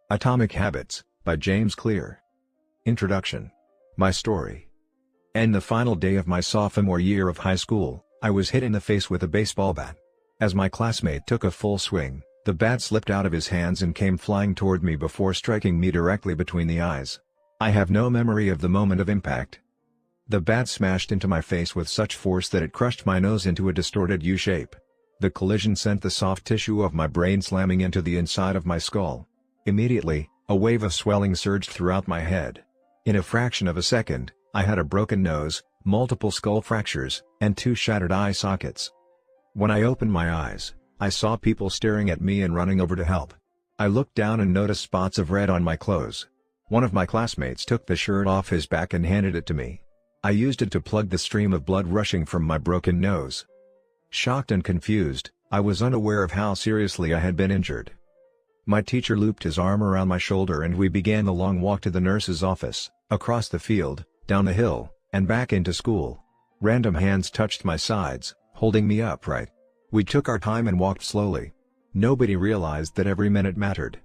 Atomic Habits, by James Clear. Introduction. My story. And the final day of my sophomore year of high school, I was hit in the face with a baseball bat. As my classmate took a full swing, the bat slipped out of his hands and came flying toward me before striking me directly between the eyes. I have no memory of the moment of impact. The bat smashed into my face with such force that it crushed my nose into a distorted U shape. The collision sent the soft tissue of my brain slamming into the inside of my skull. Immediately, a wave of swelling surged throughout my head. In a fraction of a second, I had a broken nose, multiple skull fractures, and 2 shattered eye sockets. When I opened my eyes, I saw people staring at me and running over to help. I looked down and noticed spots of red on my clothes. One of my classmates took the shirt off his back and handed it to me. I used it to plug the stream of blood rushing from my broken nose. Shocked and confused, I was unaware of how seriously I had been injured. My teacher looped his arm around my shoulder and we began the long walk to the nurse's office, across the field, down the hill, and back into school. Random hands touched my sides, holding me upright. We took our time and walked slowly. Nobody realized that every minute mattered.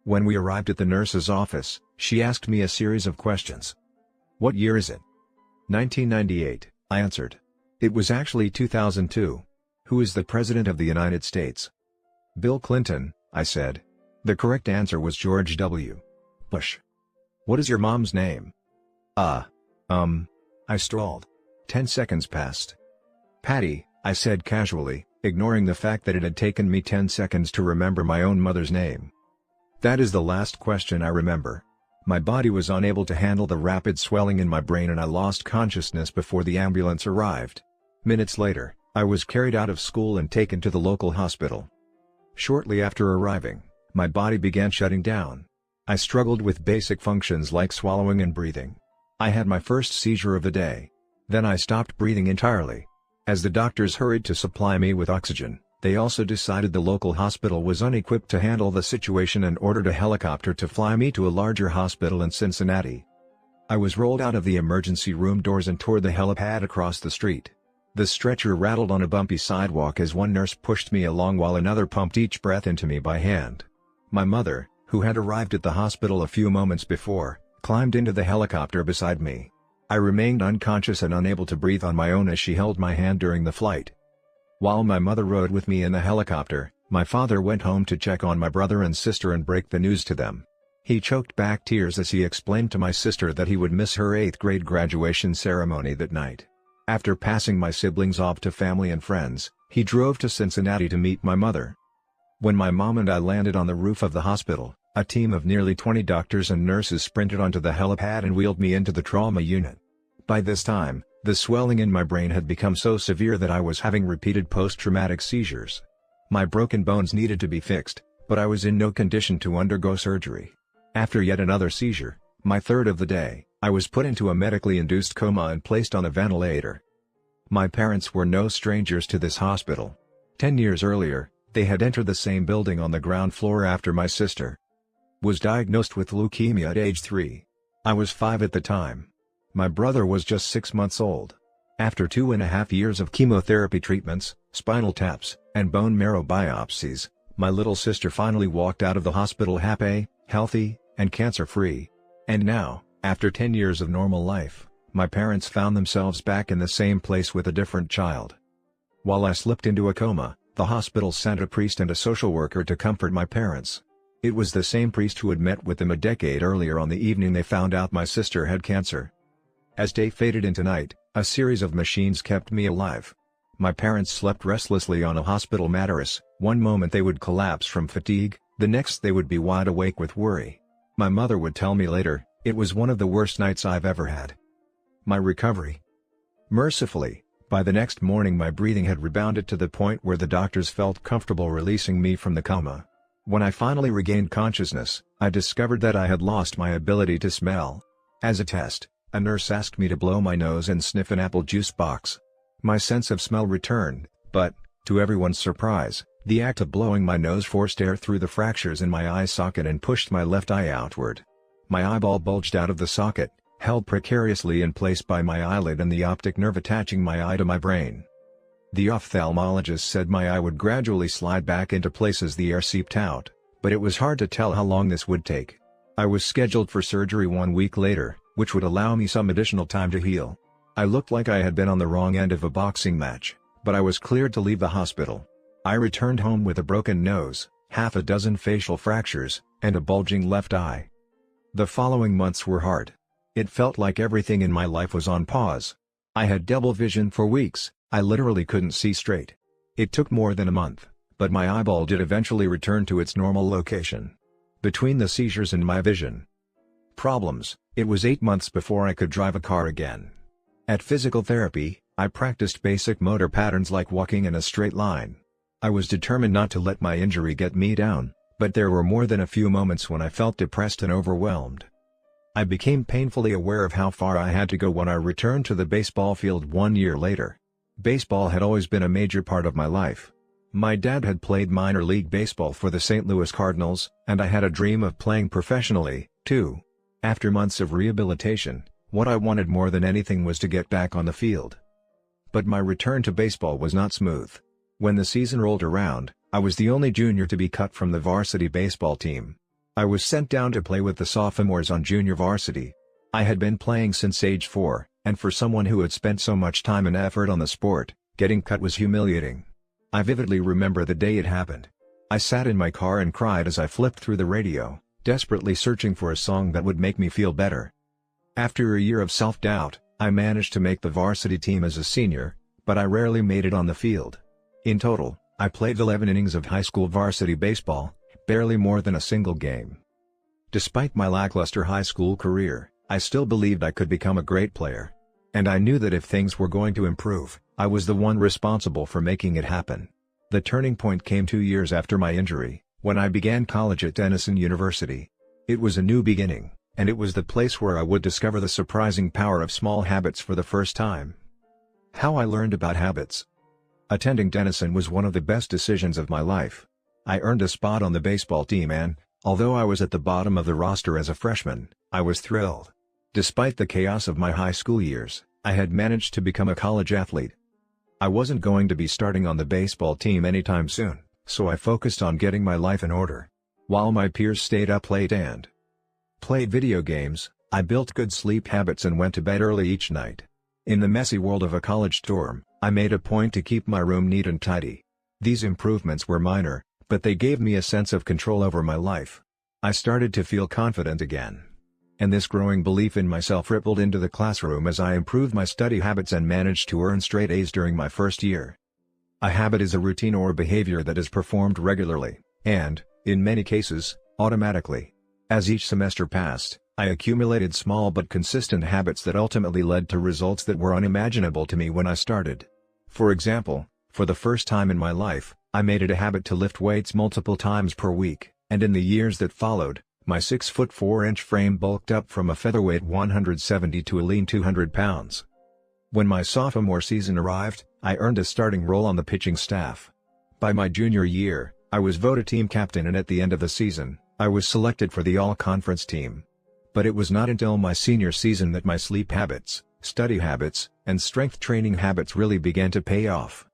When we arrived at the nurse's office, she asked me a series of questions. "What year is it?" 1998, I answered. "It was actually 2002. Who is the President of the United States?" "Bill Clinton," I said. The correct answer was George W. Bush. "What is your mom's name?" I stalled. 10 seconds passed. "Patty," I said casually, ignoring the fact that it had taken me 10 seconds to remember my own mother's name. That is the last question I remember. My body was unable to handle the rapid swelling in my brain and I lost consciousness before the ambulance arrived. Minutes later, I was carried out of school and taken to the local hospital. Shortly after arriving, my body began shutting down. I struggled with basic functions like swallowing and breathing. I had my first seizure of the day. Then I stopped breathing entirely. As the doctors hurried to supply me with oxygen, they also decided the local hospital was unequipped to handle the situation and ordered a helicopter to fly me to a larger hospital in Cincinnati. I was rolled out of the emergency room doors and toward the helipad across the street. The stretcher rattled on a bumpy sidewalk as one nurse pushed me along while another pumped each breath into me by hand. My mother, who had arrived at the hospital a few moments before, climbed into the helicopter beside me. I remained unconscious and unable to breathe on my own as she held my hand during the flight. While my mother rode with me in the helicopter, my father went home to check on my brother and sister and break the news to them. He choked back tears as he explained to my sister that he would miss her 8th grade graduation ceremony that night. After passing my siblings off to family and friends, he drove to Cincinnati to meet my mother. When my mom and I landed on the roof of the hospital, a team of nearly 20 doctors and nurses sprinted onto the helipad and wheeled me into the trauma unit. By this time, the swelling in my brain had become so severe that I was having repeated post-traumatic seizures. My broken bones needed to be fixed, but I was in no condition to undergo surgery. After yet another seizure, my third of the day, I was put into a medically induced coma and placed on a ventilator. My parents were no strangers to this hospital. 10 years earlier, they had entered the same building on the ground floor after my sister was diagnosed with leukemia at age 3. I was 5 at the time. My brother was just 6 months old. After 2.5 years of chemotherapy treatments, spinal taps, and bone marrow biopsies, my little sister finally walked out of the hospital happy, healthy, and cancer-free. And now, after 10 years of normal life, my parents found themselves back in the same place with a different child. While I slipped into a coma, the hospital sent a priest and a social worker to comfort my parents. It was the same priest who had met with them a decade earlier on the evening they found out my sister had cancer. As day faded into night, a series of machines kept me alive. My parents slept restlessly on a hospital mattress. One moment they would collapse from fatigue, the next they would be wide awake with worry. My mother would tell me later, "It was one of the worst nights I've ever had." My recovery. Mercifully, by the next morning my breathing had rebounded to the point where the doctors felt comfortable releasing me from the coma. When I finally regained consciousness, I discovered that I had lost my ability to smell. As a test, a nurse asked me to blow my nose and sniff an apple juice box. My sense of smell returned, but, to everyone's surprise, the act of blowing my nose forced air through the fractures in my eye socket and pushed my left eye outward. My eyeball bulged out of the socket, held precariously in place by my eyelid and the optic nerve attaching my eye to my brain. The ophthalmologist said my eye would gradually slide back into place as the air seeped out, But it was hard to tell how long this would take. I was scheduled for surgery 1 week later, which would allow me some additional time to heal. I looked like I had been on the wrong end of a boxing match, but I was cleared to leave the hospital. I returned home with a broken nose, half a dozen facial fractures, and a bulging left eye. The following months were hard. It felt like everything in my life was on pause. I had double vision for weeks. I literally couldn't see straight. It took more than a month, but my eyeball did eventually return to its normal location. Between the seizures and my vision problems, it was 8 months before I could drive a car again. At physical therapy, I practiced basic motor patterns like walking in a straight line. I was determined not to let my injury get me down, but there were more than a few moments when I felt depressed and overwhelmed. I became painfully aware of how far I had to go when I returned to the baseball field 1 year later. Baseball had always been a major part of my life. My dad had played minor league baseball for the St. Louis Cardinals, and I had a dream of playing professionally, too. After months of rehabilitation, what I wanted more than anything was to get back on the field. But my return to baseball was not smooth. When the season rolled around, I was the only junior to be cut from the varsity baseball team. I was sent down to play with the sophomores on junior varsity. I had been playing since age 4, and for someone who had spent so much time and effort on the sport, getting cut was humiliating. I vividly remember the day it happened. I sat in my car and cried as I flipped through the radio, desperately searching for a song that would make me feel better. After a year of self-doubt, I managed to make the varsity team as a senior, but I rarely made it on the field. In total, I played 11 innings of high school varsity baseball, barely more than a single game. Despite my lackluster high school career, I still believed I could become a great player. And I knew that if things were going to improve, I was the one responsible for making it happen. The turning point came 2 years after my injury, when I began college at Denison University. It was a new beginning, and it was the place where I would discover the surprising power of small habits for the first time. How I learned about habits. Attending Denison was one of the best decisions of my life. I earned a spot on the baseball team and, although I was at the bottom of the roster as a freshman, I was thrilled. Despite the chaos of my high school years, I had managed to become a college athlete. I wasn't going to be starting on the baseball team anytime soon, so I focused on getting my life in order. While my peers stayed up late and played video games, I built good sleep habits and went to bed early each night. In the messy world of a college dorm, I made a point to keep my room neat and tidy. These improvements were minor, but they gave me a sense of control over my life. I started to feel confident again. And this growing belief in myself rippled into the classroom as I improved my study habits and managed to earn straight A's during my first year. A habit is a routine or behavior that is performed regularly, and, in many cases, automatically. As each semester passed, I accumulated small but consistent habits that ultimately led to results that were unimaginable to me when I started. For example, for the first time in my life, I made it a habit to lift weights multiple times per week, and in the years that followed, my 6'4" frame bulked up from a featherweight 170 to a lean 200 pounds. When my sophomore season arrived, I earned a starting role on the pitching staff. By my junior year, I was voted team captain, and at the end of the season, I was selected for the all-conference team. But it was not until my senior season that my sleep habits, study habits, and strength training habits really began to pay off.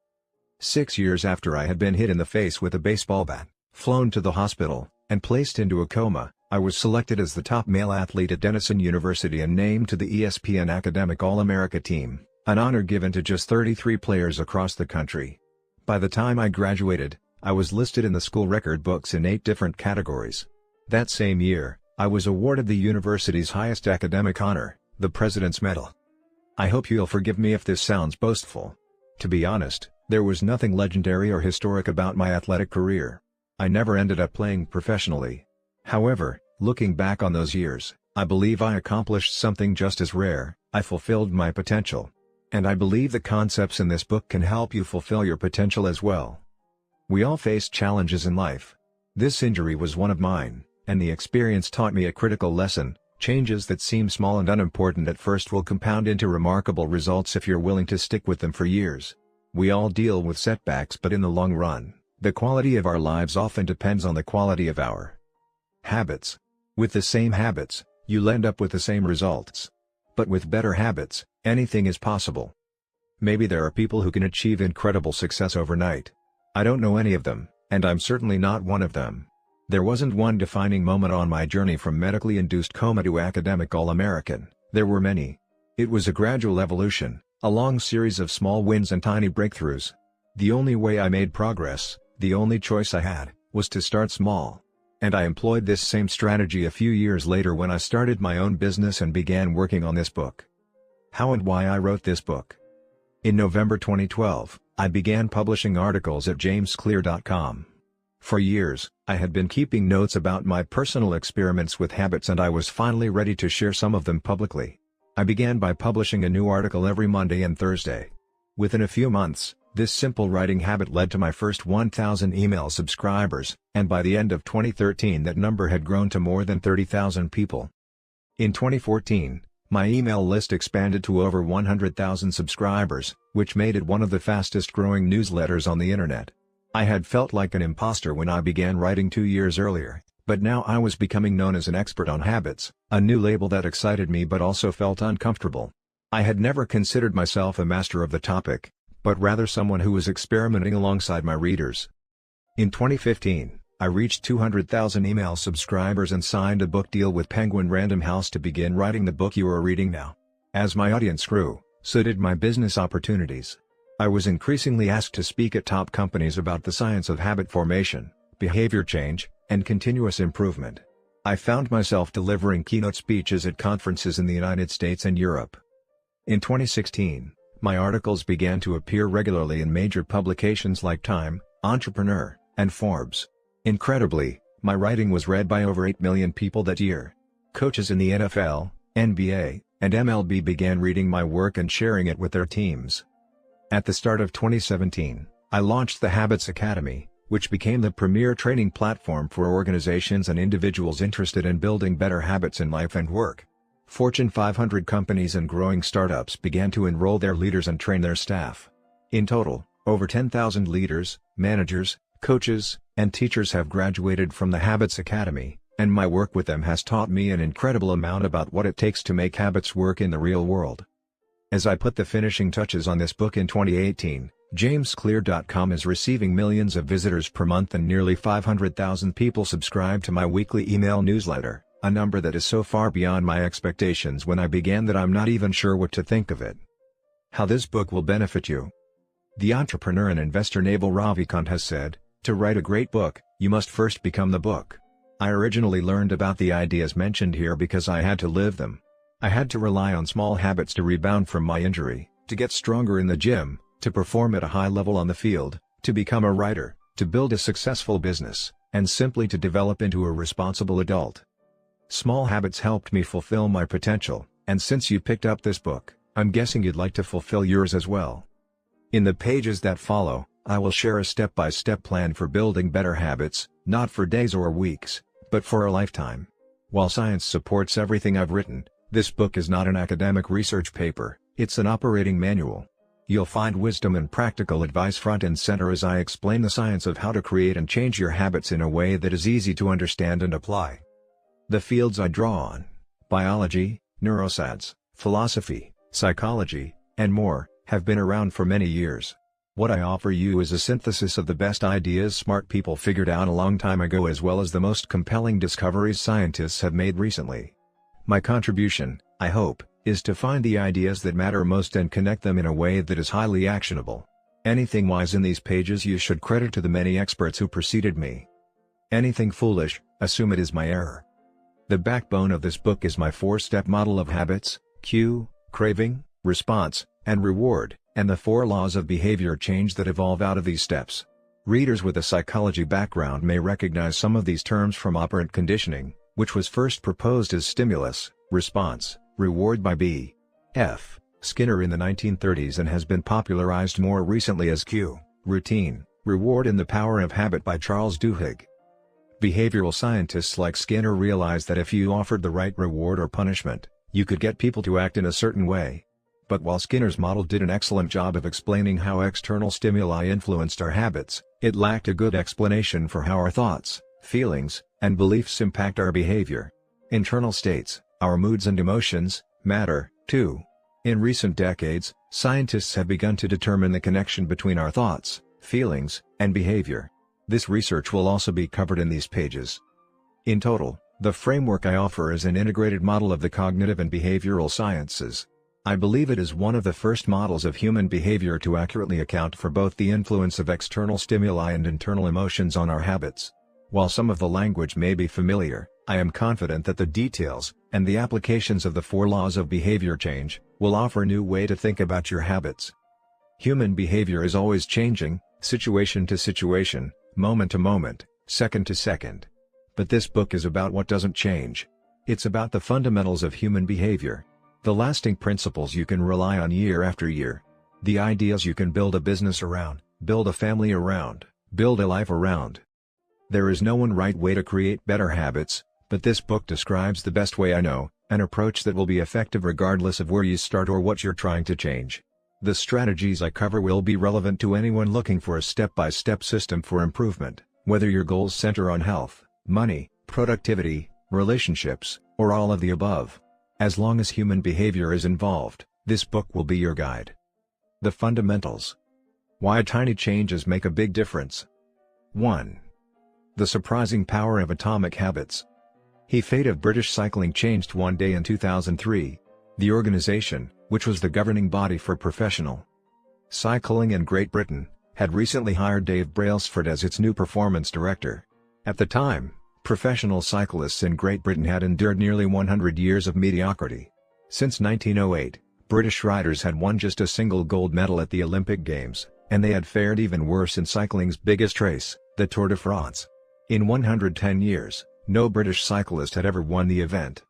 6 years after I had been hit in the face with a baseball bat, flown to the hospital, and placed into a coma, I was selected as the top male athlete at Denison University and named to the ESPN Academic All-America team, an honor given to just 33 players across the country. By the time I graduated, I was listed in the school record books in 8 different categories. That same year, I was awarded the university's highest academic honor, the President's Medal. I hope you'll forgive me if this sounds boastful. To be honest, there was nothing legendary or historic about my athletic career. I never ended up playing professionally. However, looking back on those years, I believe I accomplished something just as rare. I fulfilled my potential. And I believe the concepts in this book can help you fulfill your potential as well. We all face challenges in life. This injury was one of mine, and the experience taught me a critical lesson: changes that seem small and unimportant at first will compound into remarkable results if you're willing to stick with them for years. We all deal with setbacks, but in the long run, the quality of our lives often depends on the quality of our habits. With the same habits, you'll end up with the same results. But with better habits, anything is possible. Maybe there are people who can achieve incredible success overnight. I don't know any of them, and I'm certainly not one of them. There wasn't one defining moment on my journey from medically induced coma to academic All-American, there were many. It was a gradual evolution, a long series of small wins and tiny breakthroughs. The only way I made progress, the only choice I had, was to start small. And I employed this same strategy a few years later when I started my own business and began working on this book. How and why I wrote this book. In November 2012, I began publishing articles at jamesclear.com. For years, I had been keeping notes about my personal experiments with habits, and I was finally ready to share some of them publicly. I began by publishing a new article every Monday and Thursday. Within a few months, this simple writing habit led to my first 1,000 email subscribers, and by the end of 2013 that number had grown to more than 30,000 people. In 2014, my email list expanded to over 100,000 subscribers, which made it one of the fastest growing newsletters on the internet. I had felt like an imposter when I began writing 2 years earlier, but now I was becoming known as an expert on habits, a new label that excited me but also felt uncomfortable. I had never considered myself a master of the topic, but rather someone who was experimenting alongside my readers. In 2015, I reached 200,000 email subscribers and signed a book deal with Penguin Random House to begin writing the book you are reading now. As my audience grew, so did my business opportunities. I was increasingly asked to speak at top companies about the science of habit formation, behavior change, and continuous improvement. I found myself delivering keynote speeches at conferences in the United States and Europe. In 2016, my articles began to appear regularly in major publications like Time, Entrepreneur, and Forbes. Incredibly, my writing was read by over 8 million people that year. Coaches in the NFL, NBA, and MLB began reading my work and sharing it with their teams. At the start of 2017, I launched the Habits Academy, which became the premier training platform for organizations and individuals interested in building better habits in life and work. Fortune 500 companies and growing startups began to enroll their leaders and train their staff. In total, over 10,000 leaders, managers, coaches, and teachers have graduated from the Habits Academy, and my work with them has taught me an incredible amount about what it takes to make habits work in the real world. As I put the finishing touches on this book in 2018, jamesclear.com is receiving millions of visitors per month and nearly 500,000 people subscribe to my weekly email newsletter, a number that is so far beyond my expectations when I began that I'm not even sure what to think of it. How this book will benefit you. The entrepreneur and investor Naval Ravikant has said, "To write a great book, you must first become the book." I originally learned about the ideas mentioned here because I had to live them. I had to rely on small habits to rebound from my injury, to get stronger in the gym, to perform at a high level on the field, to become a writer, to build a successful business, and simply to develop into a responsible adult. Small habits helped me fulfill my potential, and since you picked up this book, I'm guessing you'd like to fulfill yours as well. In the pages that follow, I will share a step-by-step plan for building better habits, not for days or weeks, but for a lifetime. While science supports everything I've written, this book is not an academic research paper, it's an operating manual. You'll find wisdom and practical advice front and center as I explain the science of how to create and change your habits in a way that is easy to understand and apply. The fields I draw on: biology, neuroscience, philosophy, psychology, and more, have been around for many years. What I offer you is a synthesis of the best ideas smart people figured out a long time ago as well as the most compelling discoveries scientists have made recently. My contribution, I hope, is to find the ideas that matter most and connect them in a way that is highly actionable. Anything wise in these pages you should credit to the many experts who preceded me. Anything foolish, assume it is my error. The backbone of this book is my 4-step model of habits: cue, craving, response, and reward, and the 4 laws of behavior change that evolve out of these steps. Readers with a psychology background may recognize some of these terms from operant conditioning, which was first proposed as stimulus, response, reward by B. F. Skinner in the 1930s and has been popularized more recently as cue, routine, reward and the power of habit by Charles Duhigg. Behavioral scientists like Skinner realized that if you offered the right reward or punishment, you could get people to act in a certain way. But while Skinner's model did an excellent job of explaining how external stimuli influenced our habits, it lacked a good explanation for how our thoughts, feelings, and beliefs impact our behavior. Internal states, our moods and emotions, matter, too. In recent decades, scientists have begun to determine the connection between our thoughts, feelings, and behavior. This research will also be covered in these pages. In total, the framework I offer is an integrated model of the cognitive and behavioral sciences. I believe it is one of the first models of human behavior to accurately account for both the influence of external stimuli and internal emotions on our habits. While some of the language may be familiar, I am confident that the details, and the applications of the 4 laws of behavior change, will offer a new way to think about your habits. Human behavior is always changing, situation to situation, moment to moment, second to second. But this book is about what doesn't change. It's about the fundamentals of human behavior. The lasting principles you can rely on year after year. The ideas you can build a business around, build a family around, build a life around. There is no one right way to create better habits, but this book describes the best way I know, an approach that will be effective regardless of where you start or what you're trying to change. The strategies I cover will be relevant to anyone looking for a step-by-step system for improvement, whether your goals center on health, money, productivity, relationships, or all of the above. As long as human behavior is involved, this book will be your guide. The fundamentals. Why tiny changes make a big difference. 1. The surprising power of atomic habits. The fate of British cycling changed one day in 2003. The organization, which was the governing body for professional cycling in Great Britain, had recently hired Dave Brailsford as its new performance director. At the time, professional cyclists in Great Britain had endured nearly 100 years of mediocrity. Since 1908, British riders had won just a single gold medal at the Olympic Games, and they had fared even worse in cycling's biggest race, the Tour de France. In 110 years, no British cyclist had ever won the event.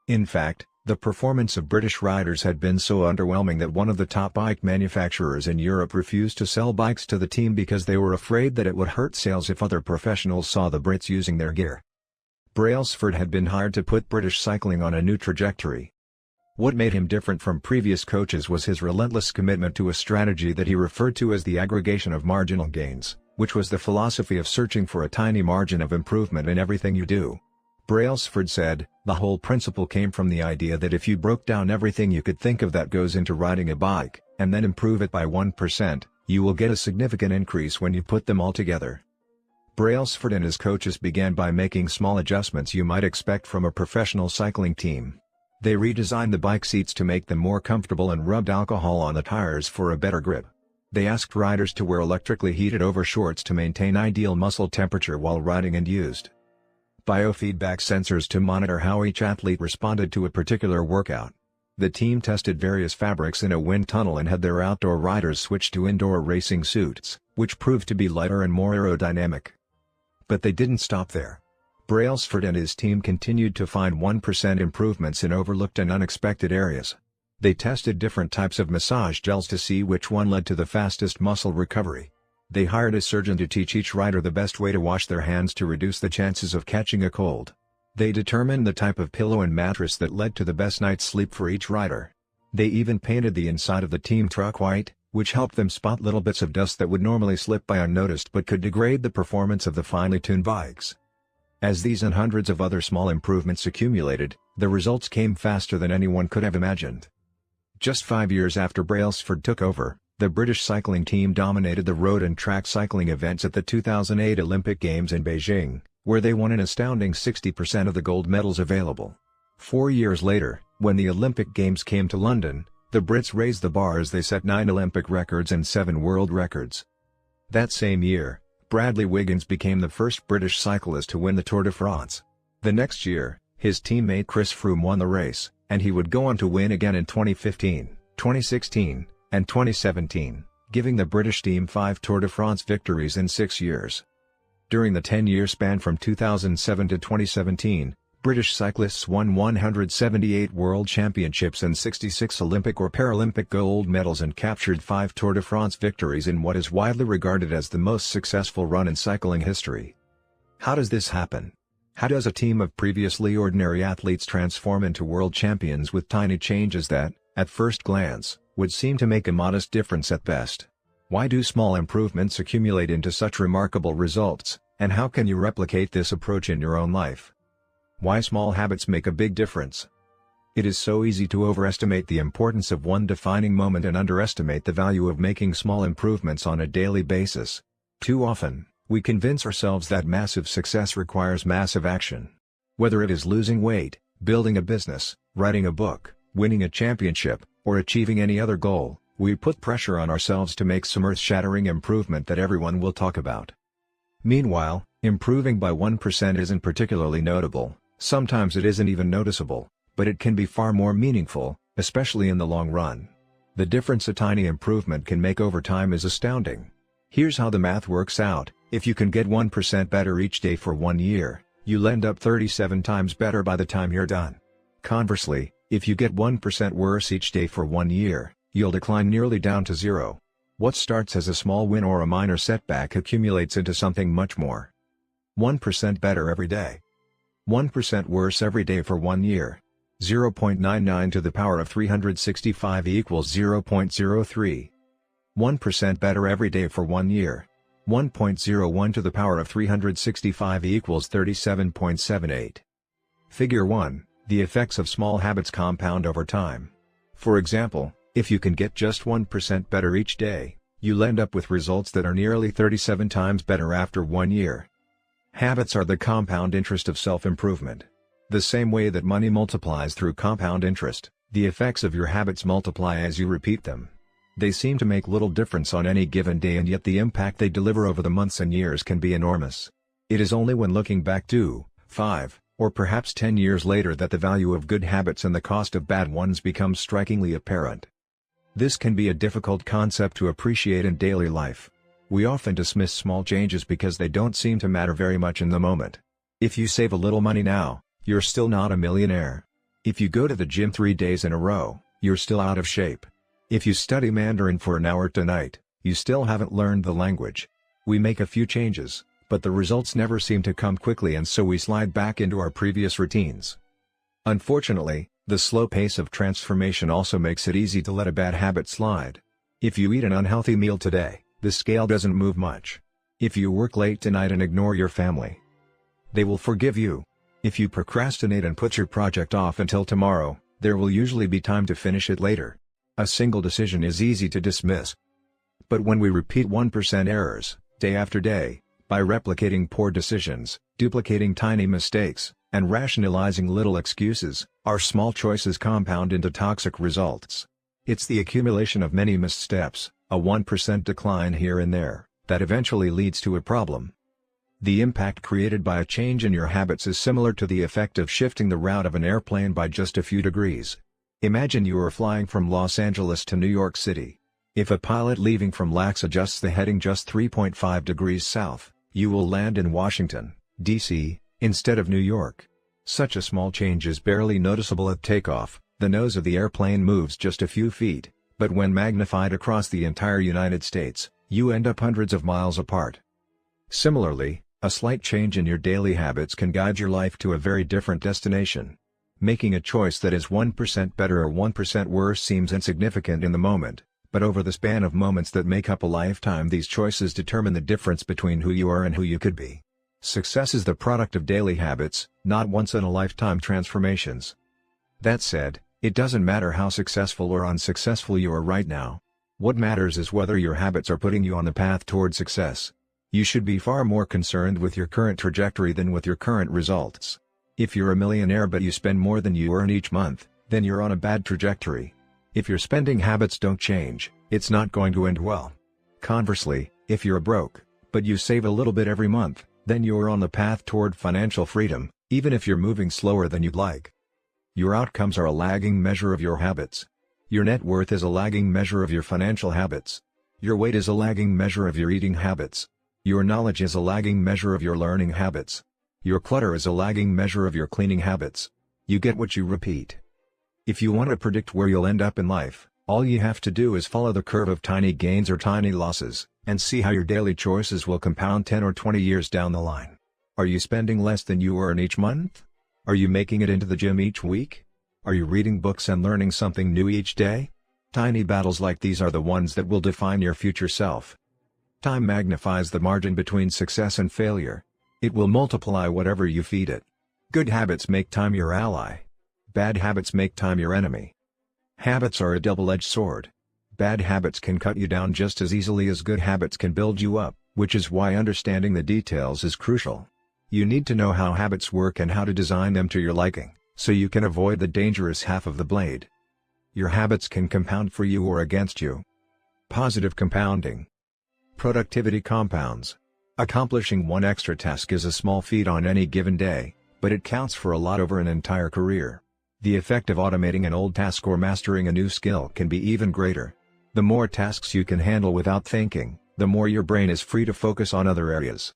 In fact, the performance of British riders had been so underwhelming that one of the top bike manufacturers in Europe refused to sell bikes to the team because they were afraid that it would hurt sales if other professionals saw the Brits using their gear. Brailsford had been hired to put British cycling on a new trajectory. What made him different from previous coaches was his relentless commitment to a strategy that he referred to as the aggregation of marginal gains, which was the philosophy of searching for a tiny margin of improvement in everything you do. Brailsford said, the whole principle came from the idea that if you broke down everything you could think of that goes into riding a bike, and then improve it by 1%, you will get a significant increase when you put them all together. Brailsford and his coaches began by making small adjustments you might expect from a professional cycling team. They redesigned the bike seats to make them more comfortable and rubbed alcohol on the tires for a better grip. They asked riders to wear electrically heated overshorts to maintain ideal muscle temperature while riding and used biofeedback sensors to monitor how each athlete responded to a particular workout. The team tested various fabrics in a wind tunnel and had their outdoor riders switch to indoor racing suits, which proved to be lighter and more aerodynamic. But they didn't stop there. Brailsford and his team continued to find 1% improvements in overlooked and unexpected areas. They tested different types of massage gels to see which one led to the fastest muscle recovery. They hired a surgeon to teach each rider the best way to wash their hands to reduce the chances of catching a cold. They determined the type of pillow and mattress that led to the best night's sleep for each rider. They even painted the inside of the team truck white, which helped them spot little bits of dust that would normally slip by unnoticed but could degrade the performance of the finely tuned bikes. As these and hundreds of other small improvements accumulated, the results came faster than anyone could have imagined. Just 5 years after Brailsford took over, the British cycling team dominated the road and track cycling events at the 2008 Olympic Games in Beijing, where they won an astounding 60% of the gold medals available. 4 years later, when the Olympic Games came to London, the Brits raised the bar as they set 9 Olympic records and 7 world records. That same year, Bradley Wiggins became the first British cyclist to win the Tour de France. The next year, his teammate Chris Froome won the race, and he would go on to win again in 2015, 2016, and 2017, giving the British team 5 Tour de France victories in 6 years. During the 10-year span from 2007 to 2017, British cyclists won 178 World Championships and 66 Olympic or Paralympic gold medals and captured 5 Tour de France victories in what is widely regarded as the most successful run in cycling history. How does this happen? How does a team of previously ordinary athletes transform into world champions with tiny changes that, at first glance, would seem to make a modest difference at best? Why do small improvements accumulate into such remarkable results, and how can you replicate this approach in your own life? Why small habits make a big difference? It is so easy to overestimate the importance of one defining moment and underestimate the value of making small improvements on a daily basis. Too often, We convince ourselves that massive success requires massive action. Whether it is losing weight, building a business, writing a book, winning a championship, or achieving any other goal, we put pressure on ourselves to make some earth-shattering improvement that everyone will talk about. Meanwhile, improving by 1% isn't particularly notable, sometimes it isn't even noticeable, but it can be far more meaningful, especially in the long run. The difference a tiny improvement can make over time is astounding. Here's how the math works out: if you can get 1% better each day for 1 year, you'll end up 37 times better by the time you're done. Conversely, if you get 1% worse each day for 1 year, you'll decline nearly down to zero. What starts as a small win or a minor setback accumulates into something much more. 1% better every day. 1% worse every day for 1 year. 0.99 to the power of 365 equals 0.03. 1% better every day for 1 year. 1.01 to the power of 365 equals 37.78. Figure 1. The effects of small habits compound over time. For example, if you can get just 1% better each day, you'll end up with results that are nearly 37 times better after 1 year. Habits are the compound interest of self-improvement. The same way that money multiplies through compound interest, the effects of your habits multiply as you repeat them. They seem to make little difference on any given day, and yet the impact they deliver over the months and years can be enormous. It is only when looking back 2, 5, or perhaps 10 years later that the value of good habits and the cost of bad ones becomes strikingly apparent. This can be a difficult concept to appreciate in daily life. We often dismiss small changes because they don't seem to matter very much in the moment. If you save a little money now, you're still not a millionaire. If you go to the gym 3 days in a row, you're still out of shape. If you study Mandarin for an hour tonight, you still haven't learned the language. We make a few changes, but the results never seem to come quickly, and so we slide back into our previous routines. Unfortunately, the slow pace of transformation also makes it easy to let a bad habit slide. If you eat an unhealthy meal today, the scale doesn't move much. If you work late tonight and ignore your family, they will forgive you. If you procrastinate and put your project off until tomorrow, there will usually be time to finish it later. A single decision is easy to dismiss. But when we repeat 1% errors, day after day, by replicating poor decisions, duplicating tiny mistakes, and rationalizing little excuses, our small choices compound into toxic results. It's the accumulation of many missteps, a 1% decline here and there, that eventually leads to a problem. The impact created by a change in your habits is similar to the effect of shifting the route of an airplane by just a few degrees. Imagine you are flying from Los Angeles to New York City. If a pilot leaving from LAX adjusts the heading just 3.5 degrees south, you will land in Washington, D.C., instead of New York. Such a small change is barely noticeable at takeoff. The nose of the airplane moves just a few feet, but when magnified across the entire United States, you end up hundreds of miles apart. Similarly, a slight change in your daily habits can guide your life to a very different destination. Making a choice that is 1% better or 1% worse seems insignificant in the moment, but over the span of moments that make up a lifetime, these choices determine the difference between who you are and who you could be. Success is the product of daily habits, not once-in-a-lifetime transformations. That said, it doesn't matter how successful or unsuccessful you are right now. What matters is whether your habits are putting you on the path toward success. You should be far more concerned with your current trajectory than with your current results. If you're a millionaire but you spend more than you earn each month, then you're on a bad trajectory. If your spending habits don't change, it's not going to end well. Conversely, if you're broke, but you save a little bit every month, then you're on the path toward financial freedom, even if you're moving slower than you'd like. Your outcomes are a lagging measure of your habits. Your net worth is a lagging measure of your financial habits. Your weight is a lagging measure of your eating habits. Your knowledge is a lagging measure of your learning habits. Your clutter is a lagging measure of your cleaning habits. You get what you repeat. If you want to predict where you'll end up in life, all you have to do is follow the curve of tiny gains or tiny losses, and see how your daily choices will compound 10 or 20 years down the line. Are you spending less than you earn each month? Are you making it into the gym each week? Are you reading books and learning something new each day? Tiny battles like these are the ones that will define your future self. Time magnifies the margin between success and failure. It will multiply whatever you feed it. Good habits make time your ally. Bad habits make time your enemy. Habits are a double-edged sword. Bad habits can cut you down just as easily as good habits can build you up, which is why understanding the details is crucial. You need to know how habits work and how to design them to your liking, so you can avoid the dangerous half of the blade. Your habits can compound for you or against you. Positive compounding. Productivity compounds. Accomplishing one extra task is a small feat on any given day, but it counts for a lot over an entire career. The effect of automating an old task or mastering a new skill can be even greater. The more tasks you can handle without thinking, the more your brain is free to focus on other areas.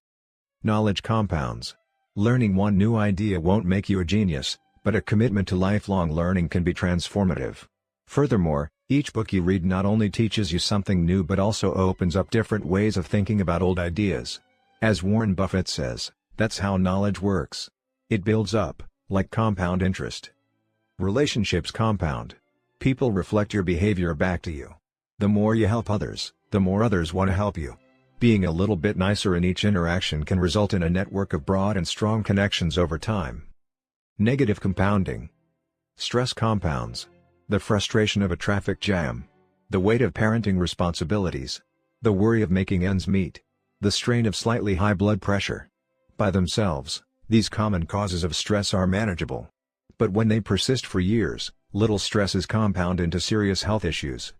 Knowledge compounds. Learning one new idea won't make you a genius, but a commitment to lifelong learning can be transformative. Furthermore, each book you read not only teaches you something new but also opens up different ways of thinking about old ideas. As Warren Buffett says, that's how knowledge works. It builds up, like compound interest. Relationships compound. People reflect your behavior back to you. The more you help others, the more others want to help you. Being a little bit nicer in each interaction can result in a network of broad and strong connections over time. Negative compounding. Stress compounds. The frustration of a traffic jam. The weight of parenting responsibilities. The worry of making ends meet. The strain of slightly high blood pressure. By themselves, these common causes of stress are manageable. But when they persist for years, little stresses compound into serious health issues.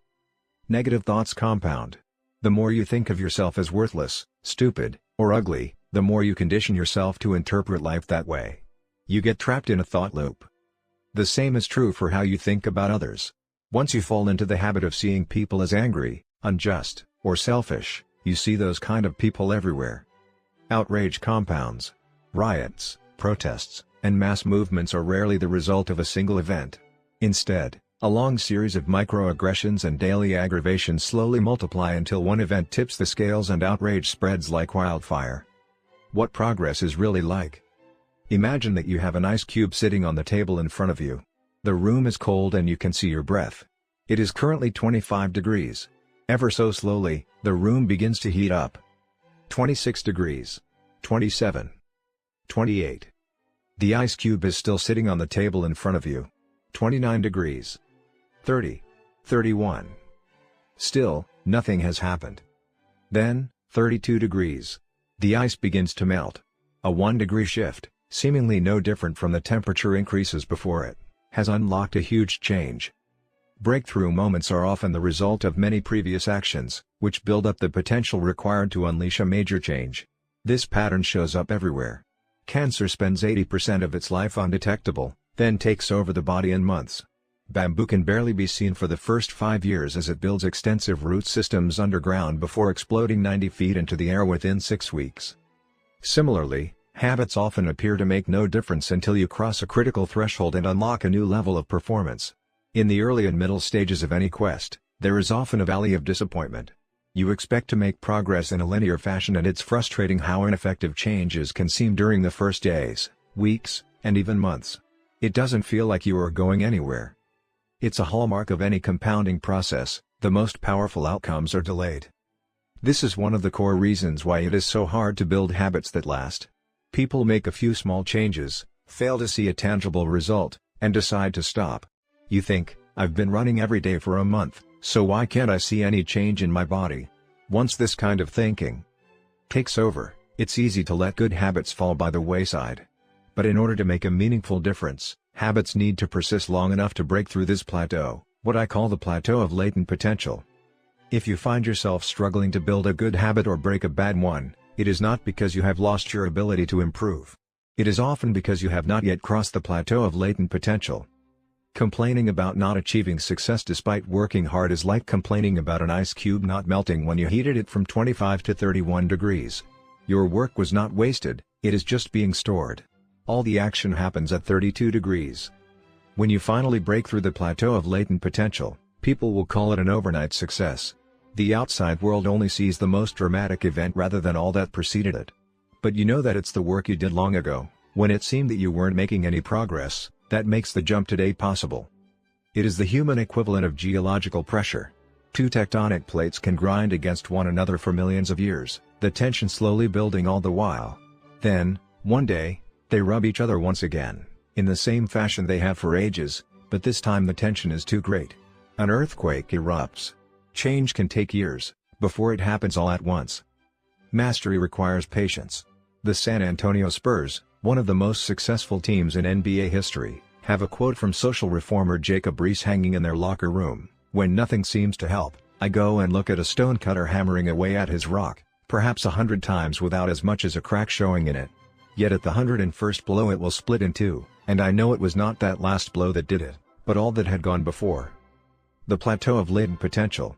Negative thoughts compound. The more you think of yourself as worthless, stupid, or ugly, the more you condition yourself to interpret life that way. You get trapped in a thought loop. The same is true for how you think about others. Once you fall into the habit of seeing people as angry, unjust, or selfish, you see those kind of people everywhere. Outrage compounds. Riots, protests, and mass movements are rarely the result of a single event. Instead, a long series of microaggressions and daily aggravations slowly multiply until one event tips the scales and outrage spreads like wildfire. What progress is really like? Imagine that you have an ice cube sitting on the table in front of you. The room is cold and you can see your breath. It is currently 25 degrees. Ever so slowly, the room begins to heat up. 26 degrees. 27. 28. The ice cube is still sitting on the table in front of you. 29 degrees. 30. 31. Still, nothing has happened. Then, 32 degrees. The ice begins to melt. A 1-degree shift, seemingly no different from the temperature increases before it, has unlocked a huge change. Breakthrough moments are often the result of many previous actions, which build up the potential required to unleash a major change. This pattern shows up everywhere. Cancer spends 80% of its life undetectable, then takes over the body in months. Bamboo can barely be seen for the first 5 years as it builds extensive root systems underground before exploding 90 feet into the air within 6 weeks. Similarly, habits often appear to make no difference until you cross a critical threshold and unlock a new level of performance. In the early and middle stages of any quest, there is often a valley of disappointment. You expect to make progress in a linear fashion and it's frustrating how ineffective changes can seem during the first days, weeks, and even months. It doesn't feel like you are going anywhere. It's a hallmark of any compounding process, the most powerful outcomes are delayed. This is one of the core reasons why it is so hard to build habits that last. People make a few small changes, fail to see a tangible result, and decide to stop. You think, I've been running every day for a month, so why can't I see any change in my body? Once this kind of thinking takes over, it's easy to let good habits fall by the wayside. But in order to make a meaningful difference, habits need to persist long enough to break through this plateau, what I call the plateau of latent potential. If you find yourself struggling to build a good habit or break a bad one, it is not because you have lost your ability to improve. It is often because you have not yet crossed the plateau of latent potential. Complaining about not achieving success despite working hard is like complaining about an ice cube not melting when you heated it from 25 to 31 degrees. Your work was not wasted, it is just being stored. All the action happens at 32 degrees. When you finally break through the plateau of latent potential, people will call it an overnight success. The outside world only sees the most dramatic event rather than all that preceded it. But you know that it's the work you did long ago, when it seemed that you weren't making any progress, that makes the jump today possible. It is the human equivalent of geological pressure. Two tectonic plates can grind against one another for millions of years, the tension slowly building all the while. Then, one day, they rub each other once again, in the same fashion they have for ages, but this time the tension is too great. An earthquake erupts. Change can take years, before it happens all at once. Mastery requires patience. The San Antonio Spurs, one of the most successful teams in NBA history, have a quote from social reformer Jacob Riis hanging in their locker room: "When nothing seems to help, I go and look at a stonecutter hammering away at his rock, perhaps 100 times without as much as a crack showing in it. Yet at the 101st blow it will split in two, and I know it was not that last blow that did it, but all that had gone before." The plateau of latent potential.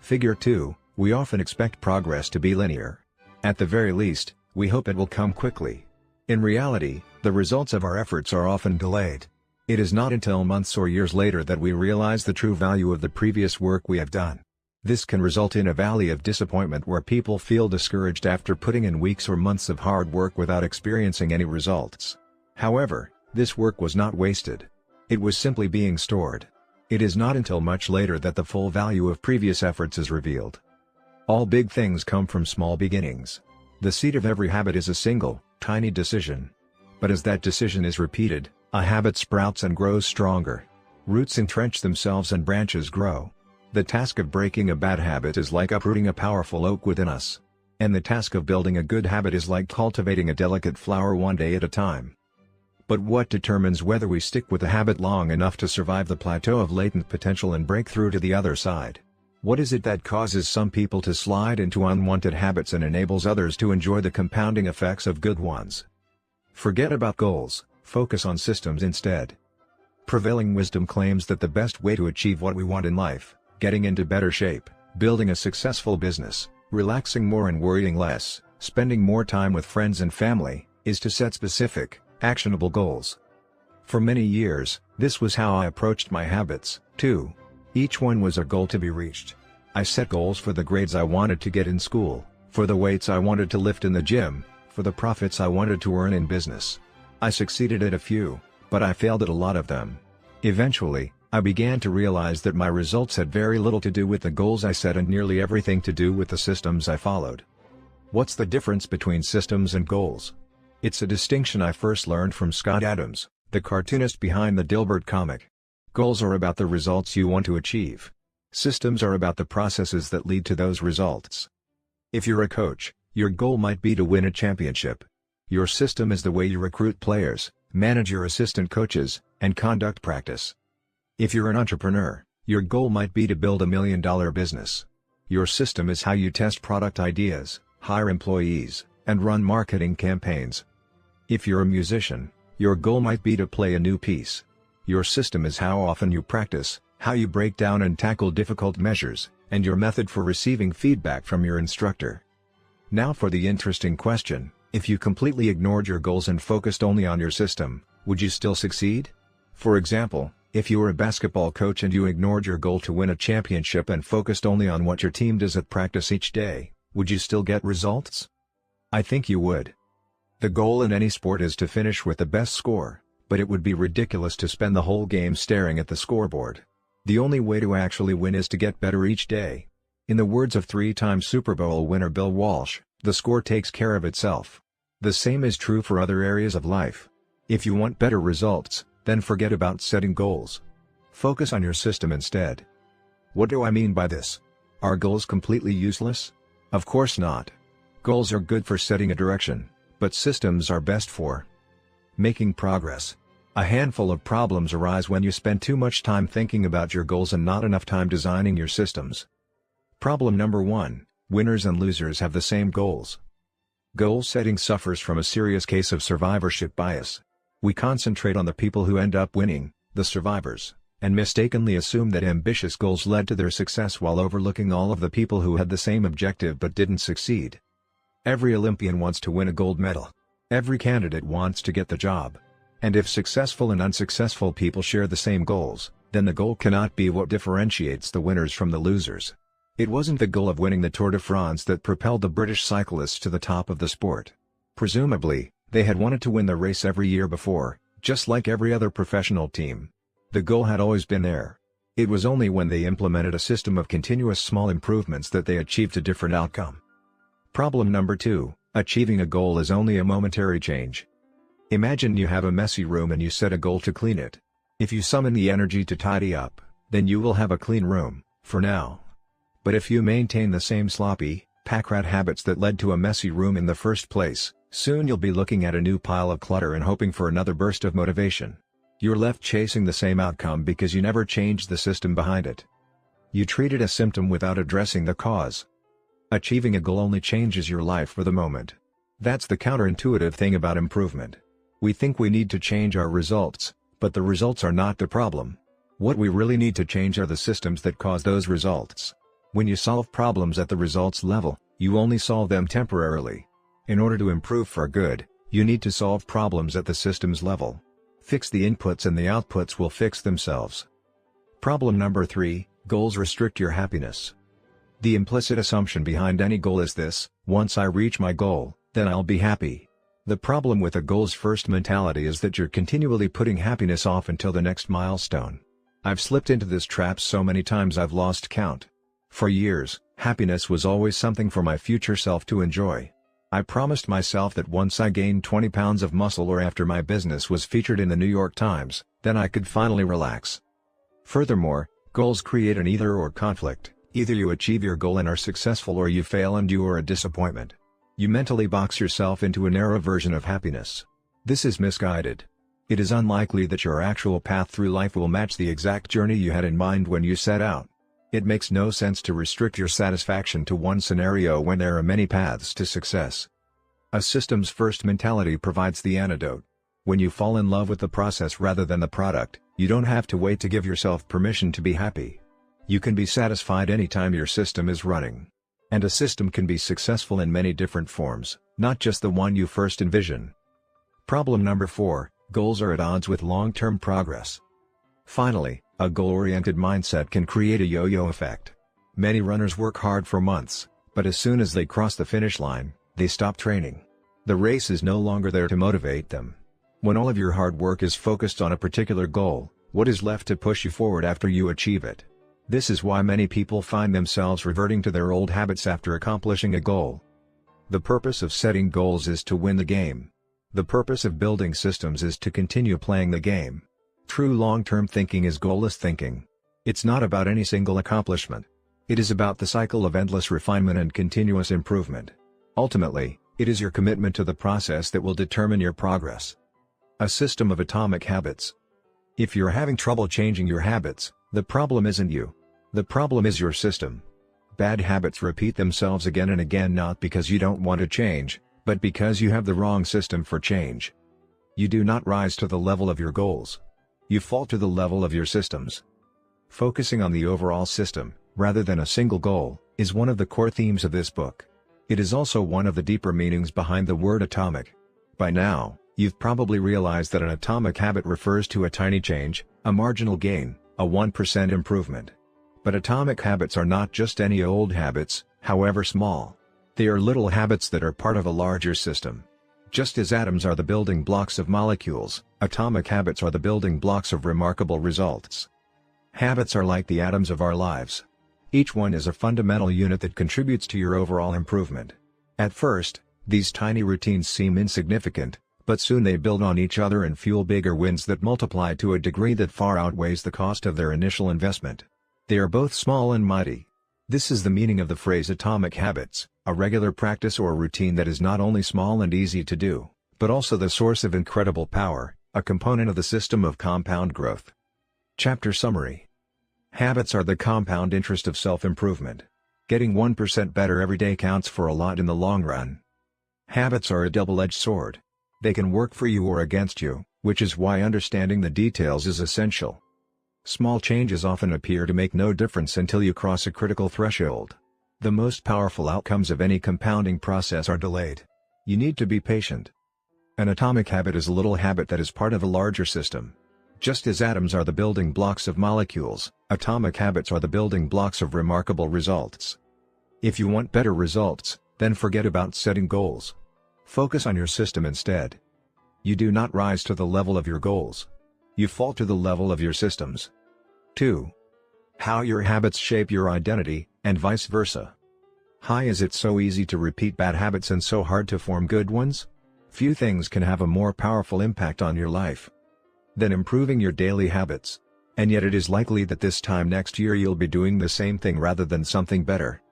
Figure 2, we often expect progress to be linear. At the very least, we hope it will come quickly. In reality, the results of our efforts are often delayed. It is not until months or years later that we realize the true value of the previous work we have done. This can result in a valley of disappointment where people feel discouraged after putting in weeks or months of hard work without experiencing any results. However, this work was not wasted. It was simply being stored. It is not until much later that the full value of previous efforts is revealed. All big things come from small beginnings. The seed of every habit is a single, tiny decision. But as that decision is repeated, a habit sprouts and grows stronger. Roots entrench themselves and branches grow. The task of breaking a bad habit is like uprooting a powerful oak within us. And the task of building a good habit is like cultivating a delicate flower one day at a time. But what determines whether we stick with a habit long enough to survive the plateau of latent potential and break through to the other side? What is it that causes some people to slide into unwanted habits and enables others to enjoy the compounding effects of good ones? Forget about goals, focus on systems instead. Prevailing wisdom claims that the best way to achieve what we want in life, getting into better shape, building a successful business, relaxing more and worrying less, spending more time with friends and family, is to set specific, actionable goals. For many years, this was how I approached my habits, too. Each one was a goal to be reached. I set goals for the grades I wanted to get in school, for the weights I wanted to lift in the gym, for the profits I wanted to earn in business. I succeeded at a few, but I failed at a lot of them. Eventually, I began to realize that my results had very little to do with the goals I set and nearly everything to do with the systems I followed. What's the difference between systems and goals? It's a distinction I first learned from Scott Adams, the cartoonist behind the Dilbert comic. Goals are about the results you want to achieve. Systems are about the processes that lead to those results. If you're a coach, your goal might be to win a championship. Your system is the way you recruit players, manage your assistant coaches, and conduct practice. If you're an entrepreneur, your goal might be to build $1 million business. Your system is how you test product ideas, hire employees, and run marketing campaigns. If you're a musician, your goal might be to play a new piece. Your system is how often you practice, how you break down and tackle difficult measures, and your method for receiving feedback from your instructor. Now for the interesting question: if you completely ignored your goals and focused only on your system, would you still succeed? For example, if you were a basketball coach and you ignored your goal to win a championship and focused only on what your team does at practice each day, would you still get results? I think you would. The goal in any sport is to finish with the best score, but it would be ridiculous to spend the whole game staring at the scoreboard. The only way to actually win is to get better each day. In the words of three-time Super Bowl winner Bill Walsh, the score takes care of itself. The same is true for other areas of life. If you want better results, then forget about setting goals. Focus on your system instead. What do I mean by this? Are goals completely useless? Of course not. Goals are good for setting a direction, but systems are best for making progress. A handful of problems arise when you spend too much time thinking about your goals and not enough time designing your systems. Problem number 1: winners and losers have the same goals. Goal setting suffers from a serious case of survivorship bias. We concentrate on the people who end up winning, the survivors, and mistakenly assume that ambitious goals led to their success while overlooking all of the people who had the same objective but didn't succeed. Every Olympian wants to win a gold medal. Every candidate wants to get the job. And if successful and unsuccessful people share the same goals, then the goal cannot be what differentiates the winners from the losers. It wasn't the goal of winning the Tour de France that propelled the British cyclists to the top of the sport. Presumably, they had wanted to win the race every year before, just like every other professional team. The goal had always been there. It was only when they implemented a system of continuous small improvements that they achieved a different outcome. Problem number 2: achieving a goal is only a momentary change. Imagine you have a messy room and you set a goal to clean it. If you summon the energy to tidy up, then you will have a clean room, for now. But if you maintain the same sloppy, Pack rat habits that led to a messy room in the first place. Soon you'll be looking at a new pile of clutter and hoping for another burst of motivation. You're left chasing the same outcome because you never changed the system behind it. You treated a symptom without addressing the cause. Achieving a goal only changes your life for the moment. That's the counterintuitive thing about improvement. We think we need to change our results, but the results are not the problem. What we really need to change are the systems that cause those results. When you solve problems at the results level, you only solve them temporarily. In order to improve for good, you need to solve problems at the systems level. Fix the inputs and the outputs will fix themselves. Problem number 3, goals restrict your happiness. The implicit assumption behind any goal is this: once I reach my goal, then I'll be happy. The problem with a goals-first mentality is that you're continually putting happiness off until the next milestone. I've slipped into this trap so many times I've lost count. For years, happiness was always something for my future self to enjoy. I promised myself that once I gained 20 pounds of muscle or after my business was featured in the New York Times, then I could finally relax. Furthermore, goals create an either-or conflict. Either you achieve your goal and are successful, or you fail and you are a disappointment. You mentally box yourself into a narrow version of happiness. This is misguided. It is unlikely that your actual path through life will match the exact journey you had in mind when you set out. It makes no sense to restrict your satisfaction to one scenario when there are many paths to success. A systems-first mentality provides the antidote. When you fall in love with the process rather than the product, you don't have to wait to give yourself permission to be happy. You can be satisfied anytime your system is running. And a system can be successful in many different forms, not just the one you first envision. Problem number 4, goals are at odds with long-term progress. Finally, a goal-oriented mindset can create a yo-yo effect. Many runners work hard for months, but as soon as they cross the finish line, they stop training. The race is no longer there to motivate them. When all of your hard work is focused on a particular goal, what is left to push you forward after you achieve it? This is why many people find themselves reverting to their old habits after accomplishing a goal. The purpose of setting goals is to win the game. The purpose of building systems is to continue playing the game. True long-term thinking is goalless thinking. It's not about any single accomplishment. It is about the cycle of endless refinement and continuous improvement. Ultimately, it is your commitment to the process that will determine your progress. A system of atomic habits. If you're having trouble changing your habits, the problem isn't you. The problem is your system. Bad habits repeat themselves again and again, not because you don't want to change, but because you have the wrong system for change. You do not rise to the level of your goals. You fall to the level of your systems. Focusing on the overall system, rather than a single goal, is one of the core themes of this book. It is also one of the deeper meanings behind the word atomic. By now, you've probably realized that an atomic habit refers to a tiny change, a marginal gain, a 1% improvement. But atomic habits are not just any old habits, however small. They are little habits that are part of a larger system. Just as atoms are the building blocks of molecules, atomic habits are the building blocks of remarkable results. Habits are like the atoms of our lives. Each one is a fundamental unit that contributes to your overall improvement. At first, these tiny routines seem insignificant, but soon they build on each other and fuel bigger wins that multiply to a degree that far outweighs the cost of their initial investment. They are both small and mighty. This is the meaning of the phrase atomic habits, a regular practice or routine that is not only small and easy to do, but also the source of incredible power, a component of the system of compound growth. Chapter Summary. Habits are the compound interest of self-improvement. Getting 1% better every day counts for a lot in the long run. Habits are a double-edged sword. They can work for you or against you, which is why understanding the details is essential. Small changes often appear to make no difference until you cross a critical threshold. The most powerful outcomes of any compounding process are delayed. You need to be patient. An atomic habit is a little habit that is part of a larger system. Just as atoms are the building blocks of molecules, atomic habits are the building blocks of remarkable results. If you want better results, then forget about setting goals. Focus on your system instead. You do not rise to the level of your goals. You fall to the level of your systems. 2. How your habits shape your identity, and vice versa. Hi, is it so easy to repeat bad habits and so hard to form good ones? Few things can have a more powerful impact on your life than improving your daily habits. And yet it is likely that this time next year you'll be doing the same thing rather than something better.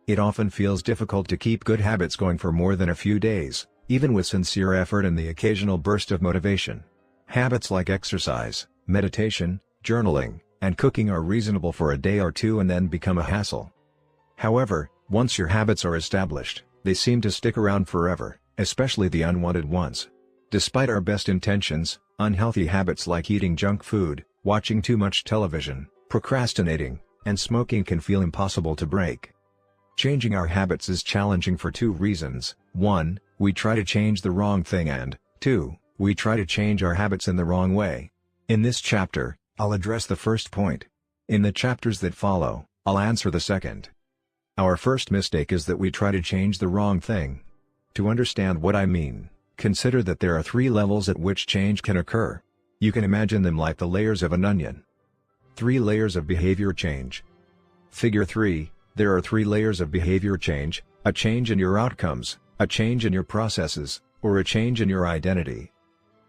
It often feels difficult to keep good habits going for more than a few days, even with sincere effort and the occasional burst of motivation. Habits like exercise, meditation, journaling, and cooking are reasonable for a day or two and then become a hassle. However, once your habits are established, they seem to stick around forever, especially the unwanted ones. Despite our best intentions, unhealthy habits like eating junk food, watching too much television, procrastinating, and smoking can feel impossible to break. Changing our habits is challenging for two reasons: 1, we try to change the wrong thing, and 2, we try to change our habits in the wrong way. In this chapter, I'll address the first point. In the chapters that follow, I'll answer the second. Our first mistake is that we try to change the wrong thing. To understand what I mean, consider that there are 3 levels at which change can occur. You can imagine them like the layers of an onion. 3 layers of behavior change. Figure 3. There are 3 layers of behavior change: a change in your outcomes, a change in your processes, or a change in your identity.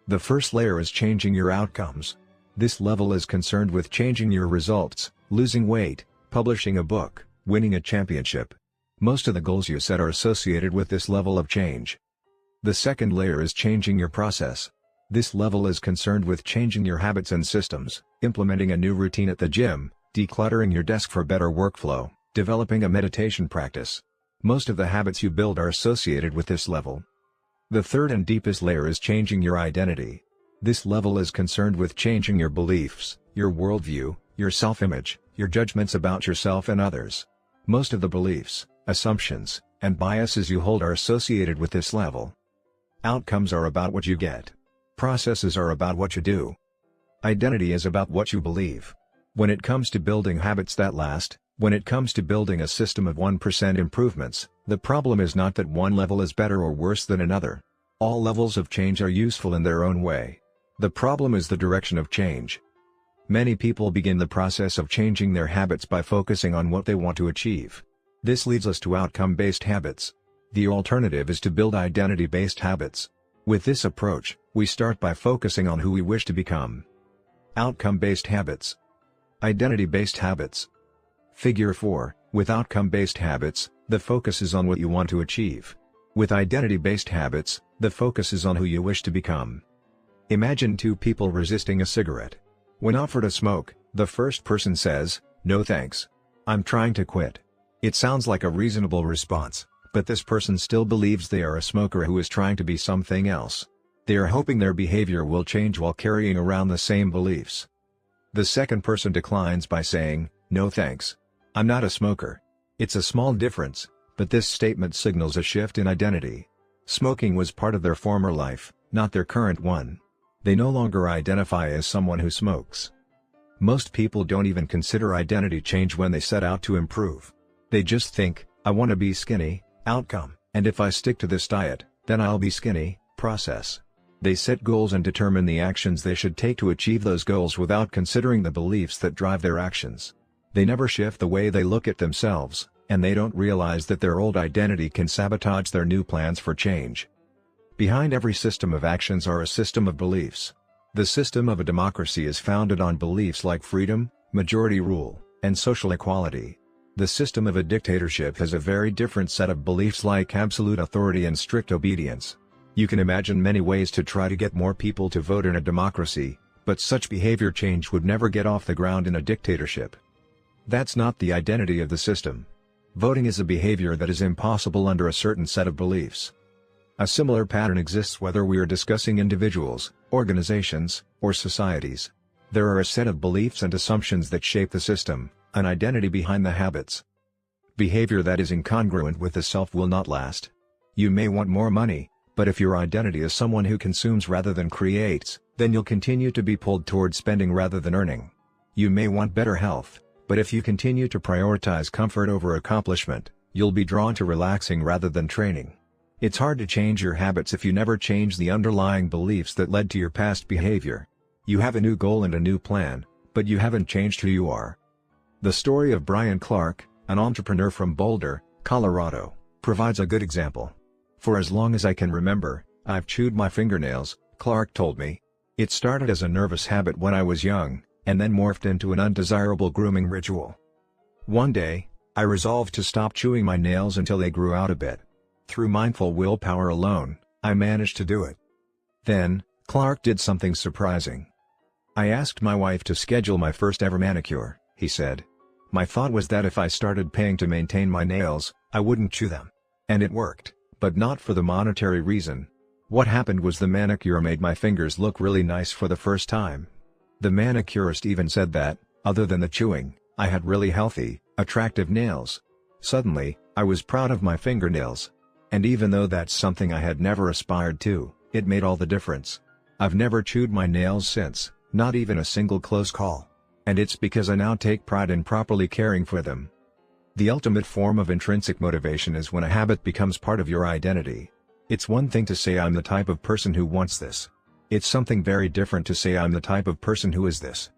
The first layer is changing your outcomes. This level is concerned with changing your results: losing weight, publishing a book, winning a championship. Most of the goals you set are associated with this level of change. The second layer is changing your process. This level is concerned with changing your habits and systems, implementing a new routine at the gym, decluttering your desk for better workflow, developing a meditation practice. Most of the habits you build are associated with this level. The third and deepest layer is changing your identity. This level is concerned with changing your beliefs, your worldview, your self-image, your judgments about yourself and others. Most of the beliefs, assumptions, and biases you hold are associated with this level. Outcomes are about what you get. Processes are about what you do. Identity is about what you believe. When it comes to building habits that last, when it comes to building a system of 1% improvements, the problem is not that one level is better or worse than another. All levels of change are useful in their own way. The problem is the direction of change. Many people begin the process of changing their habits by focusing on what they want to achieve. This leads us to outcome-based habits. The alternative is to build identity-based habits. With this approach, we start by focusing on who we wish to become. Outcome-based habits. Identity-based habits. Figure 4, with outcome-based habits, the focus is on what you want to achieve. With identity-based habits, the focus is on who you wish to become. Imagine 2 people resisting a cigarette. When offered a smoke, the first person says, "No thanks. I'm trying to quit." It sounds like a reasonable response, but this person still believes they are a smoker who is trying to be something else. They are hoping their behavior will change while carrying around the same beliefs. The second person declines by saying, "No thanks. I'm not a smoker." It's a small difference, but this statement signals a shift in identity. Smoking was part of their former life, not their current one. They no longer identify as someone who smokes. Most people don't even consider identity change when they set out to improve. They just think, "I want to be skinny," outcome, "and if I stick to this diet, then I'll be skinny," process. They set goals and determine the actions they should take to achieve those goals without considering the beliefs that drive their actions. They never shift the way they look at themselves, and they don't realize that their old identity can sabotage their new plans for change. Behind every system of actions are a system of beliefs. The system of a democracy is founded on beliefs like freedom, majority rule, and social equality. The system of a dictatorship has a very different set of beliefs like absolute authority and strict obedience. You can imagine many ways to try to get more people to vote in a democracy, but such behavior change would never get off the ground in a dictatorship. That's not the identity of the system. Voting is a behavior that is impossible under a certain set of beliefs. A similar pattern exists whether we are discussing individuals, organizations, or societies. There are a set of beliefs and assumptions that shape the system, an identity behind the habits. Behavior that is incongruent with the self will not last. You may want more money, but if your identity is someone who consumes rather than creates, then you'll continue to be pulled toward spending rather than earning. You may want better health, but if you continue to prioritize comfort over accomplishment, you'll be drawn to relaxing rather than training. It's hard to change your habits if you never change the underlying beliefs that led to your past behavior. You have a new goal and a new plan, but you haven't changed who you are. The story of Brian Clark, an entrepreneur from Boulder, Colorado, provides a good example. "For as long as I can remember, I've chewed my fingernails," Clark told me. "It started as a nervous habit when I was young, and then morphed into an undesirable grooming ritual. One day, I resolved to stop chewing my nails until they grew out a bit. Through mindful willpower alone, I managed to do it. Then, Clark did something surprising. I asked my wife to schedule my first ever manicure, he said. My thought was that if I started paying to maintain my nails, I wouldn't chew them. And it worked, but not for the monetary reason. What happened was the manicure made my fingers look really nice for the first time. The manicurist even said that, other than the chewing, I had really healthy, attractive nails. Suddenly, I was proud of my fingernails. And even though that's something I had never aspired to, it made all the difference. I've never chewed my nails since, not even a single close call. And it's because I now take pride in properly caring for them. The ultimate form of intrinsic motivation is when a habit becomes part of your identity. It's one thing to say I'm the type of person who wants this. It's something very different to say I'm the type of person who is this.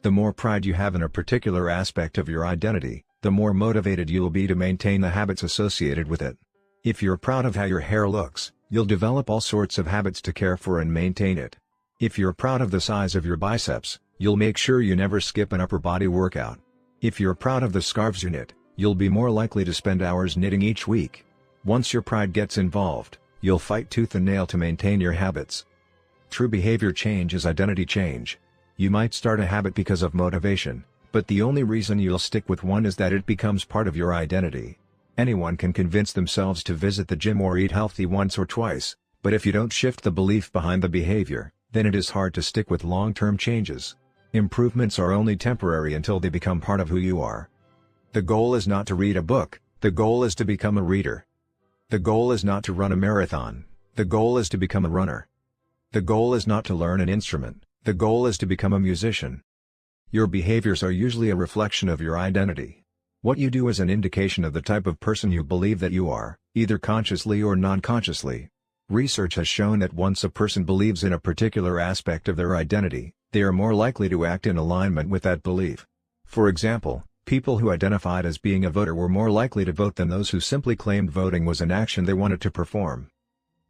The more pride you have in a particular aspect of your identity, the more motivated you'll be to maintain the habits associated with it. If you're proud of how your hair looks, you'll develop all sorts of habits to care for and maintain it. If you're proud of the size of your biceps, you'll make sure you never skip an upper body workout. If you're proud of the scarves you knit, you'll be more likely to spend hours knitting each week. Once your pride gets involved, you'll fight tooth and nail to maintain your habits. True behavior change is identity change. You might start a habit because of motivation, but the only reason you'll stick with one is that it becomes part of your identity. Anyone can convince themselves to visit the gym or eat healthy once or twice, but if you don't shift the belief behind the behavior, then it is hard to stick with long-term changes. Improvements are only temporary until they become part of who you are. The goal is not to read a book, the goal is to become a reader. The goal is not to run a marathon, the goal is to become a runner. The goal is not to learn an instrument, the goal is to become a musician. Your behaviors are usually a reflection of your identity. What you do is an indication of the type of person you believe that you are, either consciously or non-consciously. Research has shown that once a person believes in a particular aspect of their identity, they are more likely to act in alignment with that belief. For example, people who identified as being a voter were more likely to vote than those who simply claimed voting was an action they wanted to perform.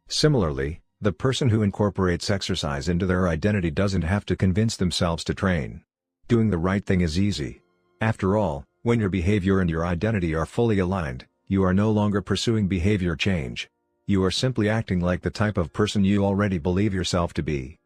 Similarly, the person who incorporates exercise into their identity doesn't have to convince themselves to train. Doing the right thing is easy. After all, when your behavior and your identity are fully aligned, you are no longer pursuing behavior change. You are simply acting like the type of person you already believe yourself to be.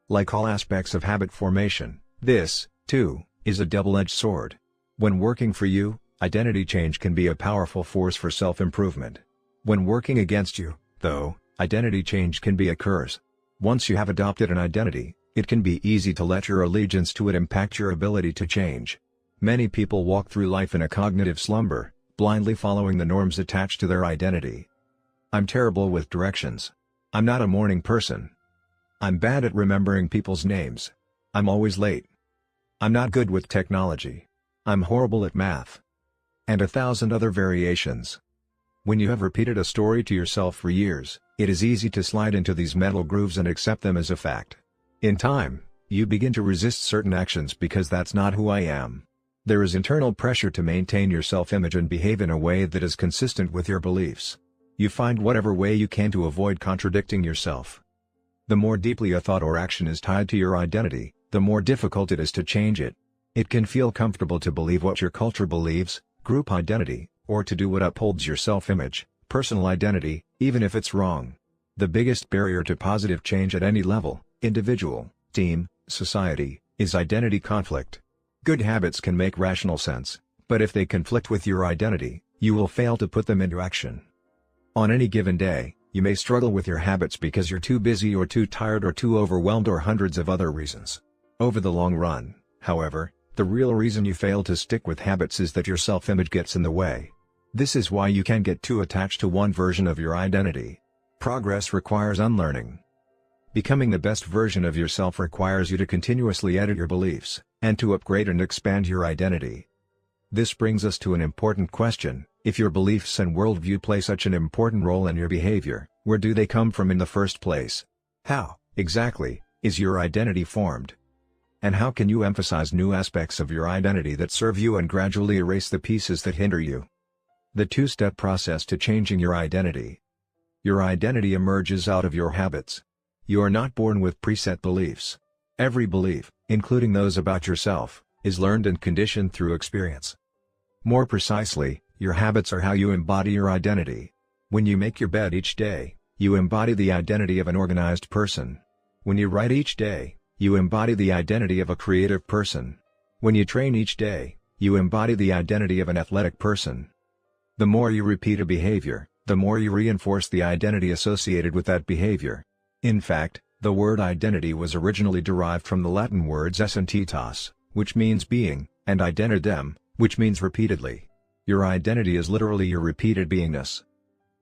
Like all aspects of habit formation, this, too, is a double-edged sword. When working for you, identity change can be a powerful force for self-improvement. When working against you, though, identity change can be a curse. Once you have adopted an identity, it can be easy to let your allegiance to it impact your ability to change. Many people walk through life in a cognitive slumber, blindly following the norms attached to their identity. I'm terrible with directions. I'm not a morning person. I'm bad at remembering people's names. I'm always late. I'm not good with technology. I'm horrible at math. And 1,000 other variations. When you have repeated a story to yourself for years, it is easy to slide into these mental grooves and accept them as a fact. In time, you begin to resist certain actions because that's not who I am. There is internal pressure to maintain your self-image and behave in a way that is consistent with your beliefs. You find whatever way you can to avoid contradicting yourself. The more deeply a thought or action is tied to your identity, the more difficult it is to change it. It can feel comfortable to believe what your culture believes, group identity, or to do what upholds your self-image, personal identity, even if it's wrong. The biggest barrier to positive change at any level, individual, team, society, is identity conflict. Good habits can make rational sense, but if they conflict with your identity, you will fail to put them into action. On any given day, you may struggle with your habits because you're too busy or too tired or too overwhelmed or hundreds of other reasons. Over the long run, however, the real reason you fail to stick with habits is that your self-image gets in the way. This is why you can get too attached to one version of your identity. Progress requires unlearning. Becoming the best version of yourself requires you to continuously edit your beliefs, and to upgrade and expand your identity. This brings us to an important question: if your beliefs and worldview play such an important role in your behavior, where do they come from in the first place? How, exactly, is your identity formed? And how can you emphasize new aspects of your identity that serve you and gradually erase the pieces that hinder you? The two-step process to changing your identity. Your identity emerges out of your habits. You are not born with preset beliefs. Every belief, including those about yourself, is learned and conditioned through experience. More precisely, your habits are how you embody your identity. When you make your bed each day, you embody the identity of an organized person. When you write each day, you embody the identity of a creative person. When you train each day, you embody the identity of an athletic person. The more you repeat a behavior, the more you reinforce the identity associated with that behavior. In fact, the word identity was originally derived from the Latin words essentitas, which means being, and identidem, which means repeatedly. Your identity is literally your repeated beingness.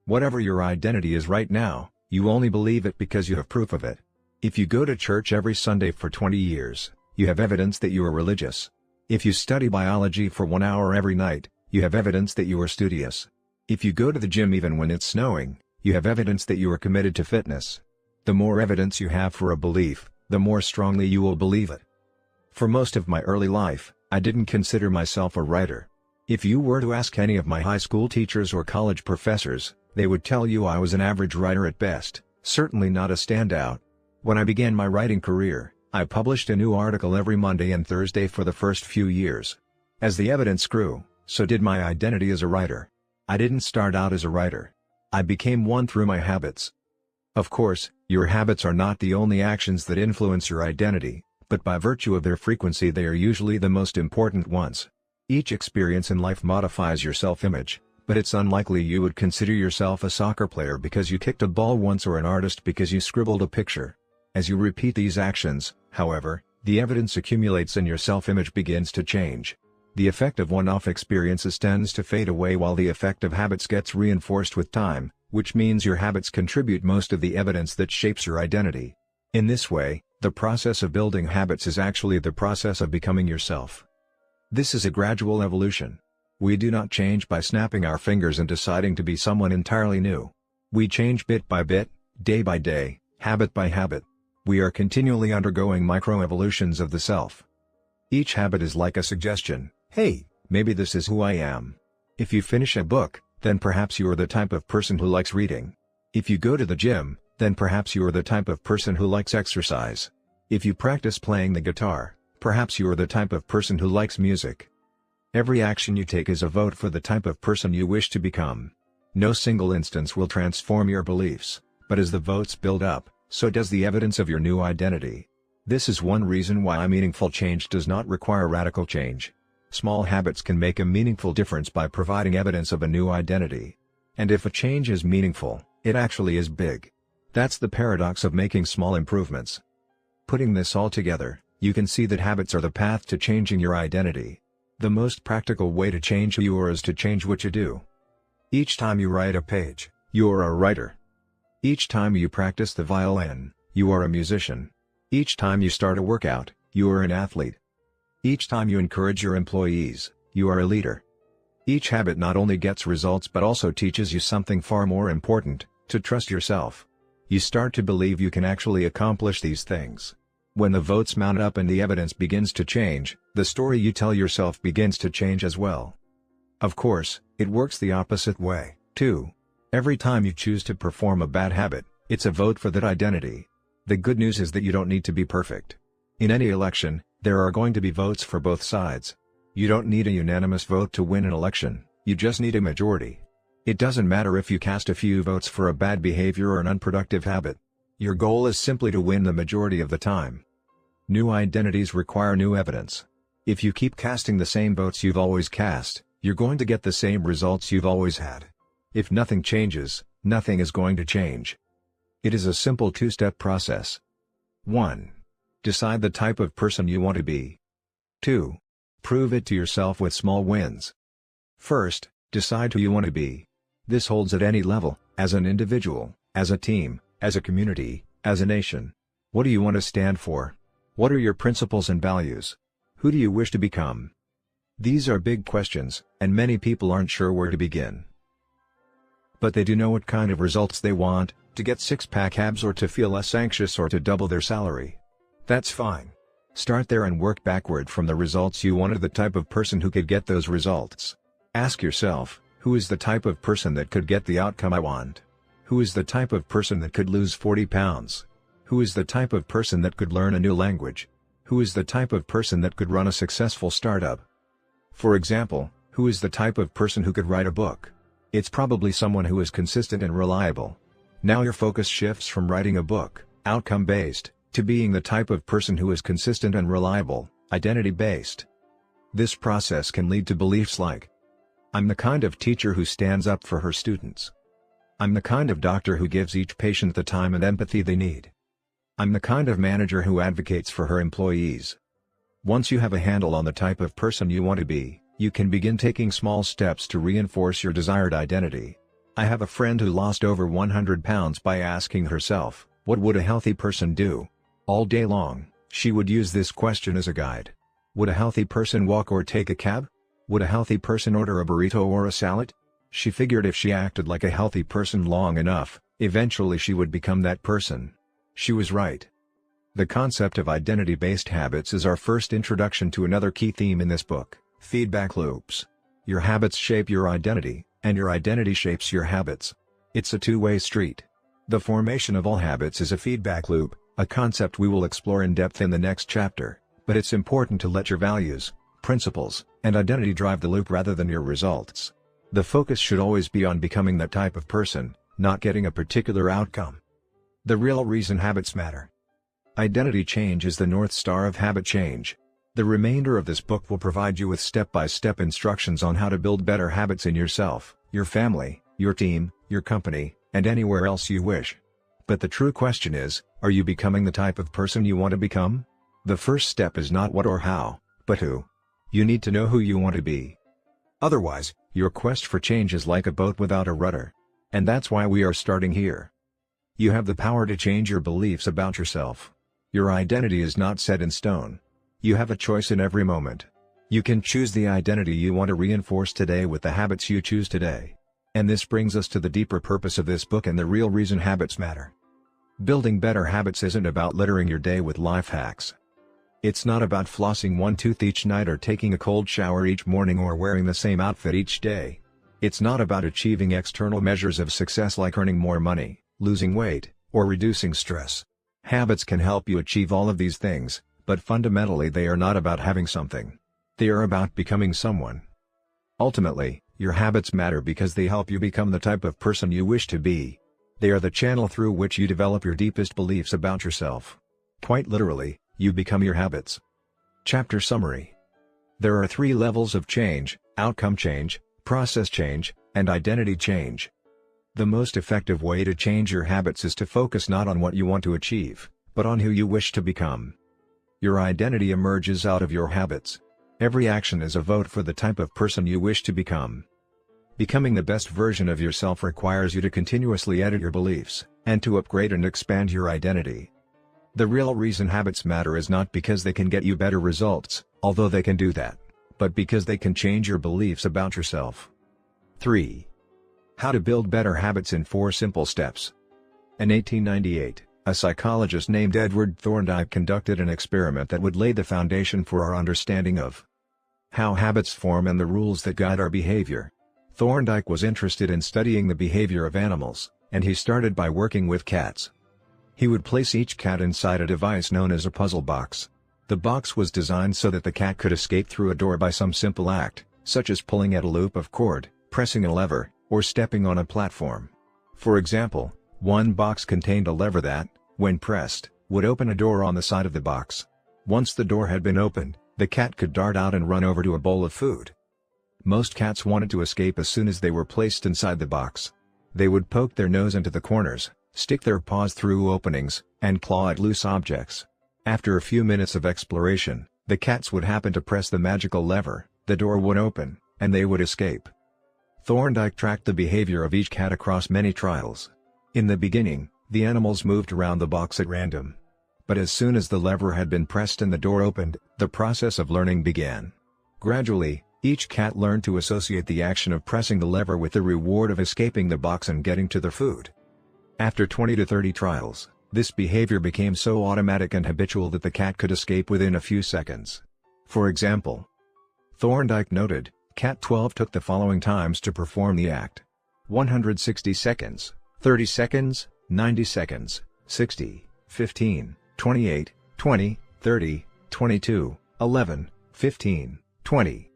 Whatever your identity is right now, you only believe it because you have proof of it. If you go to church every Sunday for 20 years, you have evidence that you are religious. If you study biology for 1 hour every night, you have evidence that you are studious. If you go to the gym even when it's snowing, you have evidence that you are committed to fitness. The more evidence you have for a belief, the more strongly you will believe it. For most of my early life, I didn't consider myself a writer. If you were to ask any of my high school teachers or college professors, they would tell you I was an average writer at best, certainly not a standout. When I began my writing career, I published a new article every Monday and Thursday for the first few years. As the evidence grew, so did my identity as a writer. I didn't start out as a writer. I became one through my habits. Of course, your habits are not the only actions that influence your identity, but by virtue of their frequency they are usually the most important ones. Each experience in life modifies your self-image, but it's unlikely you would consider yourself a soccer player because you kicked a ball once or an artist because you scribbled a picture. As you repeat these actions, however, the evidence accumulates and your self-image begins to change. The effect of one-off experiences tends to fade away while the effect of habits gets reinforced with time, which means your habits contribute most of the evidence that shapes your identity. In this way, the process of building habits is actually the process of becoming yourself. This is a gradual evolution. We do not change by snapping our fingers and deciding to be someone entirely new. We change bit by bit, day by day, habit by habit. We are continually undergoing microevolutions of the self. Each habit is like a suggestion. Hey, maybe this is who I am. If you finish a book, then perhaps you are the type of person who likes reading. If you go to the gym, then perhaps you are the type of person who likes exercise. If you practice playing the guitar, perhaps you are the type of person who likes music. Every action you take is a vote for the type of person you wish to become. No single instance will transform your beliefs, but as the votes build up, so does the evidence of your new identity. This is one reason why a meaningful change does not require radical change. Small habits can make a meaningful difference by providing evidence of a new identity. And if a change is meaningful, it actually is big. That's the paradox of making small improvements. Putting this all together, you can see that habits are the path to changing your identity. The most practical way to change who you are is to change what you do. Each time you write a page, you are a writer. Each time you practice the violin, you are a musician. Each time you start a workout, you are an athlete. Each time you encourage your employees, you are a leader. Each habit not only gets results but also teaches you something far more important, to trust yourself. You start to believe you can actually accomplish these things. When the votes mount up and the evidence begins to change, the story you tell yourself begins to change as well. Of course, it works the opposite way, too. Every time you choose to perform a bad habit, it's a vote for that identity. The good news is that you don't need to be perfect. In any election, there are going to be votes for both sides. You don't need a unanimous vote to win an election, you just need a majority. It doesn't matter if you cast a few votes for a bad behavior or an unproductive habit. Your goal is simply to win the majority of the time. New identities require new evidence. If you keep casting the same votes you've always cast, you're going to get the same results you've always had. If nothing changes, nothing is going to change. It is a simple two-step process. 1. Decide the type of person you want to be. 2. Prove it to yourself with small wins. First, decide who you want to be. This holds at any level, as an individual, as a team, as a community, as a nation. What do you want to stand for? What are your principles and values? Who do you wish to become? These are big questions, and many people aren't sure where to begin. But they do know what kind of results they want, to get six-pack abs or to feel less anxious or to double their salary. That's fine. Start there and work backward from the results you want to the type of person who could get those results. Ask yourself, who is the type of person that could get the outcome I want? Who is the type of person that could lose 40 pounds? Who is the type of person that could learn a new language? Who is the type of person that could run a successful startup? For example, Who is the type of person who could write a book? It's probably someone who is consistent and reliable. Now your focus shifts from writing a book, outcome-based, to being the type of person who is consistent and reliable, identity-based. This process can lead to beliefs like, I'm the kind of teacher who stands up for her students. I'm the kind of doctor who gives each patient the time and empathy they need. I'm the kind of manager who advocates for her employees. Once you have a handle on the type of person you want to be, you can begin taking small steps to reinforce your desired identity. I have a friend who lost over 100 pounds by asking herself, what would a healthy person do? All day long, she would use this question as a guide. Would a healthy person walk or take a cab? Would a healthy person order a burrito or a salad? She figured if she acted like a healthy person long enough, eventually she would become that person. She was right. The concept of identity-based habits is our first introduction to another key theme in this book, feedback loops. Your habits shape your identity, and your identity shapes your habits. It's a two-way street. The formation of all habits is a feedback loop, a concept we will explore in depth in the next chapter, but it's important to let your values, principles, and identity drive the loop rather than your results. The focus should always be on becoming that type of person, not getting a particular outcome. The real reason habits matter. Identity change is the North Star of habit change. The remainder of this book will provide you with step-by-step instructions on how to build better habits in yourself, your family, your team, your company, and anywhere else you wish. But the true question is, are you becoming the type of person you want to become? The first step is not what or how, but who. You need to know who you want to be. Otherwise, your quest for change is like a boat without a rudder. And that's why we are starting here. You have the power to change your beliefs about yourself. Your identity is not set in stone. You have a choice in every moment. You can choose the identity you want to reinforce today with the habits you choose today. And this brings us to the deeper purpose of this book and the real reason habits matter. Building better habits isn't about littering your day with life hacks. It's not about flossing one tooth each night or taking a cold shower each morning or wearing the same outfit each day. It's not about achieving external measures of success like earning more money, losing weight, or reducing stress. Habits can help you achieve all of these things, but fundamentally they are not about having something. They are about becoming someone. Ultimately, your habits matter because they help you become the type of person you wish to be. They are the channel through which you develop your deepest beliefs about yourself. Quite literally, you become your habits. Chapter Summary. There are 3 levels of change: outcome change, process change, and identity change. The most effective way to change your habits is to focus not on what you want to achieve, but on who you wish to become. Your identity emerges out of your habits. Every action is a vote for the type of person you wish to become. Becoming the best version of yourself requires you to continuously edit your beliefs, and to upgrade and expand your identity. The real reason habits matter is not because they can get you better results, although they can do that, but because they can change your beliefs about yourself. 3. How to build better habits in 4 simple steps. In 1898, a psychologist named Edward Thorndike conducted an experiment that would lay the foundation for our understanding of how habits form and the rules that guide our behavior. Thorndike was interested in studying the behavior of animals, and he started by working with cats. He would place each cat inside a device known as a puzzle box. The box was designed so that the cat could escape through a door by some simple act, such as pulling at a loop of cord, pressing a lever, or stepping on a platform. For example, one box contained a lever that, when pressed, would open a door on the side of the box. Once the door had been opened, the cat could dart out and run over to a bowl of food. Most cats wanted to escape as soon as they were placed inside the box. They would poke their nose into the corners, stick their paws through openings, and claw at loose objects. After a few minutes of exploration, the cats would happen to press the magical lever, the door would open, and they would escape. Thorndike tracked the behavior of each cat across many trials. In the beginning, the animals moved around the box at random. But as soon as the lever had been pressed and the door opened, the process of learning began. Gradually, each cat learned to associate the action of pressing the lever with the reward of escaping the box and getting to the food. After 20 to 30 trials, this behavior became so automatic and habitual that the cat could escape within a few seconds. For example, Thorndike noted, Cat 12 took the following times to perform the act: 160 seconds, 30 seconds, 90 seconds, 60, 15, 28, 20, 30, 22, 11, 15, 20.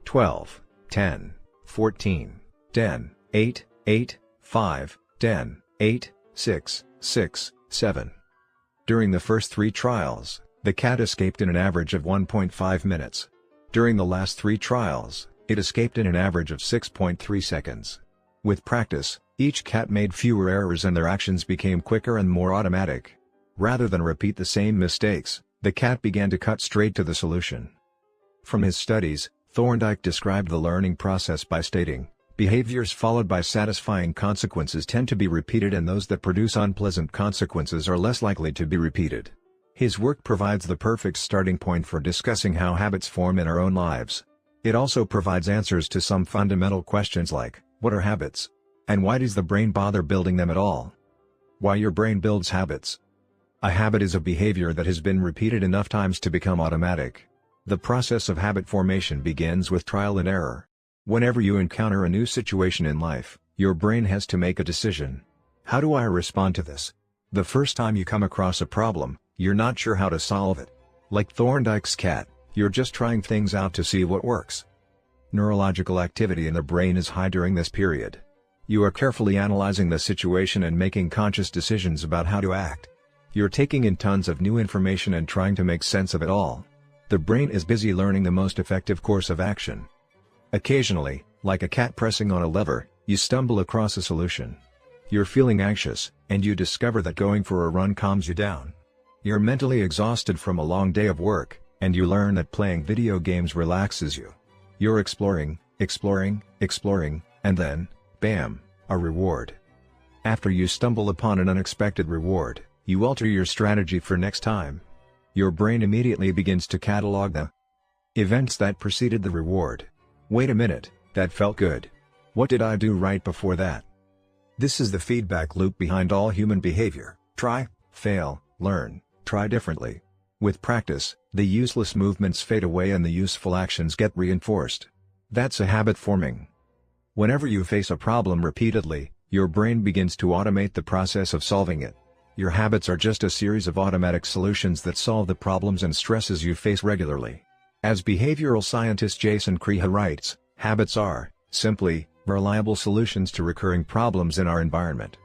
12. 10, 14, 10, 8, 8, 5, 10, 8, 6, 6, 7. During the first 3 trials, the cat escaped in an average of 1.5 minutes. During the last 3 trials, it escaped in an average of 6.3 seconds. With practice, each cat made fewer errors and their actions became quicker and more automatic. Rather than repeat the same mistakes, the cat began to cut straight to the solution. From his studies, Thorndike described the learning process by stating, "Behaviors followed by satisfying consequences tend to be repeated, and those that produce unpleasant consequences are less likely to be repeated." His work provides the perfect starting point for discussing how habits form in our own lives. It also provides answers to some fundamental questions like, what are habits? And why does the brain bother building them at all? Why your brain builds habits. A habit is a behavior that has been repeated enough times to become automatic. The process of habit formation begins with trial and error. Whenever you encounter a new situation in life, your brain has to make a decision. How do I respond to this? The first time you come across a problem, you're not sure how to solve it. Like Thorndike's cat, you're just trying things out to see what works. Neurological activity in the brain is high during this period. You are carefully analyzing the situation and making conscious decisions about how to act. You're taking in tons of new information and trying to make sense of it all. The brain is busy learning the most effective course of action. Occasionally, like a cat pressing on a lever, you stumble across a solution. You're feeling anxious, and you discover that going for a run calms you down. You're mentally exhausted from a long day of work, and you learn that playing video games relaxes you. You're exploring, and then, bam, a reward. After you stumble upon an unexpected reward, you alter your strategy for next time. Your brain immediately begins to catalog the events that preceded the reward. Wait a minute, that felt good. What did I do right before that? This is the feedback loop behind all human behavior. Try, fail, learn, try differently. With practice, the useless movements fade away and the useful actions get reinforced. That's a habit forming. Whenever you face a problem repeatedly, your brain begins to automate the process of solving it. Your habits are just a series of automatic solutions that solve the problems and stresses you face regularly. As behavioral scientist Jason Creha writes, habits are, simply, reliable solutions to recurring problems in our environment.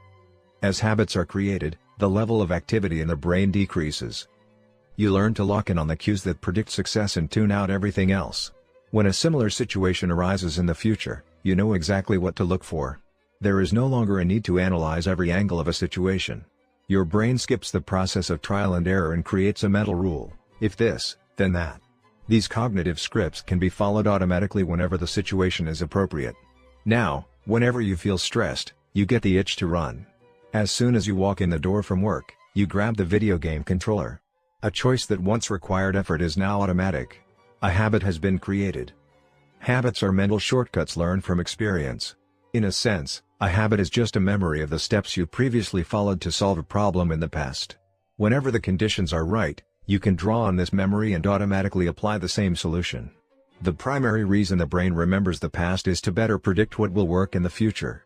As habits are created, the level of activity in the brain decreases. You learn to lock in on the cues that predict success and tune out everything else. When a similar situation arises in the future, you know exactly what to look for. There is no longer a need to analyze every angle of a situation. Your brain skips the process of trial and error and creates a mental rule: if this, then that. These cognitive scripts can be followed automatically whenever the situation is appropriate. Now, whenever you feel stressed, you get the itch to run. As soon as you walk in the door from work, you grab the video game controller. A choice that once required effort is now automatic. A habit has been created. Habits are mental shortcuts learned from experience. In a sense, a habit is just a memory of the steps you previously followed to solve a problem in the past. Whenever the conditions are right, you can draw on this memory and automatically apply the same solution. The primary reason the brain remembers the past is to better predict what will work in the future.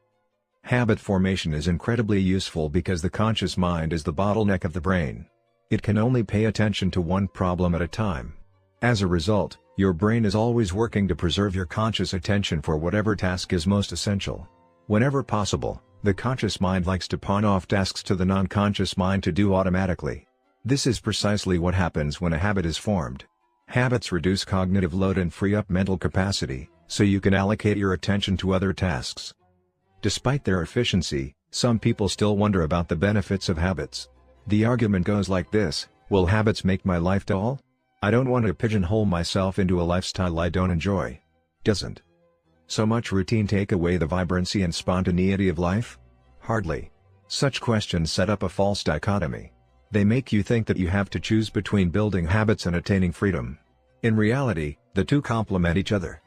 Habit formation is incredibly useful because the conscious mind is the bottleneck of the brain. It can only pay attention to one problem at a time. As a result, your brain is always working to preserve your conscious attention for whatever task is most essential. Whenever possible, the conscious mind likes to pawn off tasks to the non-conscious mind to do automatically. This is precisely what happens when a habit is formed. Habits reduce cognitive load and free up mental capacity, so you can allocate your attention to other tasks. Despite their efficiency, some people still wonder about the benefits of habits. The argument goes like this: will habits make my life dull? I don't want to pigeonhole myself into a lifestyle I don't enjoy. Doesn't so much routine take away the vibrancy and spontaneity of life? Hardly. Such questions set up a false dichotomy. They make you think that you have to choose between building habits and attaining freedom. In reality, the two complement each other.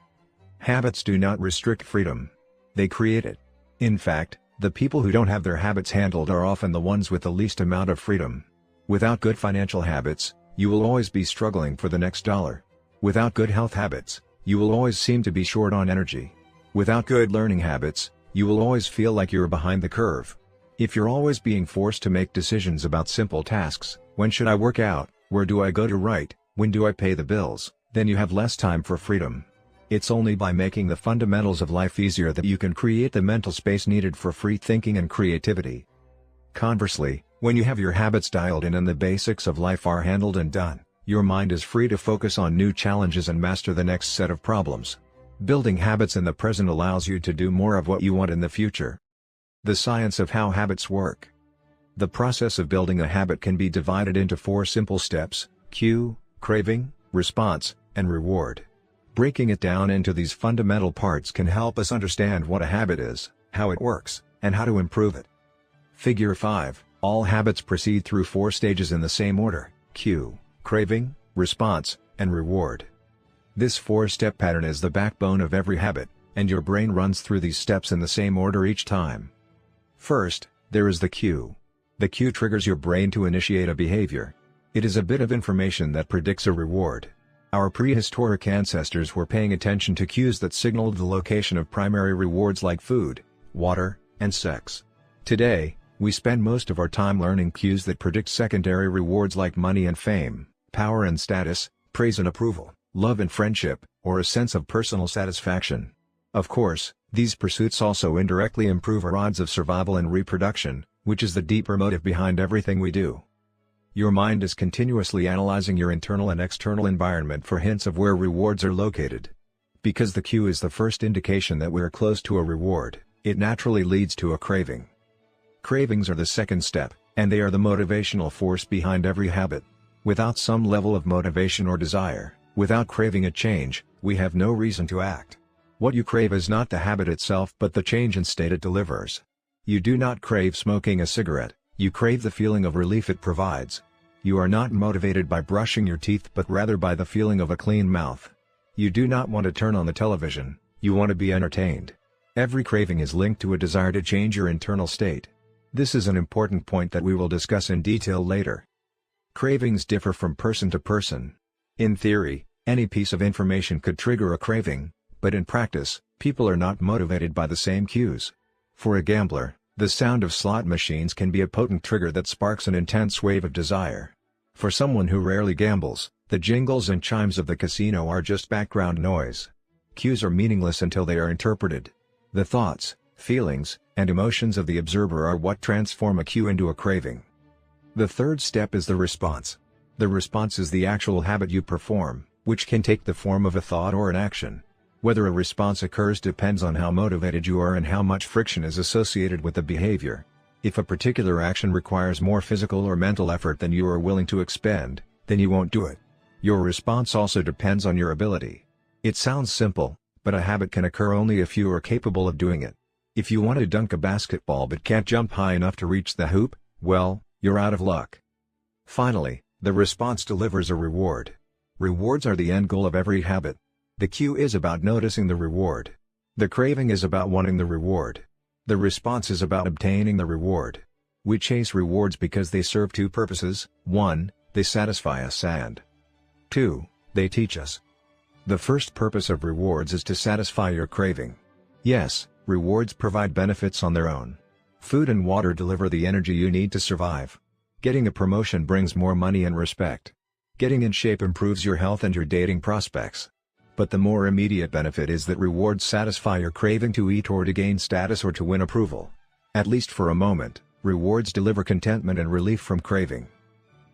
Habits do not restrict freedom. They create it. In fact, the people who don't have their habits handled are often the ones with the least amount of freedom. Without good financial habits, you will always be struggling for the next dollar. Without good health habits, you will always seem to be short on energy. Without good learning habits, you will always feel like you're behind the curve. If you're always being forced to make decisions about simple tasks, when should I work out, where do I go to write, when do I pay the bills, then you have less time for freedom. It's only by making the fundamentals of life easier that you can create the mental space needed for free thinking and creativity. Conversely, when you have your habits dialed in and the basics of life are handled and done, your mind is free to focus on new challenges and master the next set of problems. Building habits in the present allows you to do more of what you want in the future. The science of how habits work. The process of building a habit can be divided into 4 simple steps: cue, craving, response, and reward. Breaking it down into these fundamental parts can help us understand what a habit is, how it works, and how to improve it. Figure 5. All habits proceed through 4 stages in the same order: cue, craving, response, and reward. This 4-step pattern is the backbone of every habit, and your brain runs through these steps in the same order each time. First, there is the cue. The cue triggers your brain to initiate a behavior. It is a bit of information that predicts a reward. Our prehistoric ancestors were paying attention to cues that signaled the location of primary rewards like food, water, and sex. Today, we spend most of our time learning cues that predict secondary rewards like money and fame, power and status, praise and approval, love and friendship, or a sense of personal satisfaction. Of course, these pursuits also indirectly improve our odds of survival and reproduction, which is the deeper motive behind everything we do. Your mind is continuously analyzing your internal and external environment for hints of where rewards are located. Because the cue is the first indication that we're close to a reward, it naturally leads to a craving. Cravings are the second step, and they are the motivational force behind every habit. Without some level of motivation or desire, without craving a change, we have no reason to act. What you crave is not the habit itself but the change and state it delivers. You do not crave smoking a cigarette, you crave the feeling of relief it provides. You are not motivated by brushing your teeth but rather by the feeling of a clean mouth. You do not want to turn on the television, you want to be entertained. Every craving is linked to a desire to change your internal state. This is an important point that we will discuss in detail later. Cravings differ from person to person. In theory, any piece of information could trigger a craving, but in practice, people are not motivated by the same cues. For a gambler, the sound of slot machines can be a potent trigger that sparks an intense wave of desire. For someone who rarely gambles, the jingles and chimes of the casino are just background noise. Cues are meaningless until they are interpreted. The thoughts, feelings, and emotions of the observer are what transform a cue into a craving. The third step is the response. The response is the actual habit you perform, which can take the form of a thought or an action. Whether a response occurs depends on how motivated you are and how much friction is associated with the behavior. If a particular action requires more physical or mental effort than you are willing to expend, then you won't do it. Your response also depends on your ability. It sounds simple, but a habit can occur only if you are capable of doing it. If you want to dunk a basketball but can't jump high enough to reach the hoop, well, you're out of luck. Finally, the response delivers a reward. Rewards are the end goal of every habit. The cue is about noticing the reward. The craving is about wanting the reward. The response is about obtaining the reward. We chase rewards because they serve 2 purposes: 1, they satisfy us, and 2, they teach us. The first purpose of rewards is to satisfy your craving. Yes, rewards provide benefits on their own. Food and water deliver the energy you need to survive. Getting a promotion brings more money and respect. Getting in shape improves your health and your dating prospects. But the more immediate benefit is that rewards satisfy your craving to eat or to gain status or to win approval. At least for a moment, rewards deliver contentment and relief from craving.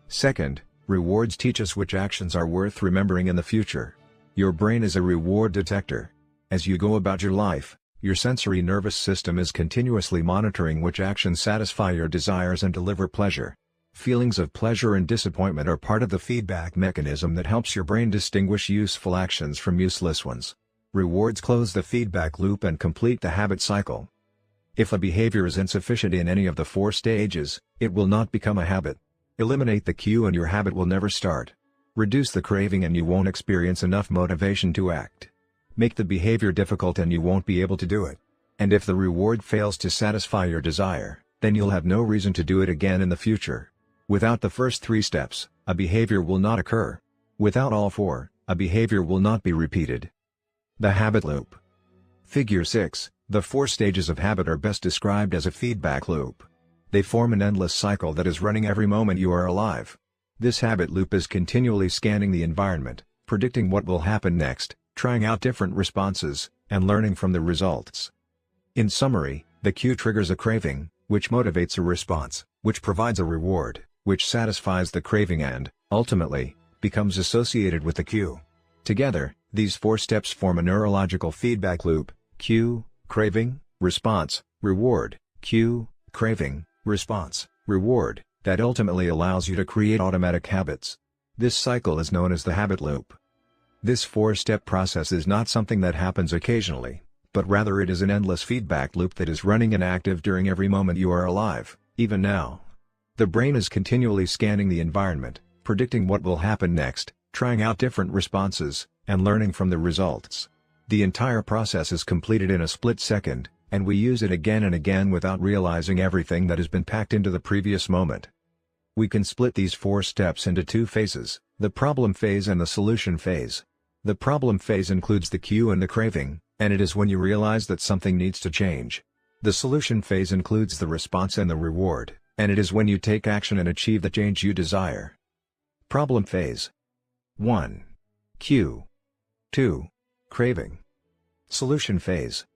Second, rewards teach us which actions are worth remembering in the future. Your brain is a reward detector. As you go about your life, your sensory nervous system is continuously monitoring which actions satisfy your desires and deliver pleasure. Feelings of pleasure and disappointment are part of the feedback mechanism that helps your brain distinguish useful actions from useless ones. Rewards close the feedback loop and complete the habit cycle. If a behavior is insufficient in any of the 4 stages, it will not become a habit. Eliminate the cue and your habit will never start. Reduce the craving and you won't experience enough motivation to act. Make the behavior difficult and you won't be able to do it. And if the reward fails to satisfy your desire, then you'll have no reason to do it again in the future. Without the first 3 steps, a behavior will not occur. Without all 4, a behavior will not be repeated. The habit loop. Figure 6, the 4 stages of habit are best described as a feedback loop. They form an endless cycle that is running every moment you are alive. This habit loop is continually scanning the environment, predicting what will happen next, trying out different responses, and learning from the results. In summary, the cue triggers a craving, which motivates a response, which provides a reward, which satisfies the craving and, ultimately, becomes associated with the cue. Together, these 4 steps form a neurological feedback loop: cue, craving, response, reward, cue, craving, response, reward, that ultimately allows you to create automatic habits. This cycle is known as the habit loop. This 4-step process is not something that happens occasionally, but rather it is an endless feedback loop that is running and active during every moment you are alive, even now. The brain is continually scanning the environment, predicting what will happen next, trying out different responses, and learning from the results. The entire process is completed in a split second, and we use it again and again without realizing everything that has been packed into the previous moment. We can split these 4 steps into 2 phases, the problem phase and the solution phase. The problem phase includes the cue and the craving, and it is when you realize that something needs to change. The solution phase includes the response and the reward, and it is when you take action and achieve the change you desire. Problem phase. 1. Cue. 2. Craving. Solution phase.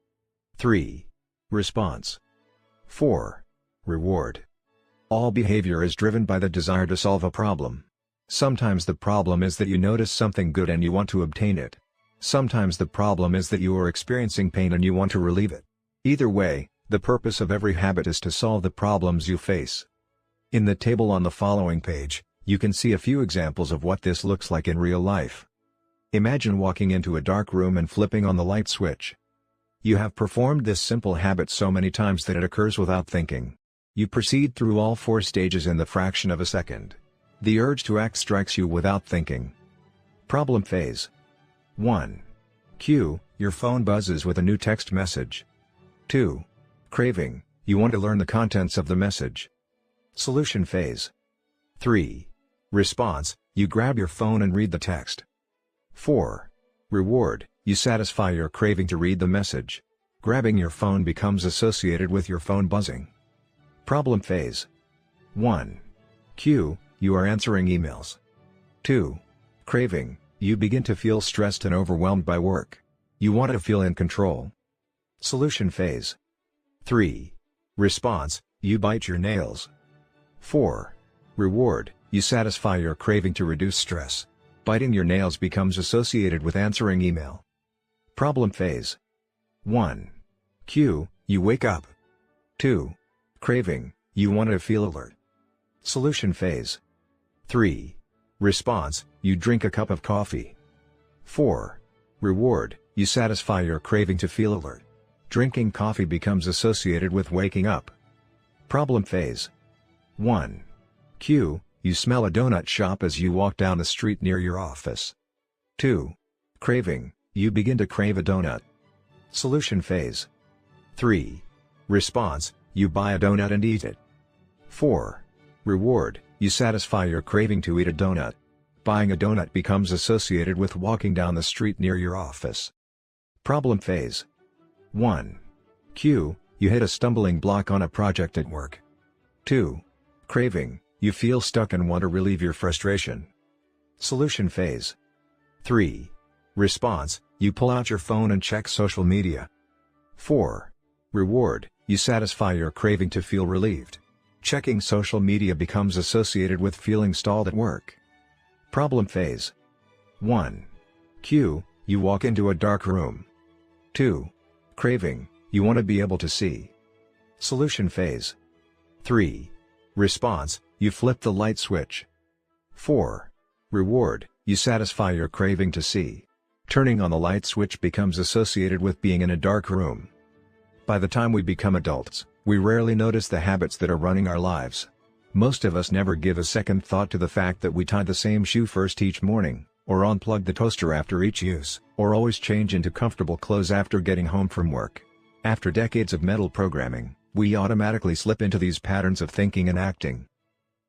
3. Response. 4. Reward. All behavior is driven by the desire to solve a problem. Sometimes the problem is that you notice something good and you want to obtain it. Sometimes the problem is that you are experiencing pain and you want to relieve it. Either way, the purpose of every habit is to solve the problems you face. In the table on the following page, you can see a few examples of what this looks like in real life. Imagine walking into a dark room and flipping on the light switch. You have performed this simple habit so many times that it occurs without thinking. You proceed through all 4 stages in the fraction of a second. The urge to act strikes you without thinking. Problem phase. 1. Cue, your phone buzzes with a new text message. 2. Craving, you want to learn the contents of the message. Solution phase. 3. Response, you grab your phone and read the text. 4. Reward, you satisfy your craving to read the message. Grabbing your phone becomes associated with your phone buzzing. Problem phase. 1. Cue, you are answering emails. 2. Craving, you begin to feel stressed and overwhelmed by work. You want to feel in control. Solution phase. 3. Response, you bite your nails. 4. Reward, you satisfy your craving to reduce stress. Biting your nails becomes associated with answering email. Problem phase. 1. Cue, you wake up. 2. Craving, you want to feel alert. Solution phase. 3. Response, you drink a cup of coffee. 4. Reward, you satisfy your craving to feel alert. Drinking coffee becomes associated with waking up. Problem phase. 1. Cue, you smell a donut shop as you walk down the street near your office. 2. Craving, you begin to crave a donut. Solution phase. 3. Response, you buy a donut and eat it. 4. Reward, you satisfy your craving to eat a donut. Buying a donut becomes associated with walking down the street near your office. Problem phase. 1. Cue, you hit a stumbling block on a project at work. 2. Craving, you feel stuck and want to relieve your frustration. Solution phase. 3. Response, you pull out your phone and check social media. 4. Reward, you satisfy your craving to feel relieved. Checking social media becomes associated with feeling stalled at work. Problem phase. 1. Cue, you walk into a dark room. 2. Craving, you want to be able to see. Solution phase. 3. Response, you flip the light switch. 4. Reward, you satisfy your craving to see. Turning on the light switch becomes associated with being in a dark room. By the time we become adults, we rarely notice the habits that are running our lives. Most of us never give a second thought to the fact that we tie the same shoe first each morning, or unplug the toaster after each use, or always change into comfortable clothes after getting home from work. After decades of mental programming, we automatically slip into these patterns of thinking and acting.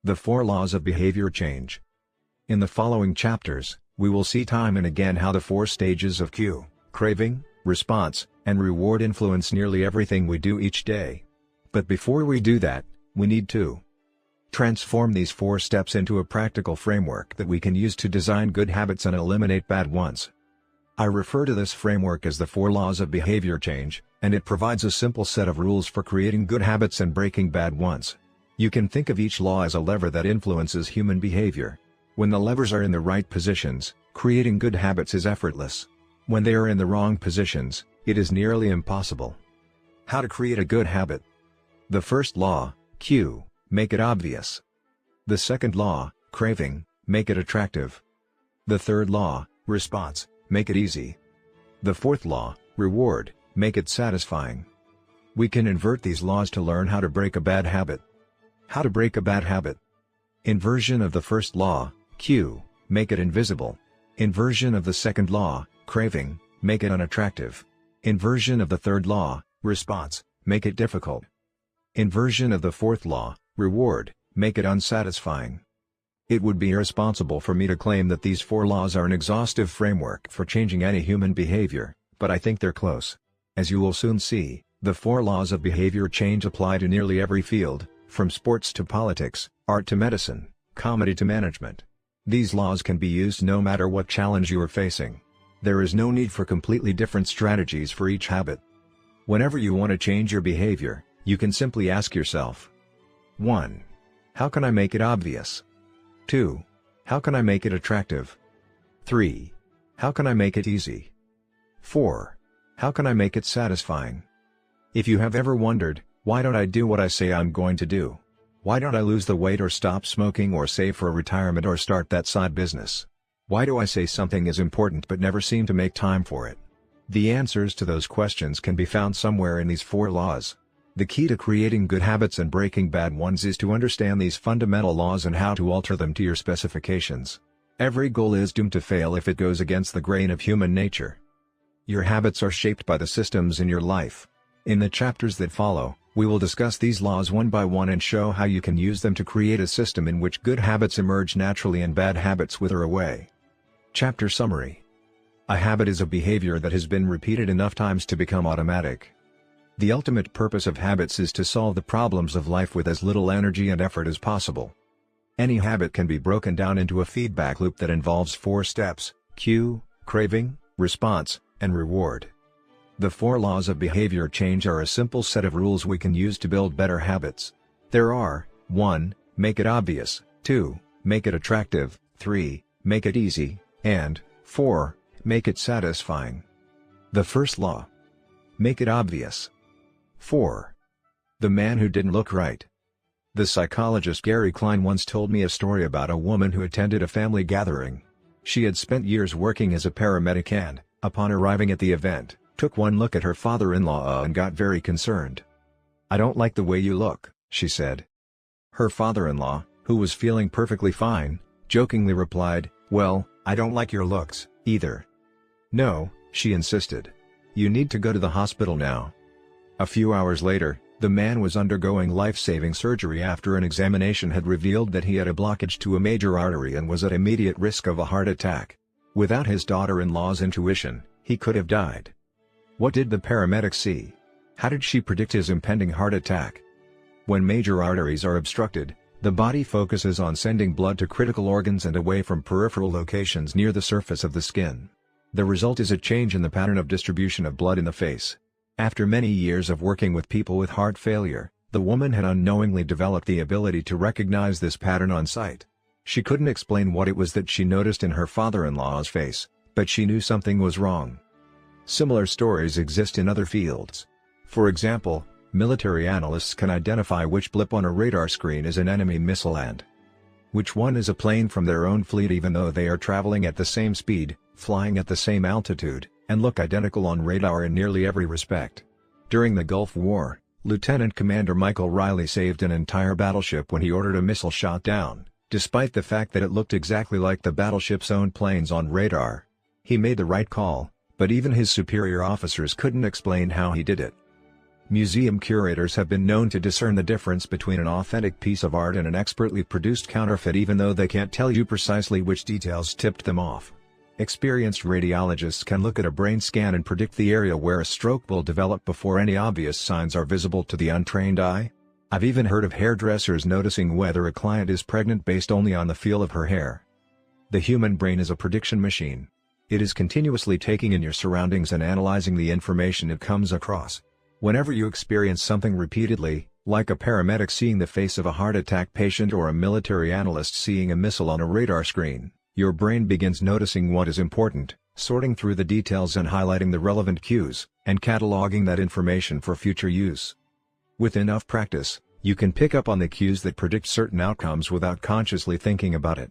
The 4 laws of behavior change. In the following chapters, we will see time and again how the 4 stages of cue, craving, response, and reward influence nearly everything we do each day. But before we do that, we need to transform these 4 steps into a practical framework that we can use to design good habits and eliminate bad ones. I refer to this framework as the 4 laws of behavior change, and it provides a simple set of rules for creating good habits and breaking bad ones. You can think of each law as a lever that influences human behavior. When the levers are in the right positions, creating good habits is effortless. When they are in the wrong positions, it is nearly impossible. How to create a good habit. The first law, Q, make it obvious. The second law, craving, make it attractive. The third law, response, make it easy. The fourth law, reward, make it satisfying. We can invert these laws to learn how to break a bad habit. How to break a bad habit. Inversion of the first law, Q, make it invisible. Inversion of the second law, craving, make it unattractive. Inversion of the third law, response, make it difficult. Inversion of the fourth law, reward, make it unsatisfying. It would be irresponsible for me to claim that these 4 laws are an exhaustive framework for changing any human behavior, but I think they're close. As you will soon see, the 4 laws of behavior change apply to nearly every field, from sports to politics, art to medicine, comedy to management. These laws can be used no matter what challenge you are facing. There is no need for completely different strategies for each habit. Whenever you want to change your behavior, you can simply ask yourself: 1. How can I make it obvious? 2. How can I make it attractive? 3. How can I make it easy? 4. How can I make it satisfying? If you have ever wondered, why don't I do what I say I'm going to do? Why don't I lose the weight or stop smoking or save for retirement or start that side business? Why do I say something is important but never seem to make time for it? The answers to those questions can be found somewhere in these 4 laws. The key to creating good habits and breaking bad ones is to understand these fundamental laws and how to alter them to your specifications. Every goal is doomed to fail if it goes against the grain of human nature. Your habits are shaped by the systems in your life. In the chapters that follow, we will discuss these laws one by one and show how you can use them to create a system in which good habits emerge naturally and bad habits wither away. Chapter Summary. A habit is a behavior that has been repeated enough times to become automatic. The ultimate purpose of habits is to solve the problems of life with as little energy and effort as possible. Any habit can be broken down into a feedback loop that involves 4 steps: cue, craving, response, and reward. The 4 laws of behavior change are a simple set of rules we can use to build better habits. There are: 1. Make it obvious, 2. Make it attractive, 3. Make it easy, and 4. Make it satisfying. The first law. Make it obvious. 4. The man who didn't look right. The psychologist Gary Klein once told me a story about a woman who attended a family gathering. She had spent years working as a paramedic and, upon arriving at the event, took one look at her father-in-law and got very concerned. "I don't like the way you look," she said. Her father-in-law, who was feeling perfectly fine, jokingly replied, "Well, I don't like your looks, either." "No," she insisted. "You need to go to the hospital now." A few hours later, the man was undergoing life-saving surgery after an examination had revealed that he had a blockage to a major artery and was at immediate risk of a heart attack. Without his daughter-in-law's intuition, he could have died. What did the paramedic see? How did she predict his impending heart attack? When major arteries are obstructed, the body focuses on sending blood to critical organs and away from peripheral locations near the surface of the skin. The result is a change in the pattern of distribution of blood in the face. After many years of working with people with heart failure, the woman had unknowingly developed the ability to recognize this pattern on sight. She couldn't explain what it was that she noticed in her father-in-law's face, but she knew something was wrong. Similar stories exist in other fields. For example, military analysts can identify which blip on a radar screen is an enemy missile and which one is a plane from their own fleet, even though they are traveling at the same speed, flying at the same altitude, and look identical on radar in nearly every respect. During the Gulf War, Lieutenant Commander Michael Riley saved an entire battleship when he ordered a missile shot down, despite the fact that it looked exactly like the battleship's own planes on radar. He made the right call, but even his superior officers couldn't explain how he did it. Museum curators have been known to discern the difference between an authentic piece of art and an expertly produced counterfeit, even though they can't tell you precisely which details tipped them off. Experienced radiologists can look at a brain scan and predict the area where a stroke will develop before any obvious signs are visible to the untrained eye. I've even heard of hairdressers noticing whether a client is pregnant based only on the feel of her hair. The human brain is a prediction machine. It is continuously taking in your surroundings and analyzing the information it comes across. Whenever you experience something repeatedly, like a paramedic seeing the face of a heart attack patient or a military analyst seeing a missile on a radar screen, your brain begins noticing what is important, sorting through the details and highlighting the relevant cues, and cataloging that information for future use. With enough practice, you can pick up on the cues that predict certain outcomes without consciously thinking about it.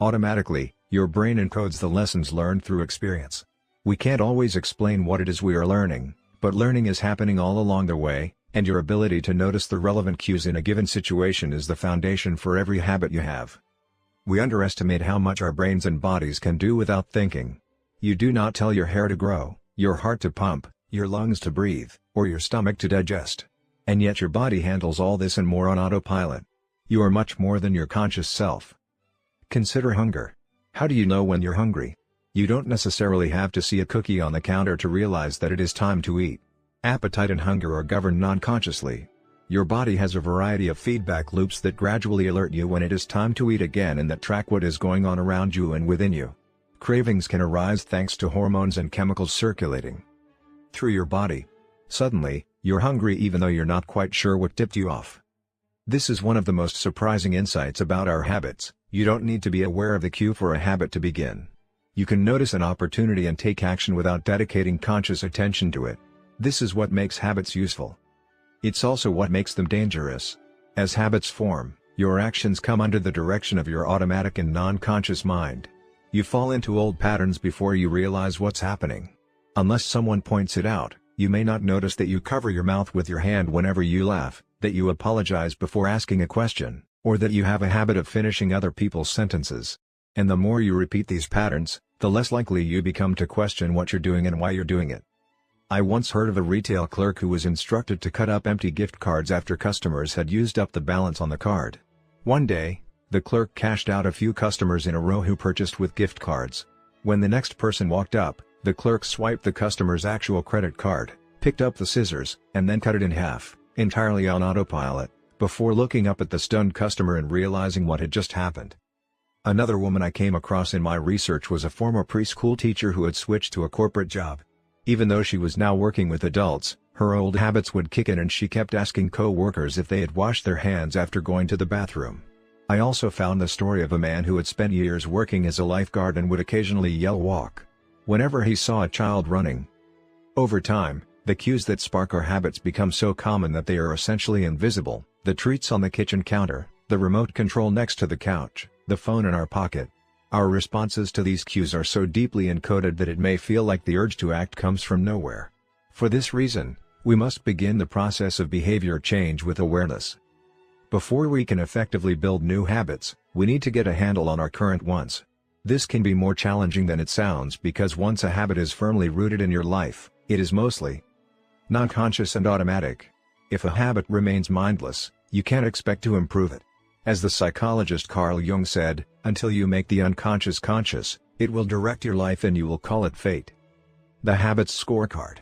Automatically, your brain encodes the lessons learned through experience. We can't always explain what it is we are learning, but learning is happening all along the way, and your ability to notice the relevant cues in a given situation is the foundation for every habit you have. We underestimate how much our brains and bodies can do without thinking. You do not tell your hair to grow, your heart to pump, your lungs to breathe, or your stomach to digest. And yet your body handles all this and more on autopilot. You are much more than your conscious self. Consider hunger. How do you know when you're hungry? You don't necessarily have to see a cookie on the counter to realize that it is time to eat. Appetite and hunger are governed non-consciously. Your body has a variety of feedback loops that gradually alert you when it is time to eat again and that track what is going on around you and within you. Cravings can arise thanks to hormones and chemicals circulating through your body. Suddenly, you're hungry even though you're not quite sure what tipped you off. This is one of the most surprising insights about our habits. You don't need to be aware of the cue for a habit to begin. You can notice an opportunity and take action without dedicating conscious attention to it. This is what makes habits useful. It's also what makes them dangerous. As habits form, your actions come under the direction of your automatic and non-conscious mind. You fall into old patterns before you realize what's happening. Unless someone points it out, you may not notice that you cover your mouth with your hand whenever you laugh, that you apologize before asking a question, or that you have a habit of finishing other people's sentences. And the more you repeat these patterns, the less likely you become to question what you're doing and why you're doing it. I once heard of a retail clerk who was instructed to cut up empty gift cards after customers had used up the balance on the card. One day, the clerk cashed out a few customers in a row who purchased with gift cards. When the next person walked up, the clerk swiped the customer's actual credit card, picked up the scissors, and then cut it in half, entirely on autopilot, before looking up at the stunned customer and realizing what had just happened. Another woman I came across in my research was a former preschool teacher who had switched to a corporate job. Even though she was now working with adults, her old habits would kick in and she kept asking co-workers if they had washed their hands after going to the bathroom. I also found the story of a man who had spent years working as a lifeguard and would occasionally yell "walk" whenever he saw a child running. Over time, the cues that spark our habits become so common that they are essentially invisible: the treats on the kitchen counter, the remote control next to the couch, the phone in our pocket. Our responses to these cues are so deeply encoded that it may feel like the urge to act comes from nowhere. For this reason, we must begin the process of behavior change with awareness. Before we can effectively build new habits, we need to get a handle on our current ones. This can be more challenging than it sounds because once a habit is firmly rooted in your life, it is mostly non-conscious and automatic. If a habit remains mindless, you can't expect to improve it. As the psychologist Carl Jung said, until you make the unconscious conscious, it will direct your life and you will call it fate. The Habits Scorecard.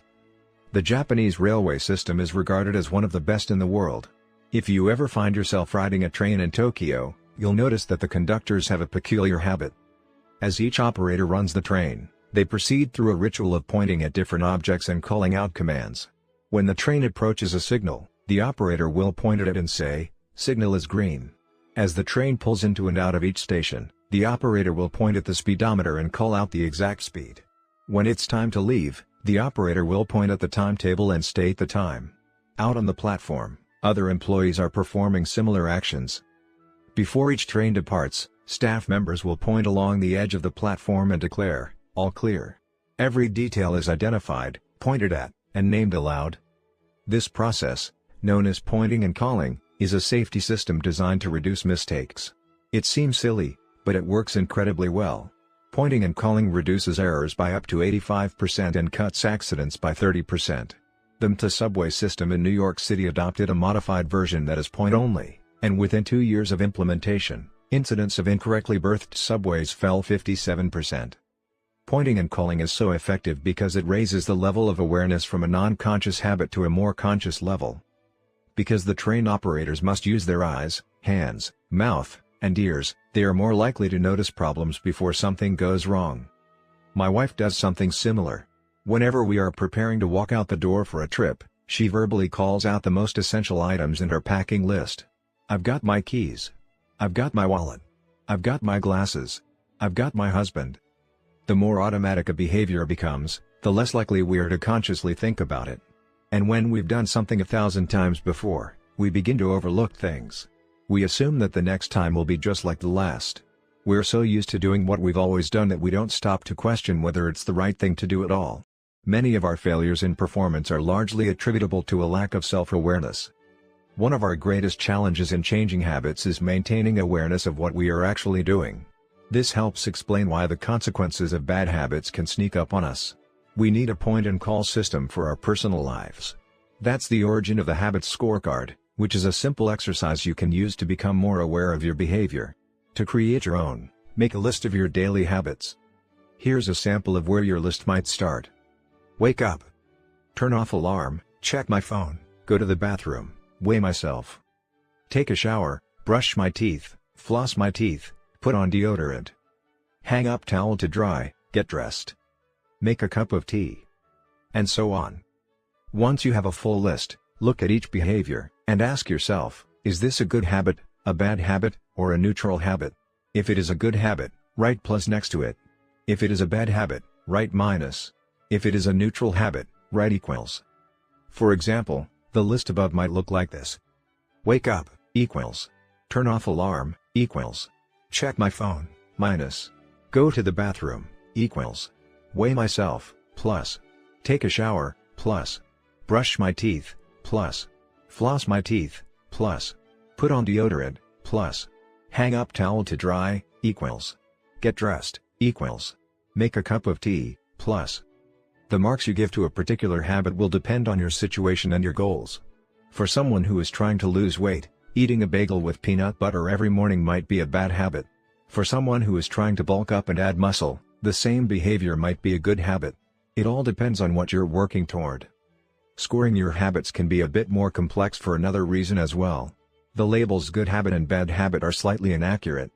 The Japanese railway system is regarded as one of the best in the world. If you ever find yourself riding a train in Tokyo, you'll notice that the conductors have a peculiar habit. As each operator runs the train, they proceed through a ritual of pointing at different objects and calling out commands. When the train approaches a signal, the operator will point at it and say, "Signal is green." As the train pulls into and out of each station, the operator will point at the speedometer and call out the exact speed. When it's time to leave, the operator will point at the timetable and state the time. Out on the platform, other employees are performing similar actions. Before each train departs, staff members will point along the edge of the platform and declare, "All clear." Every detail is identified, pointed at, and named aloud. This process, known as pointing and calling, is a safety system designed to reduce mistakes. It seems silly, but it works incredibly well. Pointing and calling reduces errors by up to 85% and cuts accidents by 30%. The MTA subway system in New York City adopted a modified version that is point-only, and within 2 years of implementation, incidents of incorrectly berthed subways fell 57%. Pointing and calling is so effective because it raises the level of awareness from a non-conscious habit to a more conscious level. Because the train operators must use their eyes, hands, mouth, and ears, they are more likely to notice problems before something goes wrong. My wife does something similar. Whenever we are preparing to walk out the door for a trip, she verbally calls out the most essential items in her packing list. I've got my keys. I've got my wallet. I've got my glasses. I've got my husband. The more automatic a behavior becomes, the less likely we are to consciously think about it. And when we've done something 1,000 times before, we begin to overlook things. We assume that the next time will be just like the last. We're so used to doing what we've always done that we don't stop to question whether it's the right thing to do at all. Many of our failures in performance are largely attributable to a lack of self-awareness. One of our greatest challenges in changing habits is maintaining awareness of what we are actually doing. This helps explain why the consequences of bad habits can sneak up on us. We need a point-and-call system for our personal lives. That's the origin of the Habits Scorecard, which is a simple exercise you can use to become more aware of your behavior. To create your own, make a list of your daily habits. Here's a sample of where your list might start. Wake up. Turn off alarm, check my phone, go to the bathroom, weigh myself. Take a shower, brush my teeth, floss my teeth, put on deodorant. Hang up towel to dry, get dressed. Make a cup of tea. And so on. Once you have a full list, look at each behavior, and ask yourself, is this a good habit, a bad habit, or a neutral habit? If it is a good habit, write plus next to it. If it is a bad habit, write minus. If it is a neutral habit, write equals. For example, the list above might look like this. Wake up, equals. Turn off alarm, equals. Check my phone, minus. Go to the bathroom, equals. Weigh myself, plus. Take a shower, plus. Brush my teeth, plus. Floss my teeth, plus. Put on deodorant, plus. Hang up towel to dry, equals. Get dressed, equals. Make a cup of tea, plus. The marks you give to a particular habit will depend on your situation and your goals. For someone who is trying to lose weight, eating a bagel with peanut butter every morning might be a bad habit. For someone who is trying to bulk up and add muscle, the same behavior might be a good habit. It all depends on what you're working toward. Scoring your habits can be a bit more complex for another reason as well. The labels good habit and bad habit are slightly inaccurate.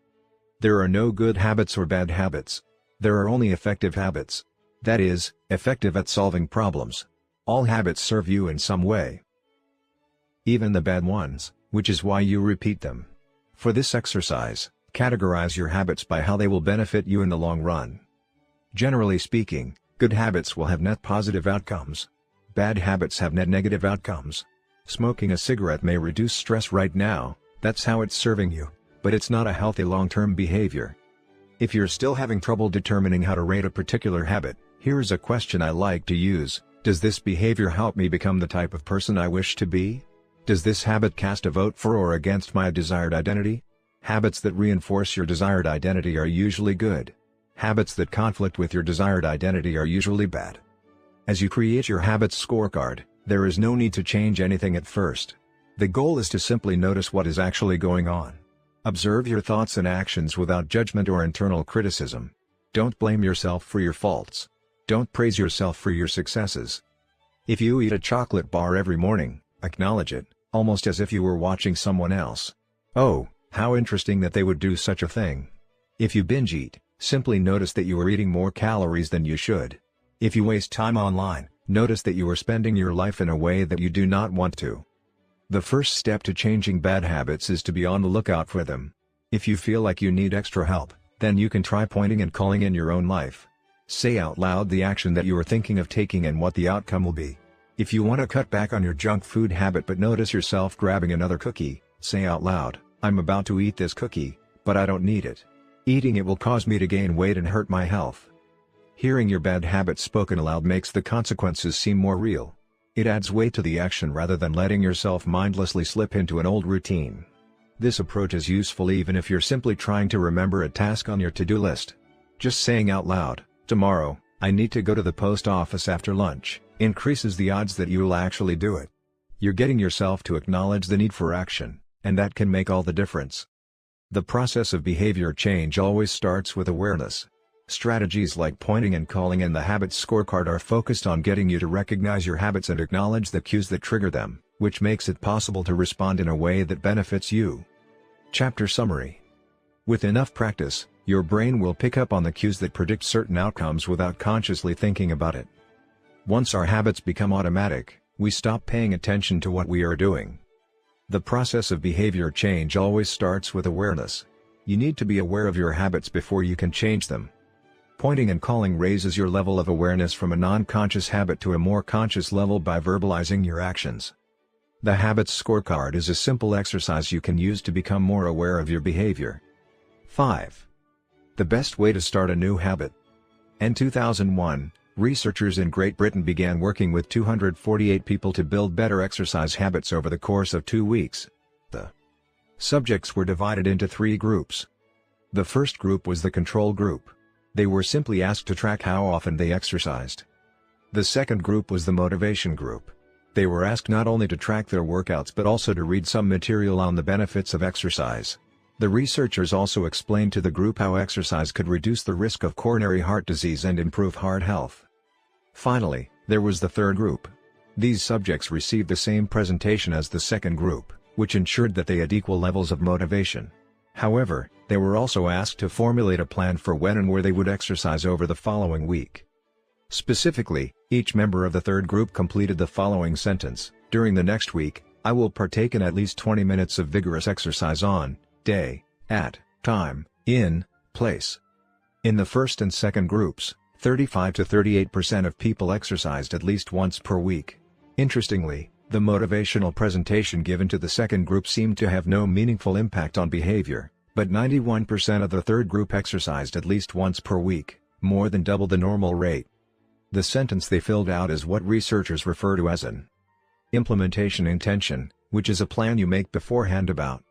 There are no good habits or bad habits. There are only effective habits. That is, effective at solving problems. All habits serve you in some way. Even the bad ones, which is why you repeat them. For this exercise, categorize your habits by how they will benefit you in the long run. Generally speaking, good habits will have net positive outcomes. Bad habits have net negative outcomes. Smoking a cigarette may reduce stress right now, that's how it's serving you, but it's not a healthy long-term behavior. If you're still having trouble determining how to rate a particular habit, here's a question I like to use: does this behavior help me become the type of person I wish to be? Does this habit cast a vote for or against my desired identity? Habits that reinforce your desired identity are usually good. Habits that conflict with your desired identity are usually bad. As you create your habits scorecard, there is no need to change anything at first. The goal is to simply notice what is actually going on. Observe your thoughts and actions without judgment or internal criticism. Don't blame yourself for your faults. Don't praise yourself for your successes. If you eat a chocolate bar every morning, acknowledge it, almost as if you were watching someone else. Oh, how interesting that they would do such a thing. If you binge eat, simply notice that you are eating more calories than you should. If you waste time online, notice that you are spending your life in a way that you do not want to. The first step to changing bad habits is to be on the lookout for them. If you feel like you need extra help, then you can try pointing and calling in your own life. Say out loud the action that you are thinking of taking and what the outcome will be. If you want to cut back on your junk food habit but notice yourself grabbing another cookie, say out loud, I'm about to eat this cookie, but I don't need it. Eating it will cause me to gain weight and hurt my health. Hearing your bad habits spoken aloud makes the consequences seem more real. It adds weight to the action rather than letting yourself mindlessly slip into an old routine. This approach is useful even if you're simply trying to remember a task on your to-do list. Just saying out loud, tomorrow, I need to go to the post office after lunch, increases the odds that you'll actually do it. You're getting yourself to acknowledge the need for action, and that can make all the difference. The process of behavior change always starts with awareness. Strategies like pointing and calling in the habits scorecard are focused on getting you to recognize your habits and acknowledge the cues that trigger them, which makes it possible to respond in a way that benefits you. Chapter Summary. With enough practice, your brain will pick up on the cues that predict certain outcomes without consciously thinking about it. Once our habits become automatic, we stop paying attention to what we are doing. The process of behavior change always starts with awareness. You need to be aware of your habits before you can change them. Pointing and calling raises your level of awareness from a non-conscious habit to a more conscious level by verbalizing your actions. The Habits Scorecard is a simple exercise you can use to become more aware of your behavior. 5. The best way to start a new habit. In 2001, researchers in Great Britain began working with 248 people to build better exercise habits over the course of 2 weeks. The subjects were divided into 3 groups. The first group was the control group. They were simply asked to track how often they exercised. The second group was the motivation group. They were asked not only to track their workouts but also to read some material on the benefits of exercise. The researchers also explained to the group how exercise could reduce the risk of coronary heart disease and improve heart health. Finally, there was the third group. These subjects received the same presentation as the second group, which ensured that they had equal levels of motivation. However, they were also asked to formulate a plan for when and where they would exercise over the following week. Specifically, each member of the third group completed the following sentence: "During the next week, I will partake in at least 20 minutes of vigorous exercise on, day, at, time, in, place." In the first and second groups, 35 to 38% of people exercised at least once per week. Interestingly, the motivational presentation given to the second group seemed to have no meaningful impact on behavior, but 91% of the third group exercised at least once per week, more than double the normal rate. The sentence they filled out is what researchers refer to as an implementation intention, which is a plan you make beforehand about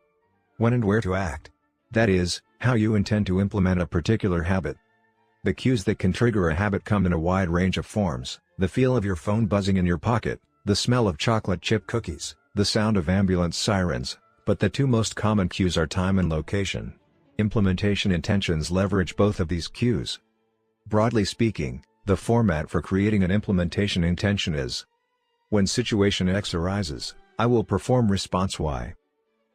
when and where to act. That is, how you intend to implement a particular habit. The cues that can trigger a habit come in a wide range of forms: the feel of your phone buzzing in your pocket, the smell of chocolate chip cookies, the sound of ambulance sirens, but the 2 most common cues are time and location. Implementation intentions leverage both of these cues. Broadly speaking, the format for creating an implementation intention is: when situation X arises, I will perform response Y.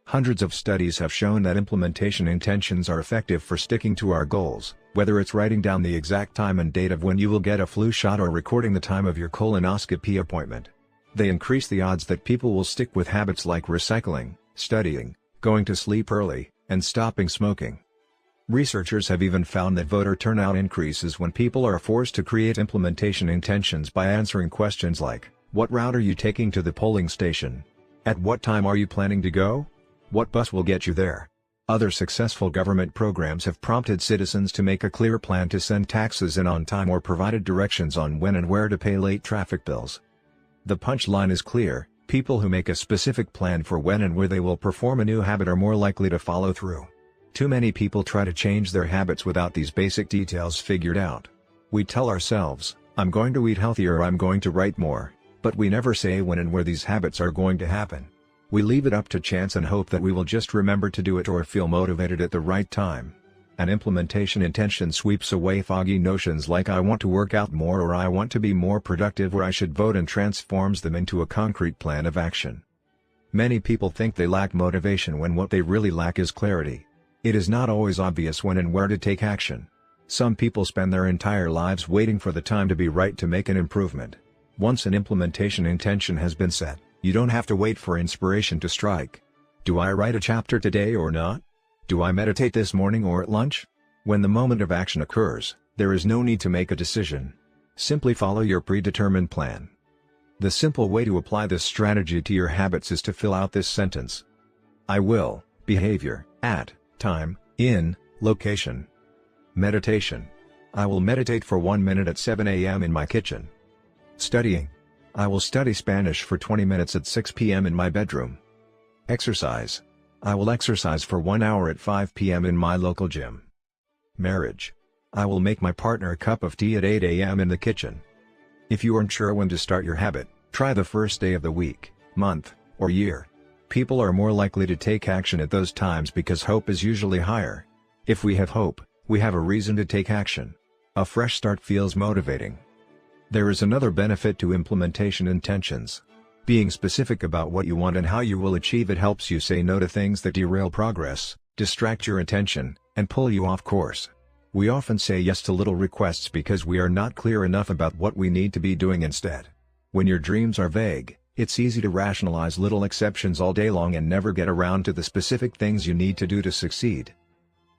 Hundreds of studies have shown that implementation intentions are effective for sticking to our goals, whether it's writing down the exact time and date of when you will get a flu shot or recording the time of your colonoscopy appointment. They increase the odds that people will stick with habits like recycling, studying, going to sleep early, and stopping smoking. Researchers have even found that voter turnout increases when people are forced to create implementation intentions by answering questions like, "What route are you taking to the polling station? At what time are you planning to go? What bus will get you there?" Other successful government programs have prompted citizens to make a clear plan to send taxes in on time or provided directions on when and where to pay late traffic bills. The punchline is clear: people who make a specific plan for when and where they will perform a new habit are more likely to follow through. Too many people try to change their habits without these basic details figured out. We tell ourselves, "I'm going to eat healthier" or "I'm going to write more," but we never say when and where these habits are going to happen. We leave it up to chance and hope that we will just remember to do it or feel motivated at the right time. An implementation intention sweeps away foggy notions like "I want to work out more" or "I want to be more productive" or "I should vote" and transforms them into a concrete plan of action. Many people think they lack motivation when what they really lack is clarity. It is not always obvious when and where to take action. Some people spend their entire lives waiting for the time to be right to make an improvement. Once an implementation intention has been set, you don't have to wait for inspiration to strike. Do I write a chapter today or not? Do I meditate this morning or at lunch? When the moment of action occurs, there is no need to make a decision. Simply follow your predetermined plan. The simple way to apply this strategy to your habits is to fill out this sentence. I will, behavior, at, time, in, location. Meditation. I will meditate for 1 minute at 7 a.m. in my kitchen. Studying. I will study Spanish for 20 minutes at 6 p.m. in my bedroom. Exercise. I will exercise for 1 hour at 5 p.m. in my local gym. Marriage. I will make my partner a cup of tea at 8 a.m. in the kitchen. If you aren't sure when to start your habit, try the first day of the week, month, or year. People are more likely to take action at those times because hope is usually higher. If we have hope, we have a reason to take action. A fresh start feels motivating. There is another benefit to implementation intentions. Being specific about what you want and how you will achieve it helps you say no to things that derail progress, distract your attention, and pull you off course. We often say yes to little requests because we are not clear enough about what we need to be doing instead. When your dreams are vague, it's easy to rationalize little exceptions all day long and never get around to the specific things you need to do to succeed.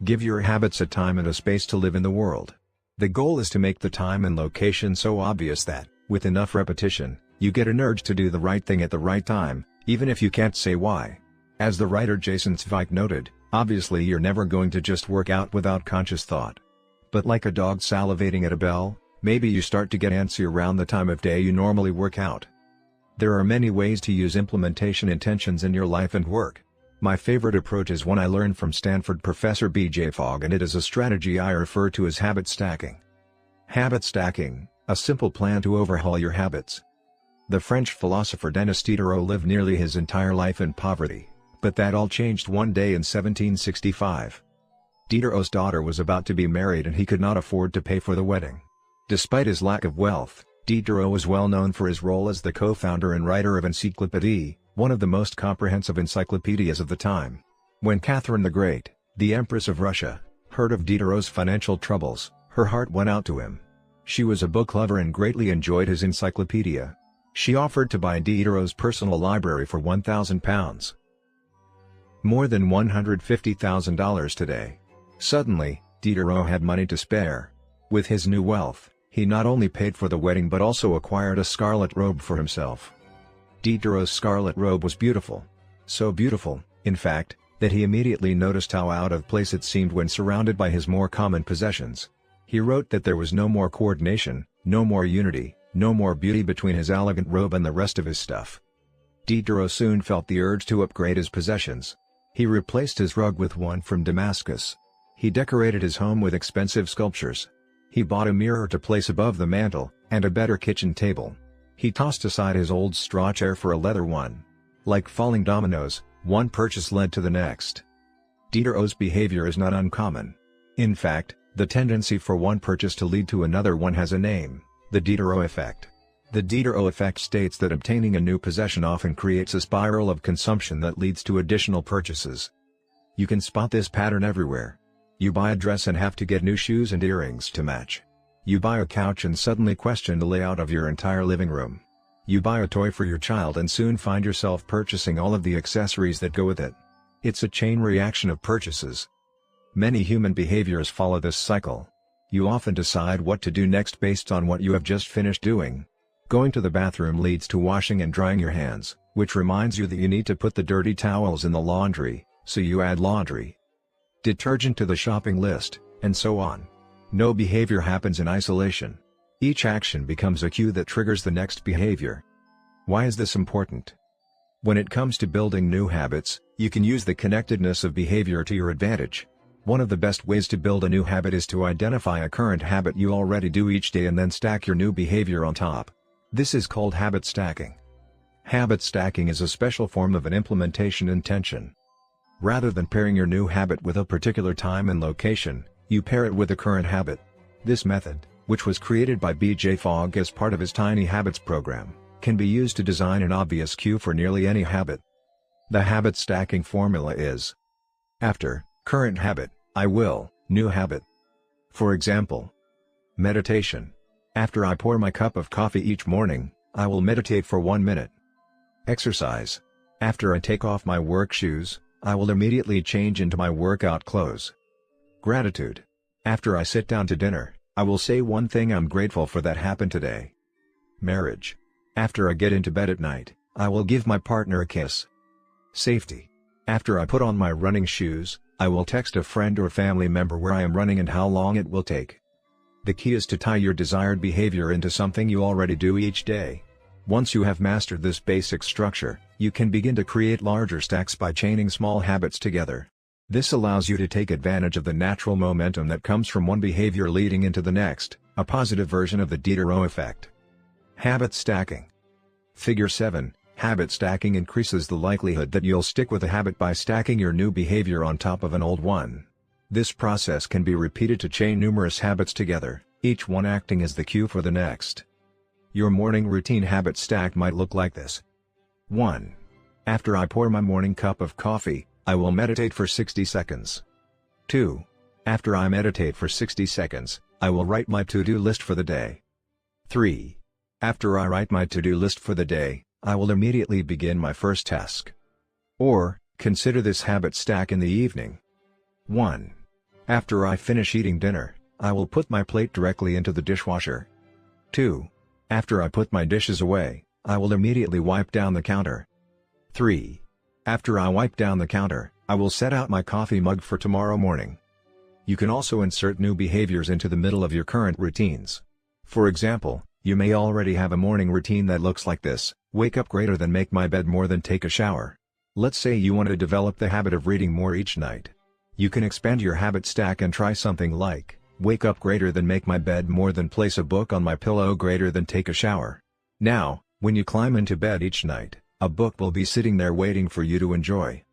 Give your habits a time and a space to live in the world. The goal is to make the time and location so obvious that, with enough repetition, you get an urge to do the right thing at the right time, even if you can't say why. As the writer Jason Zweig noted, obviously you're never going to just work out without conscious thought. But like a dog salivating at a bell, maybe you start to get antsy around the time of day you normally work out. There are many ways to use implementation intentions in your life and work. My favorite approach is one I learned from Stanford professor B.J. Fogg, and it is a strategy I refer to as habit stacking. Habit stacking, a simple plan to overhaul your habits. The French philosopher Denis Diderot lived nearly his entire life in poverty, but that all changed one day in 1765. Diderot's daughter was about to be married and he could not afford to pay for the wedding. Despite his lack of wealth, Diderot was well known for his role as the co-founder and writer of Encyclopédie, one of the most comprehensive encyclopedias of the time. When Catherine the Great, the Empress of Russia, heard of Diderot's financial troubles, her heart went out to him. She was a book lover and greatly enjoyed his encyclopedia. She offered to buy Diderot's personal library for £1,000. More than $150,000 today. Suddenly, Diderot had money to spare. With his new wealth, he not only paid for the wedding but also acquired a scarlet robe for himself. Diderot's scarlet robe was beautiful. So beautiful, in fact, that he immediately noticed how out of place it seemed when surrounded by his more common possessions. He wrote that there was no more coordination, no more unity, no more beauty between his elegant robe and the rest of his stuff. Diderot soon felt the urge to upgrade his possessions. He replaced his rug with one from Damascus. He decorated his home with expensive sculptures. He bought a mirror to place above the mantel, and a better kitchen table. He tossed aside his old straw chair for a leather one. Like falling dominoes, one purchase led to the next. Diderot's behavior is not uncommon. In fact, the tendency for one purchase to lead to another one has a name: the Diderot effect. The Diderot effect states that obtaining a new possession often creates a spiral of consumption that leads to additional purchases. You can spot this pattern everywhere. You buy a dress and have to get new shoes and earrings to match. You buy a couch and suddenly question the layout of your entire living room. You buy a toy for your child and soon find yourself purchasing all of the accessories that go with it. It's a chain reaction of purchases. Many human behaviors follow this cycle. You often decide what to do next based on what you have just finished doing. Going to the bathroom leads to washing and drying your hands, which reminds you that you need to put the dirty towels in the laundry, so you add laundry detergent to the shopping list, and so on. No behavior happens in isolation. Each action becomes a cue that triggers the next behavior. Why is this important? When it comes to building new habits, you can use the connectedness of behavior to your advantage. One of the best ways to build a new habit is to identify a current habit you already do each day and then stack your new behavior on top. This is called habit stacking. Habit stacking is a special form of an implementation intention. Rather than pairing your new habit with a particular time and location, you pair it with a current habit. This method, which was created by B.J. Fogg as part of his Tiny Habits program, can be used to design an obvious cue for nearly any habit. The habit stacking formula is: after current habit, I will, new habit. For example, meditation. After I pour my cup of coffee each morning, I will meditate for 1 minute. Exercise. After I take off my work shoes, I will immediately change into my workout clothes. Gratitude. After I sit down to dinner, I will say one thing I'm grateful for that happened today. Marriage. After I get into bed at night, I will give my partner a kiss. Safety. After I put on my running shoes, I will text a friend or family member where I am running and how long it will take. The key is to tie your desired behavior into something you already do each day. Once you have mastered this basic structure, you can begin to create larger stacks by chaining small habits together. This allows you to take advantage of the natural momentum that comes from one behavior leading into the next, a positive version of the Diderot effect. Habit stacking. Figure 7. Habit stacking increases the likelihood that you'll stick with a habit by stacking your new behavior on top of an old one. This process can be repeated to chain numerous habits together, each one acting as the cue for the next. Your morning routine habit stack might look like this. 1. After I pour my morning cup of coffee, I will meditate for 60 seconds. 2. After I meditate for 60 seconds, I will write my to-do list for the day. 3. After I write my to-do list for the day, I will immediately begin my first task. Or, consider this habit stack in the evening. 1. After I finish eating dinner, I will put my plate directly into the dishwasher. 2. After I put my dishes away, I will immediately wipe down the counter. 3. After I wipe down the counter, I will set out my coffee mug for tomorrow morning. You can also insert new behaviors into the middle of your current routines. For example, you may already have a morning routine that looks like this: wake up greater than make my bed more than take a shower. Let's say you want to develop the habit of reading more each night. You can expand your habit stack and try something like, wake up greater than make my bed more than place a book on my pillow greater than take a shower. Now, when you climb into bed each night, a book will be sitting there waiting for you to enjoy.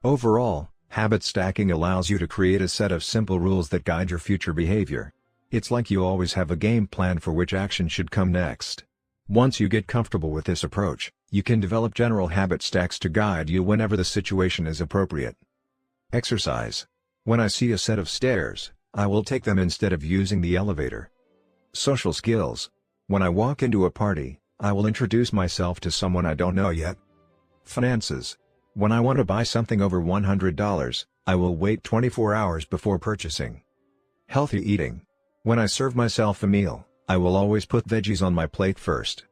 Overall, habit stacking allows you to create a set of simple rules that guide your future behavior. It's like you always have a game plan for which action should come next. Once you get comfortable with this approach, you can develop general habit stacks to guide you whenever the situation is appropriate. Exercise. When I see a set of stairs, I will take them instead of using the elevator. Social skills. When I walk into a party, I will introduce myself to someone I don't know yet. Finances. When I want to buy something over $100, I will wait 24 hours before purchasing. Healthy eating. When I serve myself a meal, I will always put veggies on my plate first.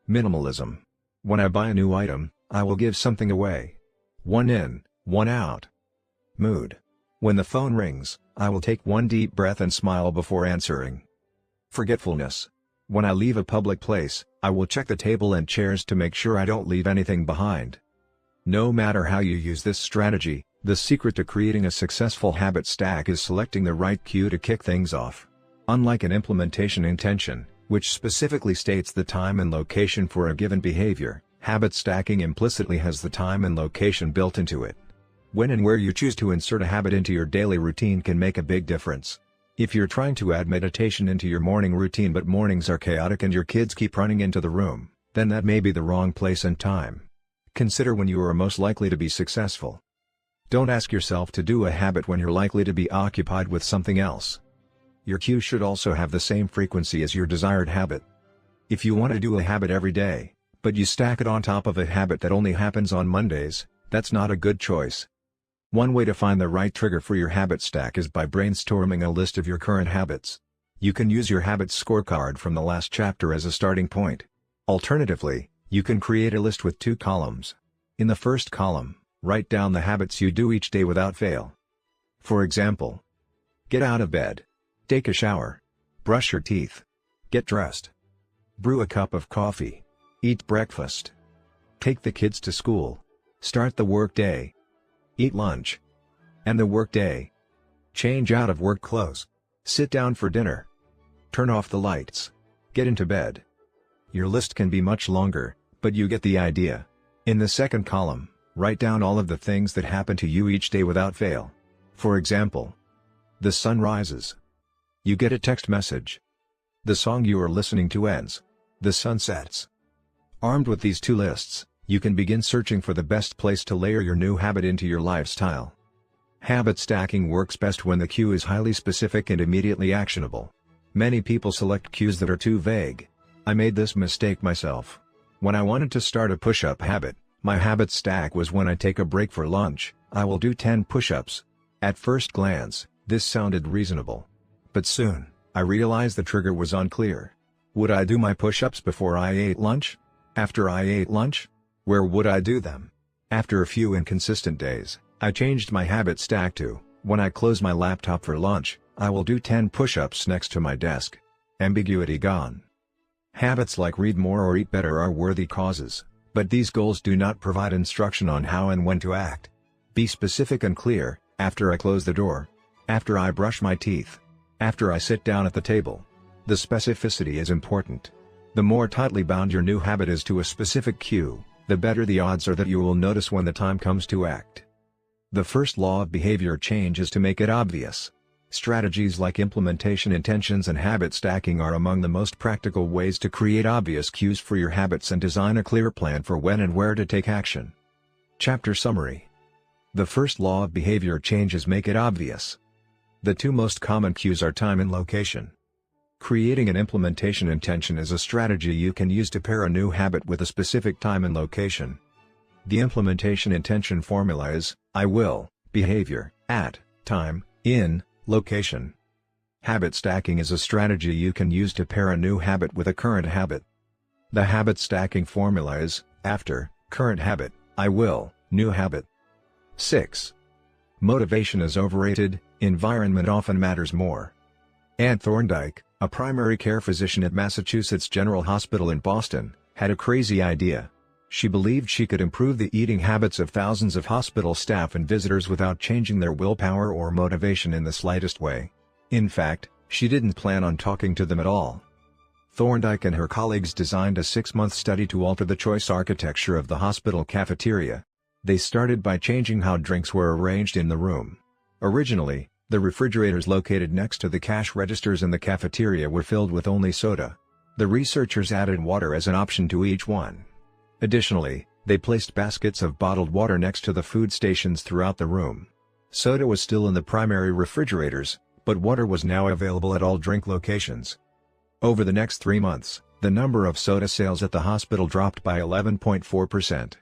Minimalism. When I buy a new item, I will give something away. One in, one out. Mood. When the phone rings, I will take one deep breath and smile before answering. Forgetfulness. When I leave a public place, I will check the table and chairs to make sure I don't leave anything behind. No matter how you use this strategy, the secret to creating a successful habit stack is selecting the right cue to kick things off. Unlike an implementation intention, which specifically states the time and location for a given behavior, habit stacking implicitly has the time and location built into it. When and where you choose to insert a habit into your daily routine can make a big difference. If you're trying to add meditation into your morning routine but mornings are chaotic and your kids keep running into the room, then that may be the wrong place and time. Consider when you are most likely to be successful. Don't ask yourself to do a habit when you're likely to be occupied with something else. Your cue should also have the same frequency as your desired habit. If you want to do a habit every day, but you stack it on top of a habit that only happens on Mondays, that's not a good choice. One way to find the right trigger for your habit stack is by brainstorming a list of your current habits. You can use your habits scorecard from the last chapter as a starting point. Alternatively, you can create a list with 2 columns. In the first column, write down the habits you do each day without fail. For example, get out of bed, take a shower, brush your teeth, get dressed, brew a cup of coffee, eat breakfast, take the kids to school, start the work day, eat lunch, end the work day, change out of work clothes, sit down for dinner, turn off the lights, get into bed. Your list can be much longer, but you get the idea. In the second column, write down all of the things that happen to you each day without fail. For example, the sun rises. You get a text message. The song you are listening to ends. The sun sets. Armed with these 2 lists, you can begin searching for the best place to layer your new habit into your lifestyle. Habit stacking works best when the cue is highly specific and immediately actionable. Many people select cues that are too vague. I made this mistake myself. When I wanted to start a push-up habit, my habit stack was when I take a break for lunch, I will do 10 push-ups. At first glance, this sounded reasonable. But soon, I realized the trigger was unclear. Would I do my push-ups before I ate lunch? After I ate lunch? Where would I do them? After a few inconsistent days, I changed my habit stack to, when I close my laptop for lunch, I will do 10 push-ups next to my desk. Ambiguity gone. Habits like read more or eat better are worthy causes, but these goals do not provide instruction on how and when to act. Be specific and clear: after I close the door, after I brush my teeth, after I sit down at the table. The specificity is important. The more tightly bound your new habit is to a specific cue, the better the odds are that you will notice when the time comes to act. The first law of behavior change is to make it obvious. Strategies like implementation intentions and habit stacking are among the most practical ways to create obvious cues for your habits and design a clear plan for when and where to take action. Chapter Summary. The first law of behavior change is make it obvious. The two most common cues are time and location. Creating an implementation intention is a strategy you can use to pair a new habit with a specific time and location. The implementation intention formula is, I will, behavior, at, time, in, location. Habit stacking is a strategy you can use to pair a new habit with a current habit. The habit stacking formula is, after, current habit, I will, new habit. 6. Motivation is overrated, environment often matters more. Anne Thorndike, a primary care physician at Massachusetts General Hospital in Boston, had a crazy idea. She believed she could improve the eating habits of thousands of hospital staff and visitors without changing their willpower or motivation in the slightest way. In fact, she didn't plan on talking to them at all. Thorndike and her colleagues designed a 6-month study to alter the choice architecture of the hospital cafeteria. They started by changing how drinks were arranged in the room. Originally, the refrigerators located next to the cash registers in the cafeteria were filled with only soda. The researchers added water as an option to each one. Additionally, they placed baskets of bottled water next to the food stations throughout the room. Soda was still in the primary refrigerators, but water was now available at all drink locations. Over the next 3 months, the number of soda sales at the hospital dropped by 11.4%.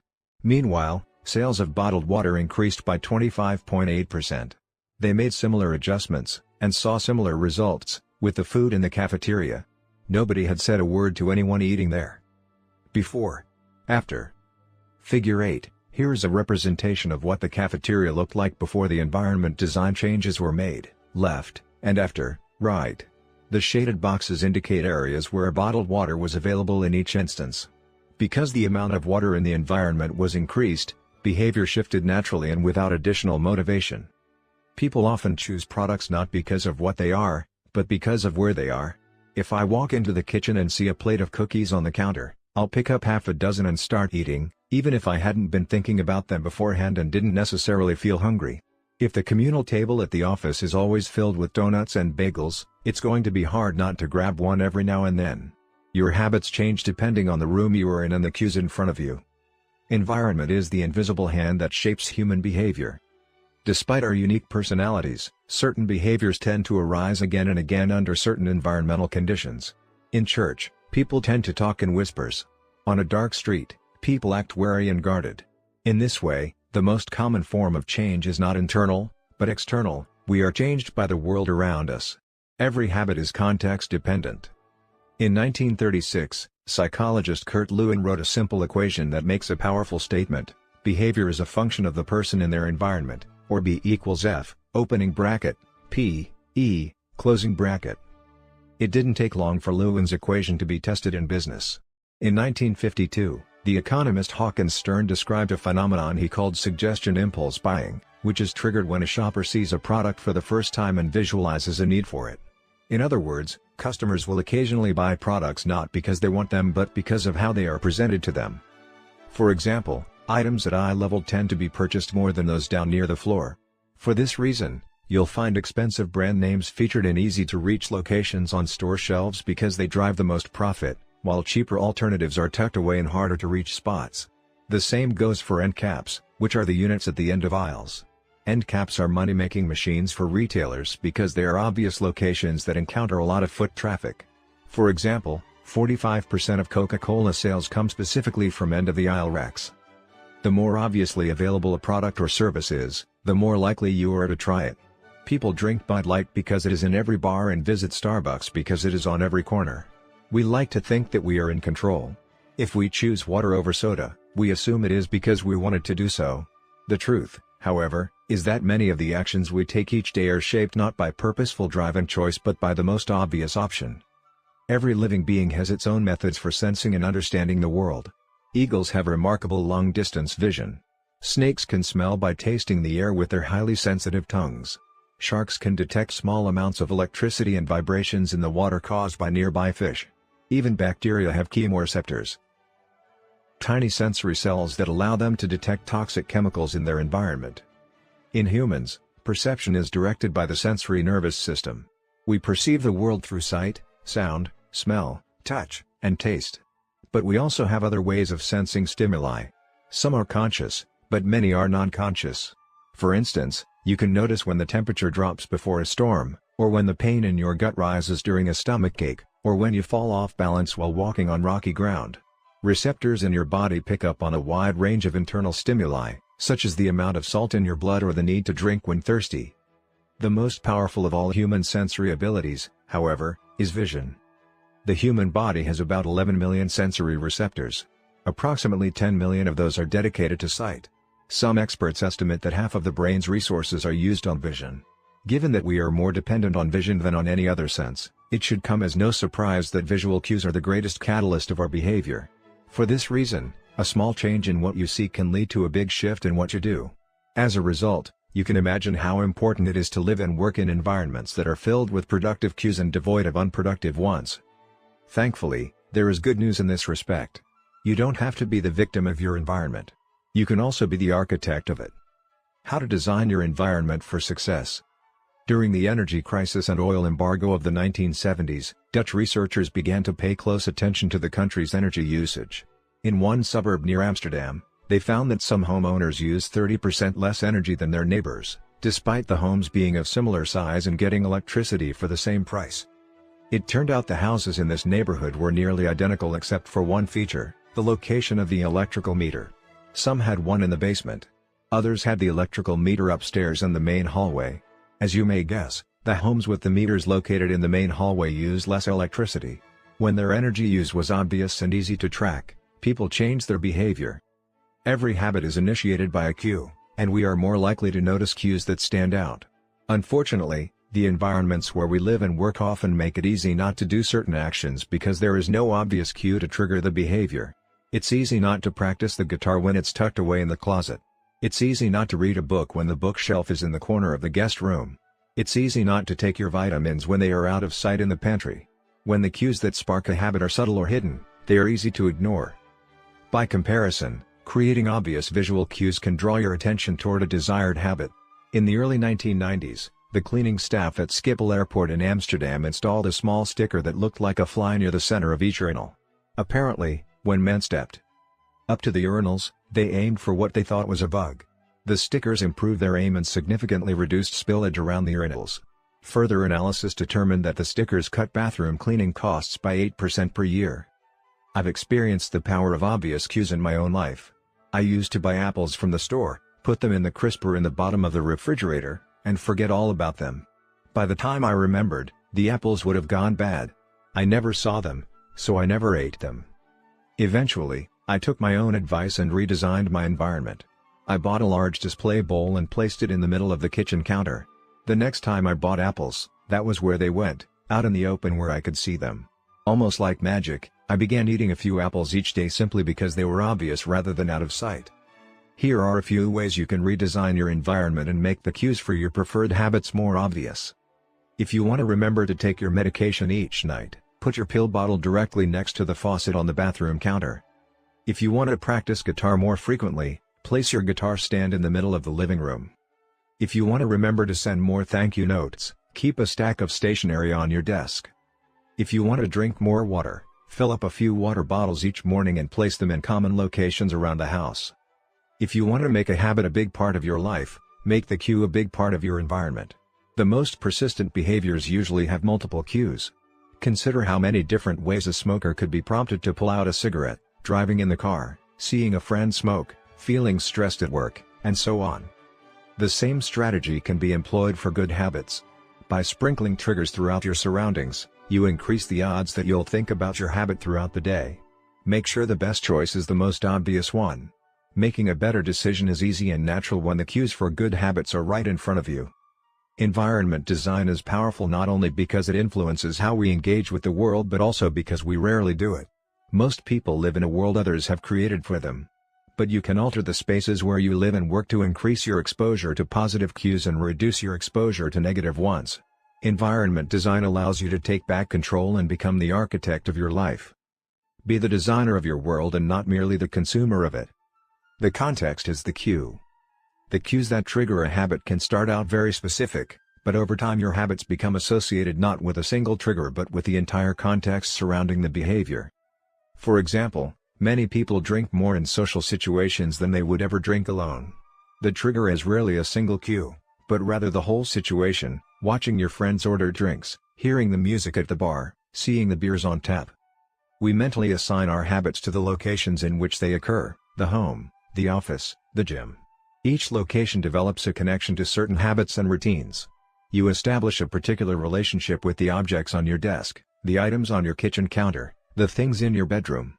Meanwhile, sales of bottled water increased by 25.8%. They made similar adjustments, and saw similar results, with the food in the cafeteria. Nobody had said a word to anyone eating there. Before. After. Figure 8, here is a representation of what the cafeteria looked like before the environment design changes were made, left, and after, right. The shaded boxes indicate areas where bottled water was available in each instance. Because the amount of water in the environment was increased, behavior shifted naturally and without additional motivation. People often choose products not because of what they are, but because of where they are. If I walk into the kitchen and see a plate of cookies on the counter, I'll pick up half a dozen and start eating, even if I hadn't been thinking about them beforehand and didn't necessarily feel hungry. If the communal table at the office is always filled with donuts and bagels, it's going to be hard not to grab one every now and then. Your habits change depending on the room you are in and the cues in front of you. Environment is the invisible hand that shapes human behavior. Despite our unique personalities, certain behaviors tend to arise again and again under certain environmental conditions. In church, people tend to talk in whispers. On a dark street, people act wary and guarded. In this way, the most common form of change is not internal, but external. We are changed by the world around us. Every habit is context-dependent. In 1936, psychologist Kurt Lewin wrote a simple equation that makes a powerful statement: behavior is a function of the person in their environment, or B equals F, opening bracket, P, E, closing bracket. It didn't take long for Lewin's equation to be tested in business. In 1952, the economist Hawkins Stern described a phenomenon he called suggestion impulse buying, which is triggered when a shopper sees a product for the first time and visualizes a need for it. In other words, customers will occasionally buy products not because they want them but because of how they are presented to them. For example, items at eye level tend to be purchased more than those down near the floor. For this reason, you'll find expensive brand names featured in easy-to-reach locations on store shelves because they drive the most profit, while cheaper alternatives are tucked away in harder-to-reach spots. The same goes for end caps, which are the units at the end of aisles. End caps are money-making machines for retailers because they are obvious locations that encounter a lot of foot traffic. For example, 45% of Coca-Cola sales come specifically from end-of-the-aisle racks. The more obviously available a product or service is, the more likely you are to try it. People drink Bud Light because it is in every bar and visit Starbucks because it is on every corner. We like to think that we are in control. If we choose water over soda, we assume it is because we wanted to do so. The truth, however, is that many of the actions we take each day are shaped not by purposeful drive and choice but by the most obvious option. Every living being has its own methods for sensing and understanding the world. Eagles have remarkable long-distance vision. Snakes can smell by tasting the air with their highly sensitive tongues. Sharks can detect small amounts of electricity and vibrations in the water caused by nearby fish. Even bacteria have chemoreceptors, tiny sensory cells that allow them to detect toxic chemicals in their environment. In humans, perception is directed by the sensory nervous system. We perceive the world through sight, sound, smell, touch, and taste. But we also have other ways of sensing stimuli. Some are conscious, but many are non-conscious. For instance, you can notice when the temperature drops before a storm, or when the pain in your gut rises during a stomachache, or when you fall off balance while walking on rocky ground. Receptors in your body pick up on a wide range of internal stimuli, such as the amount of salt in your blood or the need to drink when thirsty. The most powerful of all human sensory abilities, however, is vision. The human body has about 11 million sensory receptors. Approximately 10 million of those are dedicated to sight. Some experts estimate that half of the brain's resources are used on vision. Given that we are more dependent on vision than on any other sense, it should come as no surprise that visual cues are the greatest catalyst of our behavior. For this reason, a small change in what you see can lead to a big shift in what you do. As a result, you can imagine how important it is to live and work in environments that are filled with productive cues and devoid of unproductive ones. Thankfully, there is good news in this respect. You don't have to be the victim of your environment. You can also be the architect of it. How to design your environment for success. During the energy crisis and oil embargo of the 1970s, Dutch researchers began to pay close attention to the country's energy usage. In one suburb near Amsterdam, they found that some homeowners use 30% less energy than their neighbors, despite the homes being of similar size and getting electricity for the same price. It turned out the houses in this neighborhood were nearly identical except for one feature: the location of the electrical meter. Some had one in the basement. Others had the electrical meter upstairs in the main hallway. As you may guess, the homes with the meters located in the main hallway used less electricity. When their energy use was obvious and easy to track, people changed their behavior. Every habit is initiated by a cue, and we are more likely to notice cues that stand out. Unfortunately, the environments where we live and work often make it easy not to do certain actions because there is no obvious cue to trigger the behavior. It's easy not to practice the guitar when it's tucked away in the closet. It's easy not to read a book when the bookshelf is in the corner of the guest room. It's easy not to take your vitamins when they are out of sight in the pantry. When the cues that spark a habit are subtle or hidden, they are easy to ignore. By comparison, creating obvious visual cues can draw your attention toward a desired habit. In the early 1990s, the cleaning staff at Schiphol Airport in Amsterdam installed a small sticker that looked like a fly near the center of each urinal. Apparently, when men stepped up to the urinals, they aimed for what they thought was a bug. The stickers improved their aim and significantly reduced spillage around the urinals. Further analysis determined that the stickers cut bathroom cleaning costs by 8% per year. I've experienced the power of obvious cues in my own life. I used to buy apples from the store, put them in the crisper in the bottom of the refrigerator, and forget all about them. By the time I remembered, the apples would have gone bad. I never saw them, so I never ate them. Eventually, I took my own advice and redesigned my environment. I bought a large display bowl and placed it in the middle of the kitchen counter. The next time I bought apples, that was where they went, out in the open where I could see them. Almost like magic, I began eating a few apples each day simply because they were obvious rather than out of sight. Here are a few ways you can redesign your environment and make the cues for your preferred habits more obvious. If you want to remember to take your medication each night, put your pill bottle directly next to the faucet on the bathroom counter. If you want to practice guitar more frequently, place your guitar stand in the middle of the living room. If you want to remember to send more thank you notes, keep a stack of stationery on your desk. If you want to drink more water, fill up a few water bottles each morning and place them in common locations around the house. If you want to make a habit a big part of your life, make the cue a big part of your environment. The most persistent behaviors usually have multiple cues. Consider how many different ways a smoker could be prompted to pull out a cigarette: driving in the car, seeing a friend smoke, feeling stressed at work, and so on. The same strategy can be employed for good habits. By sprinkling triggers throughout your surroundings, you increase the odds that you'll think about your habit throughout the day. Make sure the best choice is the most obvious one. Making a better decision is easy and natural when the cues for good habits are right in front of you. Environment design is powerful not only because it influences how we engage with the world but also because we rarely do it. Most people live in a world others have created for them. But you can alter the spaces where you live and work to increase your exposure to positive cues and reduce your exposure to negative ones. Environment design allows you to take back control and become the architect of your life. Be the designer of your world and not merely the consumer of it. The context is the cue. The cues that trigger a habit can start out very specific, but over time your habits become associated not with a single trigger but with the entire context surrounding the behavior. For example, many people drink more in social situations than they would ever drink alone. The trigger is rarely a single cue, but rather the whole situation: watching your friends order drinks, hearing the music at the bar, seeing the beers on tap. We mentally assign our habits to the locations in which they occur: the home, the office, the gym. Each location develops a connection to certain habits and routines. You establish a particular relationship with the objects on your desk, the items on your kitchen counter, the things in your bedroom.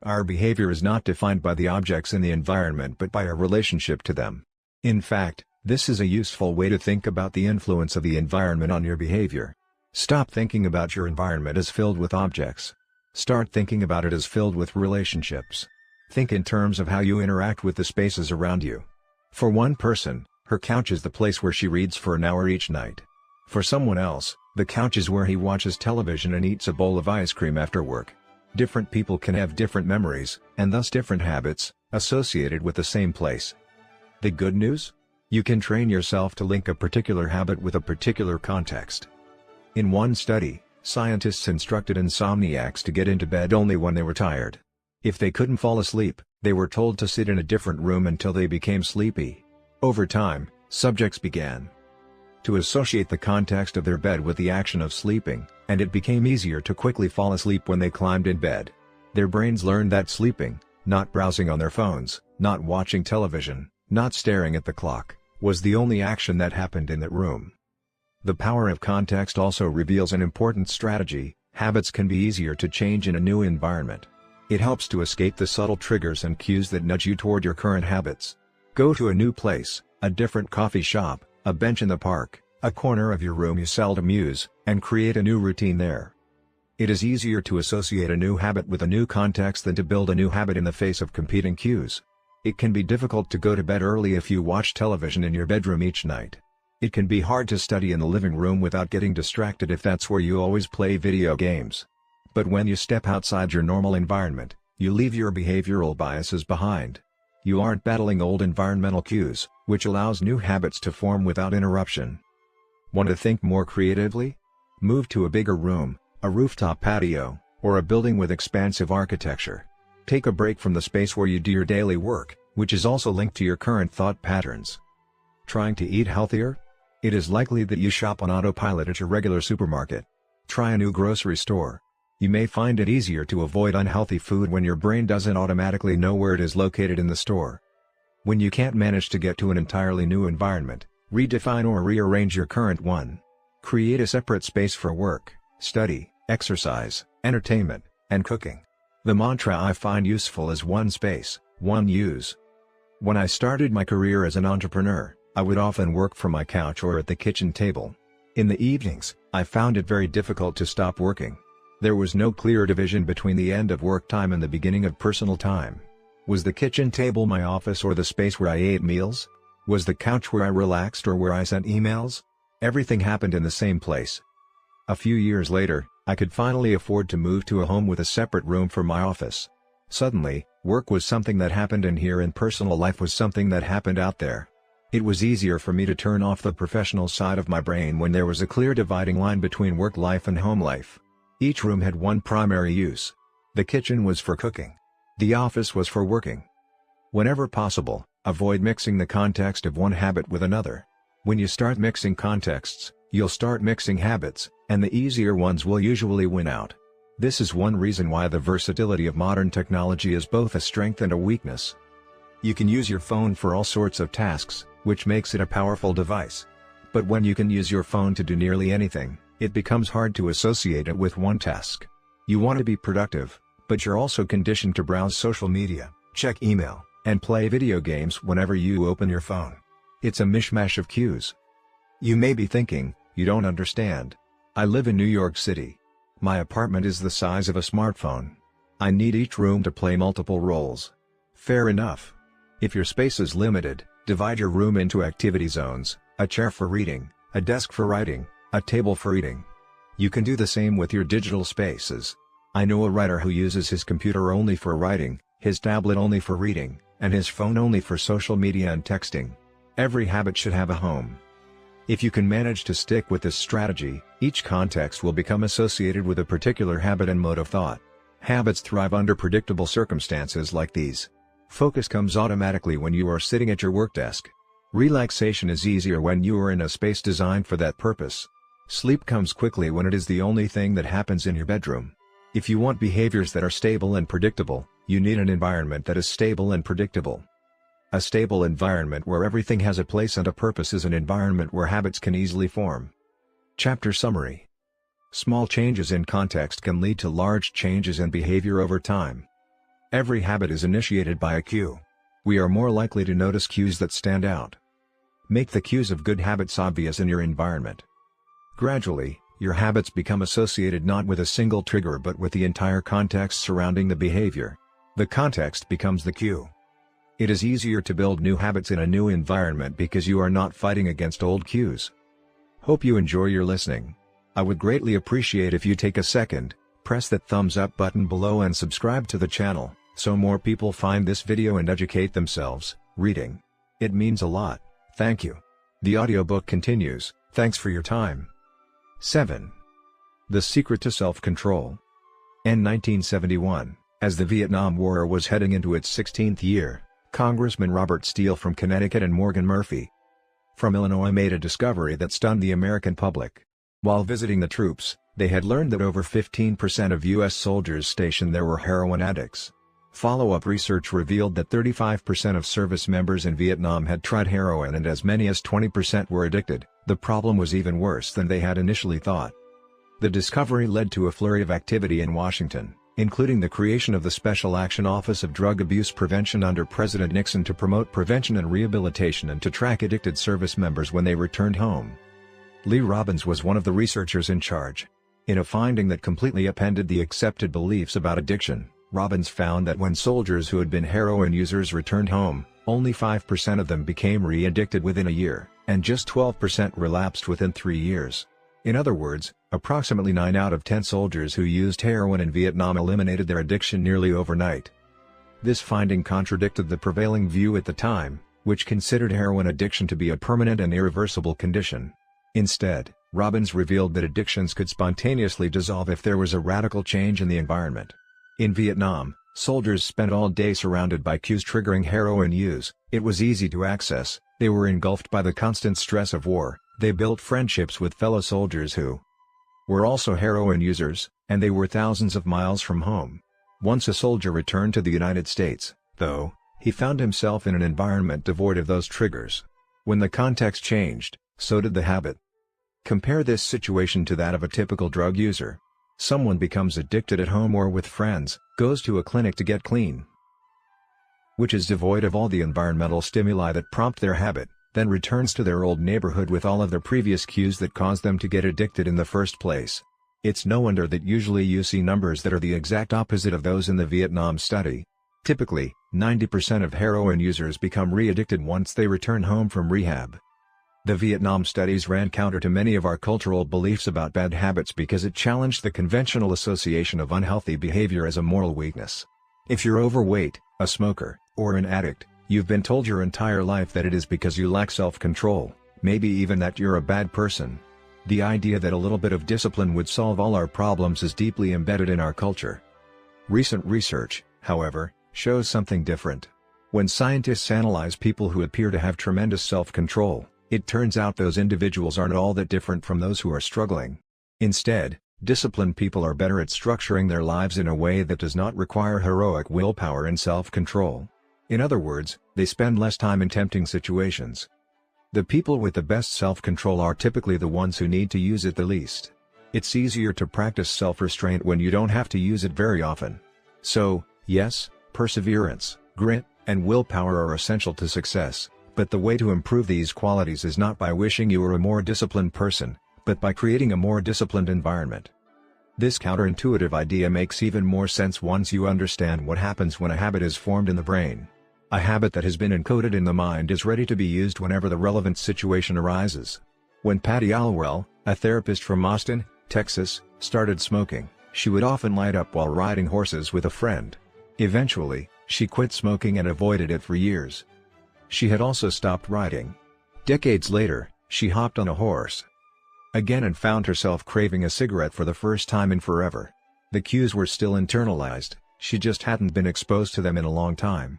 Our behavior is not defined by the objects in the environment but by our relationship to them. In fact, this is a useful way to think about the influence of the environment on your behavior. Stop thinking about your environment as filled with objects. Start thinking about it as filled with relationships. Think in terms of how you interact with the spaces around you. For one person, her couch is the place where she reads for an hour each night. For someone else, the couch is where he watches television and eats a bowl of ice cream after work. Different people can have different memories, and thus different habits, associated with the same place. The good news? You can train yourself to link a particular habit with a particular context. In one study, scientists instructed insomniacs to get into bed only when they were tired. If they couldn't fall asleep, they were told to sit in a different room until they became sleepy. Over time, subjects began to associate the context of their bed with the action of sleeping, and it became easier to quickly fall asleep when they climbed in bed. Their brains learned that sleeping, not browsing on their phones, not watching television, not staring at the clock, was the only action that happened in that room. The power of context also reveals an important strategy: habits can be easier to change in a new environment. It helps to escape the subtle triggers and cues that nudge you toward your current habits. Go to a new place, a different coffee shop, a bench in the park, a corner of your room you seldom use, and create a new routine there. It is easier to associate a new habit with a new context than to build a new habit in the face of competing cues. It can be difficult to go to bed early if you watch television in your bedroom each night. It can be hard to study in the living room without getting distracted if that's where you always play video games. But when you step outside your normal environment, you leave your behavioral biases behind. You aren't battling old environmental cues, which allows new habits to form without interruption. Want to think more creatively? Move to a bigger room, a rooftop patio, or a building with expansive architecture. Take a break from the space where you do your daily work, which is also linked to your current thought patterns. Trying to eat healthier? It is likely that you shop on autopilot at your regular supermarket. Try a new grocery store. You may find it easier to avoid unhealthy food when your brain doesn't automatically know where it is located in the store. When you can't manage to get to an entirely new environment, redefine or rearrange your current one. Create a separate space for work, study, exercise, entertainment, and cooking. The mantra I find useful is one space, one use. When I started my career as an entrepreneur, I would often work from my couch or at the kitchen table. In the evenings, I found it very difficult to stop working. There was no clear division between the end of work time and the beginning of personal time. Was the kitchen table my office or the space where I ate meals? Was the couch where I relaxed or where I sent emails? Everything happened in the same place. A few years later, I could finally afford to move to a home with a separate room for my office. Suddenly, work was something that happened in here and personal life was something that happened out there. It was easier for me to turn off the professional side of my brain when there was a clear dividing line between work life and home life. Each room had one primary use. The kitchen was for cooking. The office was for working. Whenever possible, avoid mixing the context of one habit with another. When you start mixing contexts, you'll start mixing habits, and the easier ones will usually win out. This is one reason why the versatility of modern technology is both a strength and a weakness. You can use your phone for all sorts of tasks, which makes it a powerful device. But when you can use your phone to do nearly anything, it becomes hard to associate it with one task. You want to be productive, but you're also conditioned to browse social media, check email, and play video games whenever you open your phone. It's a mishmash of cues. You may be thinking, you don't understand. I live in New York City. My apartment is the size of a smartphone. I need each room to play multiple roles. Fair enough. If your space is limited, divide your room into activity zones: a chair for reading, a desk for writing, a table for eating. You can do the same with your digital spaces. I know a writer who uses his computer only for writing, his tablet only for reading, and his phone only for social media and texting. Every habit should have a home. If you can manage to stick with this strategy, each context will become associated with a particular habit and mode of thought. Habits thrive under predictable circumstances like these. Focus comes automatically when you are sitting at your work desk. Relaxation is easier when you are in a space designed for that purpose. Sleep comes quickly when it is the only thing that happens in your bedroom. If you want behaviors that are stable and predictable, you need an environment that is stable and predictable. A stable environment where everything has a place and a purpose is an environment where habits can easily form. Chapter Summary. Small changes in context can lead to large changes in behavior over time. Every habit is initiated by a cue. We are more likely to notice cues that stand out. Make the cues of good habits obvious in your environment. Gradually, your habits become associated not with a single trigger but with the entire context surrounding the behavior. The context becomes the cue. It is easier to build new habits in a new environment because you are not fighting against old cues. Hope you enjoy your listening. I would greatly appreciate if you take a second, press that thumbs up button below and subscribe to the channel, so more people find this video and educate themselves, reading. It means a lot, thank you. The audiobook continues, thanks for your time. 7. The Secret to Self-Control. In 1971, as the Vietnam War was heading into its 16th year, Congressman Robert Steele from Connecticut and Morgan Murphy from Illinois made a discovery that stunned the American public. While visiting the troops, they had learned that over 15% of U.S. soldiers stationed there were heroin addicts. Follow-up research revealed that 35% of service members in Vietnam had tried heroin and as many as 20% were addicted. The problem was even worse than they had initially thought. The discovery led to a flurry of activity in Washington, including the creation of the Special Action Office of Drug Abuse Prevention under President Nixon to promote prevention and rehabilitation and to track addicted service members when they returned home. Lee Robbins was one of the researchers in charge. In a finding that completely upended the accepted beliefs about addiction, Robbins found that when soldiers who had been heroin users returned home, only 5% of them became re-addicted within a year, and just 12% relapsed within 3 years. In other words, approximately 9 out of 10 soldiers who used heroin in Vietnam eliminated their addiction nearly overnight. This finding contradicted the prevailing view at the time, which considered heroin addiction to be a permanent and irreversible condition. Instead, Robbins revealed that addictions could spontaneously dissolve if there was a radical change in the environment. In Vietnam, soldiers spent all day surrounded by cues triggering heroin use. It was easy to access, they were engulfed by the constant stress of war, they built friendships with fellow soldiers who were also heroin users, and they were thousands of miles from home. Once a soldier returned to the United States, though, he found himself in an environment devoid of those triggers. When the context changed, so did the habit. Compare this situation to that of a typical drug user. Someone becomes addicted at home or with friends, goes to a clinic to get clean, which is devoid of all the environmental stimuli that prompt their habit, then returns to their old neighborhood with all of their previous cues that caused them to get addicted in the first place. It's no wonder that usually you see numbers that are the exact opposite of those in the Vietnam study. Typically, 90% of heroin users become re-addicted once they return home from rehab. The Vietnam studies ran counter to many of our cultural beliefs about bad habits because it challenged the conventional association of unhealthy behavior as a moral weakness. If you're overweight, a smoker, or an addict, you've been told your entire life that it is because you lack self-control, maybe even that you're a bad person. The idea that a little bit of discipline would solve all our problems is deeply embedded in our culture. Recent research, however, shows something different. When scientists analyze people who appear to have tremendous self-control, it turns out those individuals aren't all that different from those who are struggling. Instead, disciplined people are better at structuring their lives in a way that does not require heroic willpower and self-control. In other words, they spend less time in tempting situations. The people with the best self-control are typically the ones who need to use it the least. It's easier to practice self-restraint when you don't have to use it very often. So, yes, perseverance, grit, and willpower are essential to success. But the way to improve these qualities is not by wishing you were a more disciplined person, but by creating a more disciplined environment. This counterintuitive idea makes even more sense once you understand what happens when a habit is formed in the brain. A habit that has been encoded in the mind is ready to be used whenever the relevant situation arises. When Patty Alwell, a therapist from Austin, Texas, started smoking, she would often light up while riding horses with a friend. Eventually, she quit smoking and avoided it for years. She had also stopped riding. Decades later, she hopped on a horse again and found herself craving a cigarette for the first time in forever. The cues were still internalized, she just hadn't been exposed to them in a long time.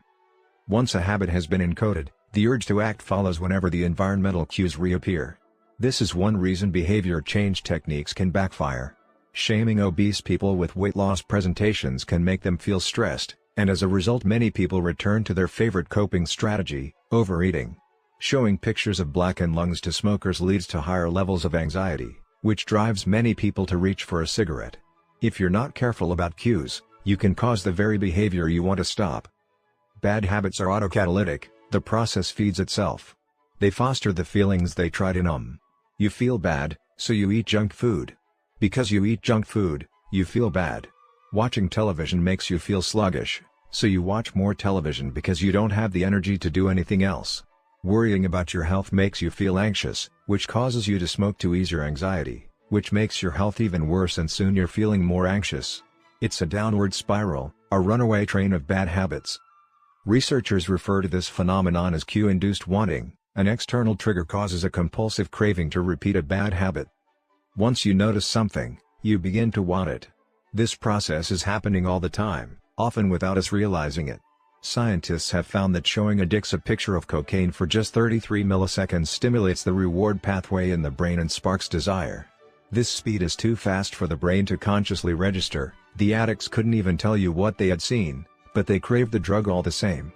Once a habit has been encoded, the urge to act follows whenever the environmental cues reappear. This is one reason behavior change techniques can backfire. Shaming obese people with weight loss presentations can make them feel stressed, and as a result many people return to their favorite coping strategy, overeating. Showing pictures of blackened lungs to smokers leads to higher levels of anxiety, which drives many people to reach for a cigarette. If you're not careful about cues, you can cause the very behavior you want to stop. Bad habits are autocatalytic, the process feeds itself. They foster the feelings they try to numb. You feel bad, so you eat junk food. Because you eat junk food, you feel bad. Watching television makes you feel sluggish, so you watch more television because you don't have the energy to do anything else. Worrying about your health makes you feel anxious, which causes you to smoke to ease your anxiety, which makes your health even worse and soon you're feeling more anxious. It's a downward spiral, a runaway train of bad habits. Researchers refer to this phenomenon as cue-induced wanting. An external trigger causes a compulsive craving to repeat a bad habit. Once you notice something, you begin to want it. This process is happening all the time, often without us realizing it. Scientists have found that showing addicts a picture of cocaine for just 33 milliseconds stimulates the reward pathway in the brain and sparks desire. This speed is too fast for the brain to consciously register. The addicts couldn't even tell you what they had seen, but they craved the drug all the same.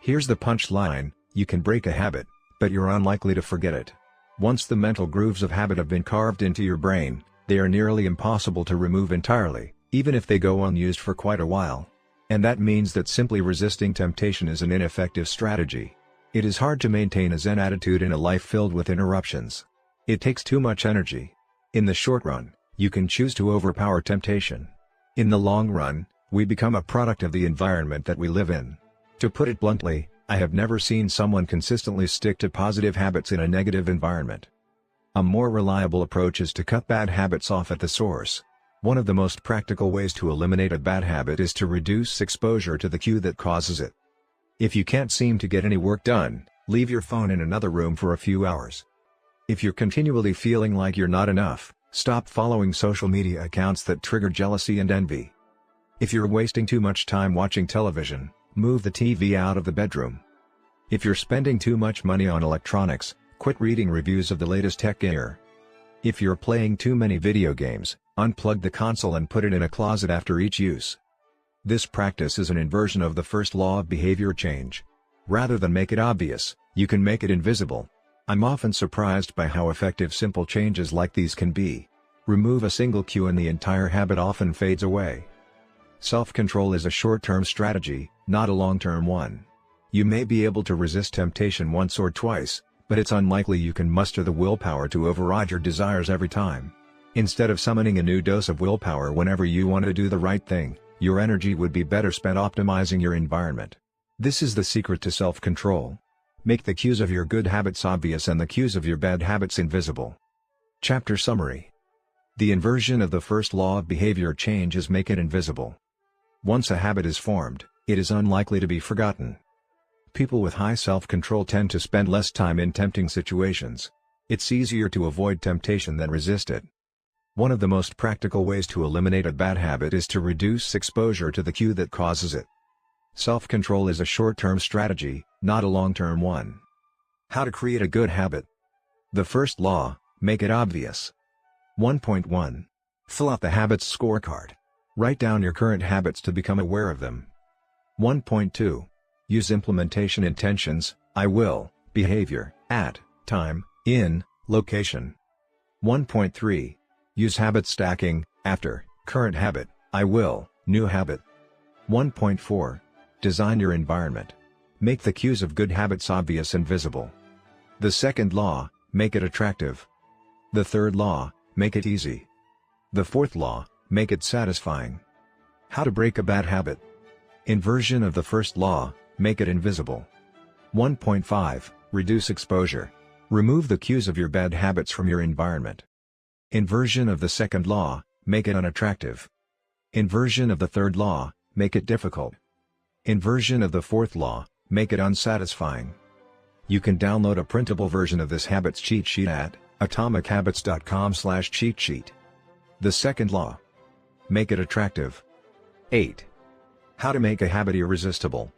Here's the punchline: you can break a habit, but you're unlikely to forget it. Once the mental grooves of habit have been carved into your brain, they are nearly impossible to remove entirely, even if they go unused for quite a while. And that means that simply resisting temptation is an ineffective strategy. It is hard to maintain a Zen attitude in a life filled with interruptions. It takes too much energy. In the short run, you can choose to overpower temptation. In the long run, we become a product of the environment that we live in. To put it bluntly, I have never seen someone consistently stick to positive habits in a negative environment. A more reliable approach is to cut bad habits off at the source. One of the most practical ways to eliminate a bad habit is to reduce exposure to the cue that causes it. If you can't seem to get any work done, leave your phone in another room for a few hours. If you're continually feeling like you're not enough, stop following social media accounts that trigger jealousy and envy. If you're wasting too much time watching television, move the TV out of the bedroom. If you're spending too much money on electronics, quit reading reviews of the latest tech gear. If you're playing too many video games, unplug the console and put it in a closet after each use. This practice is an inversion of the first law of behavior change. Rather than make it obvious, you can make it invisible. I'm often surprised by how effective simple changes like these can be. Remove a single cue and the entire habit often fades away. Self-control is a short-term strategy, not a long-term one. You may be able to resist temptation once or twice, but it's unlikely you can muster the willpower to override your desires every time. Instead of summoning a new dose of willpower whenever you want to do the right thing, your energy would be better spent optimizing your environment. This is the secret to self-control. Make the cues of your good habits obvious and the cues of your bad habits invisible. Chapter Summary. The inversion of the first law of behavior change is make it invisible. Once a habit is formed, it is unlikely to be forgotten. People with high self-control tend to spend less time in tempting situations. It's easier to avoid temptation than resist it. One of the most practical ways to eliminate a bad habit is to reduce exposure to the cue that causes it. Self-control is a short-term strategy, not a long-term one. How to create a good habit. The first law: make it obvious. 1.1. Fill out the habits scorecard. Write down your current habits to become aware of them. 1.2. Use implementation intentions: I will, behavior, at, time, in, location. 1.3. Use habit stacking: after, current habit, I will, new habit. 1.4. Design your environment. Make the cues of good habits obvious and visible. The second law: make it attractive. The third law: make it easy. The fourth law: make it satisfying. How to break a bad habit. Inversion of the first law: make it invisible. 1.5. Reduce exposure. Remove the cues of your bad habits from your environment. Inversion of the second law: make it unattractive. Inversion of the third law: make it difficult. Inversion of the fourth law: make it unsatisfying. You can download a printable version of this habits cheat sheet at atomichabits.com/cheat sheet. The second law: make it attractive. 8. How to make a habit irresistible.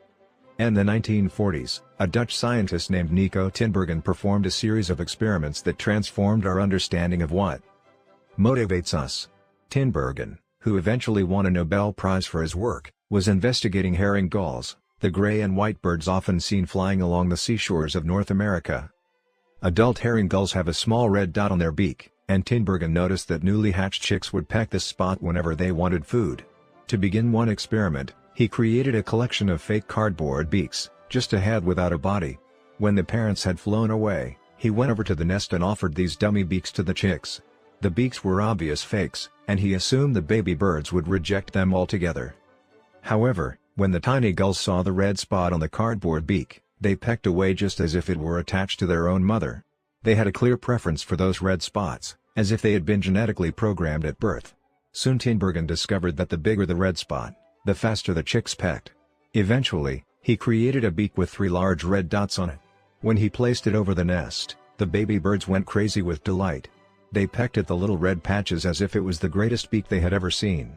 In the 1940s, a Dutch scientist named Nico Tinbergen performed a series of experiments that transformed our understanding of what motivates us. Tinbergen, who eventually won a Nobel Prize for his work, was investigating herring gulls, the gray and white birds often seen flying along the seashores of North America. Adult herring gulls have a small red dot on their beak, and Tinbergen noticed that newly hatched chicks would peck this spot whenever they wanted food. To begin one experiment, he created a collection of fake cardboard beaks, just a head without a body. When the parents had flown away, he went over to the nest and offered these dummy beaks to the chicks. The beaks were obvious fakes, and he assumed the baby birds would reject them altogether. However, when the tiny gulls saw the red spot on the cardboard beak, they pecked away just as if it were attached to their own mother. They had a clear preference for those red spots, as if they had been genetically programmed at birth. Soon Tinbergen discovered that the bigger the red spot, the faster the chicks pecked. Eventually, he created a beak with 3 large red dots on it. When he placed it over the nest, the baby birds went crazy with delight. They pecked at the little red patches as if it was the greatest beak they had ever seen.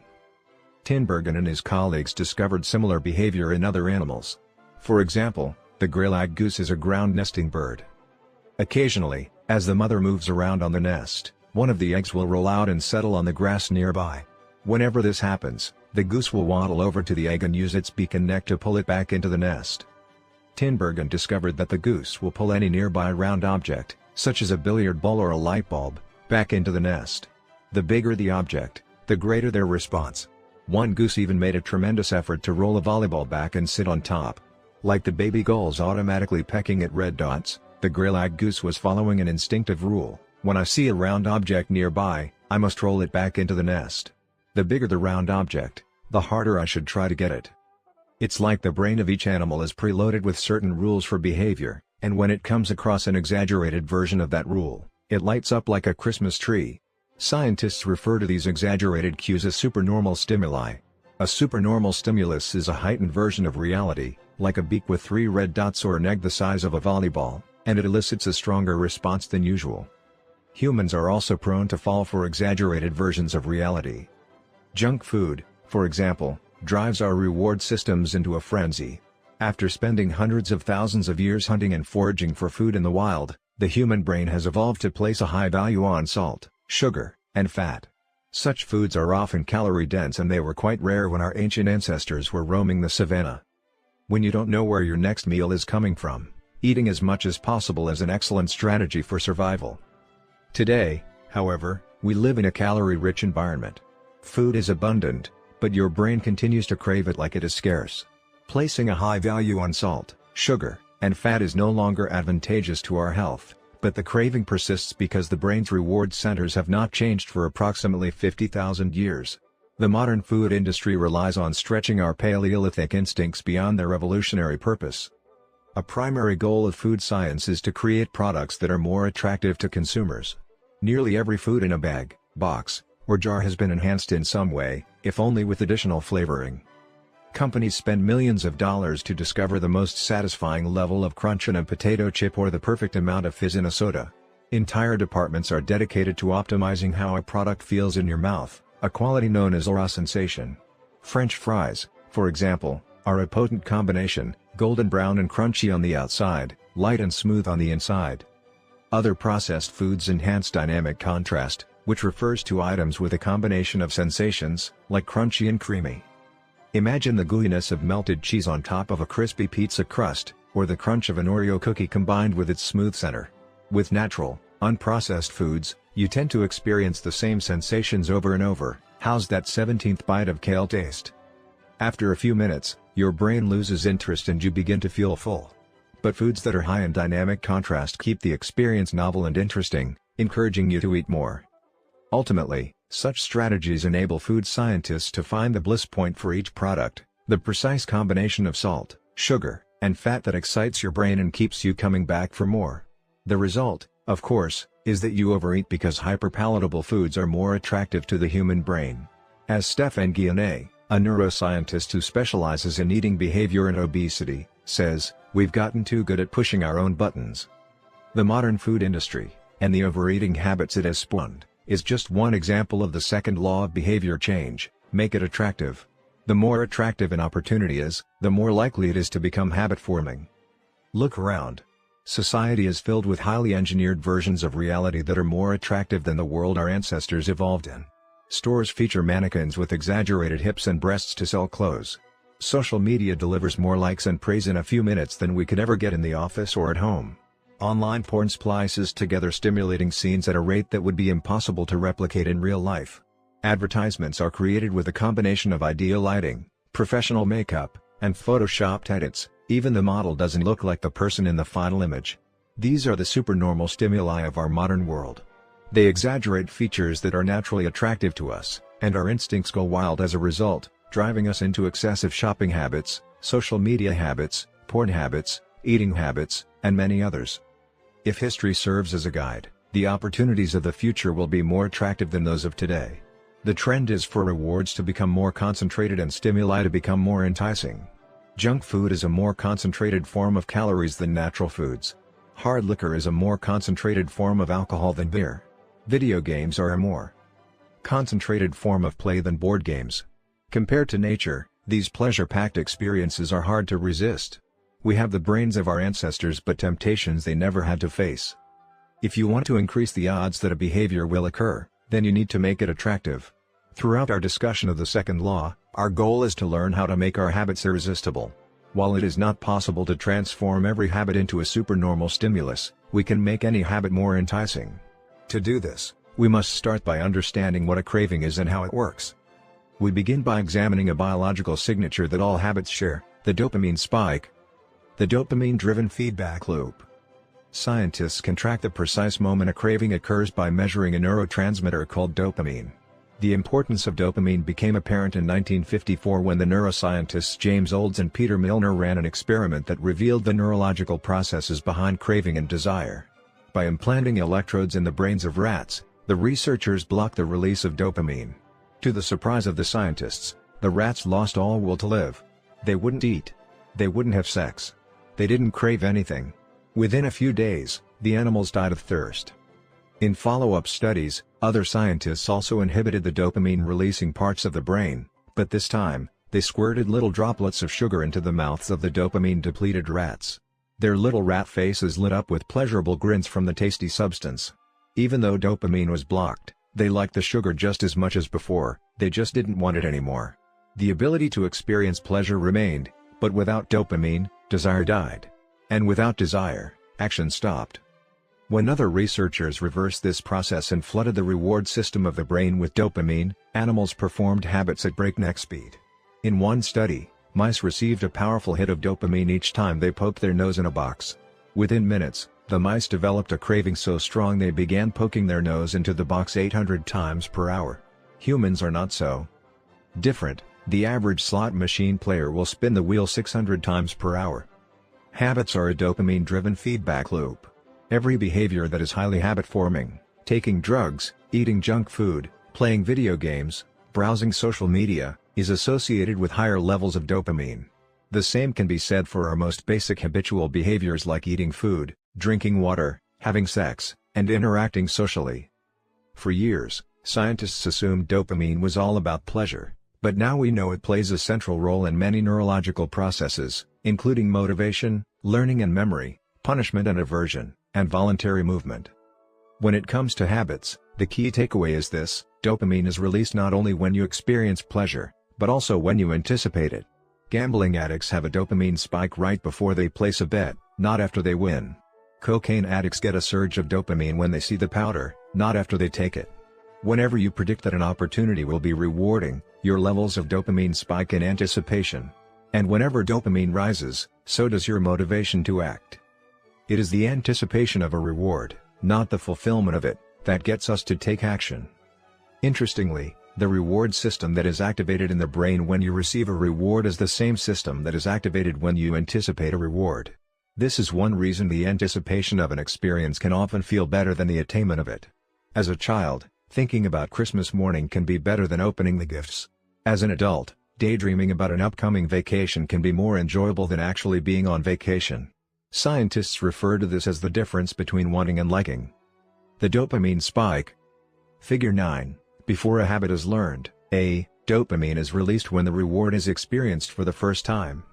Tinbergen and his colleagues discovered similar behavior in other animals. For example, the gray-lag goose is a ground nesting bird. Occasionally, as the mother moves around on the nest, one of the eggs will roll out and settle on the grass nearby. Whenever this happens, the goose will waddle over to the egg and use its beak and neck to pull it back into the nest. Tinbergen discovered that the goose will pull any nearby round object, such as a billiard ball or a light bulb, back into the nest. The bigger the object, the greater their response. One goose even made a tremendous effort to roll a volleyball back and sit on top. Like the baby gulls automatically pecking at red dots, the gray-lag goose was following an instinctive rule: when I see a round object nearby, I must roll it back into the nest. The bigger the round object, the harder I should try to get it. It's like the brain of each animal is preloaded with certain rules for behavior, and when it comes across an exaggerated version of that rule, it lights up like a Christmas tree. Scientists refer to these exaggerated cues as supernormal stimuli. A supernormal stimulus is a heightened version of reality, like a beak with 3 red dots or an egg the size of a volleyball, and it elicits a stronger response than usual. Humans are also prone to fall for exaggerated versions of reality. Junk food, for example, drives our reward systems into a frenzy. After spending hundreds of thousands of years hunting and foraging for food in the wild, the human brain has evolved to place a high value on salt, sugar, and fat. Such foods are often calorie-dense, and they were quite rare when our ancient ancestors were roaming the savannah. When you don't know where your next meal is coming from, eating as much as possible is an excellent strategy for survival. Today, however, we live in a calorie-rich environment. Food is abundant, but your brain continues to crave it like it is scarce. Placing a high value on salt, sugar, and fat is no longer advantageous to our health, but the craving persists because the brain's reward centers have not changed for approximately 50,000 years. The modern food industry relies on stretching our Paleolithic instincts beyond their evolutionary purpose. A primary goal of food science is to create products that are more attractive to consumers. Nearly every food in a bag, box, or jar has been enhanced in some way, if only with additional flavoring. Companies spend millions of dollars to discover the most satisfying level of crunch in a potato chip or the perfect amount of fizz in a soda. Entire departments are dedicated to optimizing how a product feels in your mouth, a quality known as aura sensation. French fries, for example, are a potent combination, golden brown and crunchy on the outside, light and smooth on the inside. Other processed foods enhance dynamic contrast, which refers to items with a combination of sensations, like crunchy and creamy. Imagine the gooiness of melted cheese on top of a crispy pizza crust, or the crunch of an Oreo cookie combined with its smooth center. With natural, unprocessed foods, you tend to experience the same sensations over and over. How's that 17th bite of kale taste? After a few minutes, your brain loses interest and you begin to feel full. But foods that are high in dynamic contrast keep the experience novel and interesting, encouraging you to eat more. Ultimately, such strategies enable food scientists to find the bliss point for each product, the precise combination of salt, sugar, and fat that excites your brain and keeps you coming back for more. The result, of course, is that you overeat because hyperpalatable foods are more attractive to the human brain. As Stephen Guyenet, a neuroscientist who specializes in eating behavior and obesity, says, "We've gotten too good at pushing our own buttons." The modern food industry, and the overeating habits it has spawned, is just one example of the second law of behavior change: make it attractive. The more attractive an opportunity is, the more likely it is to become habit-forming. Look around. Society is filled with highly engineered versions of reality that are more attractive than the world our ancestors evolved in. Stores feature mannequins with exaggerated hips and breasts to sell clothes. Social media delivers more likes and praise in a few minutes than we could ever get in the office or at home. Online porn splices together stimulating scenes at a rate that would be impossible to replicate in real life. Advertisements are created with a combination of ideal lighting, professional makeup, and photoshopped edits. Even the model doesn't look like the person in the final image. These are the supernormal stimuli of our modern world. They exaggerate features that are naturally attractive to us, and our instincts go wild as a result, driving us into excessive shopping habits, social media habits, porn habits, eating habits, and many others. If history serves as a guide, the opportunities of the future will be more attractive than those of today. The trend is for rewards to become more concentrated and stimuli to become more enticing. Junk food is a more concentrated form of calories than natural foods. Hard liquor is a more concentrated form of alcohol than beer. Video games are a more concentrated form of play than board games. Compared to nature, these pleasure-packed experiences are hard to resist. We have the brains of our ancestors but temptations they never had to face. If you want to increase the odds that a behavior will occur, then you need to make it attractive. Throughout our discussion of the second law, our goal is to learn how to make our habits irresistible. While it is not possible to transform every habit into a supernormal stimulus, we can make any habit more enticing. To do this, we must start by understanding what a craving is and how it works. We begin by examining a biological signature that all habits share, the dopamine spike. The dopamine-driven feedback loop. Scientists can track the precise moment a craving occurs by measuring a neurotransmitter called dopamine. The importance of dopamine became apparent in 1954 when the neuroscientists James Olds and Peter Milner ran an experiment that revealed the neurological processes behind craving and desire. By implanting electrodes in the brains of rats, the researchers blocked the release of dopamine. To the surprise of the scientists, the rats lost all will to live. They wouldn't eat. They wouldn't have sex. They didn't crave anything. Within a few days, the animals died of thirst. In follow-up studies, other scientists also inhibited the dopamine-releasing parts of the brain, but this time, they squirted little droplets of sugar into the mouths of the dopamine-depleted rats. Their little rat faces lit up with pleasurable grins from the tasty substance. Even though dopamine was blocked, they liked the sugar just as much as before, they just didn't want it anymore. The ability to experience pleasure remained, but without dopamine, desire died. And without desire, action stopped. When other researchers reversed this process and flooded the reward system of the brain with dopamine, animals performed habits at breakneck speed. In one study, mice received a powerful hit of dopamine each time they poked their nose in a box. Within minutes, the mice developed a craving so strong they began poking their nose into the box 800 times per hour. Humans are not so different. The average slot machine player will spin the wheel 600 times per hour. Habits are a dopamine-driven feedback loop. Every behavior that is highly habit-forming, taking drugs, eating junk food, playing video games, browsing social media, is associated with higher levels of dopamine. The same can be said for our most basic habitual behaviors like eating food, drinking water, having sex, and interacting socially. For years, scientists assumed dopamine was all about pleasure, but now we know it plays a central role in many neurological processes, including motivation, learning and memory, punishment and aversion, and voluntary movement. When it comes to habits, the key takeaway is this: dopamine is released not only when you experience pleasure, but also when you anticipate it. Gambling addicts have a dopamine spike right before they place a bet, not after they win. Cocaine addicts get a surge of dopamine when they see the powder, not after they take it. Whenever you predict that an opportunity will be rewarding, your levels of dopamine spike in anticipation. And whenever dopamine rises, so does your motivation to act. It is the anticipation of a reward, not the fulfillment of it, that gets us to take action. Interestingly, the reward system that is activated in the brain when you receive a reward is the same system that is activated when you anticipate a reward. This is one reason the anticipation of an experience can often feel better than the attainment of it. As a child, thinking about Christmas morning can be better than opening the gifts. As an adult, daydreaming about an upcoming vacation can be more enjoyable than actually being on vacation. Scientists refer to this as the difference between wanting and liking. The dopamine spike. Figure 9. Before a habit is learned, A. Dopamine is released when the reward is experienced for the first time.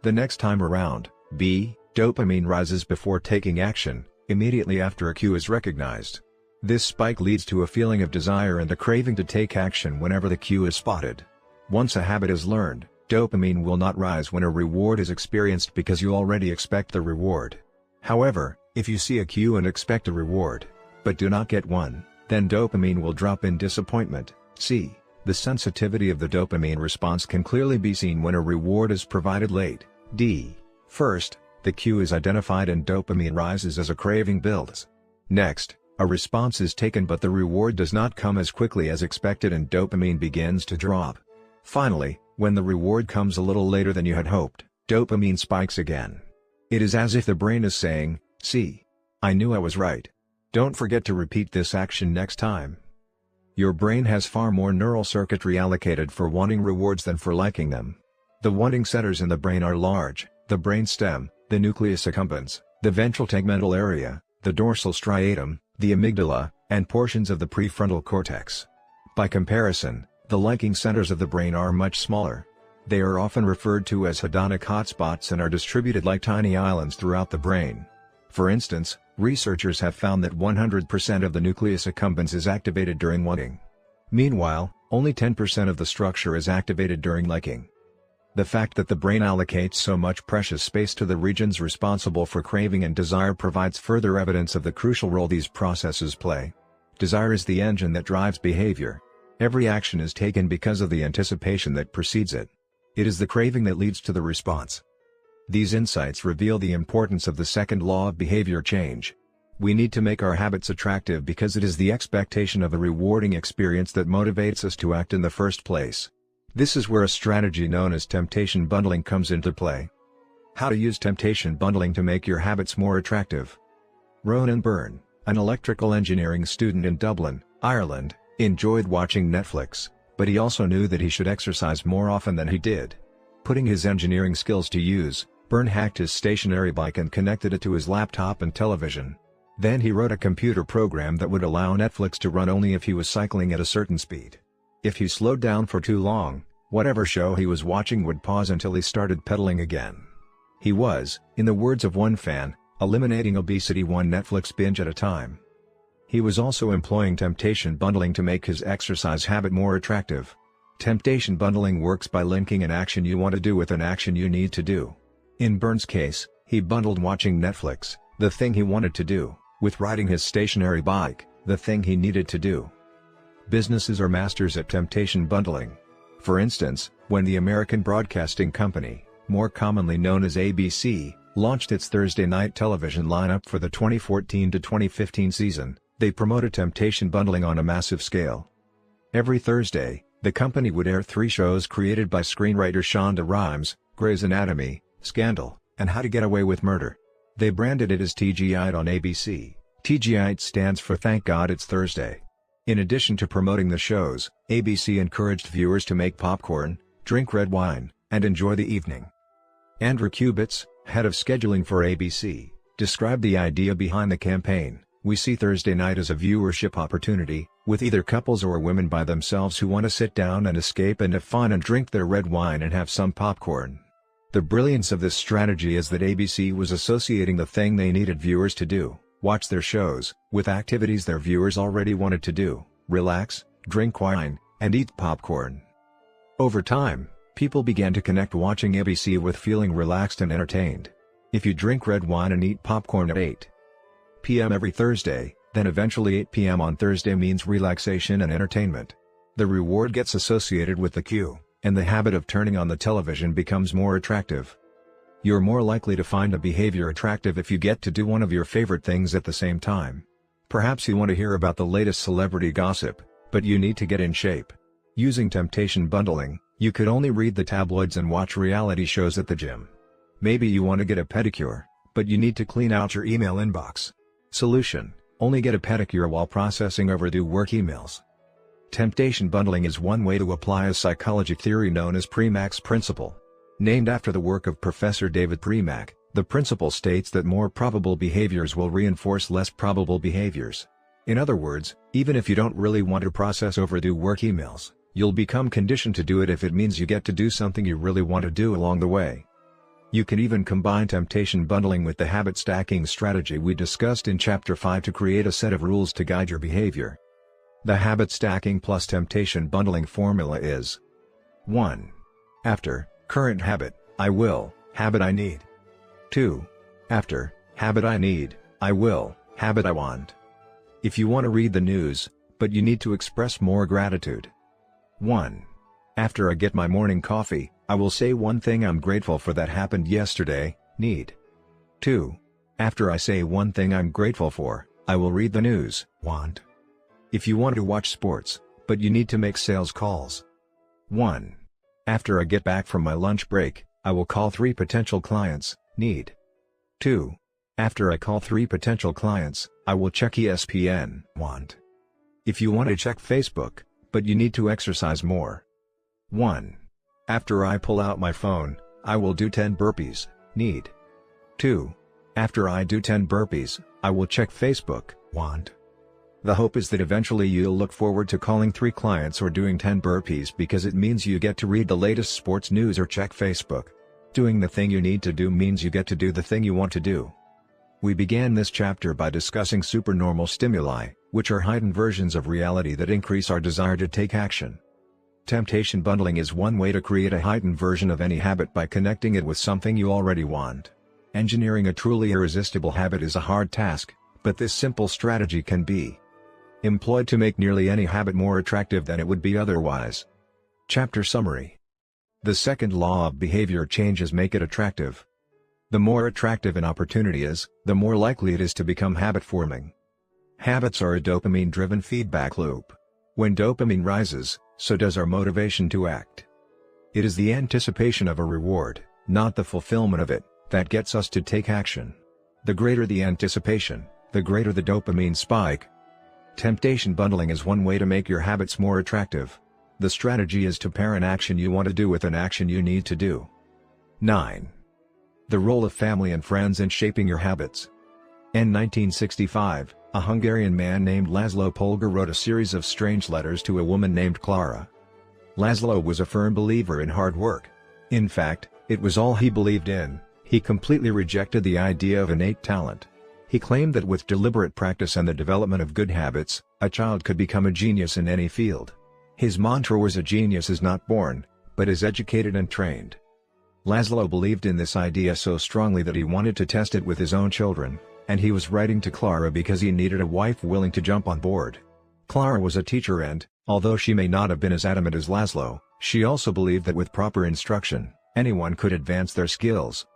The next time around, B. Dopamine rises before taking action, immediately after a cue is recognized. This spike leads to a feeling of desire and a craving to take action whenever the cue is spotted. Once a habit is learned, dopamine will not rise when a reward is experienced because you already expect the reward. However, if you see a cue and expect a reward, but do not get one, then dopamine will drop in disappointment. C. The sensitivity of the dopamine response can clearly be seen when a reward is provided late. D. First, the cue is identified and dopamine rises as a craving builds. Next, a response is taken but the reward does not come as quickly as expected and dopamine begins to drop. Finally, when the reward comes a little later than you had hoped, dopamine spikes again. It is as if the brain is saying, "See, I knew I was right. Don't forget to repeat this action next time." Your brain has far more neural circuitry allocated for wanting rewards than for liking them. The wanting centers in the brain are large: the brainstem, the nucleus accumbens, the ventral tegmental area, the dorsal striatum, the amygdala, and portions of the prefrontal cortex. By comparison, the liking centers of the brain are much smaller. They are often referred to as hedonic hotspots and are distributed like tiny islands throughout the brain. For instance, researchers have found that 100% of the nucleus accumbens is activated during wanting. Meanwhile, only 10% of the structure is activated during liking. The fact that the brain allocates so much precious space to the regions responsible for craving and desire provides further evidence of the crucial role these processes play. Desire is the engine that drives behavior. Every action is taken because of the anticipation that precedes it. It is the craving that leads to the response. These insights reveal the importance of the second law of behavior change. We need to make our habits attractive because it is the expectation of a rewarding experience that motivates us to act in the first place. This is where a strategy known as temptation bundling comes into play. How to use temptation bundling to make your habits more attractive. Ronan Byrne, an electrical engineering student in Dublin, Ireland, enjoyed watching Netflix, but he also knew that he should exercise more often than he did. Putting his engineering skills to use, Byrne hacked his stationary bike and connected it to his laptop and television. Then he wrote a computer program that would allow Netflix to run only if he was cycling at a certain speed. If he slowed down for too long, whatever show he was watching would pause until he started pedaling again. He was, in the words of one fan, eliminating obesity one Netflix binge at a time. He was also employing temptation bundling to make his exercise habit more attractive. Temptation bundling works by linking an action you want to do with an action you need to do. In Byrne's case, he bundled watching Netflix, the thing he wanted to do, with riding his stationary bike, the thing he needed to do. Businesses are masters at temptation bundling. For instance, when the American Broadcasting Company, more commonly known as ABC, launched its Thursday night television lineup for the 2014 to 2015 season, they promoted temptation bundling on a massive scale. Every Thursday, the company would air 3 shows created by screenwriter Shonda Rhimes: Grey's Anatomy, Scandal, and How to Get Away with Murder. They branded it as TGI'd on ABC. TGI'd stands for Thank God It's Thursday. In addition to promoting the shows, ABC encouraged viewers to make popcorn, drink red wine, and enjoy the evening. Andrew Kubitz, head of scheduling for ABC, described the idea behind the campaign. "We see Thursday night as a viewership opportunity, with either couples or women by themselves who want to sit down and escape and have fun and drink their red wine and have some popcorn." The brilliance of this strategy is that ABC was associating the thing they needed viewers to do, watch their shows, with activities their viewers already wanted to do: relax, drink wine, and eat popcorn. Over time, people began to connect watching ABC with feeling relaxed and entertained. If you drink red wine and eat popcorn at 8 p.m. every Thursday, then eventually 8 p.m. on Thursday means relaxation and entertainment. The reward gets associated with the cue, and the habit of turning on the television becomes more attractive. You're more likely to find a behavior attractive if you get to do one of your favorite things at the same time. Perhaps you want to hear about the latest celebrity gossip, but you need to get in shape. Using temptation bundling, you could only read the tabloids and watch reality shows at the gym. Maybe you want to get a pedicure, but you need to clean out your email inbox. Solution: only get a pedicure while processing overdue work emails. Temptation bundling is one way to apply a psychology theory known as Premack's principle. Named after the work of Professor David Premack, the principle states that more probable behaviors will reinforce less probable behaviors. In other words, even if you don't really want to process overdue work emails, You'll become conditioned to do it if it means you get to do something you really want to do along the way. You can even combine temptation bundling with the habit stacking strategy we discussed in Chapter 5 to create a set of rules to guide your behavior. The habit stacking plus temptation bundling formula is: 1. After, current habit, I will, habit I need. 2. After, habit I need, I will, habit I want. If you want to read the news, but you need to express more gratitude. 1. After I get my morning coffee, I will say one thing I'm grateful for that happened yesterday, need. 2. After I say one thing I'm grateful for, I will read the news, want. If you want to watch sports, but you need to make sales calls. 1. After I get back from my lunch break, I will call 3 potential clients, need. 2. After I call 3 potential clients, I will check ESPN, want. If you want to check Facebook, but you need to exercise more. 1. After I pull out my phone, I will do 10 burpees, need. 2. After I do 10 burpees, I will check Facebook, want. The hope is that eventually you'll look forward to calling 3 clients or doing 10 burpees because it means you get to read the latest sports news or check Facebook. Doing the thing you need to do means you get to do the thing you want to do. We began this chapter by discussing supernormal stimuli, which are heightened versions of reality that increase our desire to take action. Temptation bundling is one way to create a heightened version of any habit by connecting it with something you already want. Engineering a truly irresistible habit is a hard task, but this simple strategy can be employed to make nearly any habit more attractive than it would be otherwise. Chapter Summary. The second law of behavior changes make it attractive. The more attractive an opportunity is, the more likely it is to become habit-forming. Habits are a dopamine-driven feedback loop. When dopamine rises, so does our motivation to act. It is the anticipation of a reward, not the fulfillment of it, that gets us to take action. The greater the anticipation, the greater the dopamine spike. Temptation bundling is one way to make your habits more attractive. The strategy is to pair an action you want to do with an action you need to do. 9. The role of family and friends in shaping your habits. In 1965, a Hungarian man named Laszlo Polgar wrote a series of strange letters to a woman named Clara. Laszlo was a firm believer in hard work. In fact, it was all he believed in. He completely rejected the idea of innate talent. He claimed that with deliberate practice and the development of good habits, a child could become a genius in any field. His mantra was, "A genius is not born, but is educated and trained." Laszlo believed in this idea so strongly that he wanted to test it with his own children, and he was writing to Clara because he needed a wife willing to jump on board. Clara was a teacher and, although she may not have been as adamant as Laszlo, she also believed that with proper instruction, anyone could advance their skills.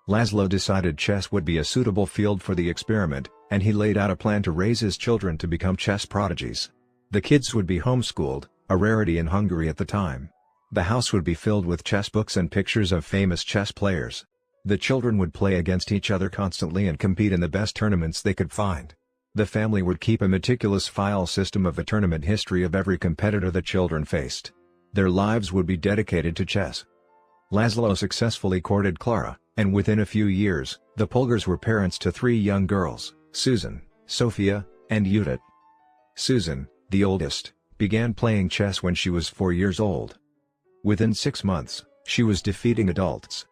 Laszlo decided chess would be a suitable field for the experiment, and he laid out a plan to raise his children to become chess prodigies. The kids would be homeschooled, a rarity in Hungary at the time. The house would be filled with chess books and pictures of famous chess players. The children would play against each other constantly and compete in the best tournaments they could find. The family would keep a meticulous file system of the tournament history of every competitor the children faced. Their lives would be dedicated to chess. Laszlo successfully courted Clara, and within a few years, the Polgars were parents to 3 young girls, Susan, Sophia, and Judith. Susan, the oldest, began playing chess when she was 4 years old. Within 6 months, she was defeating adults.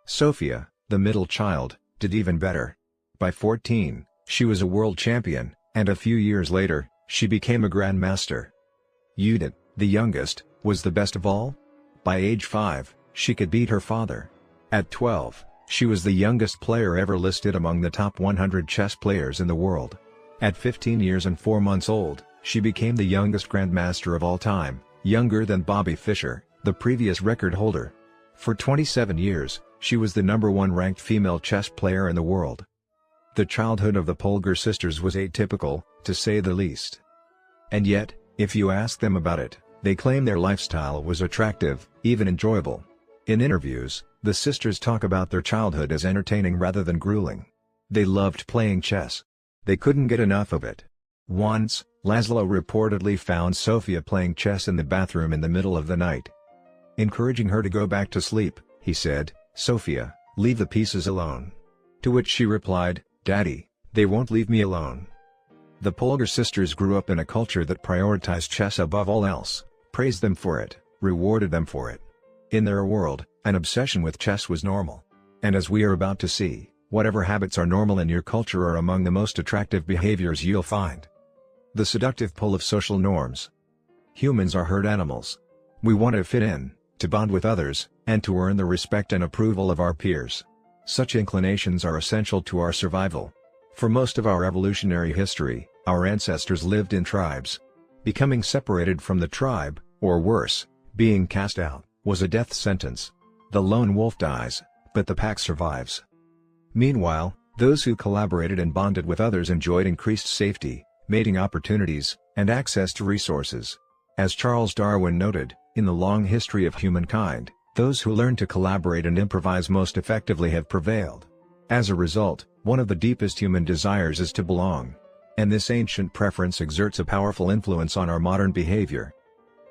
Sophia, the middle child, did even better. By 14, she was a world champion, and a few years later, she became a grandmaster. Judith, the youngest, was the best of all. By age 5, she could beat her father. At 12, she was the youngest player ever listed among the top 100 chess players in the world. At 15 years and 4 months old, she became the youngest grandmaster of all time, younger than Bobby Fischer, the previous record holder. For 27 years, she was the #1 ranked female chess player in the world. The childhood of the Polgar sisters was atypical, to say the least. And yet, if you ask them about it, they claim their lifestyle was attractive, even enjoyable. In interviews, the sisters talk about their childhood as entertaining rather than grueling. They loved playing chess. They couldn't get enough of it. Once, Laszlo reportedly found Sophia playing chess in the bathroom in the middle of the night. Encouraging her to go back to sleep, he said, "Sophia, leave the pieces alone." To which she replied, "Daddy, they won't leave me alone." The Polgar sisters grew up in a culture that prioritized chess above all else. praised them for it, rewarded them for it. In their world, an obsession with chess was normal. And as we are about to see, whatever habits are normal in your culture are among the most attractive behaviors you'll find. The seductive pull of social norms. Humans are herd animals. We want to fit in, to bond with others, and to earn the respect and approval of our peers. Such inclinations are essential to our survival. For most of our evolutionary history, our ancestors lived in tribes. Becoming separated from the tribe, or worse, being cast out, was a death sentence. The lone wolf dies, but the pack survives. Meanwhile, those who collaborated and bonded with others enjoyed increased safety, mating opportunities, and access to resources. As Charles Darwin noted, in the long history of humankind, those who learn to collaborate and improvise most effectively have prevailed. As a result, one of the deepest human desires is to belong. And this ancient preference exerts a powerful influence on our modern behavior.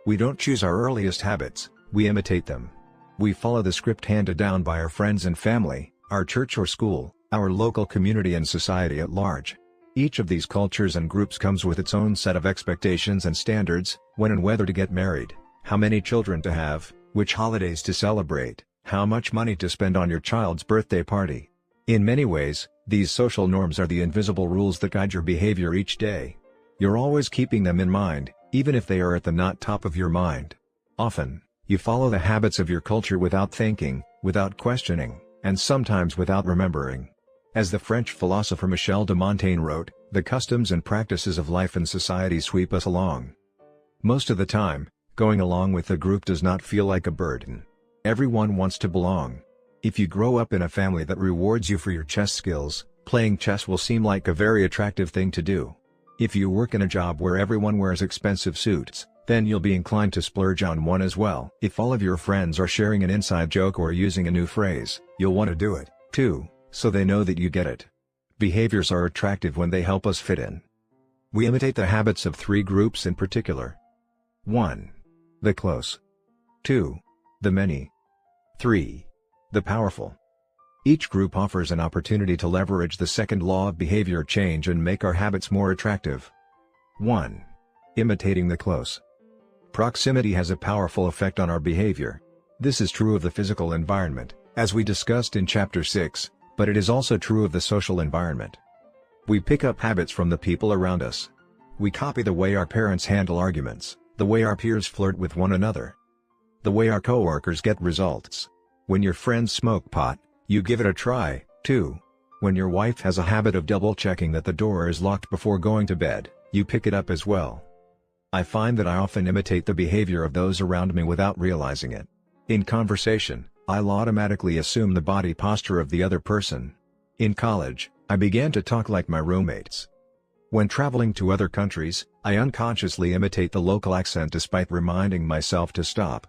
We don't choose our earliest habits, we imitate them. We follow the script handed down by our friends and family, our church or school, our local community and society at large. Each of these cultures and groups comes with its own set of expectations and standards: when and whether to get married, how many children to have, which holidays to celebrate, how much money to spend on your child's birthday party. In many ways, these social norms are the invisible rules that guide your behavior each day. You're always keeping them in mind, even if they are at the not top of your mind. Often, you follow the habits of your culture without thinking, without questioning, and sometimes without remembering. As the French philosopher Michel de Montaigne wrote, the customs and practices of life and society sweep us along. Most of the time, going along with the group does not feel like a burden. Everyone wants to belong. If you grow up in a family that rewards you for your chess skills, playing chess will seem like a very attractive thing to do. If you work in a job where everyone wears expensive suits, then you'll be inclined to splurge on one as well. If all of your friends are sharing an inside joke or using a new phrase, you'll want to do it, too, so they know that you get it. Behaviors are attractive when they help us fit in. We imitate the habits of three groups in particular. 1. The close. 2. The many. 3. The powerful. Each group offers an opportunity to leverage the second law of behavior change and make our habits more attractive. 1. Imitating the close. Proximity has a powerful effect on our behavior. This is true of the physical environment, as we discussed in Chapter 6, but it is also true of the social environment. We pick up habits from the people around us. We copy the way our parents handle arguments, the way our peers flirt with one another, the way our coworkers get results. When your friends smoke pot, you give it a try, too. When your wife has a habit of double-checking that the door is locked before going to bed, you pick it up as well. I find that I often imitate the behavior of those around me without realizing it. In conversation, I'll automatically assume the body posture of the other person. In college, I began to talk like my roommates. When traveling to other countries, I unconsciously imitate the local accent despite reminding myself to stop.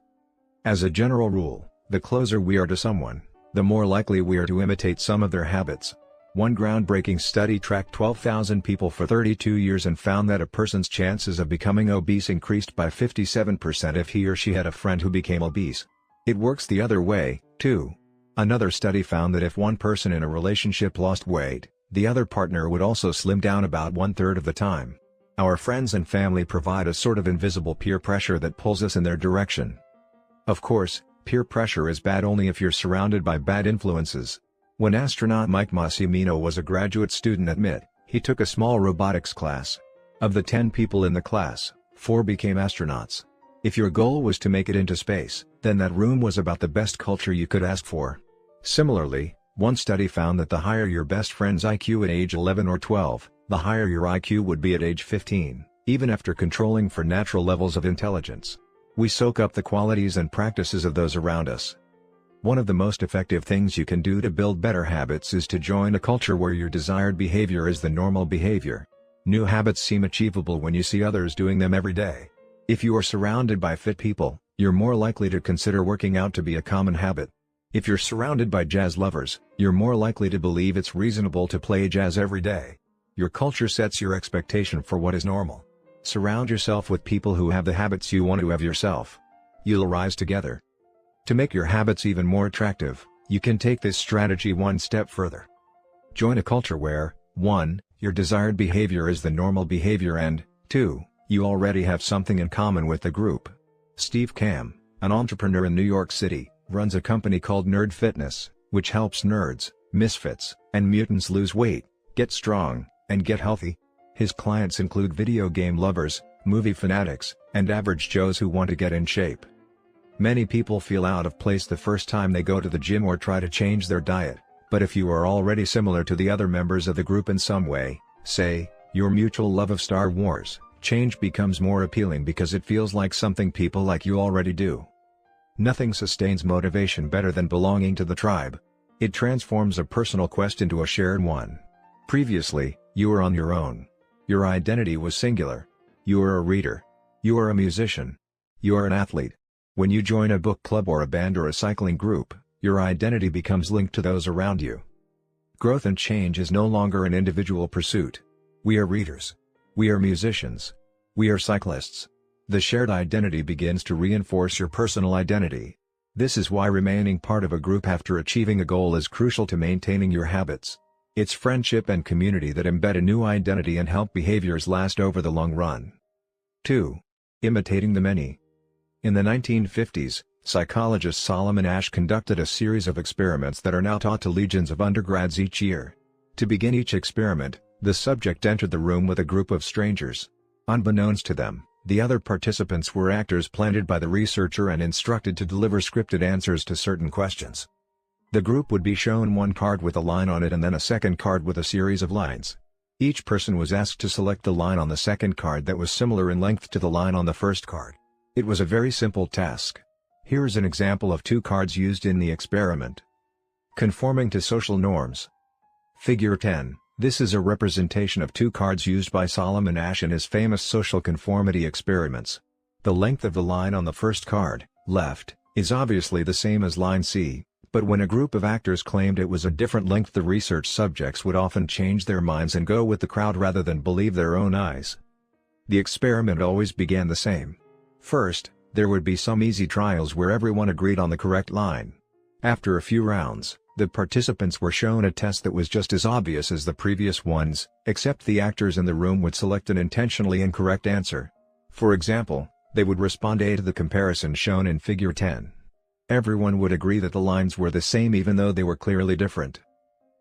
As a general rule, the closer we are to someone, the more likely we are to imitate some of their habits. One groundbreaking study tracked 12,000 people for 32 years and found that a person's chances of becoming obese increased by 57% if he or she had a friend who became obese. It works the other way, too. Another study found that if one person in a relationship lost weight, the other partner would also slim down about 1/3 of the time. Our friends and family provide a sort of invisible peer pressure that pulls us in their direction. Of course, peer pressure is bad only if you're surrounded by bad influences. When astronaut Mike Massimino was a graduate student at MIT, he took a small robotics class. Of the 10 people in the class, 4 became astronauts. If your goal was to make it into space, then that room was about the best culture you could ask for. Similarly, one study found that the higher your best friend's IQ at age 11 or 12, the higher your IQ would be at age 15, even after controlling for natural levels of intelligence. We soak up the qualities and practices of those around us. One of the most effective things you can do to build better habits is to join a culture where your desired behavior is the normal behavior. New habits seem achievable when you see others doing them every day. If you are surrounded by fit people, you're more likely to consider working out to be a common habit. If you're surrounded by jazz lovers, you're more likely to believe it's reasonable to play jazz every day. Your culture sets your expectation for what is normal. Surround yourself with people who have the habits you want to have yourself. You'll rise together. To make your habits even more attractive, you can take this strategy one step further. Join a culture where, 1. Your desired behavior is the normal behavior and, 2. You already have something in common with the group. Steve Kamb, an entrepreneur in New York City, runs a company called Nerd Fitness, which helps nerds, misfits, and mutants lose weight, get strong, and get healthy. His clients include video game lovers, movie fanatics, and average Joes who want to get in shape. Many people feel out of place the first time they go to the gym or try to change their diet, but if you are already similar to the other members of the group in some way, say, your mutual love of Star Wars, change becomes more appealing because it feels like something people like you already do. Nothing sustains motivation better than belonging to the tribe. It transforms a personal quest into a shared one. Previously, you were on your own. Your identity was singular. You are a reader. You are a musician. You are an athlete. When you join a book club or a band or a cycling group, your identity becomes linked to those around you. Growth and change is no longer an individual pursuit. We are readers. We are musicians. We are cyclists. The shared identity begins to reinforce your personal identity. This is why remaining part of a group after achieving a goal is crucial to maintaining your habits. It's friendship and community that embed a new identity and help behaviors last over the long run. 2. Imitating the many. In the 1950s, psychologist Solomon Asch conducted a series of experiments that are now taught to legions of undergrads each year. To begin each experiment, the subject entered the room with a group of strangers. Unbeknownst to them, the other participants were actors planted by the researcher and instructed to deliver scripted answers to certain questions. The group would be shown one card with a line on it and then a second card with a series of lines. Each person was asked to select the line on the second card that was similar in length to the line on the first card. It was a very simple task. Here is an example of two cards used in the experiment. Conforming to social norms. Figure 10. This is a representation of two cards used by Solomon Asch in his famous social conformity experiments. The length of the line on the first card, left, is obviously the same as line C, but when a group of actors claimed it was a different length, the research subjects would often change their minds and go with the crowd rather than believe their own eyes. The experiment always began the same. First, there would be some easy trials where everyone agreed on the correct line. After a few rounds, the participants were shown a test that was just as obvious as the previous ones, except the actors in the room would select an intentionally incorrect answer. For example, they would respond A to the comparison shown in Figure 10. Everyone would agree that the lines were the same even though they were clearly different.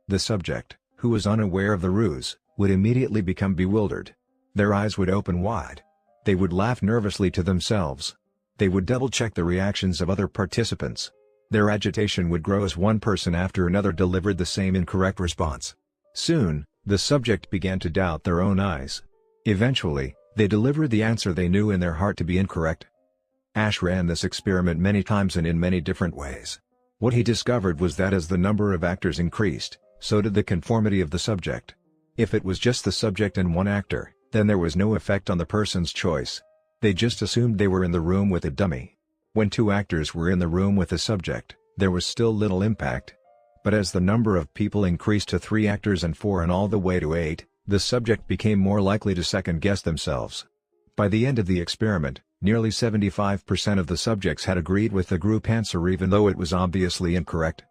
The subject, who was unaware of the ruse, would immediately become bewildered. Their eyes would open wide. They would laugh nervously to themselves. They would double-check the reactions of other participants. Their agitation would grow as one person after another delivered the same incorrect response. Soon, the subject began to doubt their own eyes. Eventually, they delivered the answer they knew in their heart to be incorrect. Asch ran this experiment many times and in many different ways. What he discovered was that as the number of actors increased, so did the conformity of the subject. If it was just the subject and one actor, then there was no effect on the person's choice. They just assumed they were in the room with a dummy. When two actors were in the room with the subject, there was still little impact. But as the number of people increased to 3 actors and 4 and all the way to 8, the subject became more likely to second-guess themselves. By the end of the experiment, nearly 75% of the subjects had agreed with the group answer even though it was obviously incorrect.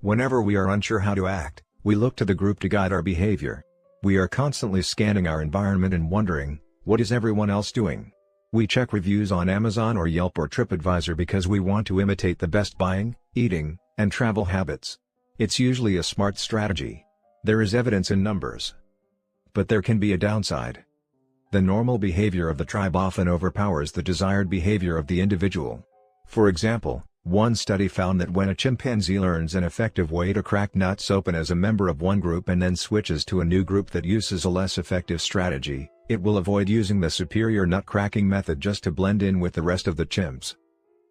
Whenever we are unsure how to act, we look to the group to guide our behavior. We are constantly scanning our environment and wondering, what is everyone else doing? We check reviews on Amazon or Yelp or TripAdvisor because we want to imitate the best buying, eating, and travel habits. It's usually a smart strategy. There is evidence in numbers. But there can be a downside. The normal behavior of the tribe often overpowers the desired behavior of the individual. For example, one study found that when a chimpanzee learns an effective way to crack nuts open as a member of one group and then switches to a new group that uses a less effective strategy, it will avoid using the superior nut cracking method just to blend in with the rest of the chimps.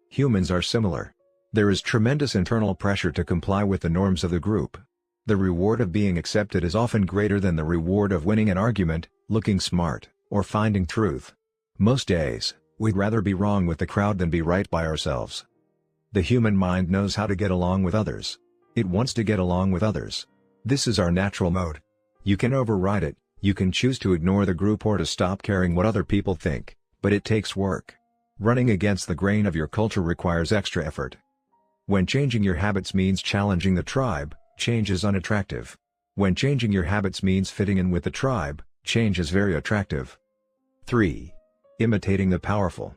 Humans are similar. There is tremendous internal pressure to comply with the norms of the group. The reward of being accepted is often greater than the reward of winning an argument, looking smart, or finding truth. Most days, we'd rather be wrong with the crowd than be right by ourselves. The human mind knows how to get along with others. It wants to get along with others. This is our natural mode. You can override it, you can choose to ignore the group or to stop caring what other people think, but it takes work. Running against the grain of your culture requires extra effort. When changing your habits means challenging the tribe, change is unattractive. When changing your habits means fitting in with the tribe, change is very attractive. 3. Imitating the powerful.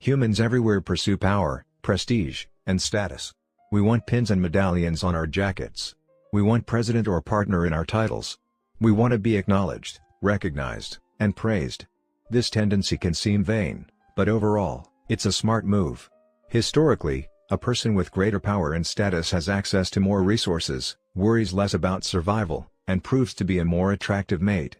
Humans everywhere pursue power, prestige, and status. We want pins and medallions on our jackets. We want president or partner in our titles. We want to be acknowledged, recognized, and praised. This tendency can seem vain, but overall, it's a smart move. Historically, a person with greater power and status has access to more resources, worries less about survival, and proves to be a more attractive mate.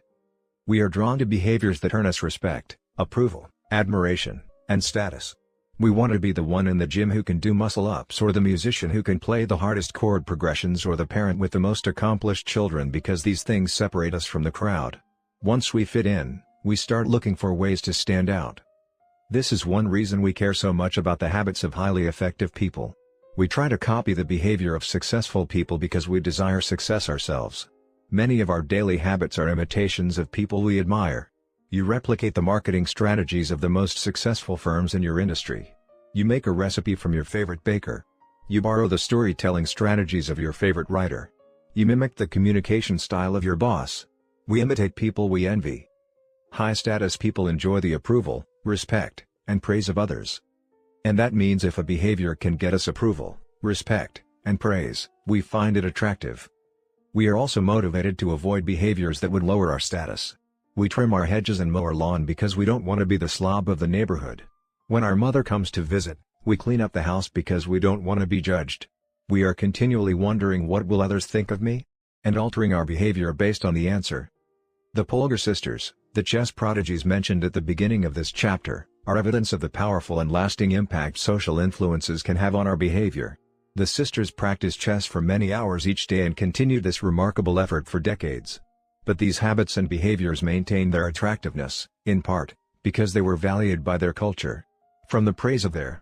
We are drawn to behaviors that earn us respect, approval, admiration, and status. We want to be the one in the gym who can do muscle-ups, or the musician who can play the hardest chord progressions, or the parent with the most accomplished children, because these things separate us from the crowd. Once we fit in, we start looking for ways to stand out. This is one reason we care so much about the habits of highly effective people. We try to copy the behavior of successful people because we desire success ourselves. Many of our daily habits are imitations of people we admire. You replicate the marketing strategies of the most successful firms in your industry. You make a recipe from your favorite baker. You borrow the storytelling strategies of your favorite writer. You mimic the communication style of your boss. We imitate people we envy. High-status people enjoy the approval, respect, and praise of others. And that means if a behavior can get us approval, respect, and praise, we find it attractive. We are also motivated to avoid behaviors that would lower our status. We trim our hedges and mow our lawn because we don't want to be the slob of the neighborhood. When our mother comes to visit, we clean up the house because we don't want to be judged. We are continually wondering, what will others think of me? And altering our behavior based on the answer. The Polgar sisters, the chess prodigies mentioned at the beginning of this chapter, are evidence of the powerful and lasting impact social influences can have on our behavior. The sisters practiced chess for many hours each day and continued this remarkable effort for decades. But these habits and behaviors maintained their attractiveness, in part, because they were valued by their culture. From the praise of their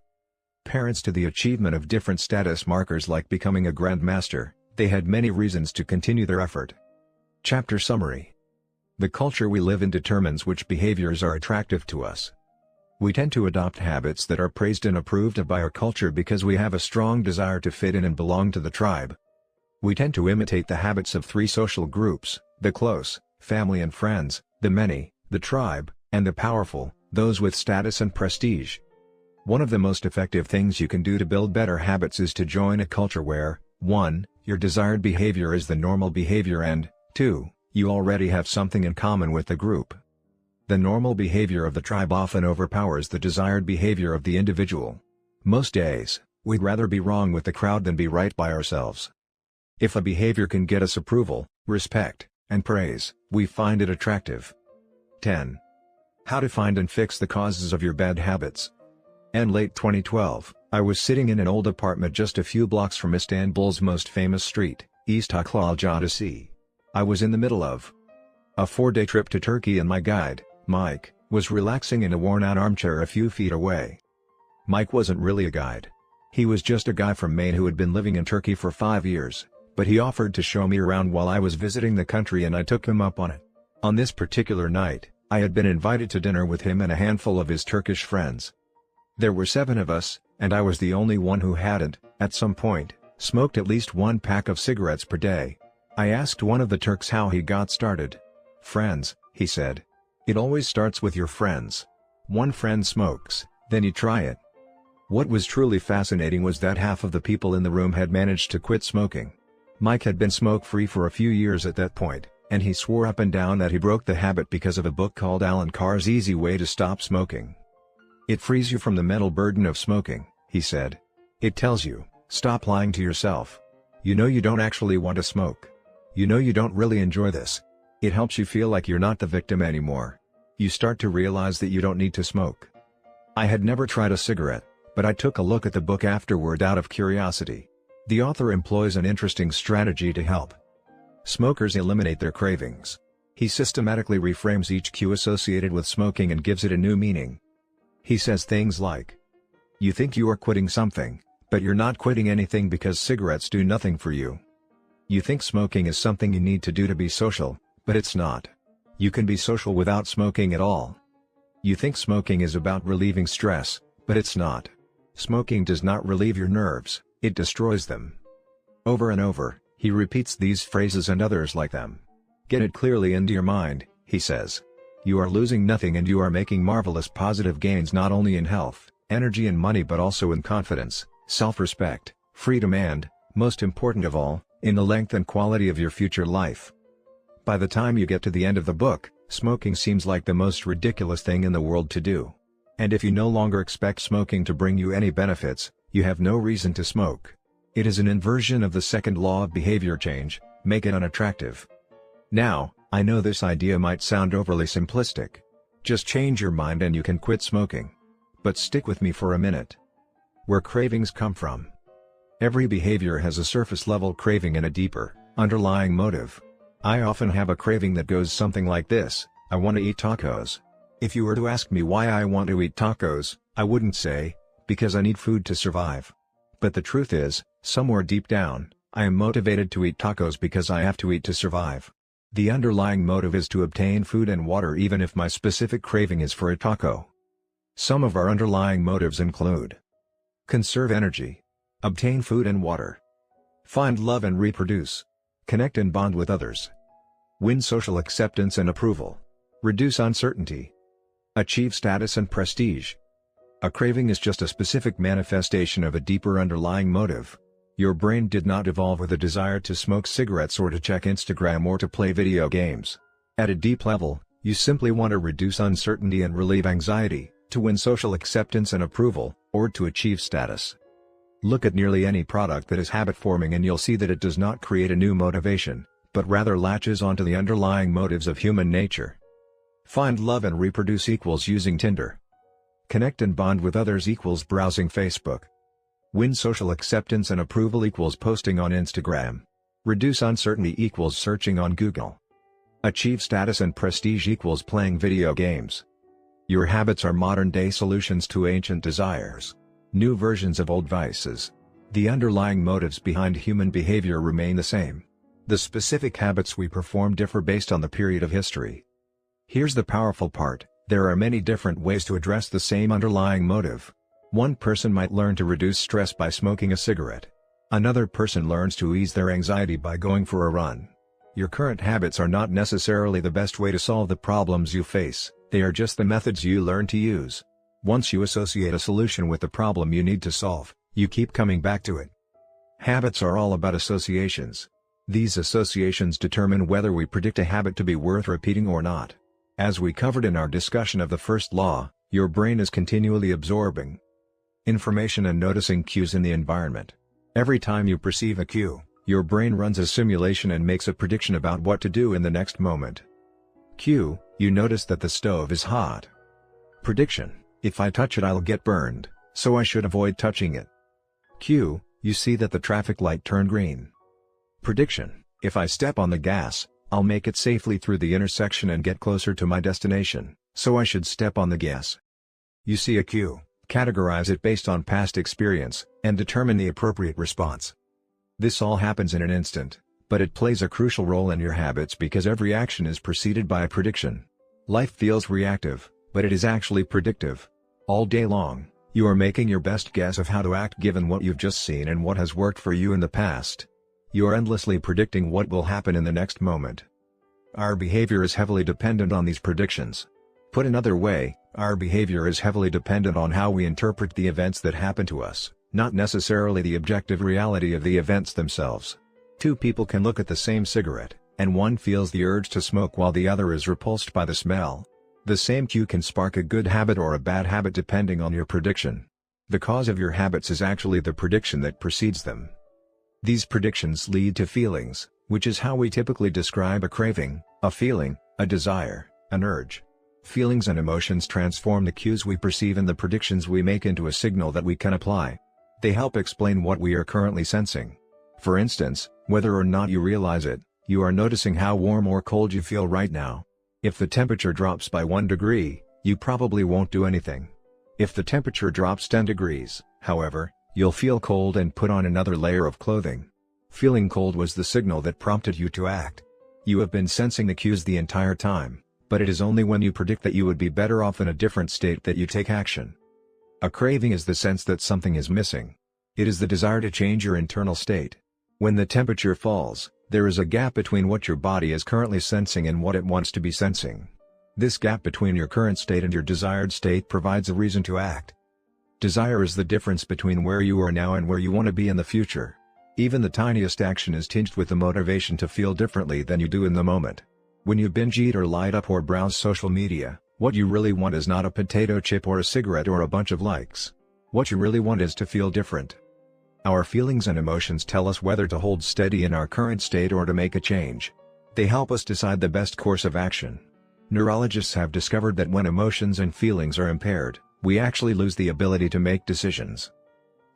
parents to the achievement of different status markers like becoming a grandmaster, they had many reasons to continue their effort. Chapter Summary. The culture we live in determines which behaviors are attractive to us. We tend to adopt habits that are praised and approved of by our culture because we have a strong desire to fit in and belong to the tribe. We tend to imitate the habits of three social groups: the close, family and friends; the many, the tribe; and the powerful, those with status and prestige. One of the most effective things you can do to build better habits is to join a culture where, 1. Your desired behavior is the normal behavior, and 2. You already have something in common with the group. The normal behavior of the tribe often overpowers the desired behavior of the individual. Most days, we'd rather be wrong with the crowd than be right by ourselves. If a behavior can get us approval, respect, and praise, we find it attractive. 10. How to find and fix the causes of your bad habits. In late 2012, I was sitting in an old apartment just a few blocks from Istanbul's most famous street, İstiklal Caddesi. I was in the middle of a 4-day trip to Turkey and my guide, Mike, was relaxing in a worn-out armchair a few feet away. Mike wasn't really a guide. He was just a guy from Maine who had been living in Turkey for 5 years, but he offered to show me around while I was visiting the country and I took him up on it. On this particular night, I had been invited to dinner with him and a handful of his Turkish friends. There were 7 of us, and I was the only one who hadn't, at some point, smoked at least 1 pack of cigarettes per day. I asked one of the Turks how he got started. "Friends," he said. "It always starts with your friends. One friend smokes, then you try it." What was truly fascinating was that half of the people in the room had managed to quit smoking. Mike had been smoke-free for a few years at that point, and he swore up and down that he broke the habit because of a book called Alan Carr's Easy Way to Stop Smoking. "It frees you from the mental burden of smoking," he said. "It tells you, stop lying to yourself. You know you don't actually want to smoke. You know you don't really enjoy this. It helps you feel like you're not the victim anymore. You start to realize that you don't need to smoke." I had never tried a cigarette, but I took a look at the book afterward out of curiosity. The author employs an interesting strategy to help smokers eliminate their cravings. He systematically reframes each cue associated with smoking and gives it a new meaning. He says things like, "You think you are quitting something, but you're not quitting anything because cigarettes do nothing for you. You think smoking is something you need to do to be social, but it's not. You can be social without smoking at all. You think smoking is about relieving stress, but it's not. Smoking does not relieve your nerves, it destroys them." Over and over, he repeats these phrases and others like them. "Get it clearly into your mind," he says. "You are losing nothing and you are making marvelous positive gains not only in health, energy and money, but also in confidence, self-respect, freedom and, most important of all, in the length and quality of your future life. By the time you get to the end of the book, smoking seems like the most ridiculous thing in the world to do. And if you no longer expect smoking to bring you any benefits, you have no reason to smoke. It is an inversion of the second law of behavior change: make it unattractive. Now, I know this idea might sound overly simplistic. Just change your mind and you can quit smoking. But stick with me for a minute. Where cravings come from. Every behavior has a surface-level craving and a deeper, underlying motive. I often have a craving that goes something like this: I want to eat tacos. If you were to ask me why I want to eat tacos, I wouldn't say, because I need food to survive. But the truth is, somewhere deep down, I am motivated to eat tacos because I have to eat to survive. The underlying motive is to obtain food and water, even if my specific craving is for a taco. Some of our underlying motives include: conserve energy, obtain food and water, find love and reproduce, connect and bond with others, win social acceptance and approval, reduce uncertainty, achieve status and prestige. A craving is just a specific manifestation of a deeper underlying motive. Your brain did not evolve with a desire to smoke cigarettes or to check Instagram or to play video games. At a deep level, you simply want to reduce uncertainty and relieve anxiety, to win social acceptance and approval, or to achieve status. Look at nearly any product that is habit-forming and you'll see that it does not create a new motivation, but rather latches onto the underlying motives of human nature. Find love and reproduce equals using Tinder. Connect and bond with others equals browsing Facebook. Win social acceptance and approval equals posting on Instagram. Reduce uncertainty equals searching on Google. Achieve status and prestige equals playing video games. Your habits are modern-day solutions to ancient desires. New versions of old vices. The underlying motives behind human behavior remain the same. The specific habits we perform differ based on the period of history. Here's the powerful part: there are many different ways to address the same underlying motive. One person might learn to reduce stress by smoking a cigarette. Another person learns to ease their anxiety by going for a run. Your current habits are not necessarily the best way to solve the problems you face, they are just the methods you learn to use. Once you associate a solution with the problem you need to solve, you keep coming back to it. Habits are all about associations. These associations determine whether we predict a habit to be worth repeating or not. As we covered in our discussion of the first law, your brain is continually absorbing information and noticing cues in the environment. Every time you perceive a cue, your brain runs a simulation and makes a prediction about what to do in the next moment. Cue: you notice that the stove is hot. Prediction: if I touch it I'll get burned, so I should avoid touching it. Cue: you see that the traffic light turned green. Prediction: if I step on the gas, I'll make it safely through the intersection and get closer to my destination, so I should step on the gas. You see a cue, categorize it based on past experience, and determine the appropriate response. This all happens in an instant, but it plays a crucial role in your habits because every action is preceded by a prediction. Life feels reactive, but it is actually predictive. All day long, you are making your best guess of how to act given what you've just seen and what has worked for you in the past. You are endlessly predicting what will happen in the next moment. Our behavior is heavily dependent on these predictions. Put another way, our behavior is heavily dependent on how we interpret the events that happen to us, not necessarily the objective reality of the events themselves. Two people can look at the same cigarette, and one feels the urge to smoke while the other is repulsed by the smell. The same cue can spark a good habit or a bad habit depending on your prediction. The cause of your habits is actually the prediction that precedes them. These predictions lead to feelings, which is how we typically describe a craving, a feeling, a desire, an urge. Feelings and emotions transform the cues we perceive and the predictions we make into a signal that we can apply. They help explain what we are currently sensing. For instance, whether or not you realize it, you are noticing how warm or cold you feel right now. If the temperature drops by 1 degree, you probably won't do anything. If the temperature drops 10 degrees, however, you'll feel cold and put on another layer of clothing. Feeling cold was the signal that prompted you to act. You have been sensing the cues the entire time, but it is only when you predict that you would be better off in a different state that you take action. A craving is the sense that something is missing. It is the desire to change your internal state. When the temperature falls, there is a gap between what your body is currently sensing and what it wants to be sensing. This gap between your current state and your desired state provides a reason to act. Desire is the difference between where you are now and where you want to be in the future. Even the tiniest action is tinged with the motivation to feel differently than you do in the moment. When you binge eat or light up or browse social media, what you really want is not a potato chip or a cigarette or a bunch of likes. What you really want is to feel different. Our feelings and emotions tell us whether to hold steady in our current state or to make a change. They help us decide the best course of action. Neurologists have discovered that when emotions and feelings are impaired, we actually lose the ability to make decisions.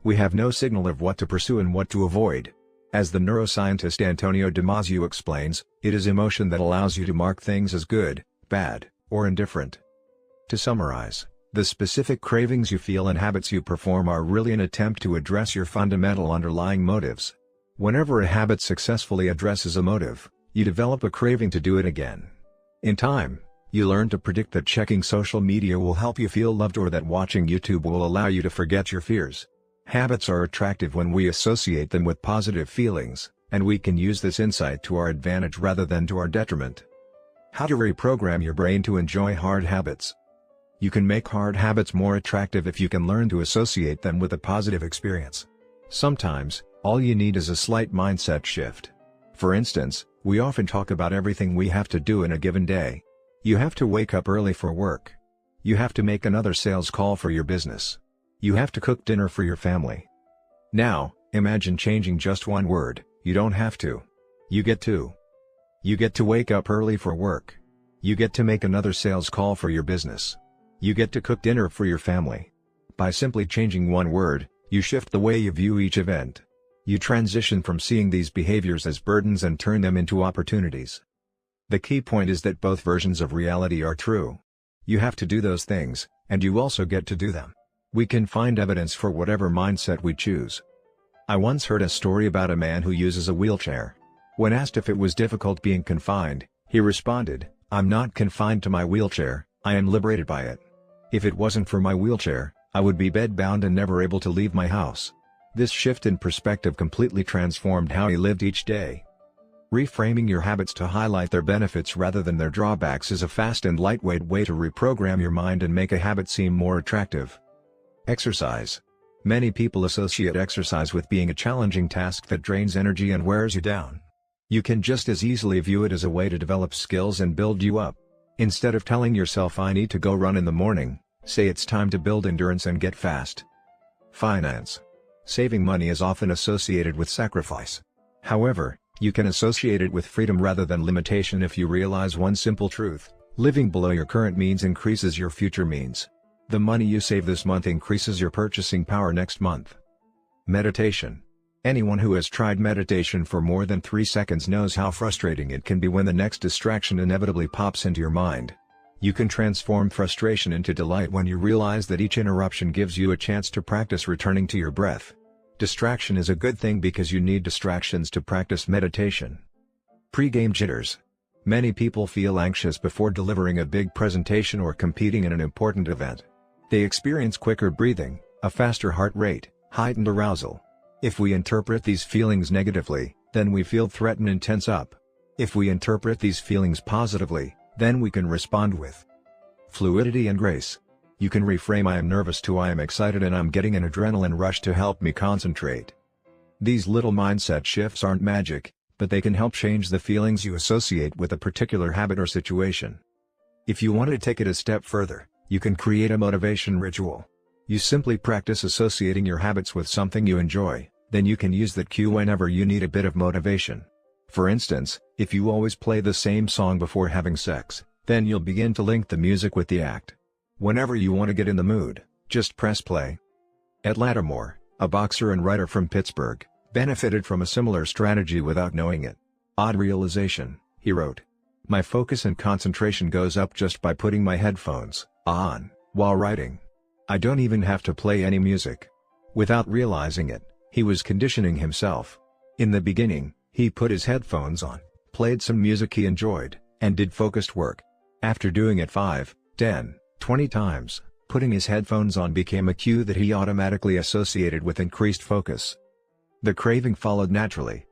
We have no signal of what to pursue and what to avoid. As the neuroscientist Antonio Damasio explains, it is emotion that allows you to mark things as good, bad, or indifferent. To summarize, the specific cravings you feel and habits you perform are really an attempt to address your fundamental underlying motives. Whenever a habit successfully addresses a motive, you develop a craving to do it again. In time, you learn to predict that checking social media will help you feel loved or that watching YouTube will allow you to forget your fears. Habits are attractive when we associate them with positive feelings, and we can use this insight to our advantage rather than to our detriment. How to reprogram your brain to enjoy hard habits. You can make hard habits more attractive if you can learn to associate them with a positive experience. Sometimes, all you need is a slight mindset shift. For instance, we often talk about everything we have to do in a given day. You have to wake up early for work. You have to make another sales call for your business. You have to cook dinner for your family. Now, imagine changing just one word. You don't have to. You get to. You get to wake up early for work. You get to make another sales call for your business. You get to cook dinner for your family. By simply changing one word, you shift the way you view each event. You transition from seeing these behaviors as burdens and turn them into opportunities. The key point is that both versions of reality are true. You have to do those things, and you also get to do them. We can find evidence for whatever mindset we choose. I once heard a story about a man who uses a wheelchair. When asked if it was difficult being confined, he responded, "I'm not confined to my wheelchair, I am liberated by it. If it wasn't for my wheelchair, I would be bedbound and never able to leave my house." This shift in perspective completely transformed how he lived each day. Reframing your habits to highlight their benefits rather than their drawbacks is a fast and lightweight way to reprogram your mind and make a habit seem more attractive. Exercise. Many people associate exercise with being a challenging task that drains energy and wears you down. You can just as easily view it as a way to develop skills and build you up. Instead of telling yourself "I need to go run in the morning," say it's time to build endurance and get fast. Finance. Saving money is often associated with sacrifice. However, you can associate it with freedom rather than limitation if you realize one simple truth: living below your current means increases your future means. The money you save this month increases your purchasing power next month. Meditation. Anyone who has tried meditation for more than 3 seconds knows how frustrating it can be when the next distraction inevitably pops into your mind. You can transform frustration into delight when you realize that each interruption gives you a chance to practice returning to your breath. Distraction is a good thing because you need distractions to practice meditation. Pre-game jitters. Many people feel anxious before delivering a big presentation or competing in an important event. They experience quicker breathing, a faster heart rate, heightened arousal. If we interpret these feelings negatively, then we feel threatened and tense up. If we interpret these feelings positively, then we can respond with fluidity and grace. You can reframe "I am nervous" to "I am excited and I'm getting an adrenaline rush to help me concentrate." These little mindset shifts aren't magic, but they can help change the feelings you associate with a particular habit or situation. If you want to take it a step further, you can create a motivation ritual. You simply practice associating your habits with something you enjoy, then you can use that cue whenever you need a bit of motivation. For instance, if you always play the same song before having sex, then you'll begin to link the music with the act. Whenever you want to get in the mood, just press play. Ed Lattimore, a boxer and writer from Pittsburgh, benefited from a similar strategy without knowing it. "Odd realization," he wrote. "My focus and concentration goes up just by putting my headphones on while writing. I don't even have to play any music." Without realizing it, he was conditioning himself. In the beginning, he put his headphones on, played some music he enjoyed, and did focused work. After doing it 5, 10, 20 times, putting his headphones on became a cue that he automatically associated with increased focus. The craving followed naturally.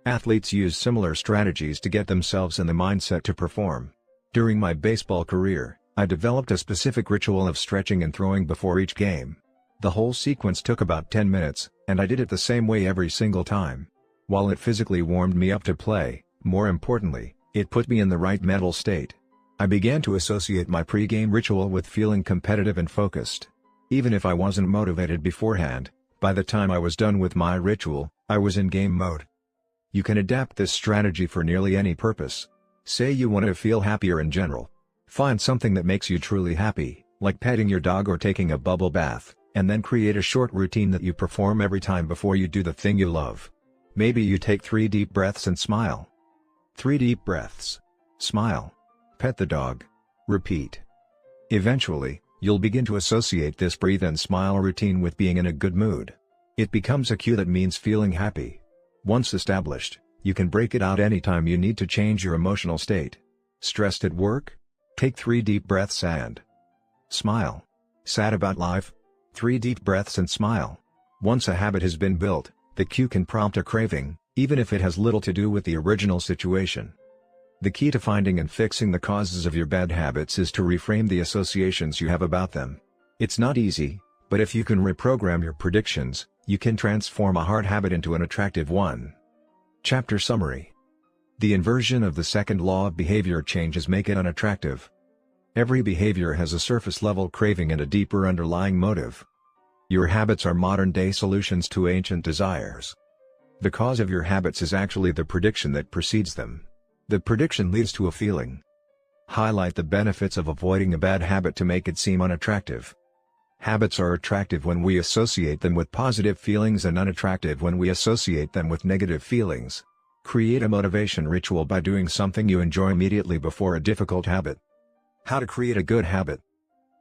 Athletes use similar strategies to get themselves in the mindset to perform. During my baseball career, I developed a specific ritual of stretching and throwing before each game. The whole sequence took about 10 minutes, and I did it the same way every single time. While it physically warmed me up to play, more importantly, it put me in the right mental state. I began to associate my pre-game ritual with feeling competitive and focused. Even if I wasn't motivated beforehand, by the time I was done with my ritual, I was in game mode. You can adapt this strategy for nearly any purpose. Say you want to feel happier in general. Find something that makes you truly happy, like petting your dog or taking a bubble bath, and then create a short routine that you perform every time before you do the thing you love. Maybe you take 3 deep breaths and smile. 3 deep breaths. Smile. Pet the dog. Repeat. Eventually, you'll begin to associate this breathe and smile routine with being in a good mood. It becomes a cue that means feeling happy. Once established, you can break it out anytime you need to change your emotional state. Stressed at work? Take 3 deep breaths and smile. Sad about life? 3 deep breaths and smile. Once a habit has been built, the cue can prompt a craving, even if it has little to do with the original situation. The key to finding and fixing the causes of your bad habits is to reframe the associations you have about them. It's not easy, but if you can reprogram your predictions, you can transform a hard habit into an attractive one. Chapter Summary. The inversion of the second law of behavior changes make it unattractive. Every behavior has a surface-level craving and a deeper underlying motive. Your habits are modern-day solutions to ancient desires. The cause of your habits is actually the prediction that precedes them. The prediction leads to a feeling. Highlight the benefits of avoiding a bad habit to make it seem unattractive. Habits are attractive when we associate them with positive feelings and unattractive when we associate them with negative feelings. Create a motivation ritual by doing something you enjoy immediately before a difficult habit. How to create a good habit.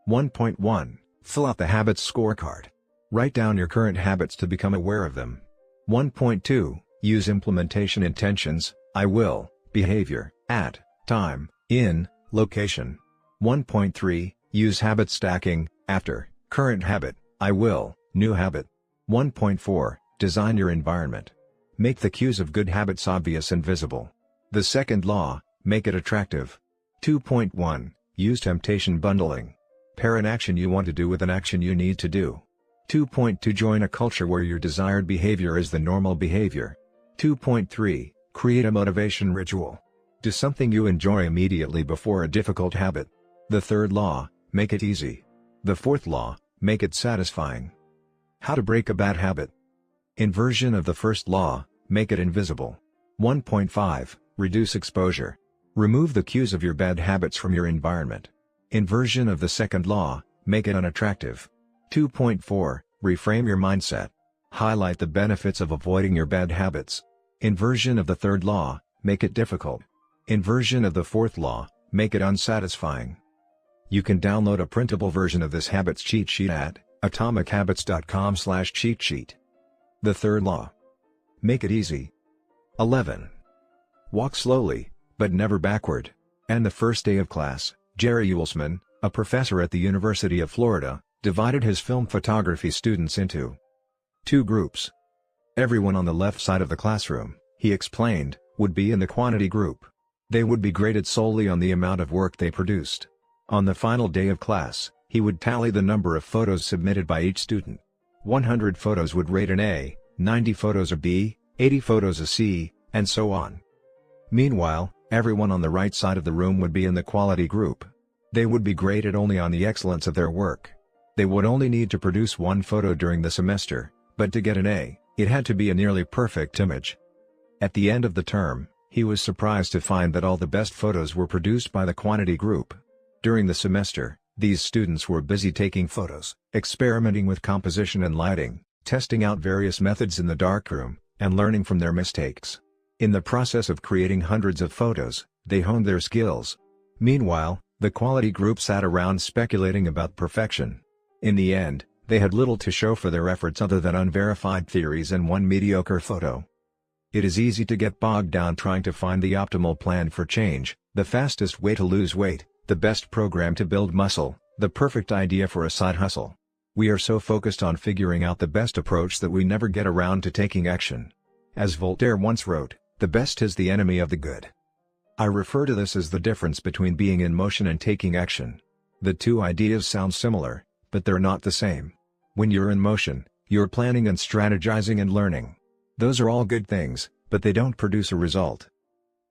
1.1. Fill out the habits scorecard. Write down your current habits to become aware of them. 1.2. Use implementation intentions, I will, behavior, at, time, in, location. 1.3. Use habit stacking, after, current habit, I will, new habit. 1.4. Design your environment. Make the cues of good habits obvious and visible. The second law, make it attractive. 2.1. Use temptation bundling. Pair an action you want to do with an action you need to do. 2.2. Join a culture where your desired behavior is the normal behavior. 2.3. Create a motivation ritual. Do something you enjoy immediately before a difficult habit. The third law, make it easy. The fourth law, make it satisfying. How to break a bad habit. Inversion of the first law, make it invisible. 1.5. Reduce exposure. Remove the cues of your bad habits from your environment. Inversion of the second law, make it unattractive. 2.4. Reframe your mindset. Highlight the benefits of avoiding your bad habits. Inversion of the third law, make it difficult. Inversion of the fourth law, make it unsatisfying. You can download a printable version of this habits cheat sheet at atomichabits.com/cheat sheet. The third law. Make it easy. 11. Walk slowly, but never backward. And the first day of class, Jerry Uelsman, a professor at the University of Florida, divided his film photography students into 2 groups. Everyone on the left side of the classroom, he explained, would be in the quantity group. They would be graded solely on the amount of work they produced. On the final day of class, he would tally the number of photos submitted by each student. 100 photos would rate an A, 90 photos a B, 80 photos a C, and so on. Meanwhile, everyone on the right side of the room would be in the quality group. They would be graded only on the excellence of their work. They would only need to produce 1 photo during the semester, but to get an A, it had to be a nearly perfect image. At the end of the term, he was surprised to find that all the best photos were produced by the quantity group. During the semester, these students were busy taking photos, experimenting with composition and lighting, testing out various methods in the darkroom, and learning from their mistakes. In the process of creating hundreds of photos, they honed their skills. Meanwhile, the quality group sat around speculating about perfection. In the end, they had little to show for their efforts other than unverified theories and 1 mediocre photo. It is easy to get bogged down trying to find the optimal plan for change, the fastest way to lose weight, the best program to build muscle, the perfect idea for a side hustle. We are so focused on figuring out the best approach that we never get around to taking action. As Voltaire once wrote, the best is the enemy of the good. I refer to this as the difference between being in motion and taking action. The two ideas sound similar, but they're not the same. When you're in motion, you're planning and strategizing and learning. Those are all good things, but they don't produce a result.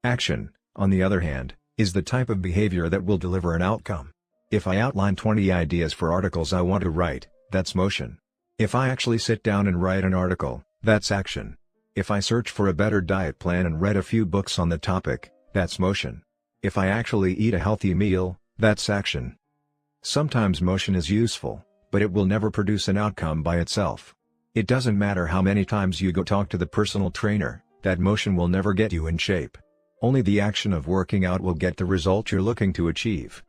Action, on the other hand, is the type of behavior that will deliver an outcome. If I outline 20 ideas for articles I want to write, that's motion. If I actually sit down and write an article, that's action. If I search for a better diet plan and read a few books on the topic, that's motion. If I actually eat a healthy meal, that's action. Sometimes motion is useful, but it will never produce an outcome by itself. It doesn't matter how many times you go talk to the personal trainer, that motion will never get you in shape. Only the action of working out will get the result you're looking to achieve.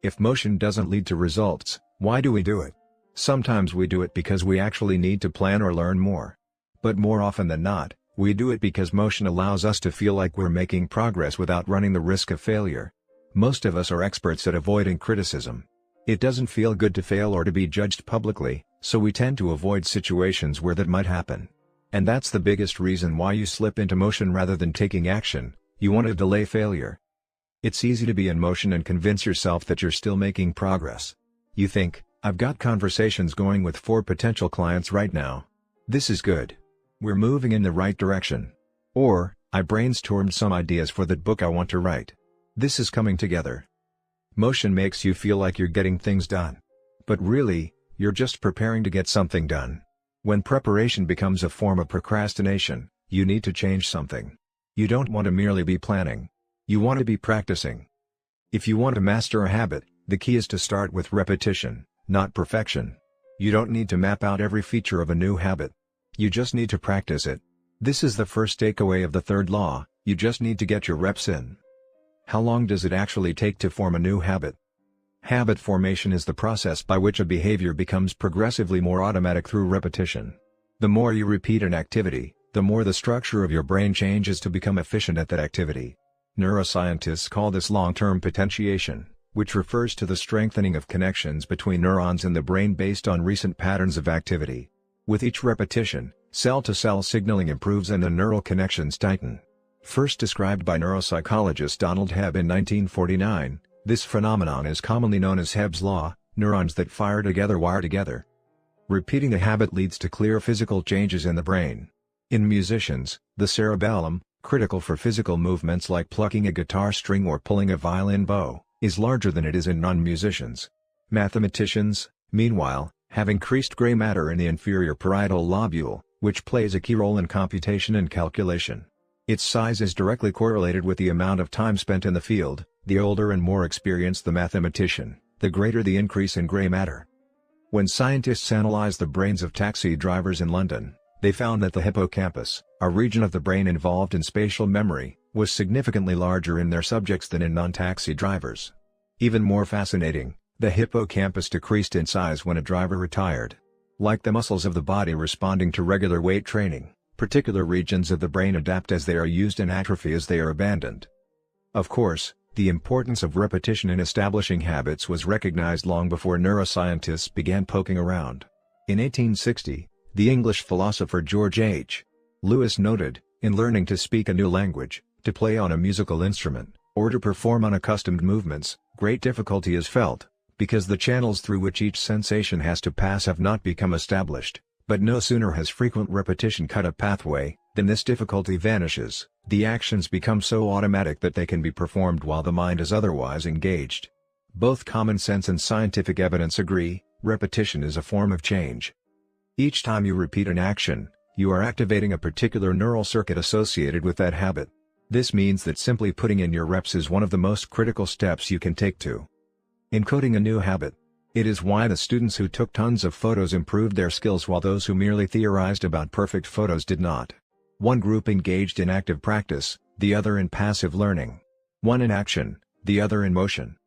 If motion doesn't lead to results, why do we do it? Sometimes we do it because we actually need to plan or learn more. But more often than not, we do it because motion allows us to feel like we're making progress without running the risk of failure. Most of us are experts at avoiding criticism. It doesn't feel good to fail or to be judged publicly, so we tend to avoid situations where that might happen. And that's the biggest reason why you slip into motion rather than taking action. You want to delay failure. It's easy to be in motion and convince yourself that you're still making progress. You think, I've got conversations going with 4 potential clients right now. This is good. We're moving in the right direction. Or, I brainstormed some ideas for that book I want to write. This is coming together. Motion makes you feel like you're getting things done. But really, you're just preparing to get something done. When preparation becomes a form of procrastination, you need to change something. You don't want to merely be planning. You want to be practicing. If you want to master a habit, the key is to start with repetition, not perfection. You don't need to map out every feature of a new habit. You just need to practice it. This is the first takeaway of the third law: you just need to get your reps in. How long does it actually take to form a new habit? Habit formation is the process by which a behavior becomes progressively more automatic through repetition. The more you repeat an activity, the more the structure of your brain changes to become efficient at that activity. Neuroscientists call this long-term potentiation, which refers to the strengthening of connections between neurons in the brain based on recent patterns of activity. With each repetition, cell-to-cell signaling improves and the neural connections tighten. First described by neuropsychologist Donald Hebb in 1949, this phenomenon is commonly known as Hebb's law: neurons that fire together wire together. Repeating the habit leads to clear physical changes in the brain. In musicians, the cerebellum, critical for physical movements like plucking a guitar string or pulling a violin bow, is larger than it is in non-musicians. Mathematicians, meanwhile, have increased gray matter in the inferior parietal lobule, which plays a key role in computation and calculation. Its size is directly correlated with the amount of time spent in the field. The older and more experienced the mathematician, the greater the increase in gray matter. When scientists analyzed the brains of taxi drivers in London, they found that the hippocampus, a region of the brain involved in spatial memory, was significantly larger in their subjects than in non-taxi drivers. Even more fascinating, the hippocampus decreased in size when a driver retired. Like the muscles of the body responding to regular weight training, particular regions of the brain adapt as they are used and atrophy as they are abandoned. Of course, the importance of repetition in establishing habits was recognized long before neuroscientists began poking around. In 1860, the English philosopher George H. Lewis noted, in learning to speak a new language, to play on a musical instrument, or to perform unaccustomed movements, great difficulty is felt, because the channels through which each sensation has to pass have not become established. But no sooner has frequent repetition cut a pathway, than this difficulty vanishes. The actions become so automatic that they can be performed while the mind is otherwise engaged. Both common sense and scientific evidence agree, repetition is a form of change. Each time you repeat an action, you are activating a particular neural circuit associated with that habit. This means that simply putting in your reps is one of the most critical steps you can take to encoding a new habit. It is why the students who took tons of photos improved their skills while those who merely theorized about perfect photos did not. One group engaged in active practice, the other in passive learning. One in action, the other in motion.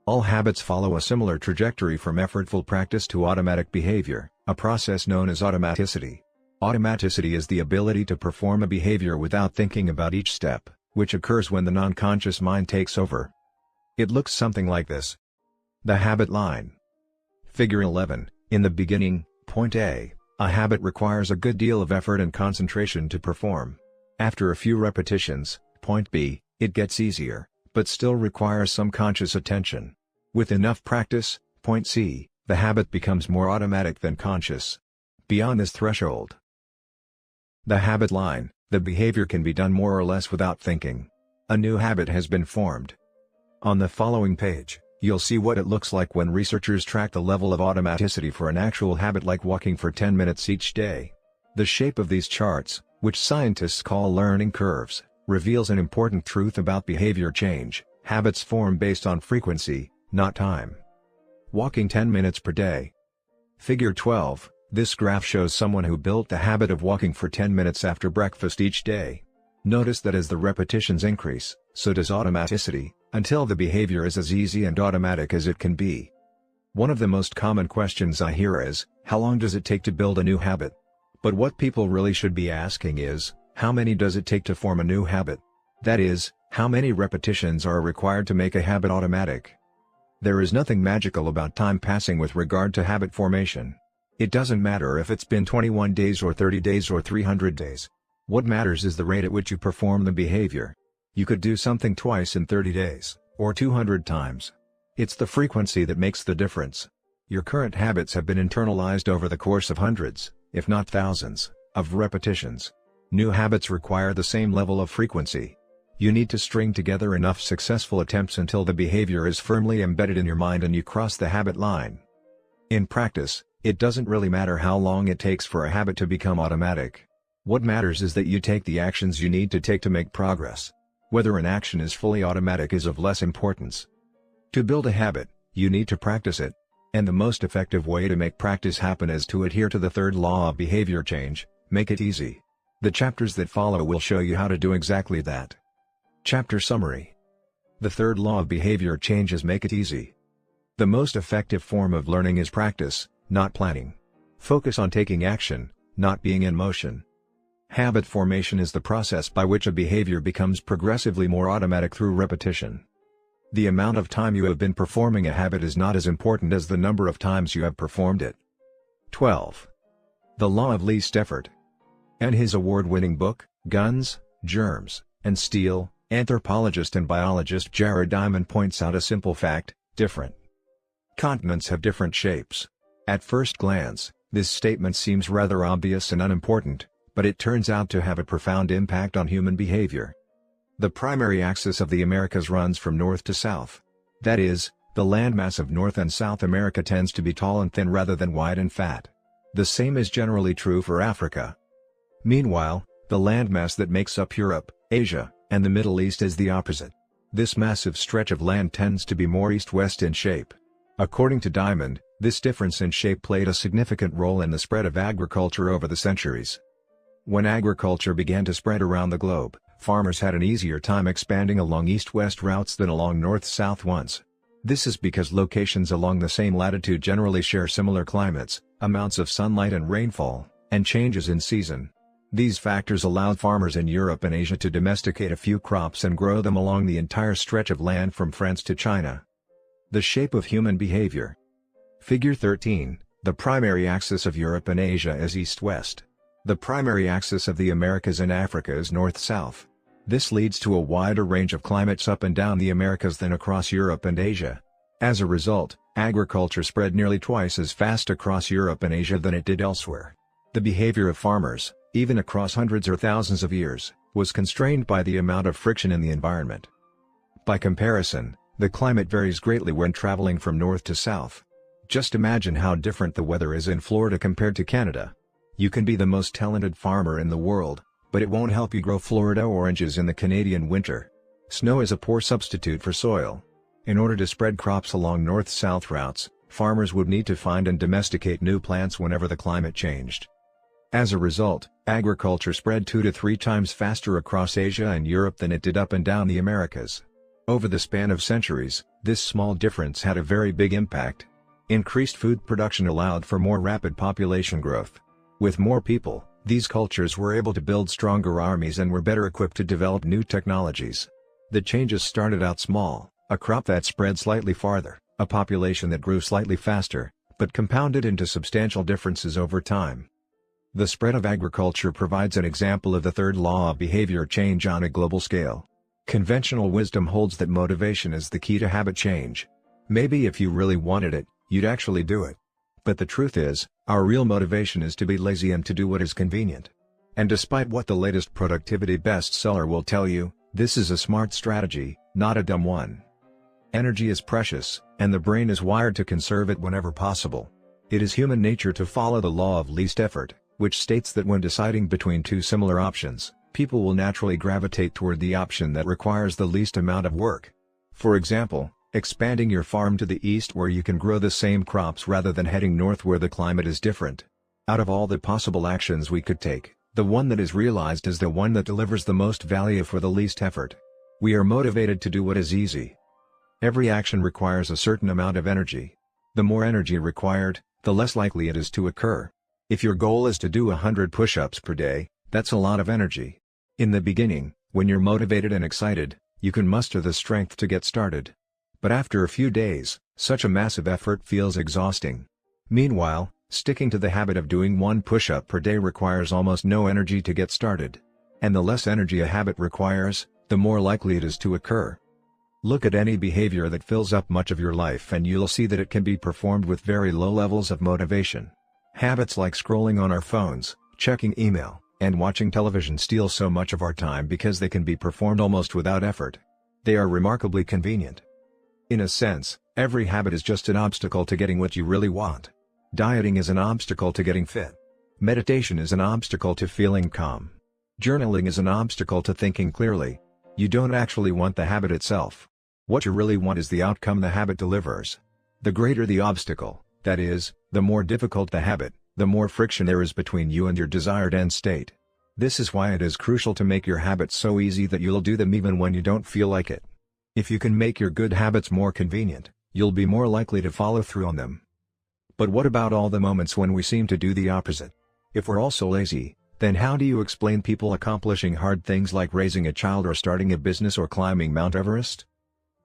All habits follow a similar trajectory from effortful practice to automatic behavior, a process known as automaticity. Automaticity is the ability to perform a behavior without thinking about each step, which occurs when the non-conscious mind takes over. It looks something like this. The habit line. Figure 11, in the beginning, point A, a habit requires a good deal of effort and concentration to perform. After a few repetitions, point B, it gets easier, but still requires some conscious attention. With enough practice, point C, The habit becomes more automatic than conscious. Beyond this threshold, the habit line, the behavior can be done more or less without thinking. A new habit has been formed. On the following page, you'll see what it looks like when researchers track the level of automaticity for an actual habit like walking for 10 minutes each day. The shape of these charts, which scientists call learning curves, reveals an important truth about behavior change. Habits form based on frequency, not time. Walking 10 minutes per day. Figure 12. This graph shows someone who built the habit of walking for 10 minutes after breakfast each day. Notice that as the repetitions increase, so does automaticity, until the behavior is as easy and automatic as it can be. One of the most common questions I hear is, how long does it take to build a new habit? But what people really should be asking is, how many does it take to form a new habit? That is, how many repetitions are required to make a habit automatic? There is nothing magical about time passing with regard to habit formation. It doesn't matter if it's been 21 days or 30 days or 300 days. What matters is the rate at which you perform the behavior. You could do something twice in 30 days, or 200 times. It's the frequency that makes the difference. Your current habits have been internalized over the course of hundreds, if not thousands, of repetitions. New habits require the same level of frequency. You need to string together enough successful attempts until the behavior is firmly embedded in your mind and you cross the habit line. In practice, it doesn't really matter how long it takes for a habit to become automatic. What matters is that you take the actions you need to take to make progress. Whether an action is fully automatic is of less importance. To build a habit, you need to practice it. And the most effective way to make practice happen is to adhere to the third law of behavior change: make it easy. The chapters that follow will show you how to do exactly that. Chapter Summary. The third law of behavior change is make it easy. The most effective form of learning is practice, not planning. Focus on taking action, not being in motion. Habit formation is the process by which a behavior becomes progressively more automatic through repetition. The amount of time you have been performing a habit is not as important as the number of times you have performed it. 12. The Law of Least Effort. In his award-winning book, Guns, Germs, and Steel, anthropologist and biologist Jared Diamond points out a simple fact: different continents have different shapes. At first glance, this statement seems rather obvious and unimportant, but it turns out to have a profound impact on human behavior. The primary axis of the Americas runs from north to south. That is, the landmass of North and South America tends to be tall and thin rather than wide and fat. The same is generally true for Africa. Meanwhile, the landmass that makes up Europe, Asia, and the Middle East is the opposite. This massive stretch of land tends to be more east-west in shape. According to Diamond, this difference in shape played a significant role in the spread of agriculture over the centuries. When agriculture began to spread around the globe, farmers had an easier time expanding along east-west routes than along north-south ones. This is because locations along the same latitude generally share similar climates, amounts of sunlight and rainfall, and changes in season. These factors allowed farmers in Europe and Asia to domesticate a few crops and grow them along the entire stretch of land from France to China. The shape of human behavior. Figure 13, the primary axis of Europe and Asia is east-west. The primary axis of the Americas and Africa is north-south. This leads to a wider range of climates up and down the Americas than across Europe and Asia. As a result, agriculture spread nearly twice as fast across Europe and Asia than it did elsewhere. The behavior of farmers, even across hundreds or thousands of years, was constrained by the amount of friction in the environment. By comparison, the climate varies greatly when traveling from north to south. Just imagine how different the weather is in Florida compared to Canada. You can be the most talented farmer in the world, but it won't help you grow Florida oranges in the Canadian winter. Snow is a poor substitute for soil. In order to spread crops along north-south routes, farmers would need to find and domesticate new plants whenever the climate changed. As a result, agriculture spread 2 to 3 times faster across Asia and Europe than it did up and down the Americas. Over the span of centuries, this small difference had a very big impact. Increased food production allowed for more rapid population growth. With more people, these cultures were able to build stronger armies and were better equipped to develop new technologies. The changes started out small: a crop that spread slightly farther, a population that grew slightly faster, but compounded into substantial differences over time. The spread of agriculture provides an example of the third law of behavior change on a global scale. Conventional wisdom holds that motivation is the key to habit change. Maybe if you really wanted it, you'd actually do it. But the truth is, our real motivation is to be lazy and to do what is convenient. And despite what the latest productivity bestseller will tell you, this is a smart strategy, not a dumb one. Energy is precious, and the brain is wired to conserve it whenever possible. It is human nature to follow the law of least effort, which states that when deciding between two similar options, people will naturally gravitate toward the option that requires the least amount of work. For example, expanding your farm to the east where you can grow the same crops rather than heading north where the climate is different. Out of all the possible actions we could take, the one that is realized is the one that delivers the most value for the least effort. We are motivated to do what is easy. Every action requires a certain amount of energy. The more energy required, the less likely it is to occur. If your goal is to do 100 push-ups per day, that's a lot of energy. In the beginning, when you're motivated and excited, you can muster the strength to get started. But after a few days, such a massive effort feels exhausting. Meanwhile, sticking to the habit of doing 1 push-up per day requires almost no energy to get started. And the less energy a habit requires, the more likely it is to occur. Look at any behavior that fills up much of your life and you'll see that it can be performed with very low levels of motivation. Habits like scrolling on our phones, checking email, and watching television steal so much of our time because they can be performed almost without effort. They are remarkably convenient. In a sense, every habit is just an obstacle to getting what you really want. Dieting is an obstacle to getting fit. Meditation is an obstacle to feeling calm. Journaling is an obstacle to thinking clearly. You don't actually want the habit itself. What you really want is the outcome the habit delivers. The greater the obstacle, that is, the more difficult the habit, the more friction there is between you and your desired end state. This is why it is crucial to make your habits so easy that you'll do them even when you don't feel like it. If you can make your good habits more convenient, you'll be more likely to follow through on them. But what about all the moments when we seem to do the opposite? If we're also lazy, then how do you explain people accomplishing hard things like raising a child or starting a business or climbing Mount Everest?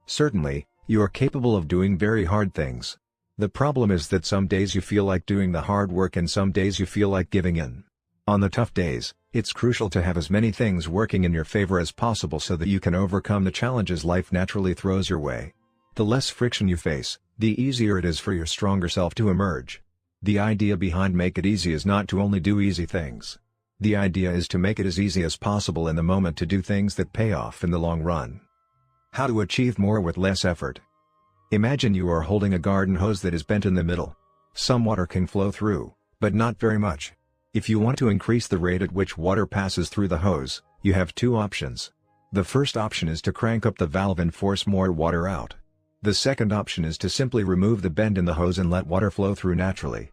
Certainly, you are capable of doing very hard things. The problem is that some days you feel like doing the hard work and some days you feel like giving in. On the tough days, it's crucial to have as many things working in your favor as possible so that you can overcome the challenges life naturally throws your way. The less friction you face, the easier it is for your stronger self to emerge. The idea behind Make It Easy is not to only do easy things. The idea is to make it as easy as possible in the moment to do things that pay off in the long run. How to achieve more with less effort. Imagine you are holding a garden hose that is bent in the middle. Some water can flow through, but not very much. If you want to increase the rate at which water passes through the hose, you have two options. The first option is to crank up the valve and force more water out. The second option is to simply remove the bend in the hose and let water flow through naturally.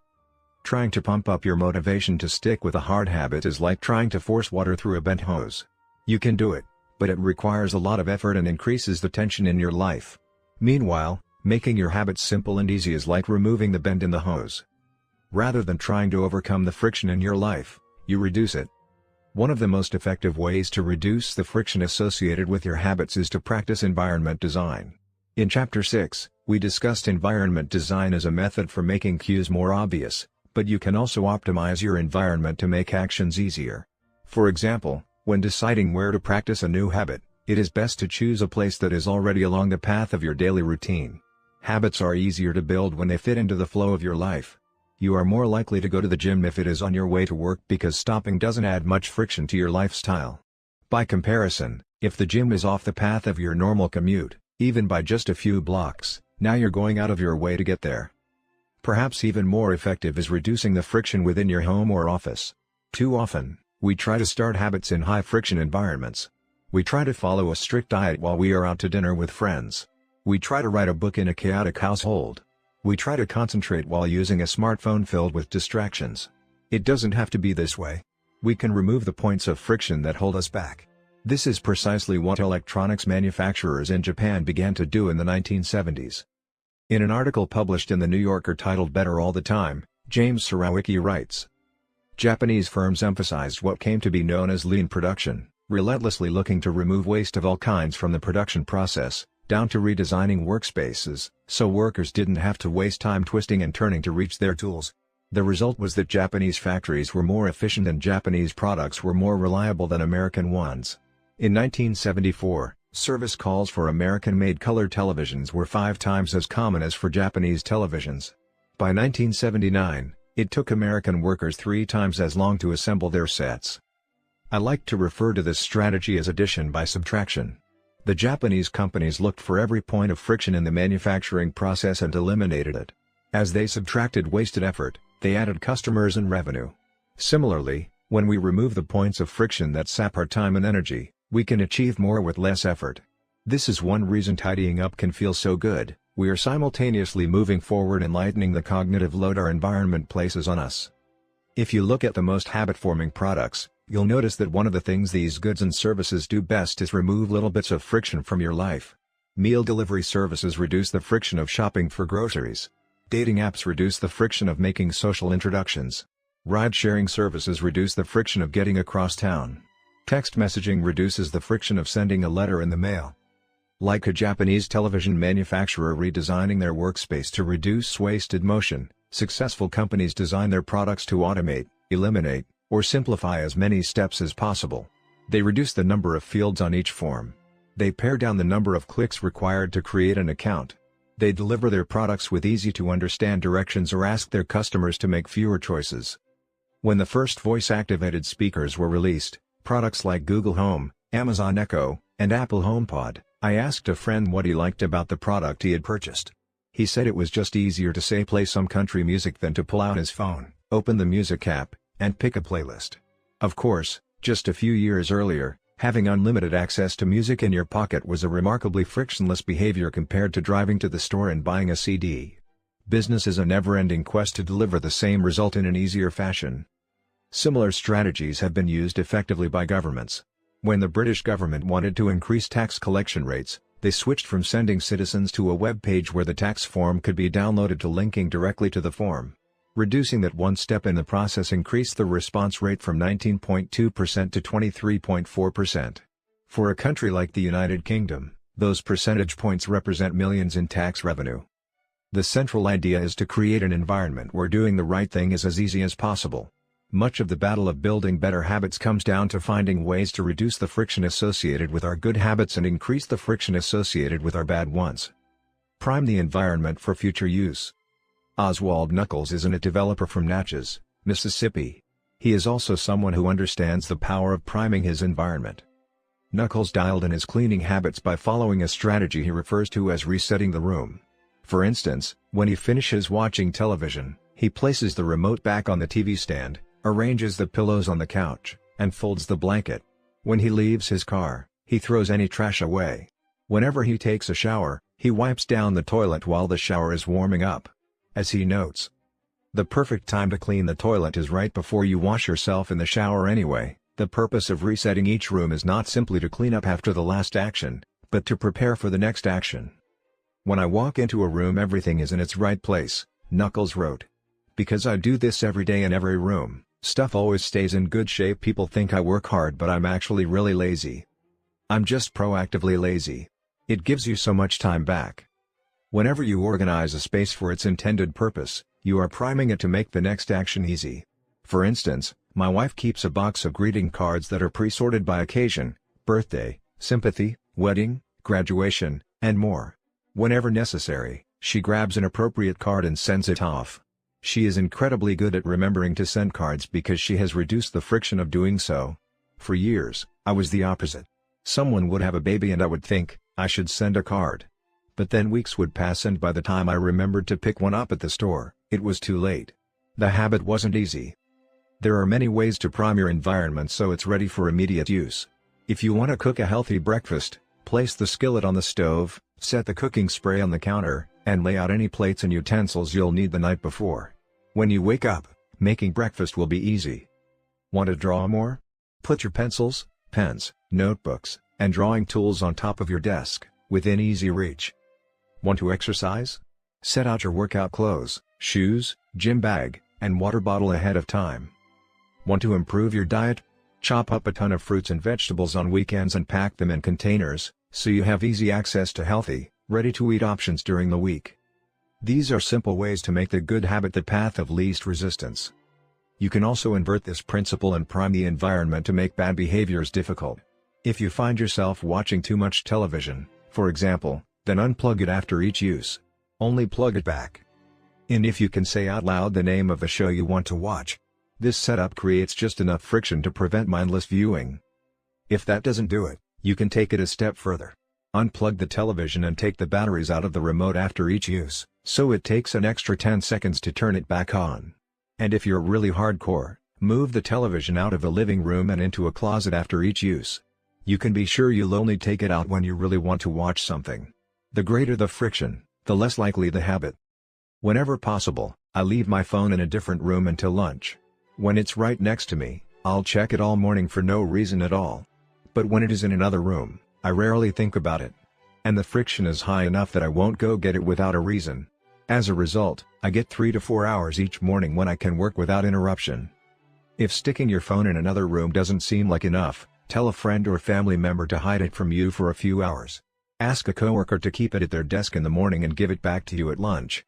Trying to pump up your motivation to stick with a hard habit is like trying to force water through a bent hose. You can do it, but it requires a lot of effort and increases the tension in your life. Meanwhile, making your habits simple and easy is like removing the bend in the hose. Rather than trying to overcome the friction in your life, you reduce it. One of the most effective ways to reduce the friction associated with your habits is to practice environment design. In Chapter 6, we discussed environment design as a method for making cues more obvious, but you can also optimize your environment to make actions easier. For example, when deciding where to practice a new habit, it is best to choose a place that is already along the path of your daily routine. Habits are easier to build when they fit into the flow of your life. You are more likely to go to the gym if it is on your way to work because stopping doesn't add much friction to your lifestyle. By comparison, if the gym is off the path of your normal commute, even by just a few blocks, now you're going out of your way to get there. Perhaps even more effective is reducing the friction within your home or office. Too often, we try to start habits in high-friction environments. We try to follow a strict diet while we are out to dinner with friends. We try to write a book in a chaotic household. We try to concentrate while using a smartphone filled with distractions. It doesn't have to be this way. We can remove the points of friction that hold us back. This is precisely what electronics manufacturers in Japan began to do in the 1970s. In an article published in The New Yorker titled Better All the Time, James Surowiecki writes, Japanese firms emphasized what came to be known as lean production, relentlessly looking to remove waste of all kinds from the production process, down to redesigning workspaces, so workers didn't have to waste time twisting and turning to reach their tools. The result was that Japanese factories were more efficient and Japanese products were more reliable than American ones. In 1974, service calls for American-made color televisions were 5 times as common as for Japanese televisions. By 1979, it took American workers 3 times as long to assemble their sets. I like to refer to this strategy as addition by subtraction. The Japanese companies looked for every point of friction in the manufacturing process and eliminated it. As they subtracted wasted effort, they added customers and revenue. Similarly, when we remove the points of friction that sap our time and energy, we can achieve more with less effort. This is one reason tidying up can feel so good. We are simultaneously moving forward and lightening the cognitive load our environment places on us. If you look at the most habit-forming products, you'll notice that one of the things these goods and services do best is remove little bits of friction from your life. Meal delivery services reduce the friction of shopping for groceries. Dating apps reduce the friction of making social introductions. Ride-sharing services reduce the friction of getting across town. Text messaging reduces the friction of sending a letter in the mail. Like a Japanese television manufacturer redesigning their workspace to reduce wasted motion, successful companies design their products to automate, eliminate, or simplify as many steps as possible. They reduce the number of fields on each form. They pare down the number of clicks required to create an account. They deliver their products with easy-to-understand directions or ask their customers to make fewer choices. When the first voice-activated speakers were released, products like Google Home, Amazon Echo, and Apple HomePod, I asked a friend what he liked about the product he had purchased. He said it was just easier to say play some country music than to pull out his phone, open the music app, and pick a playlist. Of course, just a few years earlier, having unlimited access to music in your pocket was a remarkably frictionless behavior compared to driving to the store and buying a CD. Business is a never-ending quest to deliver the same result in an easier fashion. Similar strategies have been used effectively by governments. When the British government wanted to increase tax collection rates, they switched from sending citizens to a web page where the tax form could be downloaded to linking directly to the form. Reducing that one step in the process increased the response rate from 19.2% to 23.4%. For a country like the United Kingdom, those percentage points represent millions in tax revenue. The central idea is to create an environment where doing the right thing is as easy as possible. Much of the battle of building better habits comes down to finding ways to reduce the friction associated with our good habits and increase the friction associated with our bad ones. Prime the environment for future use. Oswald Knuckles is an IT developer from Natchez, Mississippi. He is also someone who understands the power of priming his environment. Knuckles dialed in his cleaning habits by following a strategy he refers to as resetting the room. For instance, when he finishes watching television, he places the remote back on the TV stand, arranges the pillows on the couch, and folds the blanket. When he leaves his car, he throws any trash away. Whenever he takes a shower, he wipes down the toilet while the shower is warming up. As he notes, the perfect time to clean the toilet is right before you wash yourself in the shower anyway. The purpose of resetting each room is not simply to clean up after the last action, but to prepare for the next action. When I walk into a room, everything is in its right place, Knuckles wrote. Because I do this every day in every room, stuff always stays in good shape. People think I work hard, but I'm actually really lazy. I'm just proactively lazy. It gives you so much time back. Whenever you organize a space for its intended purpose, you are priming it to make the next action easy. For instance, my wife keeps a box of greeting cards that are pre-sorted by occasion, birthday, sympathy, wedding, graduation, and more. Whenever necessary, she grabs an appropriate card and sends it off. She is incredibly good at remembering to send cards because she has reduced the friction of doing so. For years, I was the opposite. Someone would have a baby and I would think, I should send a card. But then weeks would pass and by the time I remembered to pick one up at the store, it was too late. The habit wasn't easy. There are many ways to prime your environment so it's ready for immediate use. If you want to cook a healthy breakfast, place the skillet on the stove, set the cooking spray on the counter, and lay out any plates and utensils you'll need the night before. When you wake up, making breakfast will be easy. Want to draw more? Put your pencils, pens, notebooks, and drawing tools on top of your desk, within easy reach. Want to exercise? Set out your workout clothes, shoes, gym bag, and water bottle ahead of time. Want to improve your diet? Chop up a ton of fruits and vegetables on weekends and pack them in containers, so you have easy access to healthy, ready-to-eat options during the week. These are simple ways to make the good habit the path of least resistance. You can also invert this principle and prime the environment to make bad behaviors difficult. If you find yourself watching too much television, for example, then unplug it after each use. Only plug it back. And if you can say out loud the name of the show you want to watch. This setup creates just enough friction to prevent mindless viewing. If that doesn't do it, you can take it a step further. Unplug the television and take the batteries out of the remote after each use, so it takes an extra 10 seconds to turn it back on. And if you're really hardcore, move the television out of the living room and into a closet after each use. You can be sure you'll only take it out when you really want to watch something. The greater the friction, the less likely the habit. Whenever possible, I leave my phone in a different room until lunch. When it's right next to me, I'll check it all morning for no reason at all. But when it is in another room, I rarely think about it. And the friction is high enough that I won't go get it without a reason. As a result, I get 3 to 4 hours each morning when I can work without interruption. If sticking your phone in another room doesn't seem like enough, tell a friend or family member to hide it from you for a few hours. Ask a coworker to keep it at their desk in the morning and give it back to you at lunch.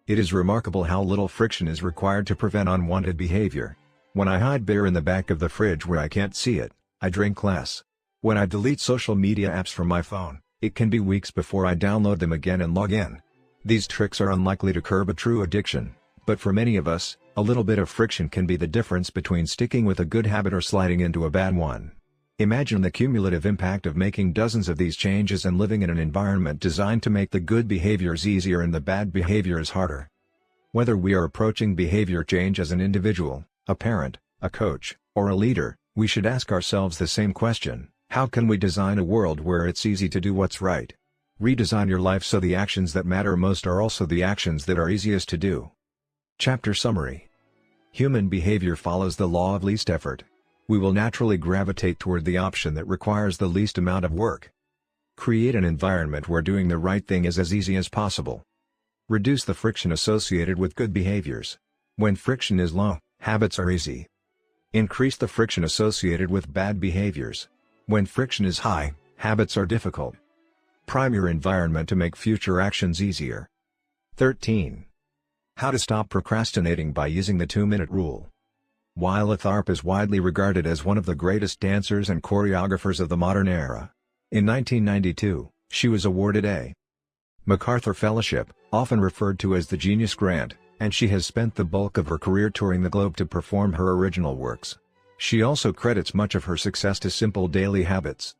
It is remarkable how little friction is required to prevent unwanted behavior. When I hide beer in the back of the fridge where I can't see it, I drink less. When I delete social media apps from my phone, it can be weeks before I download them again and log in. These tricks are unlikely to curb a true addiction, but for many of us, a little bit of friction can be the difference between sticking with a good habit or sliding into a bad one. Imagine the cumulative impact of making dozens of these changes and living in an environment designed to make the good behaviors easier and the bad behaviors harder. Whether we are approaching behavior change as an individual, a parent, a coach, or a leader, we should ask ourselves the same question: how can we design a world where it's easy to do what's right? Redesign your life so the actions that matter most are also the actions that are easiest to do. Chapter Summary. Human behavior follows the law of least effort. We will naturally gravitate toward the option that requires the least amount of work. Create an environment where doing the right thing is as easy as possible. Reduce the friction associated with good behaviors. When friction is low, habits are easy. Increase the friction associated with bad behaviors. When friction is high, habits are difficult. Prime your environment to make future actions easier. 13. How to stop procrastinating by using the 2-minute rule. While Tharp is widely regarded as one of the greatest dancers and choreographers of the modern era, in 1992, she was awarded a MacArthur Fellowship, often referred to as the Genius Grant, and she has spent the bulk of her career touring the globe to perform her original works. She also credits much of her success to simple daily habits.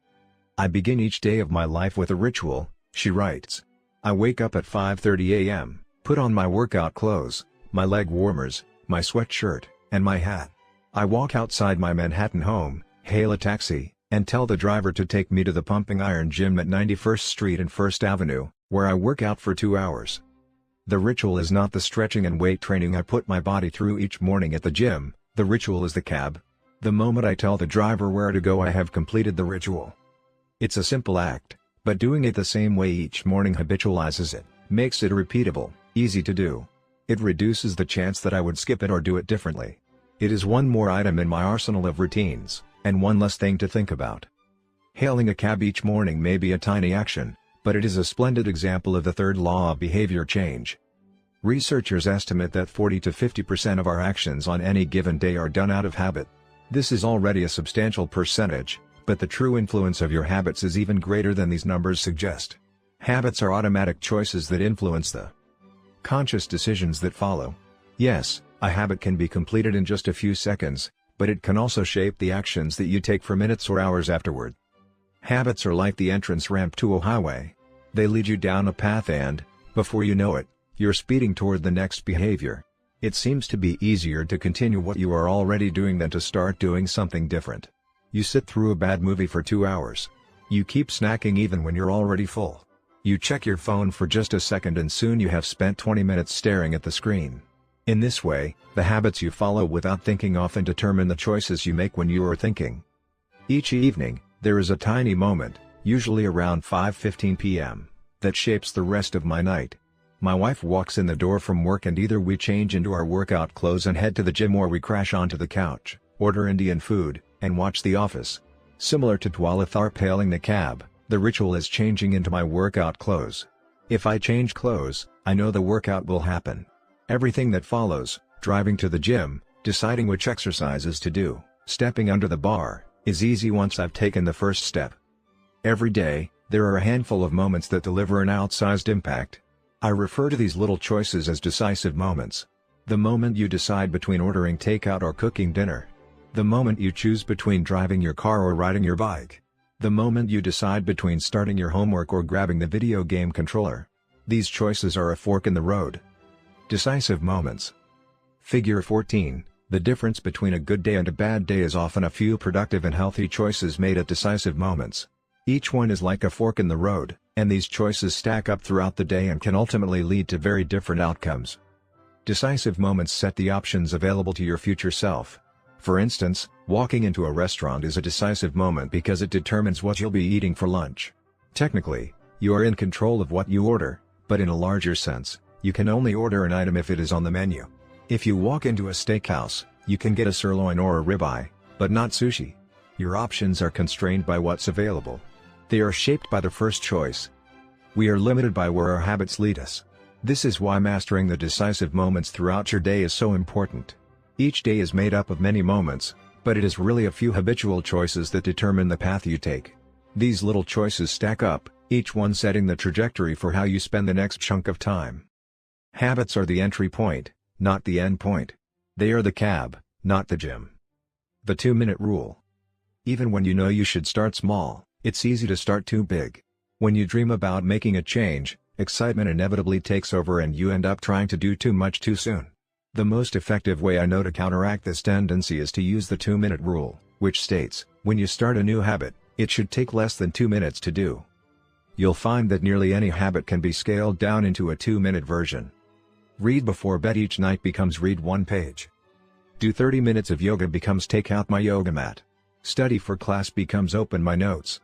I begin each day of my life with a ritual, she writes. I wake up at 5:30 a.m., put on my workout clothes, my leg warmers, my sweatshirt, and my hat. I walk outside my Manhattan home, hail a taxi, and tell the driver to take me to the Pumping Iron Gym at 91st Street and 1st Avenue, where I work out for 2 hours. The ritual is not the stretching and weight training I put my body through each morning at the gym, the ritual is the cab. The moment I tell the driver where to go, I have completed the ritual. It's a simple act, but doing it the same way each morning habitualizes it, makes it repeatable, easy to do. It reduces the chance that I would skip it or do it differently. It is one more item in my arsenal of routines, and one less thing to think about. Hailing a cab each morning may be a tiny action, but it is a splendid example of the third law of behavior change. Researchers estimate that 40 to 50% of our actions on any given day are done out of habit. This is already a substantial percentage, but the true influence of your habits is even greater than these numbers suggest. Habits are automatic choices that influence the conscious decisions that follow. Yes, a habit can be completed in just a few seconds, but it can also shape the actions that you take for minutes or hours afterward. Habits are like the entrance ramp to a highway. They lead you down a path and, before you know it, you're speeding toward the next behavior. It seems to be easier to continue what you are already doing than to start doing something different. You sit through a bad movie for 2 hours. You keep snacking even when you're already full. You check your phone for just a second and soon you have spent 20 minutes staring at the screen. In this way, the habits you follow without thinking often determine the choices you make when you are thinking. Each evening, there is a tiny moment, usually around 5:15 p.m., that shapes the rest of my night. My wife walks in the door from work and either we change into our workout clothes and head to the gym or we crash onto the couch, order Indian food, and watch The Office. Similar to Dwala Tharp hailing the cab, the ritual is changing into my workout clothes. If I change clothes, I know the workout will happen. Everything that follows, driving to the gym, deciding which exercises to do, stepping under the bar, is easy once I've taken the first step. Every day, there are a handful of moments that deliver an outsized impact. I refer to these little choices as decisive moments. The moment you decide between ordering takeout or cooking dinner. The moment you choose between driving your car or riding your bike. The moment you decide between starting your homework or grabbing the video game controller. These choices are a fork in the road. Decisive moments. Figure 14. The difference between a good day and a bad day is often a few productive and healthy choices made at decisive moments. Each one is like a fork in the road, and these choices stack up throughout the day and can ultimately lead to very different outcomes. Decisive moments set the options available to your future self. For instance, walking into a restaurant is a decisive moment because it determines what you'll be eating for lunch. Technically, you are in control of what you order, but in a larger sense, you can only order an item if it is on the menu. If you walk into a steakhouse, you can get a sirloin or a ribeye, but not sushi. Your options are constrained by what's available. They are shaped by the first choice. We are limited by where our habits lead us. This is why mastering the decisive moments throughout your day is so important. Each day is made up of many moments, but it is really a few habitual choices that determine the path you take. These little choices stack up, each one setting the trajectory for how you spend the next chunk of time. Habits are the entry point, not the end point. They are the cab, not the gym. The 2-minute rule. Even when you know you should start small, it's easy to start too big. When you dream about making a change, excitement inevitably takes over and you end up trying to do too much too soon. The most effective way I know to counteract this tendency is to use the 2-minute rule, which states, when you start a new habit, it should take less than 2 minutes to do. You'll find that nearly any habit can be scaled down into a 2-minute version. Read before bed each night becomes read one page. Do 30 minutes of yoga becomes take out my yoga mat. Study for class becomes open my notes.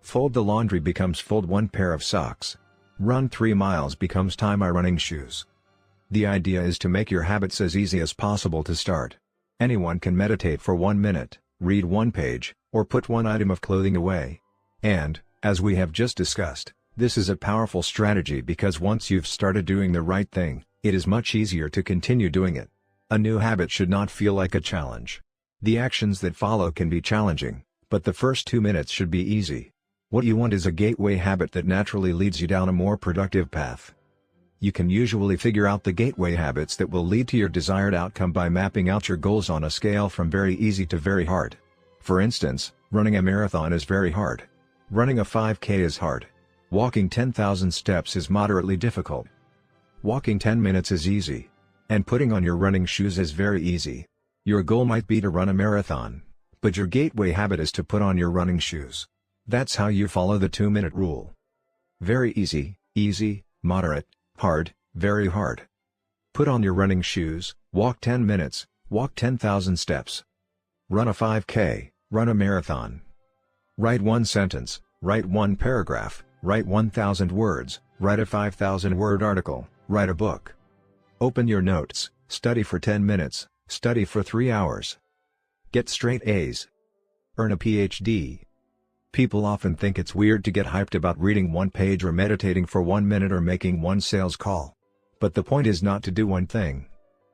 Fold the laundry becomes fold one pair of socks. Run 3 miles becomes tie my running shoes. The idea is to make your habits as easy as possible to start. Anyone can meditate for 1 minute, read one page, or put one item of clothing away. And, as we have just discussed, this is a powerful strategy because once you've started doing the right thing, it is much easier to continue doing it. A new habit should not feel like a challenge. The actions that follow can be challenging, but the first 2 minutes should be easy. What you want is a gateway habit that naturally leads you down a more productive path. You can usually figure out the gateway habits that will lead to your desired outcome by mapping out your goals on a scale from very easy to very hard. For instance, running a marathon is very hard. Running a 5K is hard. Walking 10,000 steps is moderately difficult. Walking 10 minutes is easy. And putting on your running shoes is very easy. Your goal might be to run a marathon, but your gateway habit is to put on your running shoes. That's how you follow the 2-minute rule. Very easy, easy, moderate, hard, very hard. Put on your running shoes, walk 10 minutes, walk 10,000 steps. Run a 5K, run a marathon. Write one sentence, write one paragraph, write 1,000 words, write a 5,000-word article, write a book. Open your notes, study for 10 minutes, study for 3 hours. Get straight A's. Earn a PhD. People often think it's weird to get hyped about reading one page or meditating for 1 minute or making one sales call. But the point is not to do one thing.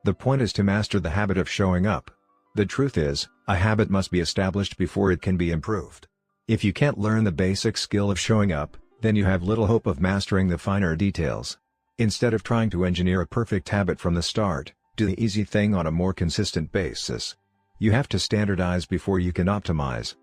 The point is to master the habit of showing up. The truth is, a habit must be established before it can be improved. If you can't learn the basic skill of showing up, then you have little hope of mastering the finer details. Instead of trying to engineer a perfect habit from the start, do the easy thing on a more consistent basis. You have to standardize before you can optimize.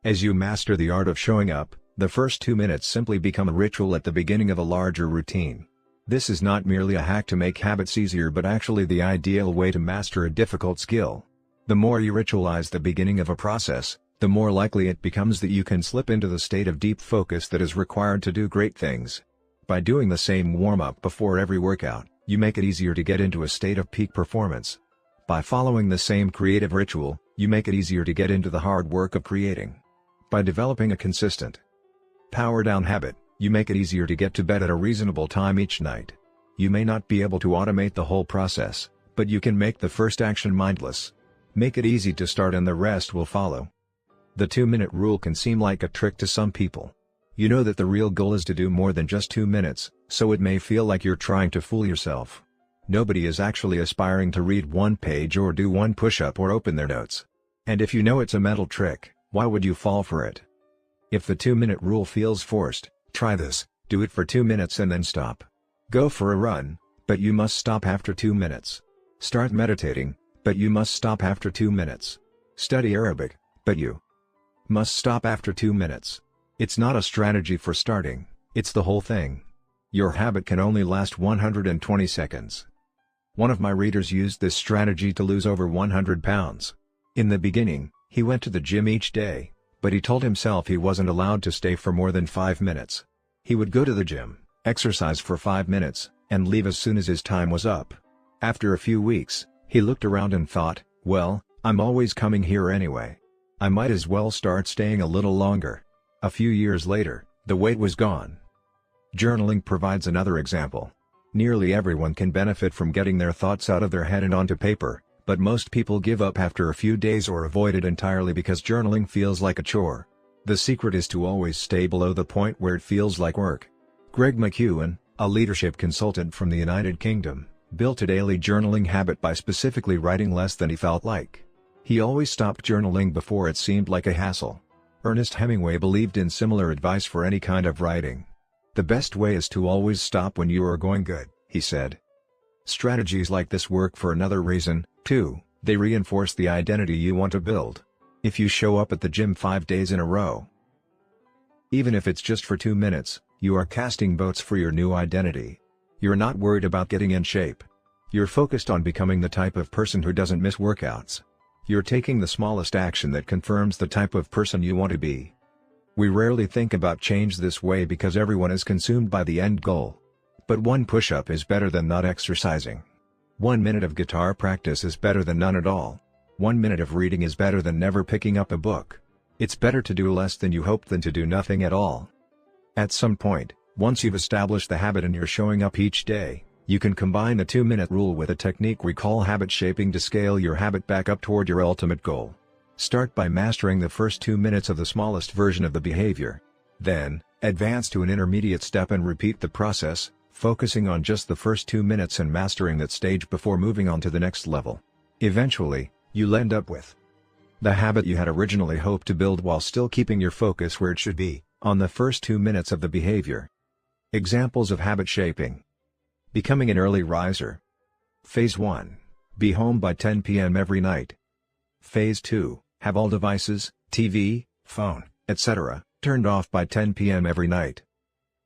As you master the art of showing up, the first 2 minutes simply become a ritual at the beginning of a larger routine. This is not merely a hack to make habits easier but actually the ideal way to master a difficult skill. The more you ritualize the beginning of a process, the more likely it becomes that you can slip into the state of deep focus that is required to do great things. By doing the same warm-up before every workout, you make it easier to get into a state of peak performance. By following the same creative ritual, you make it easier to get into the hard work of creating. By developing a consistent power-down habit, you make it easier to get to bed at a reasonable time each night. You may not be able to automate the whole process, but you can make the first action mindless. Make it easy to start and the rest will follow. The 2-minute rule can seem like a trick to some people. You know that the real goal is to do more than just 2 minutes, so it may feel like you're trying to fool yourself. Nobody is actually aspiring to read one page or do one push-up or open their notes. And if you know it's a mental trick, why would you fall for it? If the 2-minute rule feels forced, try this, do it for 2 minutes and then stop. Go for a run, but you must stop after 2 minutes. Start meditating, but you must stop after 2 minutes. Study Arabic, but you must stop after 2 minutes. It's not a strategy for starting, it's the whole thing. Your habit can only last 120 seconds. One of my readers used this strategy to lose over 100 pounds. In the beginning, he went to the gym each day, but he told himself he wasn't allowed to stay for more than 5 minutes. He would go to the gym, exercise for 5 minutes, and leave as soon as his time was up. After a few weeks, he looked around and thought, well, I'm always coming here anyway. I might as well start staying a little longer. A few years later, the weight was gone. Journaling provides another example. Nearly everyone can benefit from getting their thoughts out of their head and onto paper, but most people give up after a few days or avoid it entirely because journaling feels like a chore. The secret is to always stay below the point where it feels like work. Greg McEwen, a leadership consultant from the United Kingdom, built a daily journaling habit by specifically writing less than he felt like. He always stopped journaling before it seemed like a hassle. Ernest Hemingway believed in similar advice for any kind of writing. The best way is to always stop when you are going good, he said. Strategies like this work for another reason, too. They reinforce the identity you want to build. If you show up at the gym 5 days in a row, even if it's just for 2 minutes, you are casting votes for your new identity. You're not worried about getting in shape. You're focused on becoming the type of person who doesn't miss workouts. You're taking the smallest action that confirms the type of person you want to be. We rarely think about change this way because everyone is consumed by the end goal. But one push-up is better than not exercising. 1 minute of guitar practice is better than none at all. 1 minute of reading is better than never picking up a book. It's better to do less than you hoped than to do nothing at all. At some point, once you've established the habit and you're showing up each day, you can combine the 2-minute rule with a technique we call habit shaping to scale your habit back up toward your ultimate goal. Start by mastering the first 2 minutes of the smallest version of the behavior. Then, advance to an intermediate step and repeat the process, focusing on just the first 2 minutes and mastering that stage before moving on to the next level. Eventually, you'll end up with the habit you had originally hoped to build while still keeping your focus where it should be, on the first 2 minutes of the behavior. Examples of habit shaping. Becoming an early riser. Phase 1. Be home by 10 p.m. every night. Phase 2. Have all devices, TV, phone, etc., turned off by 10 p.m. every night.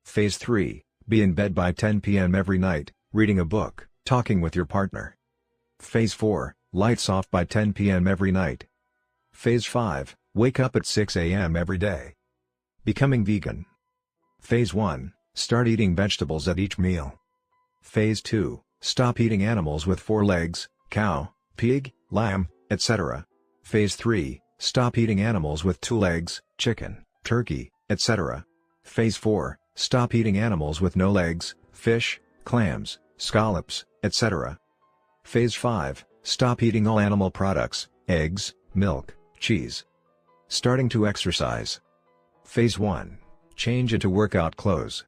Phase 3. Be in bed by 10 p.m. every night, reading a book, talking with your partner. Phase 4. Lights off by 10 p.m. every night. Phase 5. Wake up at 6 a.m. every day. Becoming vegan. Phase 1. Start eating vegetables at each meal. Phase 2. Stop eating animals with 4 legs, cow, pig, lamb, etc. Phase 3. Stop eating animals with 2 legs, chicken, turkey, etc. Phase 4. Stop eating animals with no legs, fish, clams, scallops, etc. Phase 5. Stop eating all animal products, eggs, milk, cheese. Starting to exercise. Phase 1. Change into workout clothes.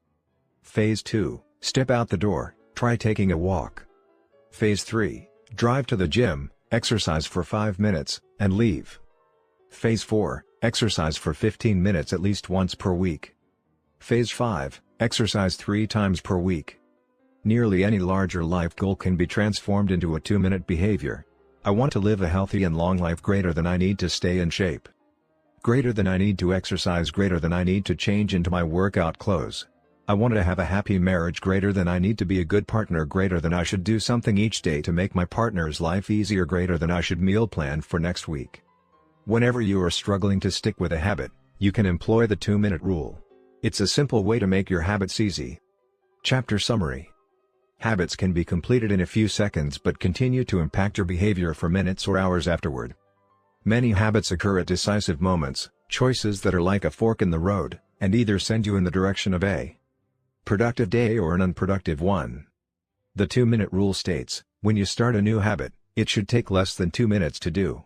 Phase 2. Step out the door, try taking a walk. Phase 3. Drive to the gym, exercise for 5 minutes, and leave. Phase 4. Exercise for 15 minutes at least once per week. Phase 5. Exercise 3 times per week. Nearly any larger life goal can be transformed into a 2-minute behavior. I want to live a healthy and long life greater than I need to stay in shape. Greater than I need to exercise, greater than I need to change into my workout clothes. I want to have a happy marriage, greater than I need to be a good partner, greater than I should do something each day to make my partner's life easier, greater than I should meal plan for next week. Whenever you are struggling to stick with a habit, you can employ the 2-minute rule. It's a simple way to make your habits easy. Chapter summary. Habits can be completed in a few seconds but continue to impact your behavior for minutes or hours afterward. Many habits occur at decisive moments, choices that are like a fork in the road, and either send you in the direction of a productive day or an unproductive one. The 2-minute rule states, when you start a new habit, it should take less than 2 minutes to do.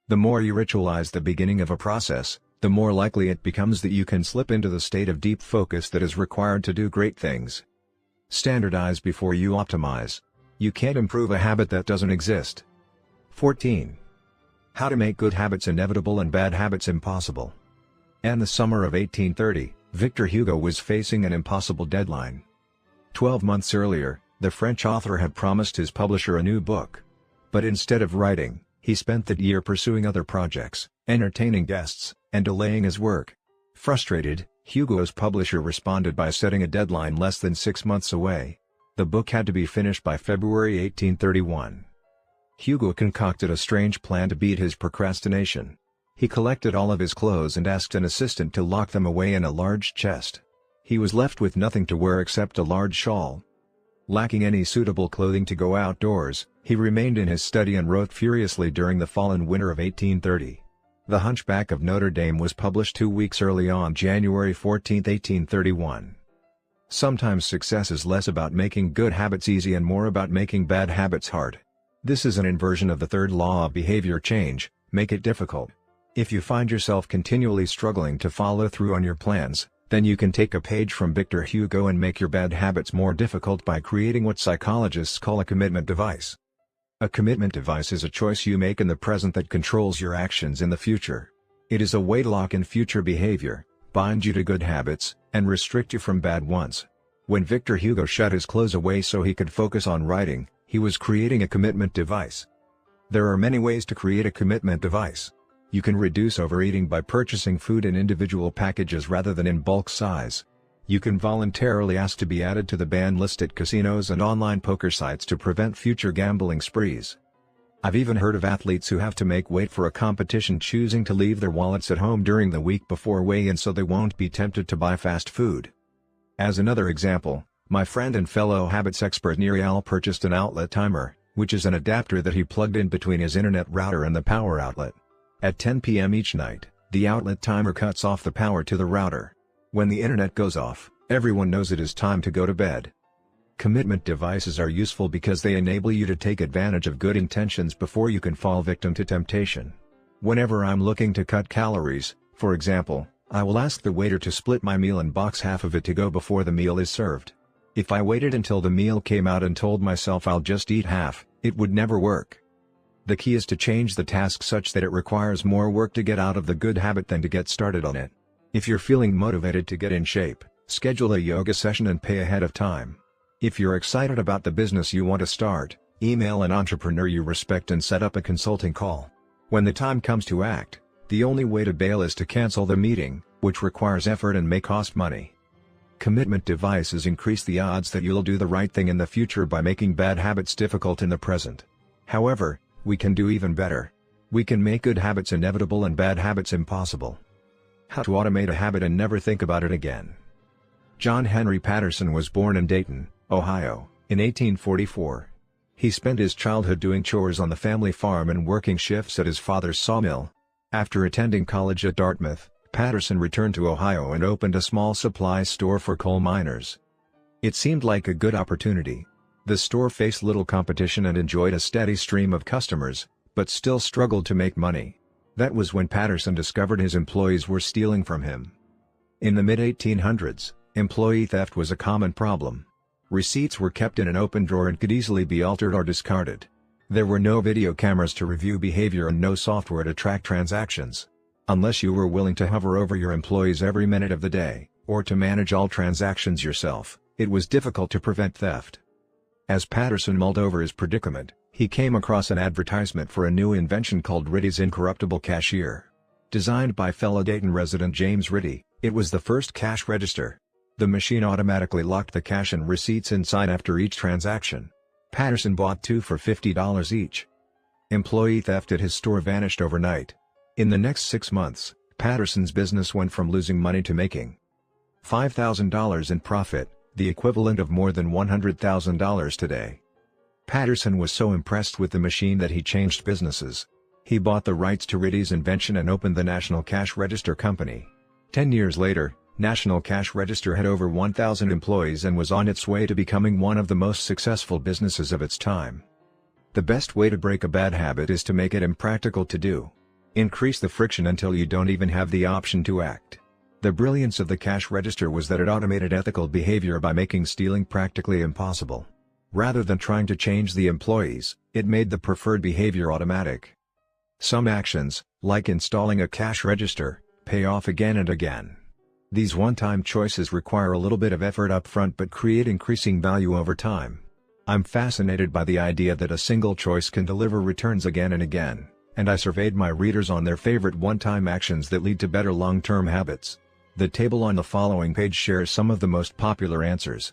The more you ritualize the beginning of a process, the more likely it becomes that you can slip into the state of deep focus that is required to do great things. Standardize before you optimize. You can't improve a habit that doesn't exist. 14. How to make good habits inevitable and bad habits impossible. In the summer of 1830, Victor Hugo was facing an impossible deadline. 12 months earlier, the French author had promised his publisher a new book. But instead of writing, he spent that year pursuing other projects, entertaining guests, and delaying his work. Frustrated, Hugo's publisher responded by setting a deadline less than 6 months away. The book had to be finished by February 1831. Hugo concocted a strange plan to beat his procrastination. He collected all of his clothes and asked an assistant to lock them away in a large chest. He was left with nothing to wear except a large shawl. Lacking any suitable clothing to go outdoors, he remained in his study and wrote furiously during the fall and winter of 1830. The Hunchback of Notre Dame was published 2 weeks early on January 14, 1831. Sometimes success is less about making good habits easy and more about making bad habits hard. This is an inversion of the third law of behavior change: make it difficult. If you find yourself continually struggling to follow through on your plans, then you can take a page from Victor Hugo and make your bad habits more difficult by creating what psychologists call a commitment device. A commitment device is a choice you make in the present that controls your actions in the future. It is a way to lock in future behavior, bind you to good habits, and restrict you from bad ones. When Victor Hugo shut his clothes away so he could focus on writing, he was creating a commitment device. There are many ways to create a commitment device. You can reduce overeating by purchasing food in individual packages rather than in bulk size. You can voluntarily ask to be added to the ban list at casinos and online poker sites to prevent future gambling sprees. I've even heard of athletes who have to make weight for a competition choosing to leave their wallets at home during the week before weigh-in so they won't be tempted to buy fast food. As another example, my friend and fellow habits expert Nirial purchased an outlet timer, which is an adapter that he plugged in between his internet router and the power outlet. At 10 p.m. each night, the outlet timer cuts off the power to the router. When the internet goes off, everyone knows it is time to go to bed. Commitment devices are useful because they enable you to take advantage of good intentions before you can fall victim to temptation. Whenever I'm looking to cut calories, for example, I will ask the waiter to split my meal and box half of it to go before the meal is served. If I waited until the meal came out and told myself I'll just eat half, it would never work. The key is to change the task such that it requires more work to get out of the good habit than to get started on it. If you're feeling motivated to get in shape, schedule a yoga session and pay ahead of time. If you're excited about the business you want to start, email an entrepreneur you respect and set up a consulting call. When the time comes to act, the only way to bail is to cancel the meeting, which requires effort and may cost money. Commitment devices increase the odds that you'll do the right thing in the future by making bad habits difficult in the present. However, we can do even better. We can make good habits inevitable and bad habits impossible. How to automate a habit and never think about it again. John Henry Patterson was born in Dayton, Ohio, in 1844. He spent his childhood doing chores on the family farm and working shifts at his father's sawmill. After attending college at Dartmouth, Patterson returned to Ohio and opened a small supply store for coal miners. It seemed like a good opportunity. The store faced little competition and enjoyed a steady stream of customers, but still struggled to make money. That was when Patterson discovered his employees were stealing from him. In the mid-1800s, employee theft was a common problem. Receipts were kept in an open drawer and could easily be altered or discarded. There were no video cameras to review behavior and no software to track transactions. Unless you were willing to hover over your employees every minute of the day, or to manage all transactions yourself, it was difficult to prevent theft. As Patterson mulled over his predicament, he came across an advertisement for a new invention called Ritty's Incorruptible Cashier. Designed by fellow Dayton resident James Ritty, it was the first cash register. The machine automatically locked the cash and receipts inside after each transaction. Patterson bought 2 for $50 each. Employee theft at his store vanished overnight. In the next 6 months, Patterson's business went from losing money to making $5,000 in profit, the equivalent of more than $100,000 today. Patterson was so impressed with the machine that he changed businesses. He bought the rights to Ritty's invention and opened the National Cash Register Company. 10 years later, National Cash Register had over 1,000 employees and was on its way to becoming one of the most successful businesses of its time. The best way to break a bad habit is to make it impractical to do. Increase the friction until you don't even have the option to act. The brilliance of the cash register was that it automated ethical behavior by making stealing practically impossible. Rather than trying to change the employees, it made the preferred behavior automatic. Some actions, like installing a cash register, pay off again and again. These one-time choices require a little bit of effort up front but create increasing value over time. I'm fascinated by the idea that a single choice can deliver returns again and again, and I surveyed my readers on their favorite one-time actions that lead to better long-term habits. The table on the following page shares some of the most popular answers.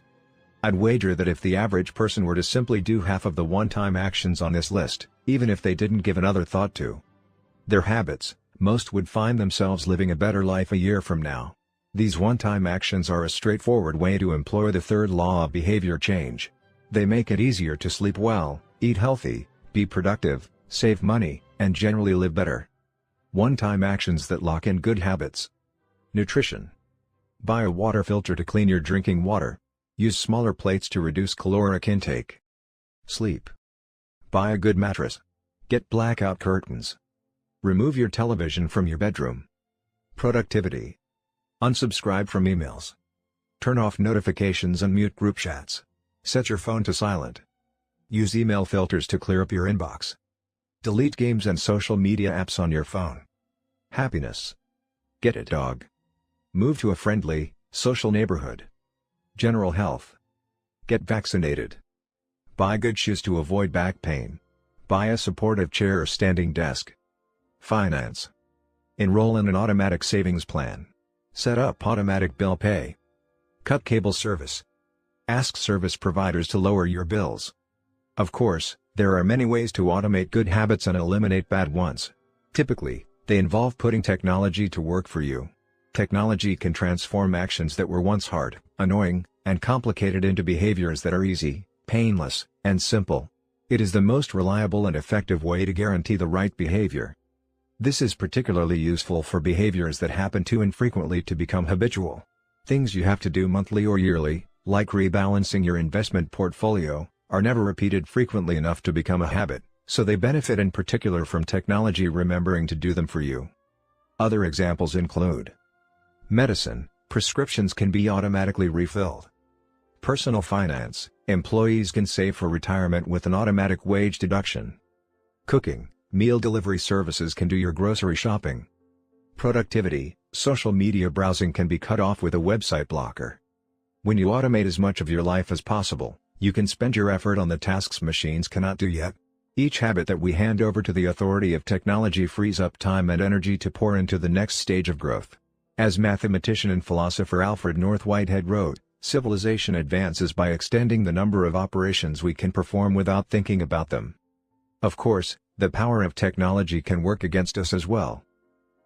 I'd wager that if the average person were to simply do half of the one-time actions on this list, even if they didn't give another thought to their habits, most would find themselves living a better life a year from now. These one-time actions are a straightforward way to employ the third law of behavior change. They make it easier to sleep well, eat healthy, be productive, save money, and generally live better. One-time actions that lock in good habits. Nutrition. Buy a water filter to clean your drinking water. Use smaller plates to reduce caloric intake. Sleep. Buy a good mattress. Get blackout curtains. Remove your television from your bedroom. Productivity. Unsubscribe from emails. Turn off notifications and mute group chats. Set your phone to silent. Use email filters to clear up your inbox. Delete games and social media apps on your phone. Happiness. Get a dog. Move to a friendly, social neighborhood. General health. Get vaccinated. Buy good shoes to avoid back pain. Buy a supportive chair or standing desk. Finance. Enroll in an automatic savings plan. Set up automatic bill pay. Cut cable service. Ask service providers to lower your bills. Of course, there are many ways to automate good habits and eliminate bad ones. Typically, they involve putting technology to work for you. Technology can transform actions that were once hard, annoying, and complicated into behaviors that are easy, painless, and simple. It is the most reliable and effective way to guarantee the right behavior. This is particularly useful for behaviors that happen too infrequently to become habitual. Things you have to do monthly or yearly, like rebalancing your investment portfolio, are never repeated frequently enough to become a habit, so they benefit in particular from technology remembering to do them for you. Other examples include medicine. Prescriptions can be automatically refilled. Personal finance. Employees can save for retirement with an automatic wage deduction. Cooking. Meal delivery services can do your grocery shopping. Productivity. Social media browsing can be cut off with a website blocker. When you automate as much of your life as possible, you can spend your effort on the tasks machines cannot do yet. Each habit that we hand over to the authority of technology frees up time and energy to pour into the next stage of growth. As mathematician and philosopher Alfred North Whitehead wrote, civilization advances by extending the number of operations we can perform without thinking about them. Of course, the power of technology can work against us as well.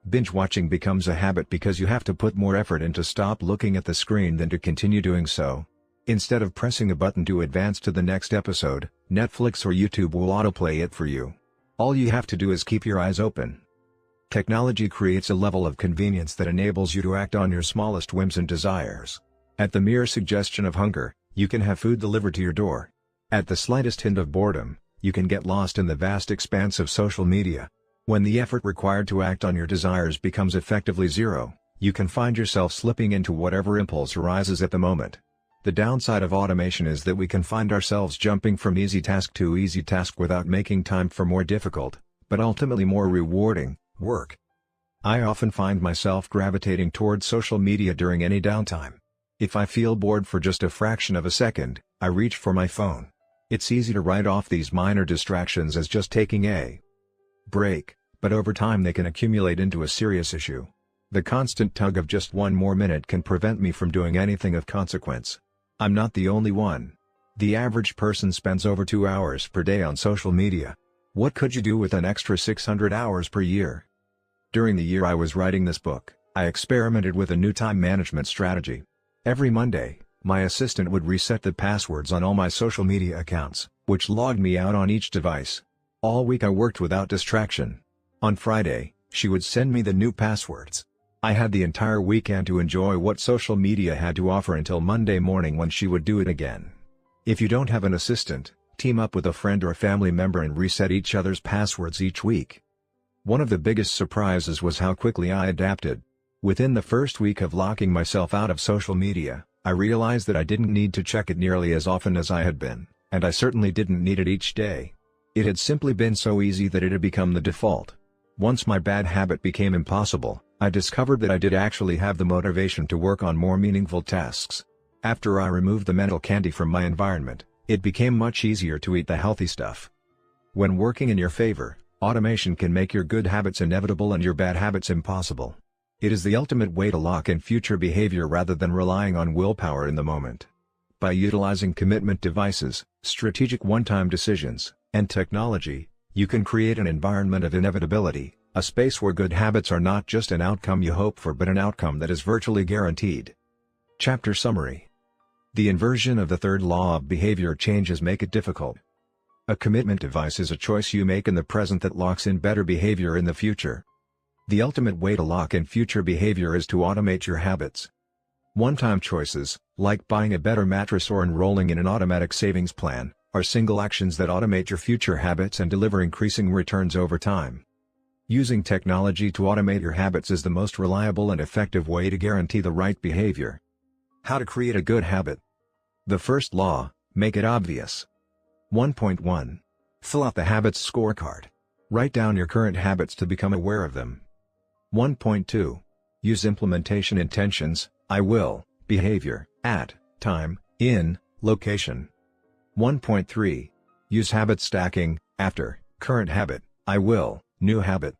Binge watching becomes a habit because you have to put more effort into stop looking at the screen than to continue doing so. Instead of pressing a button to advance to the next episode, Netflix or YouTube will autoplay it for you. All you have to do is keep your eyes open. Technology creates a level of convenience that enables you to act on your smallest whims and desires. At the mere suggestion of hunger, you can have food delivered to your door. At the slightest hint of boredom, you can get lost in the vast expanse of social media. When the effort required to act on your desires becomes effectively zero, you can find yourself slipping into whatever impulse arises at the moment. The downside of automation is that we can find ourselves jumping from easy task to easy task without making time for more difficult, but ultimately more rewarding, work. I often find myself gravitating towards social media during any downtime. If I feel bored for just a fraction of a second, I reach for my phone. It's easy to write off these minor distractions as just taking a break, but over time they can accumulate into a serious issue. The constant tug of just one more minute can prevent me from doing anything of consequence. I'm not the only one. The average person spends over 2 hours per day on social media. What could you do with an extra 600 hours per year? During the year I was writing this book, I experimented with a new time management strategy. Every Monday, my assistant would reset the passwords on all my social media accounts, which logged me out on each device. All week I worked without distraction. On Friday, she would send me the new passwords. I had the entire weekend to enjoy what social media had to offer until Monday morning when she would do it again. If you don't have an assistant, team up with a friend or a family member and reset each other's passwords each week. One of the biggest surprises was how quickly I adapted. Within the first week of locking myself out of social media, I realized that I didn't need to check it nearly as often as I had been, and I certainly didn't need it each day. It had simply been so easy that it had become the default. Once my bad habit became impossible, I discovered that I did actually have the motivation to work on more meaningful tasks. After I removed the mental candy from my environment, it became much easier to eat the healthy stuff. When working in your favor, automation can make your good habits inevitable and your bad habits impossible. It is the ultimate way to lock in future behavior rather than relying on willpower in the moment. By utilizing commitment devices, strategic one-time decisions, and technology, you can create an environment of inevitability, a space where good habits are not just an outcome you hope for but an outcome that is virtually guaranteed. Chapter Summary. The inversion of the third law of behavior changes make it difficult. A commitment device is a choice you make in the present that locks in better behavior in the future. The ultimate way to lock in future behavior is to automate your habits. One-time choices, like buying a better mattress or enrolling in an automatic savings plan, are single actions that automate your future habits and deliver increasing returns over time. Using technology to automate your habits is the most reliable and effective way to guarantee the right behavior. How to create a good habit. The first law, make it obvious. 1.1. Fill out the habits scorecard. Write down your current habits to become aware of them. 1.2. Use implementation intentions, I will, behavior, at, time, in, location. 1.3. Use habit stacking, after, current habit, I will, new habit.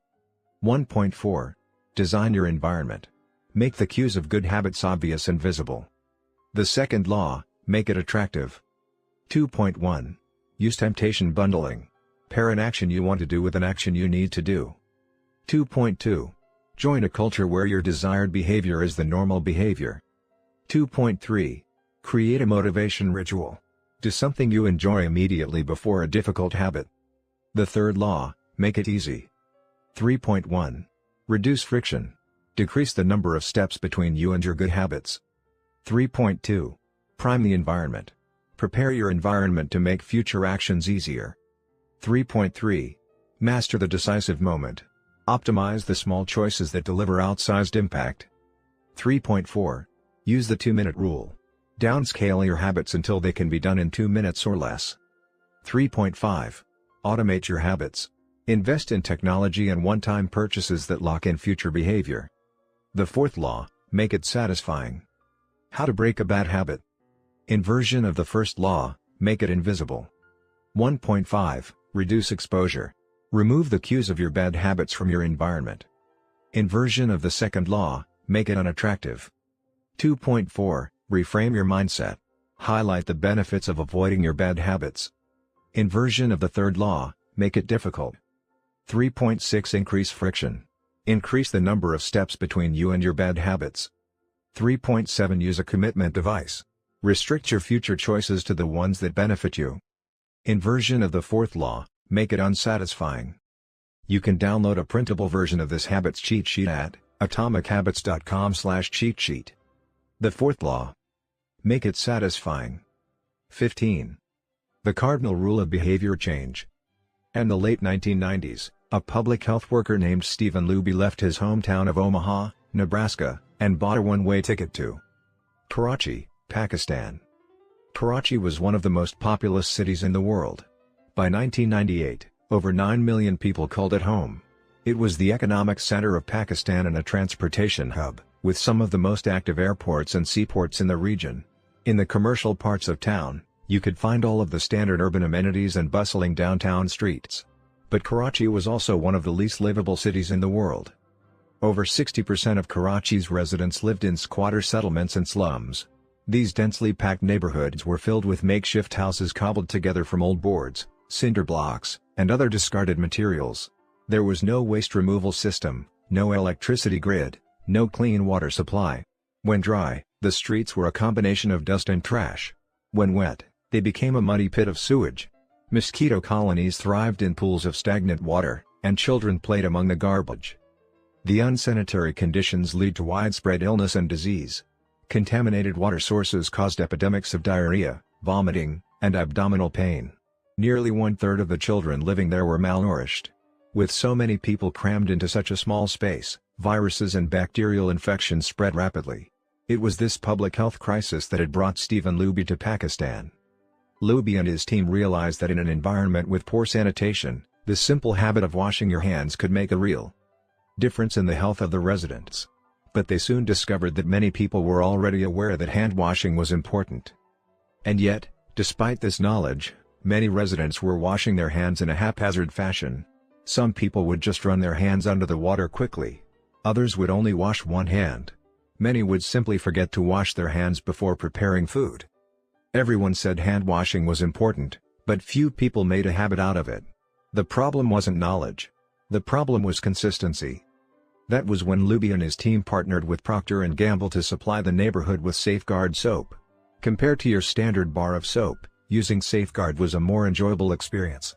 1.4. Design your environment. Make the cues of good habits obvious and visible. The second law, make it attractive. 2.1. Use temptation bundling. Pair an action you want to do with an action you need to do. 2.2. Join a culture where your desired behavior is the normal behavior. 2.3. Create a motivation ritual. Do something you enjoy immediately before a difficult habit. The third law, make it easy. 3.1. Reduce friction. Decrease the number of steps between you and your good habits. 3.2. Prime the environment. Prepare your environment to make future actions easier. 3.3. Master the decisive moment. Optimize the small choices that deliver outsized impact. 3.4. Use the 2-minute rule. Downscale your habits until they can be done in 2 minutes or less. 3.5. Automate your habits. Invest in technology and one-time purchases that lock in future behavior. The fourth law, make it satisfying. How to break a bad habit. Inversion of the first law, make it invisible. 1.5. Reduce exposure. Remove the cues of your bad habits from your environment. Inversion of the second law, make it unattractive. 2.4. Reframe your mindset. Highlight the benefits of avoiding your bad habits. Inversion of the third law, make it difficult. 3.6. Increase friction. Increase the number of steps between you and your bad habits. 3.7. Use a commitment device. Restrict your future choices to the ones that benefit you. Inversion of the fourth law, make it unsatisfying. You can download a printable version of this habits cheat sheet at atomichabits.com/cheat sheet. The fourth law. Make it satisfying. 15. The cardinal rule of behavior change. In the late 1990s, a public health worker named Stephen Luby left his hometown of Omaha, Nebraska, and bought a one-way ticket to Karachi, Pakistan. Karachi was one of the most populous cities in the world. By 1998, over 9 million people called it home. It was the economic center of Pakistan and a transportation hub, with some of the most active airports and seaports in the region. In the commercial parts of town, you could find all of the standard urban amenities and bustling downtown streets. But Karachi was also one of the least livable cities in the world. Over 60% of Karachi's residents lived in squatter settlements and slums. These densely packed neighborhoods were filled with makeshift houses cobbled together from old boards, cinder blocks, and other discarded materials. There was no waste removal system, no electricity grid, no clean water supply. When dry, the streets were a combination of dust and trash. When wet, they became a muddy pit of sewage. Mosquito colonies thrived in pools of stagnant water, and children played among the garbage. The unsanitary conditions lead to widespread illness and disease. Contaminated water sources caused epidemics of diarrhea, vomiting, and abdominal pain. Nearly 1/3 of the children living there were malnourished. With so many people crammed into such a small space, viruses and bacterial infections spread rapidly. It was this public health crisis that had brought Stephen Luby to Pakistan. Luby and his team realized that in an environment with poor sanitation, the simple habit of washing your hands could make a real difference in the health of the residents. But they soon discovered that many people were already aware that hand washing was important. And yet, despite this knowledge, many residents were washing their hands in a haphazard fashion. Some people would just run their hands under the water quickly. Others would only wash one hand. Many would simply forget to wash their hands before preparing food. Everyone said hand washing was important, but few people made a habit out of it. The problem wasn't knowledge. The problem was consistency. That was when Luby and his team partnered with Procter & Gamble to supply the neighborhood with Safeguard soap. Compared to your standard bar of soap, using Safeguard was a more enjoyable experience.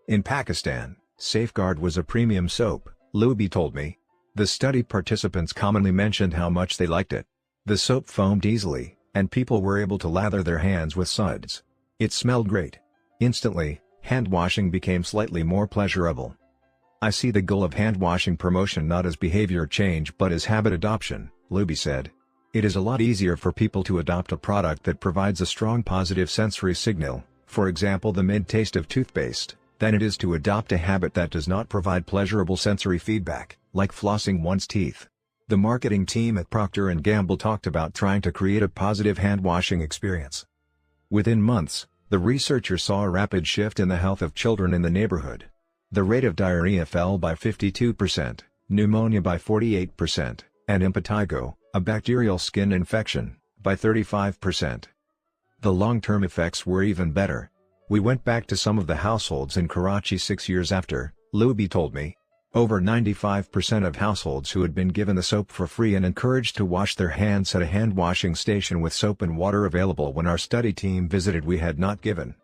In Pakistan, Safeguard was a premium soap, Luby told me. The study participants commonly mentioned how much they liked it. The soap foamed easily, and people were able to lather their hands with suds. It smelled great. Instantly, hand washing became slightly more pleasurable. I see the goal of hand washing promotion not as behavior change but as habit adoption, Luby said. It is a lot easier for people to adopt a product that provides a strong positive sensory signal, for example the mint taste of toothpaste, than it is to adopt a habit that does not provide pleasurable sensory feedback, like flossing one's teeth. The marketing team at Procter & Gamble talked about trying to create a positive hand-washing experience. Within months, the researchers saw a rapid shift in the health of children in the neighborhood. The rate of diarrhea fell by 52%, pneumonia by 48%, and impetigo, a bacterial skin infection, by 35%. The long-term effects were even better. We went back to some of the households in Karachi 6 years after, Luby told me. Over 95% of households who had been given the soap for free and encouraged to wash their hands had a hand-washing station with soap and water available when our study team visited. We had not given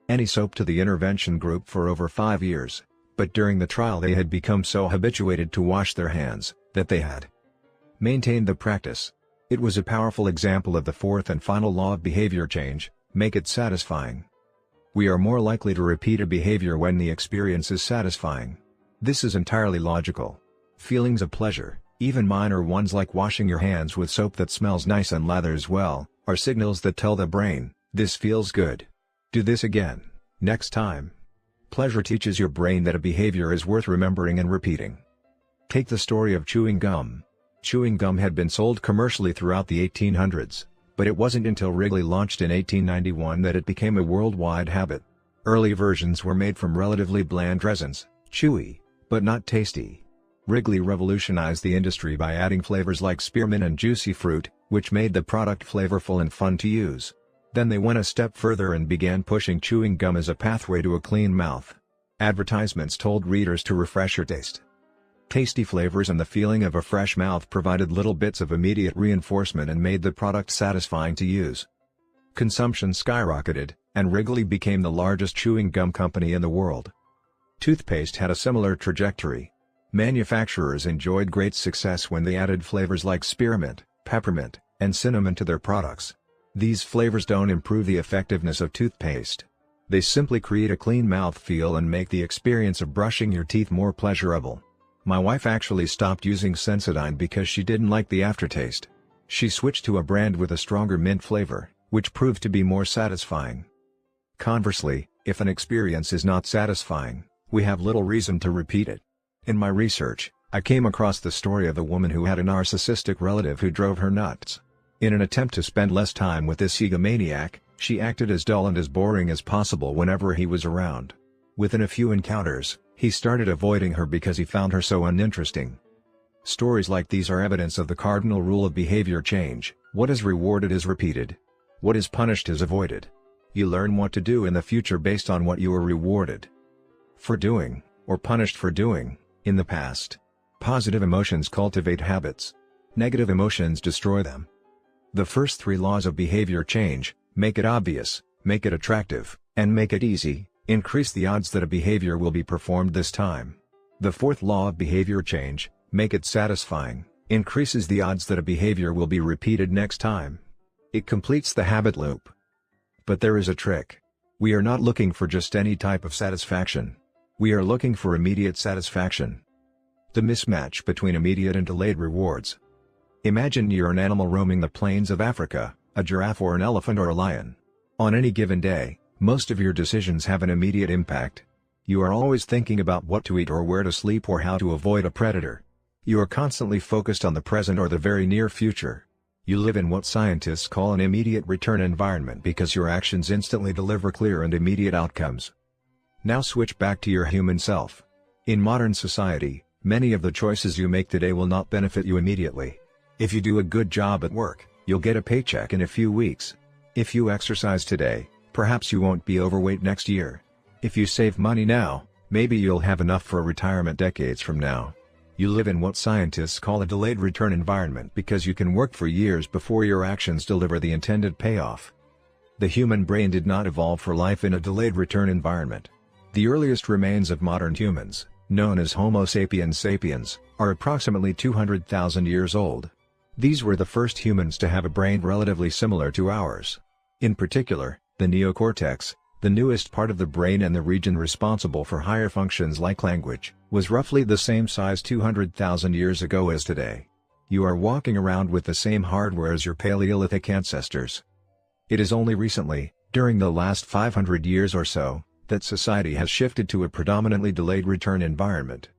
any soap to the intervention group for over 5 years, but during the trial they had become so habituated to wash their hands, that they had maintained the practice. It was a powerful example of the fourth and final law of behavior change: make it satisfying. We are more likely to repeat a behavior when the experience is satisfying. This is entirely logical. Feelings of pleasure, even minor ones like washing your hands with soap that smells nice and lathers well, are signals that tell the brain, this feels good. Do this again, next time. Pleasure teaches your brain that a behavior is worth remembering and repeating. Take the story of chewing gum. Chewing gum had been sold commercially throughout the 1800s, but it wasn't until Wrigley launched in 1891 that it became a worldwide habit. Early versions were made from relatively bland resins, chewy, but not tasty. Wrigley revolutionized the industry by adding flavors like spearmint and juicy fruit, which made the product flavorful and fun to use. Then they went a step further and began pushing chewing gum as a pathway to a clean mouth. Advertisements told readers to refresh your taste. Tasty flavors and the feeling of a fresh mouth provided little bits of immediate reinforcement and made the product satisfying to use. Consumption skyrocketed, and Wrigley became the largest chewing gum company in the world. Toothpaste had a similar trajectory. Manufacturers enjoyed great success when they added flavors like spearmint, peppermint, and cinnamon to their products. These flavors don't improve the effectiveness of toothpaste. They simply create a clean mouth feel and make the experience of brushing your teeth more pleasurable. My wife actually stopped using Sensodyne because she didn't like the aftertaste. She switched to a brand with a stronger mint flavor, which proved to be more satisfying. Conversely, if an experience is not satisfying, we have little reason to repeat it. In my research, I came across the story of a woman who had a narcissistic relative who drove her nuts. In an attempt to spend less time with this egomaniac, she acted as dull and as boring as possible whenever he was around. Within a few encounters, he started avoiding her because he found her so uninteresting. Stories like these are evidence of the cardinal rule of behavior change: what is rewarded is repeated. What is punished is avoided. You learn what to do in the future based on what you were rewarded for doing, or punished for doing, in the past. Positive emotions cultivate habits. Negative emotions destroy them. The first 3 laws of behavior change: make it obvious, make it attractive, and make it easy, increase the odds that a behavior will be performed this time. The fourth law of behavior change: make it satisfying, increases the odds that a behavior will be repeated next time. It completes the habit loop. But there is a trick. We are not looking for just any type of satisfaction. We are looking for immediate satisfaction. The mismatch between immediate and delayed rewards. Imagine you're an animal roaming the plains of Africa, a giraffe or an elephant or a lion. On any given day, most of your decisions have an immediate impact. You are always thinking about what to eat or where to sleep or how to avoid a predator. You are constantly focused on the present or the very near future. You live in what scientists call an immediate return environment because your actions instantly deliver clear and immediate outcomes. Now switch back to your human self. In modern society, many of the choices you make today will not benefit you immediately. If you do a good job at work, you'll get a paycheck in a few weeks. If you exercise today, perhaps you won't be overweight next year. If you save money now, maybe you'll have enough for retirement decades from now. You live in what scientists call a delayed return environment because you can work for years before your actions deliver the intended payoff. The human brain did not evolve for life in a delayed return environment. The earliest remains of modern humans, known as Homo sapiens sapiens, are approximately 200,000 years old. These were the first humans to have a brain relatively similar to ours. In particular, the neocortex, the newest part of the brain and the region responsible for higher functions like language, was roughly the same size 200,000 years ago as today. You are walking around with the same hardware as your Paleolithic ancestors. It is only recently, during the last 500 years or so, that society has shifted to a predominantly delayed return environment.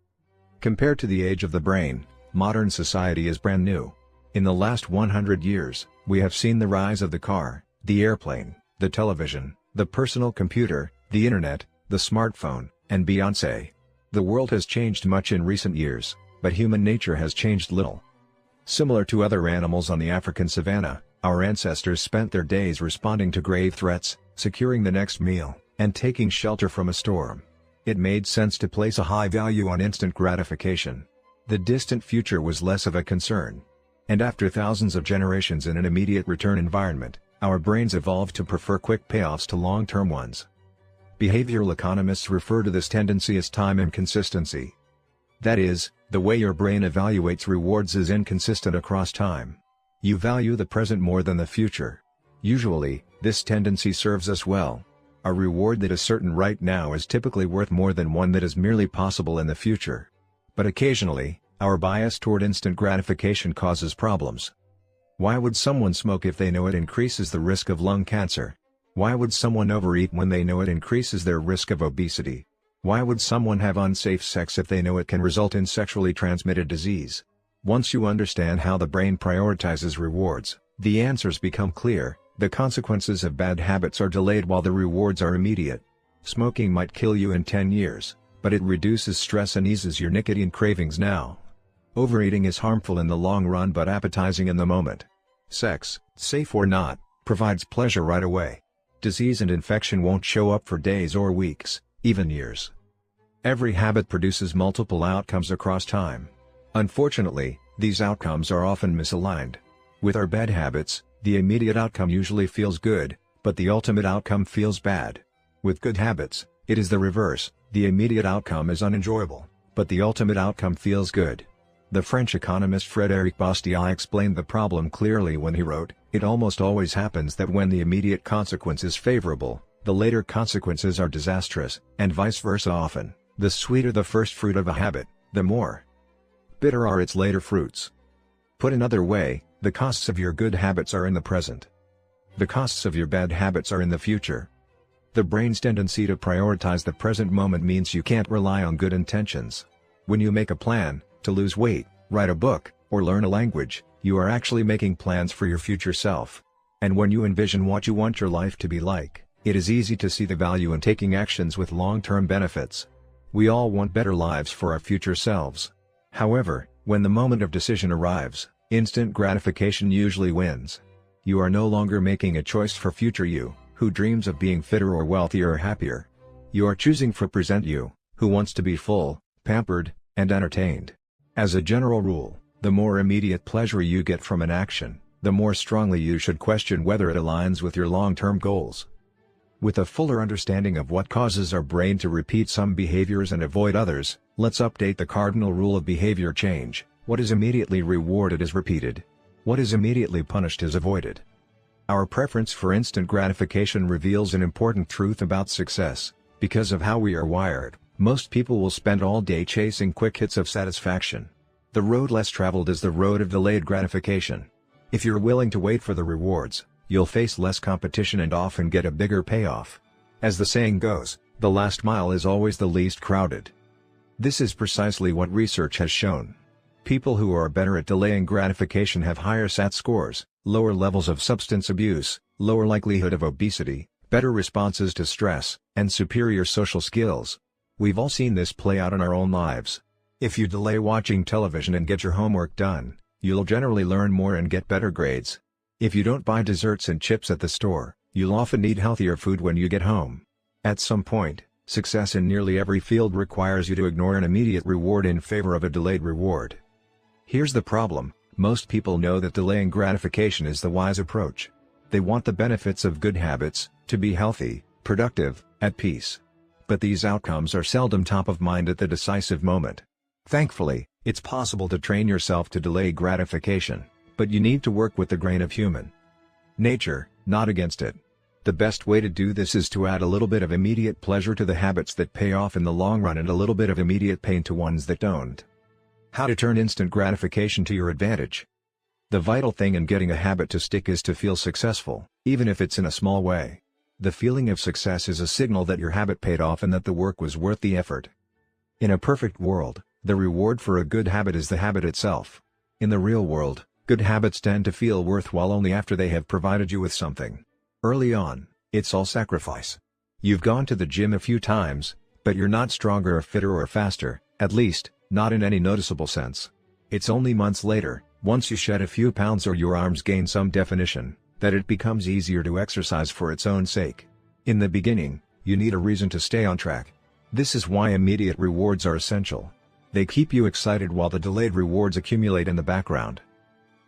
Compared to the age of the brain, modern society is brand new. In the last 100 years, we have seen the rise of the car, the airplane, the television, the personal computer, the internet, the smartphone, and Beyoncé. The world has changed much in recent years, but human nature has changed little. Similar to other animals on the African savanna, our ancestors spent their days responding to grave threats, securing the next meal, and taking shelter from a storm. It made sense to place a high value on instant gratification. The distant future was less of a concern. And after thousands of generations in an immediate return environment, our brains evolved to prefer quick payoffs to long-term ones. Behavioral economists refer to this tendency as time inconsistency. That is, the way your brain evaluates rewards is inconsistent across time. You value the present more than the future. Usually, this tendency serves us well. A reward that is certain right now is typically worth more than one that is merely possible in the future. But occasionally, our bias toward instant gratification causes problems. Why would someone smoke if they know it increases the risk of lung cancer? Why would someone overeat when they know it increases their risk of obesity? Why would someone have unsafe sex if they know it can result in sexually transmitted disease? Once you understand how the brain prioritizes rewards, the answers become clear. The consequences of bad habits are delayed while the rewards are immediate. Smoking might kill you in 10 years, but it reduces stress and eases your nicotine cravings now. Overeating is harmful in the long run but appetizing in the moment. Sex, safe or not, provides pleasure right away. Disease and infection won't show up for days or weeks, even years. Every habit produces multiple outcomes across time. Unfortunately, these outcomes are often misaligned. With our bad habits, the immediate outcome usually feels good, but the ultimate outcome feels bad. With good habits, it is the reverse. The immediate outcome is unenjoyable, but the ultimate outcome feels good. The French economist Frédéric Bastiat explained the problem clearly when he wrote, "It almost always happens that when the immediate consequence is favorable, the later consequences are disastrous, and vice versa often. The sweeter the first fruit of a habit, the more bitter are its later fruits." Put another way, the costs of your good habits are in the present. The costs of your bad habits are in the future. The brain's tendency to prioritize the present moment means you can't rely on good intentions. When you make a plan, to lose weight, write a book, or learn a language, you are actually making plans for your future self. And when you envision what you want your life to be like, it is easy to see the value in taking actions with long-term benefits. We all want better lives for our future selves. However, when the moment of decision arrives, instant gratification usually wins. You are no longer making a choice for future you, who dreams of being fitter or wealthier or happier. You are choosing for present you, who wants to be full, pampered, and entertained. As a general rule, the more immediate pleasure you get from an action, the more strongly you should question whether it aligns with your long-term goals. With a fuller understanding of what causes our brain to repeat some behaviors and avoid others, let's update the cardinal rule of behavior change: what is immediately rewarded is repeated. What is immediately punished is avoided. Our preference for instant gratification reveals an important truth about success. Because of how we are wired, most people will spend all day chasing quick hits of satisfaction. The road less traveled is the road of delayed gratification. If you're willing to wait for the rewards, you'll face less competition and often get a bigger payoff. As the saying goes, the last mile is always the least crowded. This is precisely what research has shown. People who are better at delaying gratification have higher SAT scores, lower levels of substance abuse, lower likelihood of obesity, better responses to stress, and superior social skills. We've all seen this play out in our own lives. If you delay watching television and get your homework done, you'll generally learn more and get better grades. If you don't buy desserts and chips at the store, you'll often eat healthier food when you get home. At some point, success in nearly every field requires you to ignore an immediate reward in favor of a delayed reward. Here's the problem: most people know that delaying gratification is the wise approach. They want the benefits of good habits, to be healthy, productive, at peace. But these outcomes are seldom top of mind at the decisive moment. Thankfully, it's possible to train yourself to delay gratification, but you need to work with the grain of human nature, not against it. The best way to do this is to add a little bit of immediate pleasure to the habits that pay off in the long run and a little bit of immediate pain to ones that don't. How to turn instant gratification to your advantage. The vital thing in getting a habit to stick is to feel successful, even if it's in a small way. The feeling of success is a signal that your habit paid off and that the work was worth the effort. In a perfect world, the reward for a good habit is the habit itself. In the real world, good habits tend to feel worthwhile only after they have provided you with something. Early on, it's all sacrifice. You've gone to the gym a few times, but you're not stronger or fitter or faster, at least, not in any noticeable sense. It's only months later, once you shed a few pounds or your arms gain some definition, that it becomes easier to exercise for its own sake. In the beginning, you need a reason to stay on track. This is why immediate rewards are essential. They keep you excited while the delayed rewards accumulate in the background.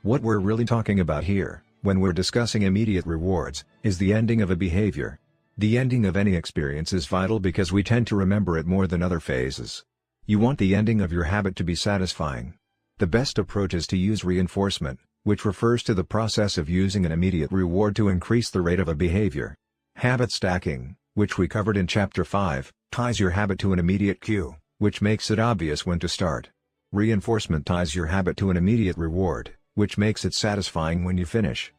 What we're really talking about here, when we're discussing immediate rewards, is the ending of a behavior. The ending of any experience is vital because we tend to remember it more than other phases. You want the ending of your habit to be satisfying. The best approach is to use reinforcement, which refers to the process of using an immediate reward to increase the rate of a behavior. Habit stacking, which we covered in Chapter 5, ties your habit to an immediate cue, which makes it obvious when to start. Reinforcement ties your habit to an immediate reward, which makes it satisfying when you finish.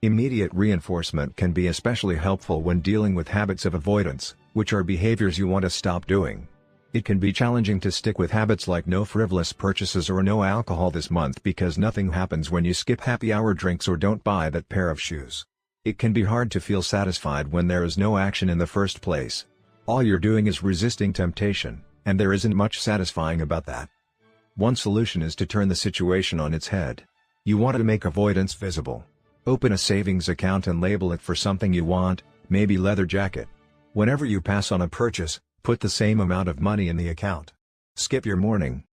Immediate reinforcement can be especially helpful when dealing with habits of avoidance, which are behaviors you want to stop doing. It can be challenging to stick with habits like no frivolous purchases or no alcohol this month because nothing happens when you skip happy hour drinks or don't buy that pair of shoes. It can be hard to feel satisfied when there is no action in the first place. All you're doing is resisting temptation, and there isn't much satisfying about that. One solution is to turn the situation on its head. You want to make avoidance visible. Open a savings account and label it for something you want, maybe leather jacket. Whenever you pass on a purchase, put the same amount of money in the account. Skip your morning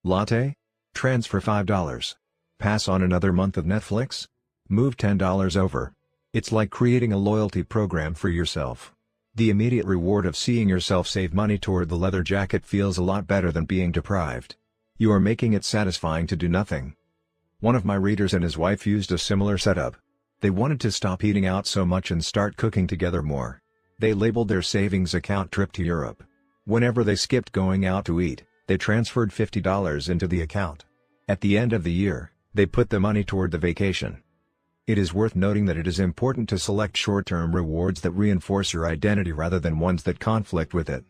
latte? Transfer $5. Pass on another month of Netflix? Move $10 over. It's like creating a loyalty program for yourself. The immediate reward of seeing yourself save money toward the leather jacket feels a lot better than being deprived. You are making it satisfying to do nothing. One of my readers and his wife used a similar setup. They wanted to stop eating out so much and start cooking together more. They labeled their savings account trip to Europe. Whenever they skipped going out to eat, they transferred $50 into the account. At the end of the year, they put the money toward the vacation. It is worth noting that it is important to select short-term rewards that reinforce your identity rather than ones that conflict with it.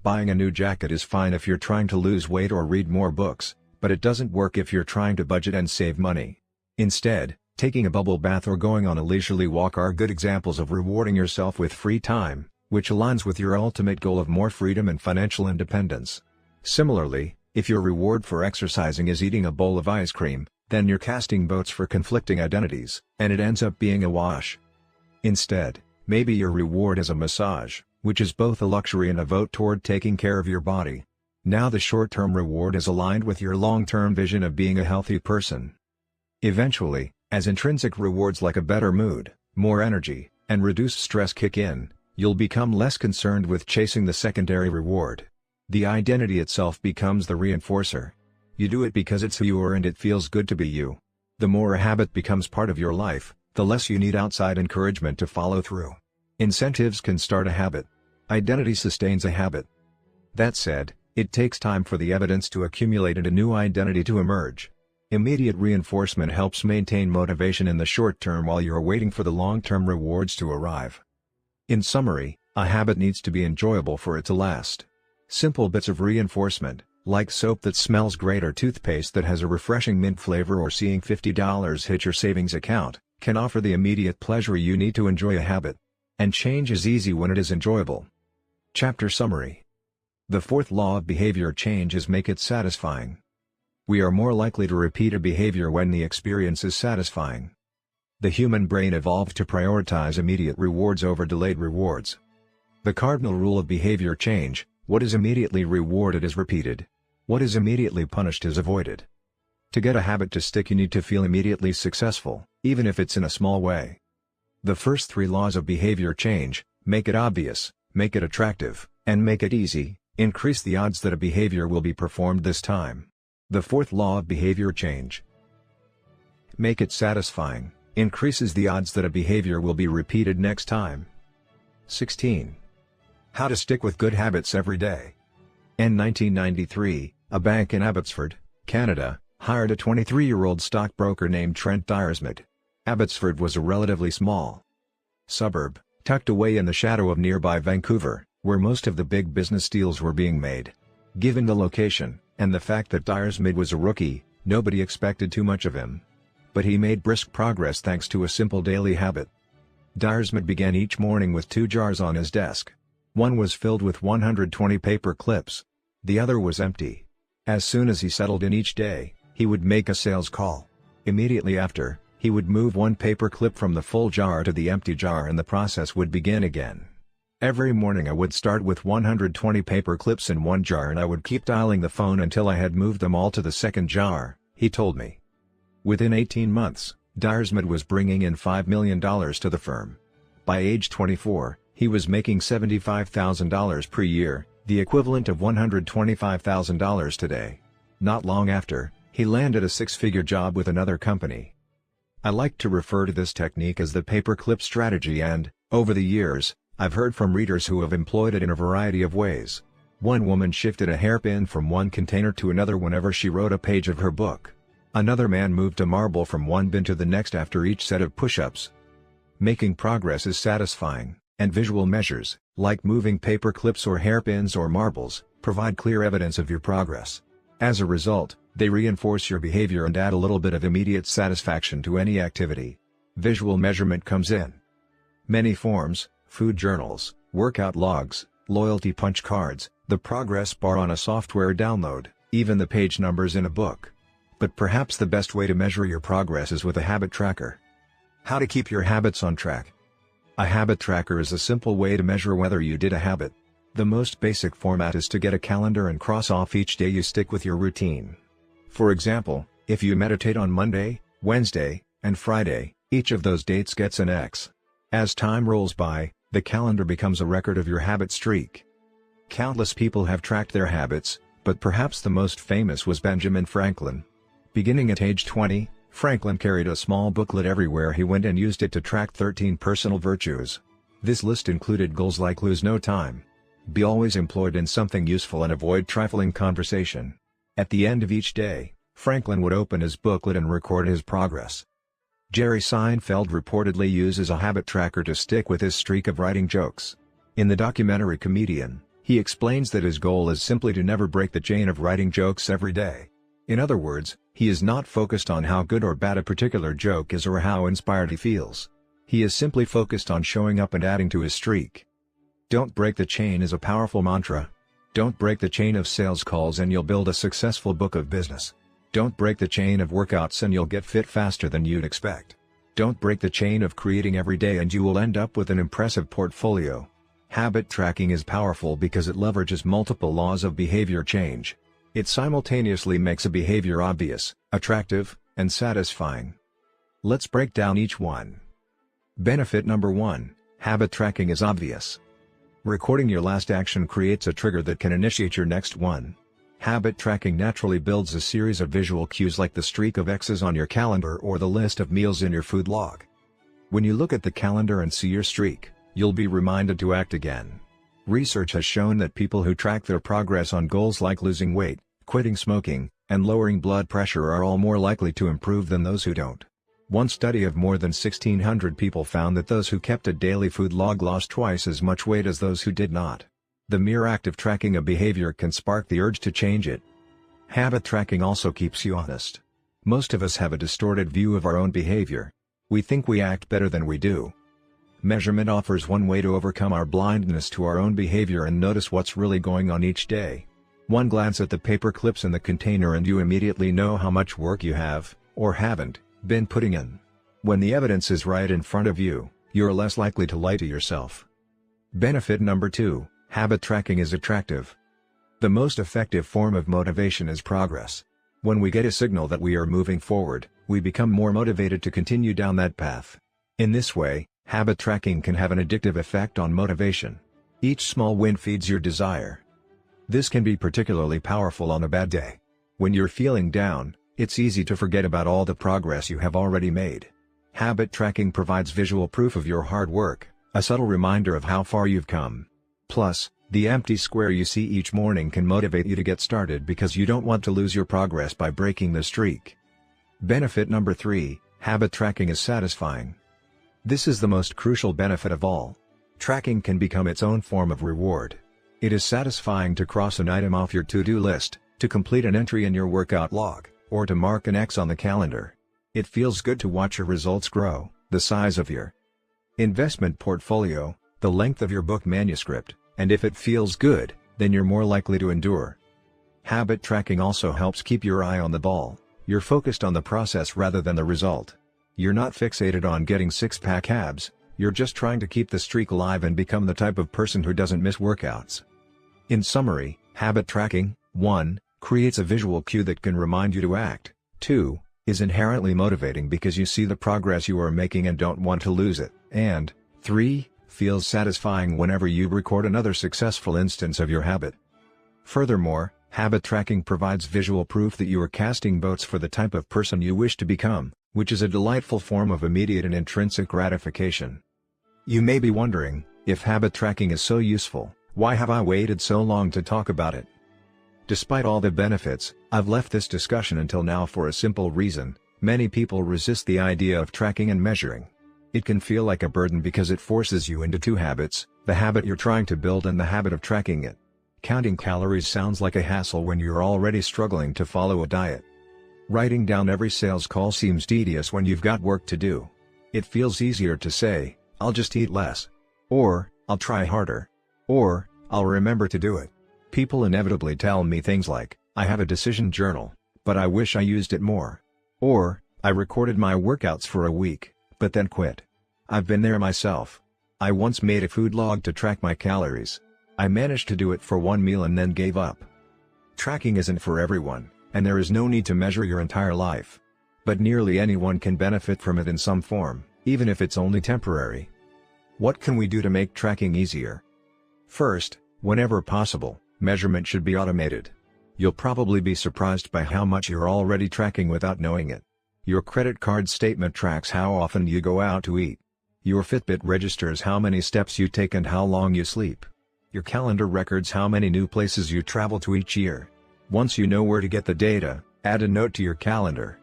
Buying a new jacket is fine if you're trying to lose weight or read more books, but it doesn't work if you're trying to budget and save money. Instead, taking a bubble bath or going on a leisurely walk are good examples of rewarding yourself with free time, which aligns with your ultimate goal of more freedom and financial independence. Similarly, if your reward for exercising is eating a bowl of ice cream, then you're casting votes for conflicting identities, and it ends up being a wash. Instead, maybe your reward is a massage, which is both a luxury and a vote toward taking care of your body. Now the short-term reward is aligned with your long-term vision of being a healthy person. Eventually, as intrinsic rewards like a better mood, more energy, and reduced stress kick in, you'll become less concerned with chasing the secondary reward. The identity itself becomes the reinforcer. You do it because it's who you are and it feels good to be you. The more a habit becomes part of your life, the less you need outside encouragement to follow through. Incentives can start a habit. Identity sustains a habit. That said, it takes time for the evidence to accumulate and a new identity to emerge. Immediate reinforcement helps maintain motivation in the short term while you're waiting for the long-term rewards to arrive. In summary, a habit needs to be enjoyable for it to last. Simple bits of reinforcement, Like soap that smells great or toothpaste that has a refreshing mint flavor, or seeing $50 hit your savings account, can offer the immediate pleasure you need to enjoy a habit. And change is easy when it is enjoyable. Chapter Summary. The fourth law of behavior change is make it satisfying. We are more likely to repeat a behavior when the experience is satisfying. The human brain evolved to prioritize immediate rewards over delayed rewards. The cardinal rule of behavior change: what is immediately rewarded is repeated. What is immediately punished is avoided. To get a habit to stick, you need to feel immediately successful, even if it's in a small way. The first three laws of behavior change: make it obvious, make it attractive, and make it easy, increase the odds that a behavior will be performed this time. The fourth law of behavior change: make it satisfying, increases the odds that a behavior will be repeated next time. 16. How to stick with good habits every day. In 1993, a bank in Abbotsford, Canada, hired a 23-year-old stockbroker named Trent Dyersmith. Abbotsford was a relatively small suburb, tucked away in the shadow of nearby Vancouver, where most of the big business deals were being made. Given the location, and the fact that Dyersmith was a rookie, nobody expected too much of him. But he made brisk progress thanks to a simple daily habit. Dyersmith began each morning with 2 jars on his desk. One was filled with 120 paper clips. The other was empty. As soon as he settled in each day, he would make a sales call. Immediately after, he would move one paper clip from the full jar to the empty jar, and the process would begin again. Every morning I would start with 120 paper clips in one jar, and I would keep dialing the phone until I had moved them all to the second jar, he told me. Within 18 months, Dyersmith was bringing in $5 million to the firm. By age 24, he was making $75,000 per year, the equivalent of $125,000 today. Not long after, he landed a 6-figure job with another company. I like to refer to this technique as the paperclip strategy, and, over the years, I've heard from readers who have employed it in a variety of ways. One woman shifted a hairpin from one container to another whenever she wrote a page of her book. Another man moved a marble from one bin to the next after each set of push-ups. Making progress is satisfying, and visual measures, like moving paper clips or hairpins or marbles, provide clear evidence of your progress. As a result, they reinforce your behavior and add a little bit of immediate satisfaction to any activity. Visual measurement comes in many forms: food journals, workout logs, loyalty punch cards, the progress bar on a software download, even the page numbers in a book. But perhaps the best way to measure your progress is with a habit tracker. How to keep your habits on track. A habit tracker is a simple way to measure whether you did a habit. The most basic format is to get a calendar and cross off each day you stick with your routine. For example, if you meditate on Monday, Wednesday, and Friday, each of those dates gets an X. As time rolls by, the calendar becomes a record of your habit streak. Countless people have tracked their habits, but perhaps the most famous was Benjamin Franklin. Beginning at age 20, Franklin carried a small booklet everywhere he went and used it to track 13 personal virtues. This list included goals like lose no time, be always employed in something useful, and avoid trifling conversation. At the end of each day, Franklin would open his booklet and record his progress. Jerry Seinfeld reportedly uses a habit tracker to stick with his streak of writing jokes. In the documentary Comedian, he explains that his goal is simply to never break the chain of writing jokes every day. In other words, he is not focused on how good or bad a particular joke is or how inspired he feels. He is simply focused on showing up and adding to his streak. Don't break the chain is a powerful mantra. Don't break the chain of sales calls and you'll build a successful book of business. Don't break the chain of workouts and you'll get fit faster than you'd expect. Don't break the chain of creating every day and you will end up with an impressive portfolio. Habit tracking is powerful because it leverages multiple laws of behavior change. It simultaneously makes a behavior obvious, attractive, and satisfying. Let's break down each one. Benefit number 1: habit tracking is obvious. Recording your last action creates a trigger that can initiate your next one. Habit tracking naturally builds a series of visual cues like the streak of X's on your calendar or the list of meals in your food log. When you look at the calendar and see your streak, you'll be reminded to act again. Research has shown that people who track their progress on goals like losing weight, quitting smoking, and lowering blood pressure are all more likely to improve than those who don't. One study of more than 1,600 people found that those who kept a daily food log lost twice as much weight as those who did not. The mere act of tracking a behavior can spark the urge to change it, Habit tracking also keeps you honest. Most of us have a distorted view of our own behavior. We think we act better than we do. Measurement offers one way to overcome our blindness to our own behavior and notice what's really going on each day. One glance at the paper clips in the container and you immediately know how much work you have, or haven't, been putting in. When the evidence is right in front of you, you're less likely to lie to yourself. Benefit number 2, habit tracking is attractive. The most effective form of motivation is progress. When we get a signal that we are moving forward, we become more motivated to continue down that path. In this way, habit tracking can have an addictive effect on motivation. Each small win feeds your desire. This can be particularly powerful on a bad day. When you're feeling down, it's easy to forget about all the progress you have already made. Habit tracking provides visual proof of your hard work, a subtle reminder of how far you've come. Plus, the empty square you see each morning can motivate you to get started because you don't want to lose your progress by breaking the streak. Benefit number 3, habit tracking is satisfying. This is the most crucial benefit of all. Tracking can become its own form of reward. It is satisfying to cross an item off your to-do list, to complete an entry in your workout log, or to mark an X on the calendar. It feels good to watch your results grow, the size of your investment portfolio, the length of your book manuscript, and if it feels good, then you're more likely to endure. Habit tracking also helps keep your eye on the ball. You're focused on the process rather than the result. You're not fixated on getting six-pack abs, you're just trying to keep the streak alive and become the type of person who doesn't miss workouts. In summary, habit tracking, 1, creates a visual cue that can remind you to act, 2, is inherently motivating because you see the progress you are making and don't want to lose it, and 3, feels satisfying whenever you record another successful instance of your habit. Furthermore, habit tracking provides visual proof that you are casting votes for the type of person you wish to become, which is a delightful form of immediate and intrinsic gratification. You may be wondering, if habit tracking is so useful, why have I waited so long to talk about it? Despite all the benefits, I've left this discussion until now for a simple reason: many people resist the idea of tracking and measuring. It can feel like a burden because it forces you into two habits, the habit you're trying to build and the habit of tracking it. Counting calories sounds like a hassle when you're already struggling to follow a diet. Writing down every sales call seems tedious when you've got work to do. It feels easier to say, "I'll just eat less," or "I'll try harder," or "I'll remember to do it." People inevitably tell me things like, "I have a decision journal, but I wish I used it more," or "I recorded my workouts for a week, but then quit." I've been there myself. I once made a food log to track my calories. I managed to do it for one meal and then gave up. Tracking isn't for everyone, and there is no need to measure your entire life. But nearly anyone can benefit from it in some form, even if it's only temporary. What can we do to make tracking easier? First, whenever possible, measurement should be automated. You'll probably be surprised by how much you're already tracking without knowing it. Your credit card statement tracks how often you go out to eat. Your Fitbit registers how many steps you take and how long you sleep. Your calendar records how many new places you travel to each year. Once you know where to get the data, add a note to your calendar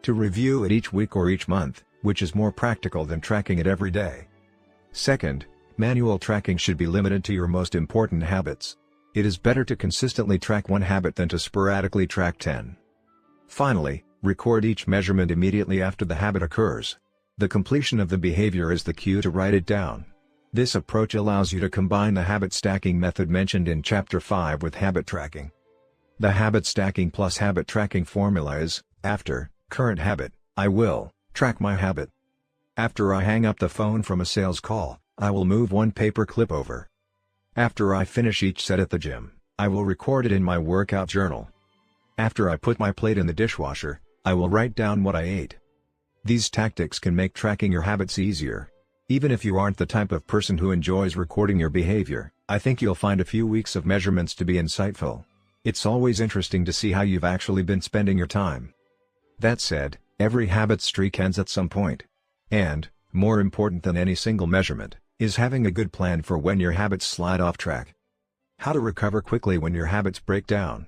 to review it each week or each month, which is more practical than tracking it every day. Second, manual tracking should be limited to your most important habits. It is better to consistently track one habit than to sporadically track 10. Finally, record each measurement immediately after the habit occurs. The completion of the behavior is the cue to write it down. This approach allows you to combine the habit stacking method mentioned in Chapter 5 with habit tracking. The habit stacking plus habit tracking formula is: after current habit, I will track my habit. After I hang up the phone from a sales call, I will move one paper clip over. After I finish each set at the gym, I will record it in my workout journal. After I put my plate in the dishwasher, I will write down what I ate. These tactics can make tracking your habits easier. Even if you aren't the type of person who enjoys recording your behavior, I think you'll find a few weeks of measurements to be insightful. It's always interesting to see how you've actually been spending your time. That said, every habit streak ends at some point. And, more important than any single measurement, is having a good plan for when your habits slide off track. How to recover quickly when your habits break down.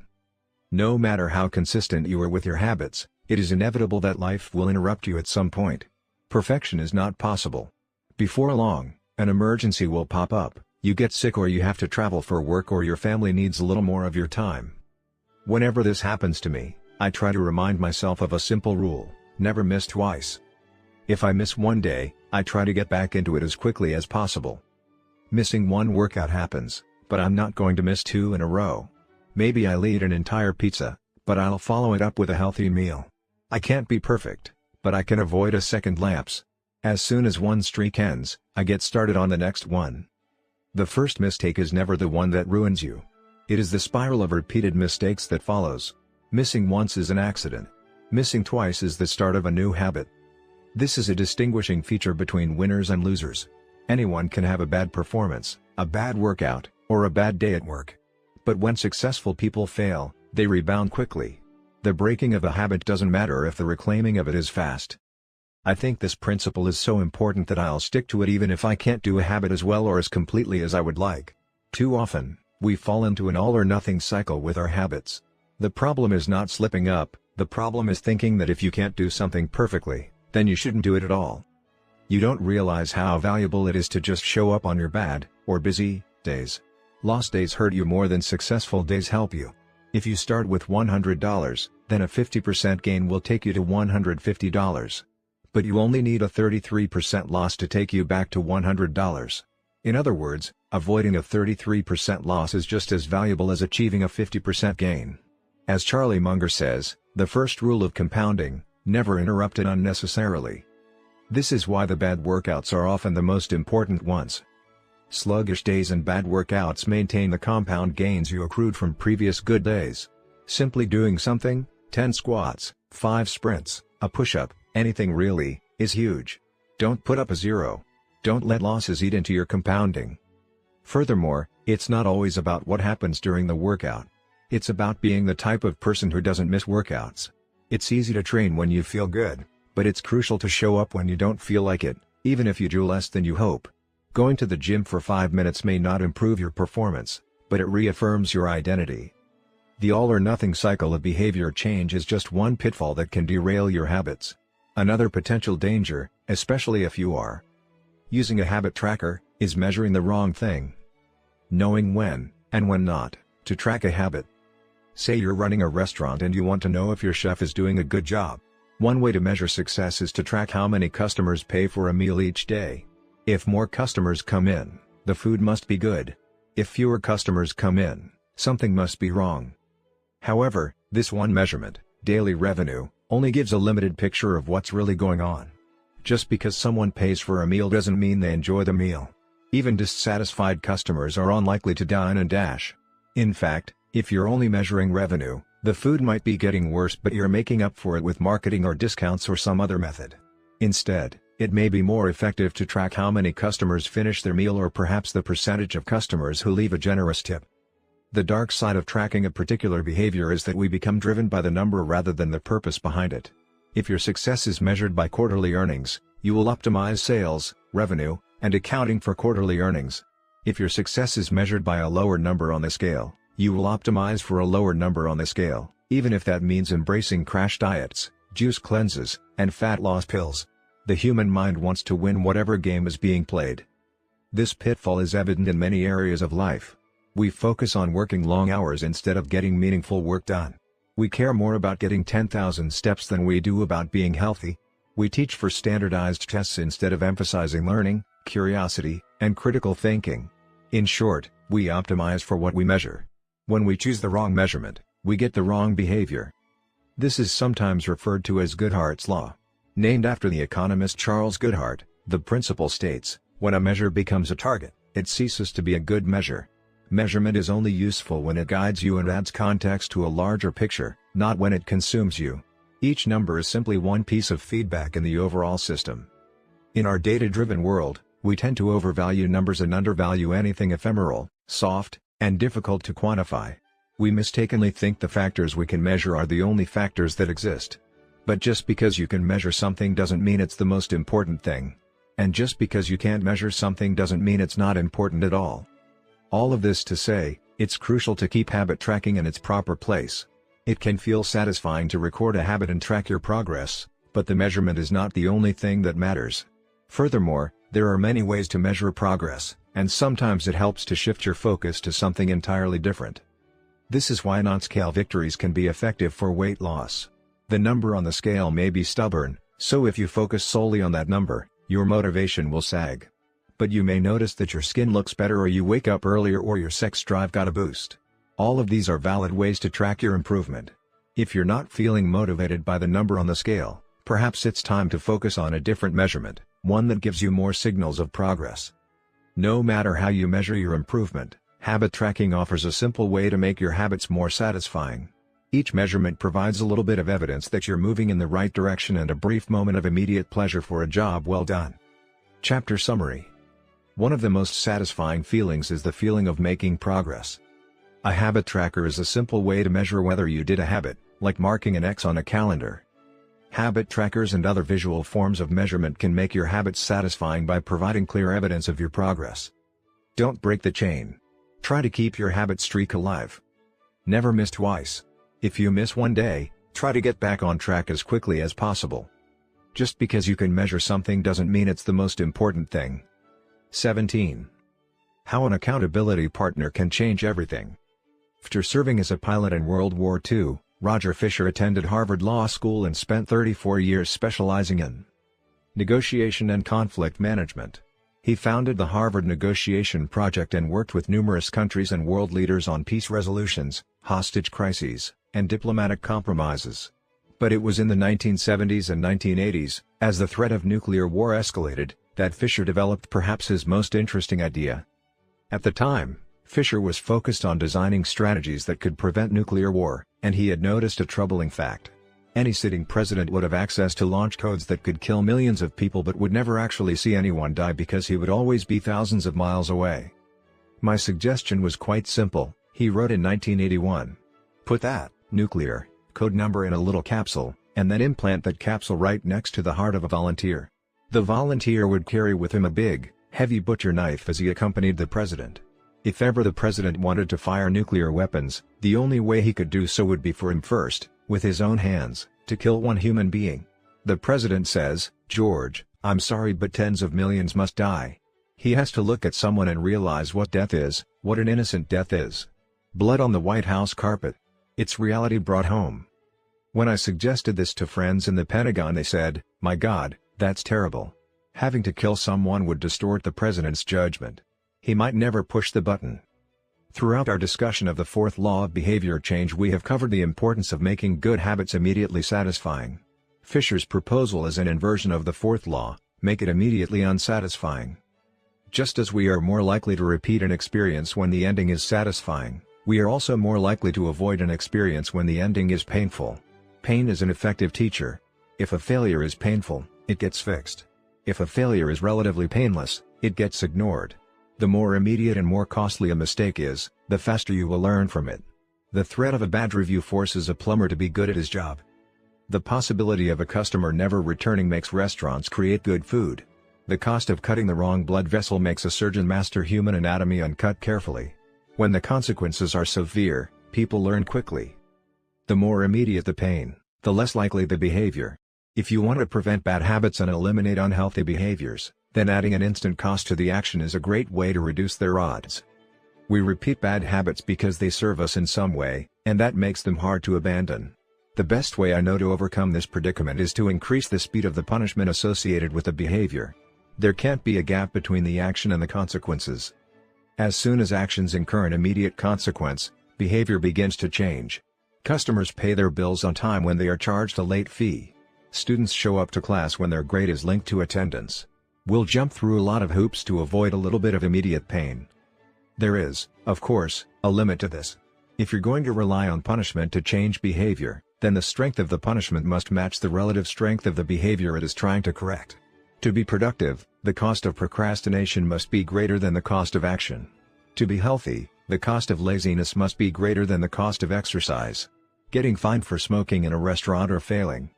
No matter how consistent you are with your habits, it is inevitable that life will interrupt you at some point. Perfection is not possible. Before long, an emergency will pop up, you get sick or you have to travel for work or your family needs a little more of your time. Whenever this happens to me, I try to remind myself of a simple rule: never miss twice. If I miss one day, I try to get back into it as quickly as possible. Missing one workout happens, but I'm not going to miss 2 in a row. Maybe I'll eat an entire pizza, but I'll follow it up with a healthy meal. I can't be perfect, but I can avoid a second lapse. As soon as one streak ends, I get started on the next one. The first mistake is never the one that ruins you. It is the spiral of repeated mistakes that follows. Missing once is an accident. Missing twice is the start of a new habit. This is a distinguishing feature between winners and losers. Anyone can have a bad performance, a bad workout, or a bad day at work. But when successful people fail, they rebound quickly. The breaking of a habit doesn't matter if the reclaiming of it is fast. I think this principle is so important that I'll stick to it even if I can't do a habit as well or as completely as I would like. Too often, we fall into an all-or-nothing cycle with our habits. The problem is not slipping up, the problem is thinking that if you can't do something perfectly, then you shouldn't do it at all. You don't realize how valuable it is to just show up on your bad, or busy, days. Lost days hurt you more than successful days help you. If you start with $100, then a 50% gain will take you to $150. But you only need a 33% loss to take you back to $100. In other words, avoiding a 33% loss is just as valuable as achieving a 50% gain. As Charlie Munger says, the first rule of compounding: never interrupt it unnecessarily. This is why the bad workouts are often the most important ones. Sluggish days and bad workouts maintain the compound gains you accrued from previous good days. Simply doing something, 10 squats, 5 sprints, a push-up, anything really, is huge. Don't put up a 0. Don't let losses eat into your compounding. Furthermore, it's not always about what happens during the workout. It's about being the type of person who doesn't miss workouts. It's easy to train when you feel good, but it's crucial to show up when you don't feel like it, even if you do less than you hope. Going to the gym for 5 minutes may not improve your performance, but it reaffirms your identity. The all-or-nothing cycle of behavior change is just one pitfall that can derail your habits. Another potential danger, especially if you are using a habit tracker, is measuring the wrong thing. Knowing when, and when not, to track a habit. Say you're running a restaurant and you want to know if your chef is doing a good job. One way to measure success is to track how many customers pay for a meal each day. If more customers come in, the food must be good. If fewer customers come in, something must be wrong. However, this one measurement, daily revenue, only gives a limited picture of what's really going on. Just because someone pays for a meal doesn't mean they enjoy the meal. Even dissatisfied customers are unlikely to dine and dash. In fact, if you're only measuring revenue, the food might be getting worse but you're making up for it with marketing or discounts or some other method. Instead, it may be more effective to track how many customers finish their meal or perhaps the percentage of customers who leave a generous tip. The dark side of tracking a particular behavior is that we become driven by the number rather than the purpose behind it. If your success is measured by quarterly earnings, you will optimize sales, revenue, and accounting for quarterly earnings. If your success is measured by a lower number on the scale, you will optimize for a lower number on the scale, even if that means embracing crash diets, juice cleanses, and fat loss pills. The human mind wants to win whatever game is being played. This pitfall is evident in many areas of life. We focus on working long hours instead of getting meaningful work done. We care more about getting 10,000 steps than we do about being healthy. We teach for standardized tests instead of emphasizing learning, curiosity, and critical thinking. In short, we optimize for what we measure. When we choose the wrong measurement, we get the wrong behavior. This is sometimes referred to as Goodhart's Law. Named after the economist Charles Goodhart, the principle states, when a measure becomes a target, it ceases to be a good measure. Measurement is only useful when it guides you and adds context to a larger picture, not when it consumes you. Each number is simply one piece of feedback in the overall system. In our data-driven world, we tend to overvalue numbers and undervalue anything ephemeral, soft, and difficult to quantify. We mistakenly think the factors we can measure are the only factors that exist. But just because you can measure something doesn't mean it's the most important thing. And just because you can't measure something doesn't mean it's not important at all. All of this to say, it's crucial to keep habit tracking in its proper place. It can feel satisfying to record a habit and track your progress, but the measurement is not the only thing that matters. Furthermore, there are many ways to measure progress, and sometimes it helps to shift your focus to something entirely different. This is why non-scale victories can be effective for weight loss. The number on the scale may be stubborn, so if you focus solely on that number, your motivation will sag. But you may notice that your skin looks better, or you wake up earlier, or your sex drive got a boost. All of these are valid ways to track your improvement. If you're not feeling motivated by the number on the scale, perhaps it's time to focus on a different measurement, one that gives you more signals of progress. No matter how you measure your improvement, habit tracking offers a simple way to make your habits more satisfying. Each measurement provides a little bit of evidence that you're moving in the right direction and a brief moment of immediate pleasure for a job well done. Chapter Summary. One of the most satisfying feelings is the feeling of making progress. A habit tracker is a simple way to measure whether you did a habit, like marking an X on a calendar. Habit trackers and other visual forms of measurement can make your habits satisfying by providing clear evidence of your progress. Don't break the chain. Try to keep your habit streak alive. Never miss twice. If you miss one day, try to get back on track as quickly as possible. Just because you can measure something doesn't mean it's the most important thing. 17. How an accountability partner can change everything. After serving as a pilot in World War II, Roger Fisher attended Harvard Law School and spent 34 years specializing in negotiation and conflict management. He founded the Harvard Negotiation Project and worked with numerous countries and world leaders on peace resolutions, hostage crises, and diplomatic compromises. But it was in the 1970s and 1980s, as the threat of nuclear war escalated, that Fisher developed perhaps his most interesting idea. At the time, Fisher was focused on designing strategies that could prevent nuclear war, and he had noticed a troubling fact. Any sitting president would have access to launch codes that could kill millions of people but would never actually see anyone die because he would always be thousands of miles away. My suggestion was quite simple, he wrote in 1981. Put that nuclear code number in a little capsule, and then implant that capsule right next to the heart of a volunteer. The volunteer would carry with him a big, heavy butcher knife as he accompanied the president. If ever the president wanted to fire nuclear weapons, the only way he could do so would be for him first, with his own hands, to kill one human being. The president says, "George, I'm sorry but tens of millions must die." He has to look at someone and realize what death is, what an innocent death is. Blood on the White House carpet. It's reality brought home. When I suggested this to friends in the Pentagon, they said, "My God, that's terrible. Having to kill someone would distort the president's judgment. He might never push the button." Throughout our discussion of the fourth law of behavior change, we have covered the importance of making good habits immediately satisfying. Fisher's proposal is an inversion of the fourth law: make it immediately unsatisfying. Just as we are more likely to repeat an experience when the ending is satisfying, we are also more likely to avoid an experience when the ending is painful. Pain is an effective teacher. If a failure is painful, it gets fixed. If a failure is relatively painless, it gets ignored. The more immediate and more costly a mistake is, the faster you will learn from it. The threat of a bad review forces a plumber to be good at his job. The possibility of a customer never returning makes restaurants create good food. The cost of cutting the wrong blood vessel makes a surgeon master human anatomy uncut carefully. When the consequences are severe, people learn quickly. The more immediate the pain, the less likely the behavior. If you want to prevent bad habits and eliminate unhealthy behaviors, then adding an instant cost to the action is a great way to reduce their odds. We repeat bad habits because they serve us in some way, and that makes them hard to abandon. The best way I know to overcome this predicament is to increase the speed of the punishment associated with the behavior. There can't be a gap between the action and the consequences. As soon as actions incur an immediate consequence, behavior begins to change. Customers pay their bills on time when they are charged a late fee. Students show up to class when their grade is linked to attendance. We'll jump through a lot of hoops to avoid a little bit of immediate pain. There is, of course, a limit to this. If you're going to rely on punishment to change behavior, then the strength of the punishment must match the relative strength of the behavior it is trying to correct. To be productive, the cost of procrastination must be greater than the cost of action. To be healthy, the cost of laziness must be greater than the cost of exercise. Getting fined for smoking in a restaurant or failing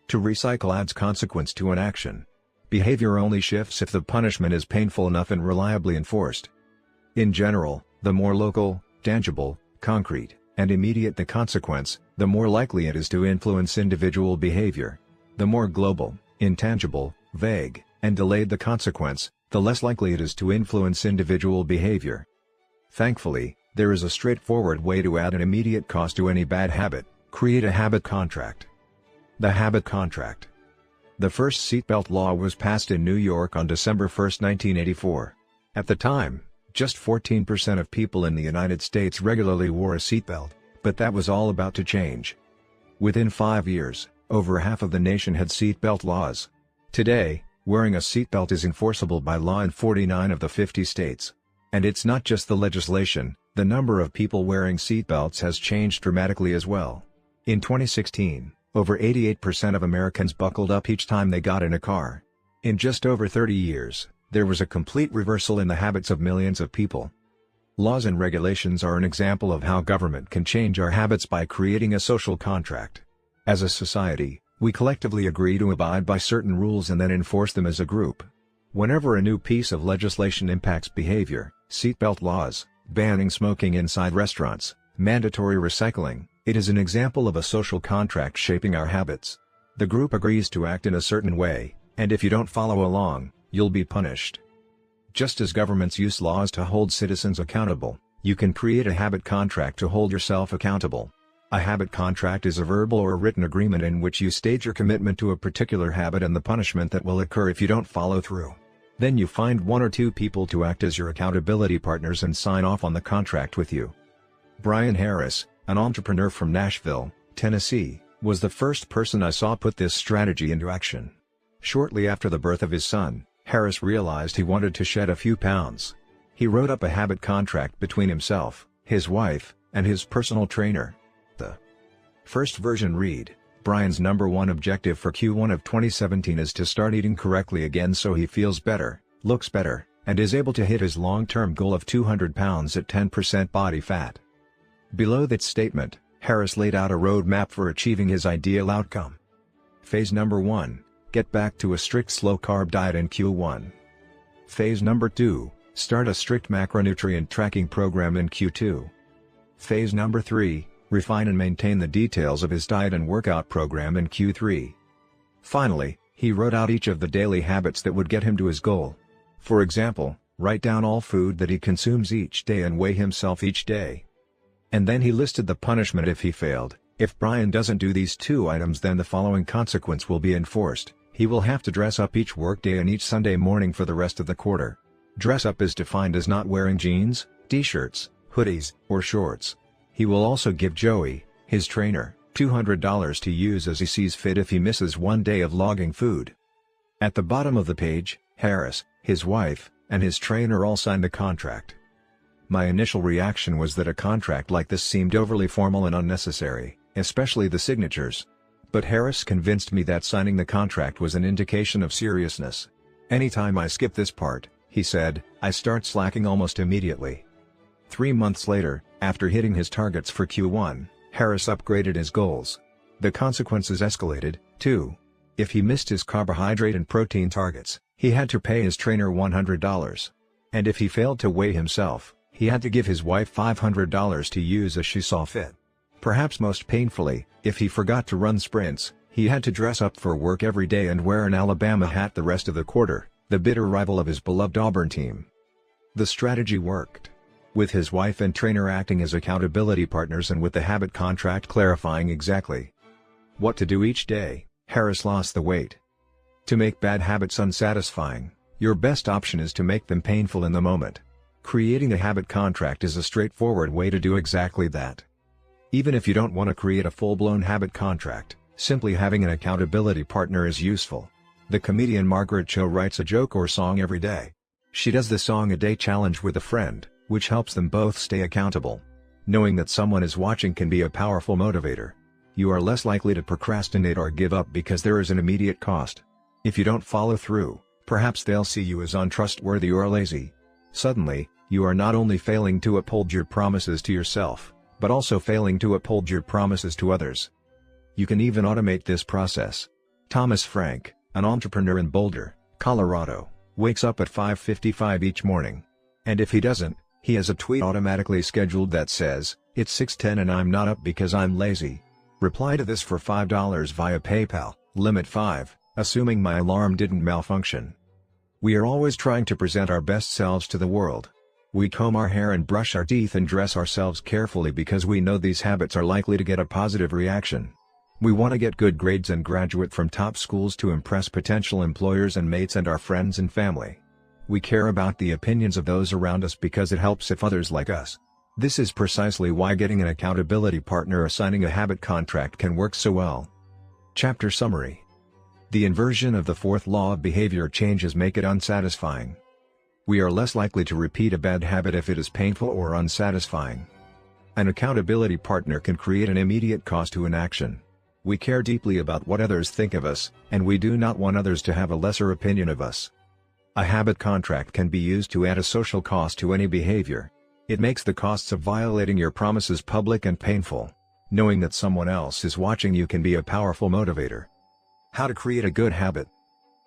to recycle adds consequence to an action. Behavior only shifts if the punishment is painful enough and reliably enforced. In general, the more local, tangible, concrete, and immediate the consequence, the more likely it is to influence individual behavior. The more global, intangible, vague, and delayed the consequence, the less likely it is to influence individual behavior. Thankfully, There is a straightforward way to add an immediate cost to any bad habit: create a habit contract. The habit contract. The first seatbelt law was passed in New York on December 1, 1984. At the time, just 14% of people in the United States regularly wore a seatbelt, but that was all about to change. Within 5 years, over half of the nation had seatbelt laws. Today, wearing a seatbelt is enforceable by law in 49 of the 50 states. And it's not just the legislation, the number of people wearing seatbelts has changed dramatically as well. In 2016, over 88% of Americans buckled up each time they got in a car. In just over 30 years, there was a complete reversal in the habits of millions of people. Laws and regulations are an example of how government can change our habits by creating a social contract. As a society, we collectively agree to abide by certain rules and then enforce them as a group. Whenever a new piece of legislation impacts behavior, seatbelt laws, banning smoking inside restaurants, mandatory recycling, it is an example of a social contract shaping our habits. The group agrees to act in a certain way, and if you don't follow along, you'll be punished. Just as governments use laws to hold citizens accountable, you can create a habit contract to hold yourself accountable. A habit contract is a verbal or written agreement in which you state your commitment to a particular habit and the punishment that will occur if you don't follow through. Then you find 1 or 2 people to act as your accountability partners and sign off on the contract with you. Brian Harris, an entrepreneur from Nashville, Tennessee, was the first person I saw put this strategy into action. Shortly after the birth of his son, Harris realized he wanted to shed a few pounds. He wrote up a habit contract between himself, his wife, and his personal trainer. The first version read, Brian's #1 objective for Q1 of 2017 is to start eating correctly again so he feels better, looks better, and is able to hit his long-term goal of 200 pounds at 10% body fat. Below that statement, Harris laid out a roadmap for achieving his ideal outcome. Phase #1, get back to a strict slow-carb diet in Q1. Phase #2, start a strict macronutrient tracking program in Q2. Phase #3, refine and maintain the details of his diet and workout program in Q3. Finally, he wrote out each of the daily habits that would get him to his goal. For example, write down all food that he consumes each day and weigh himself each day. And then he listed the punishment if he failed. If Brian doesn't do these 2 items, then the following consequence will be enforced: he will have to dress up each workday and each Sunday morning for the rest of the quarter. Dress up is defined as not wearing jeans, t-shirts, hoodies, or shorts. He will also give Joey, his trainer, $200 to use as he sees fit if he misses 1 day of logging food. At the bottom of the page, Harris, his wife, and his trainer all signed the contract. My initial reaction was that a contract like this seemed overly formal and unnecessary, especially the signatures. But Harris convinced me that signing the contract was an indication of seriousness. Anytime I skip this part, he said, I start slacking almost immediately. 3 months later, after hitting his targets for Q1, Harris upgraded his goals. The consequences escalated, too. If he missed his carbohydrate and protein targets, he had to pay his trainer $100. And if he failed to weigh himself, he had to give his wife $500 to use as she saw fit. Perhaps most painfully, if he forgot to run sprints, he had to dress up for work every day and wear an Alabama hat the rest of the quarter, the bitter rival of his beloved Auburn team. The strategy worked. With his wife and trainer acting as accountability partners and with the habit contract clarifying exactly what to do each day, Harris lost the weight. To make bad habits unsatisfying, your best option is to make them painful in the moment. Creating a habit contract is a straightforward way to do exactly that. Even if you don't want to create a full-blown habit contract, simply having an accountability partner is useful. The comedian Margaret Cho writes a joke or song every day. She does the Song a Day challenge with a friend, which helps them both stay accountable. Knowing that someone is watching can be a powerful motivator. You are less likely to procrastinate or give up because there is an immediate cost. If you don't follow through, perhaps they'll see you as untrustworthy or lazy. Suddenly, you are not only failing to uphold your promises to yourself, but also failing to uphold your promises to others. You can even automate this process. Thomas Frank, an entrepreneur in Boulder, Colorado, wakes up at 5:55 each morning. And if he doesn't, he has a tweet automatically scheduled that says, "It's 6:10 and I'm not up because I'm lazy. Reply to this for $5 via PayPal, limit 5, assuming my alarm didn't malfunction." We are always trying to present our best selves to the world. We comb our hair and brush our teeth and dress ourselves carefully because we know these habits are likely to get a positive reaction. We want to get good grades and graduate from top schools to impress potential employers and mates and our friends and family. We care about the opinions of those around us because it helps if others like us. This is precisely why getting an accountability partner or signing a habit contract can work so well. Chapter Summary. The inversion of the fourth law of behavior changes make it unsatisfying. We are less likely to repeat a bad habit if it is painful or unsatisfying. An accountability partner can create an immediate cost to an action. We care deeply about what others think of us, and we do not want others to have a lesser opinion of us. A habit contract can be used to add a social cost to any behavior. It makes the costs of violating your promises public and painful. Knowing that someone else is watching you can be a powerful motivator. How to create a good habit.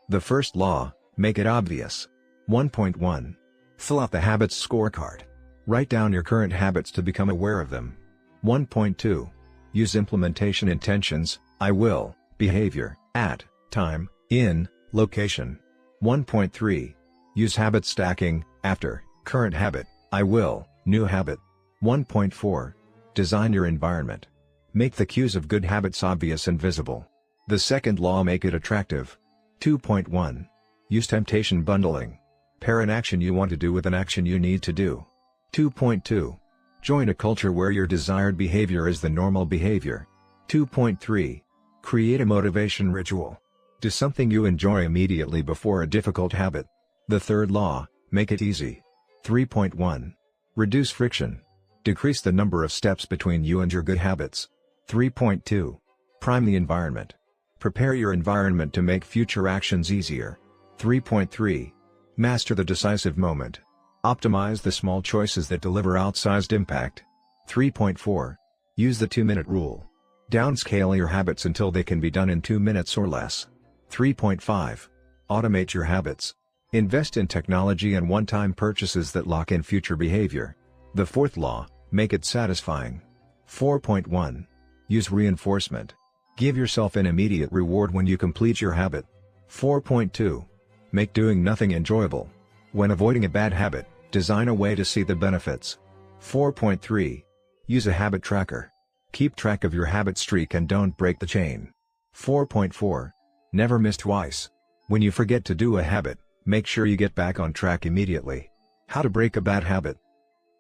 The first law, make it obvious. 1.1. Fill out the habits scorecard. Write down your current habits to become aware of them. 1.2. Use implementation intentions, I will, behavior, at, time, in, location. 1.3. Use habit stacking, after, current habit, I will, new habit. 1.4. Design your environment. Make the cues of good habits obvious and visible. The second law, make it attractive. 2.1. Use temptation bundling. Pair an action you want to do with an action you need to do. 2.2. Join a culture where your desired behavior is the normal behavior. 2.3. Create a motivation ritual. Do something you enjoy immediately before a difficult habit. The third law, make it easy. 3.1. Reduce friction. Decrease the number of steps between you and your good habits. 3.2. Prime the environment. Prepare your environment to make future actions easier. 3.3. Master the decisive moment. Optimize the small choices that deliver outsized impact. 3.4. Use the 2-minute rule. Downscale your habits until they can be done in 2 minutes or less. 3.5. Automate your habits. Invest in technology and one-time purchases that lock in future behavior. The fourth law, make it satisfying. 4.1. Use reinforcement. Give yourself an immediate reward when you complete your habit. 4.2. Make doing nothing enjoyable. When avoiding a bad habit, design a way to see the benefits. 4.3. Use a habit tracker. Keep track of your habit streak and don't break the chain. 4.4. Never miss twice. When you forget to do a habit, make sure you get back on track immediately. How to break a bad habit.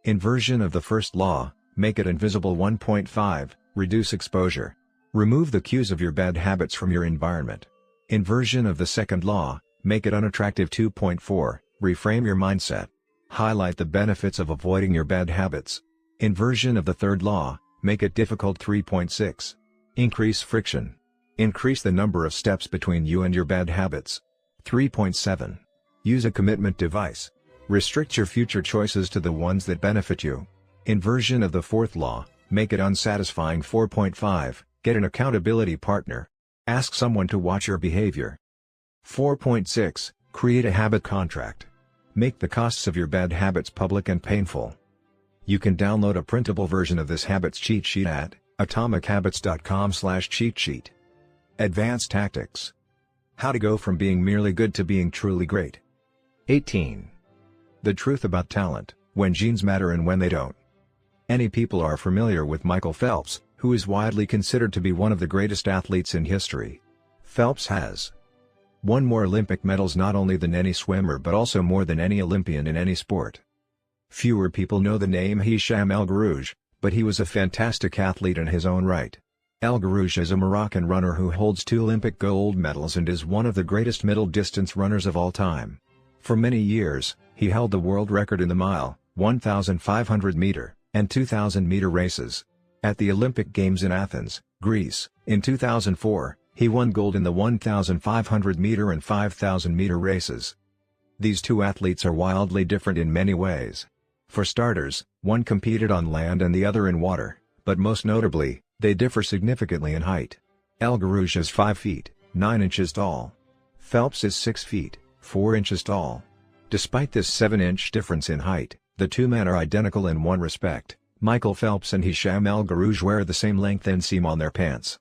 Inversion of the first law, make it invisible. 1.5. Reduce exposure. Remove the cues of your bad habits from your environment. Inversion of the second law, make it unattractive. 2.4. Reframe your mindset. Highlight the benefits of avoiding your bad habits. Inversion of the third law, make it difficult. 3.6. Increase friction. Increase the number of steps between you and your bad habits. 3.7. Use a commitment device. Restrict your future choices to the ones that benefit you. Inversion of the fourth law, make it unsatisfying. 4.5. Get an accountability partner. Ask someone to watch your behavior. 4.6. Create a habit contract. Make the costs of your bad habits public and painful. You can download a printable version of this habits cheat sheet at atomichabits.com/cheat sheet. Advanced tactics. How to go from being merely good to being truly great. 18. The truth about talent, when genes matter and when they don't. Any people are familiar with Michael Phelps, who is widely considered to be one of the greatest athletes in history. Phelps has won more Olympic medals not only than any swimmer but also more than any Olympian in any sport. Fewer people know the name Hicham El Guerrouj, but he was a fantastic athlete in his own right. El Guerrouj is a Moroccan runner who holds 2 Olympic gold medals and is one of the greatest middle-distance runners of all time. For many years, he held the world record in the mile, 1,500-meter, and 2,000-meter races. At the Olympic Games in Athens, Greece, in 2004, he won gold in the 1,500-meter and 5,000-meter races. These two athletes are wildly different in many ways. For starters, one competed on land and the other in water, but most notably, they differ significantly in height. El Guerrouj is 5 feet, 9 inches tall. Phelps is 6 feet, 4 inches tall. Despite this 7-inch difference in height, the two men are identical in one respect. Michael Phelps and Hicham El Guerrouj wear the same length inseam on their pants.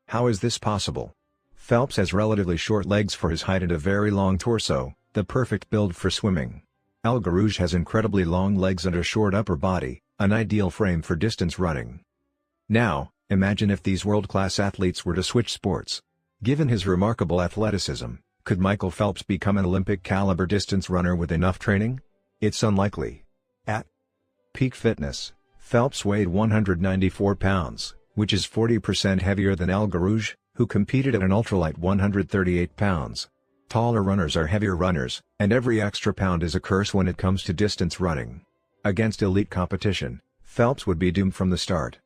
How is this possible? Phelps has relatively short legs for his height and a very long torso, the perfect build for swimming. El Garouge has incredibly long legs and a short upper body, an ideal frame for distance running. Now, imagine if these world-class athletes were to switch sports. Given his remarkable athleticism, could Michael Phelps become an Olympic-caliber distance runner with enough training? It's unlikely. At peak fitness, Phelps weighed 194 pounds, which is 40% heavier than El Garouge, who competed at an ultralight 138 pounds. Taller runners are heavier runners, and every extra pound is a curse when it comes to distance running. Against elite competition, Phelps would be doomed from the start.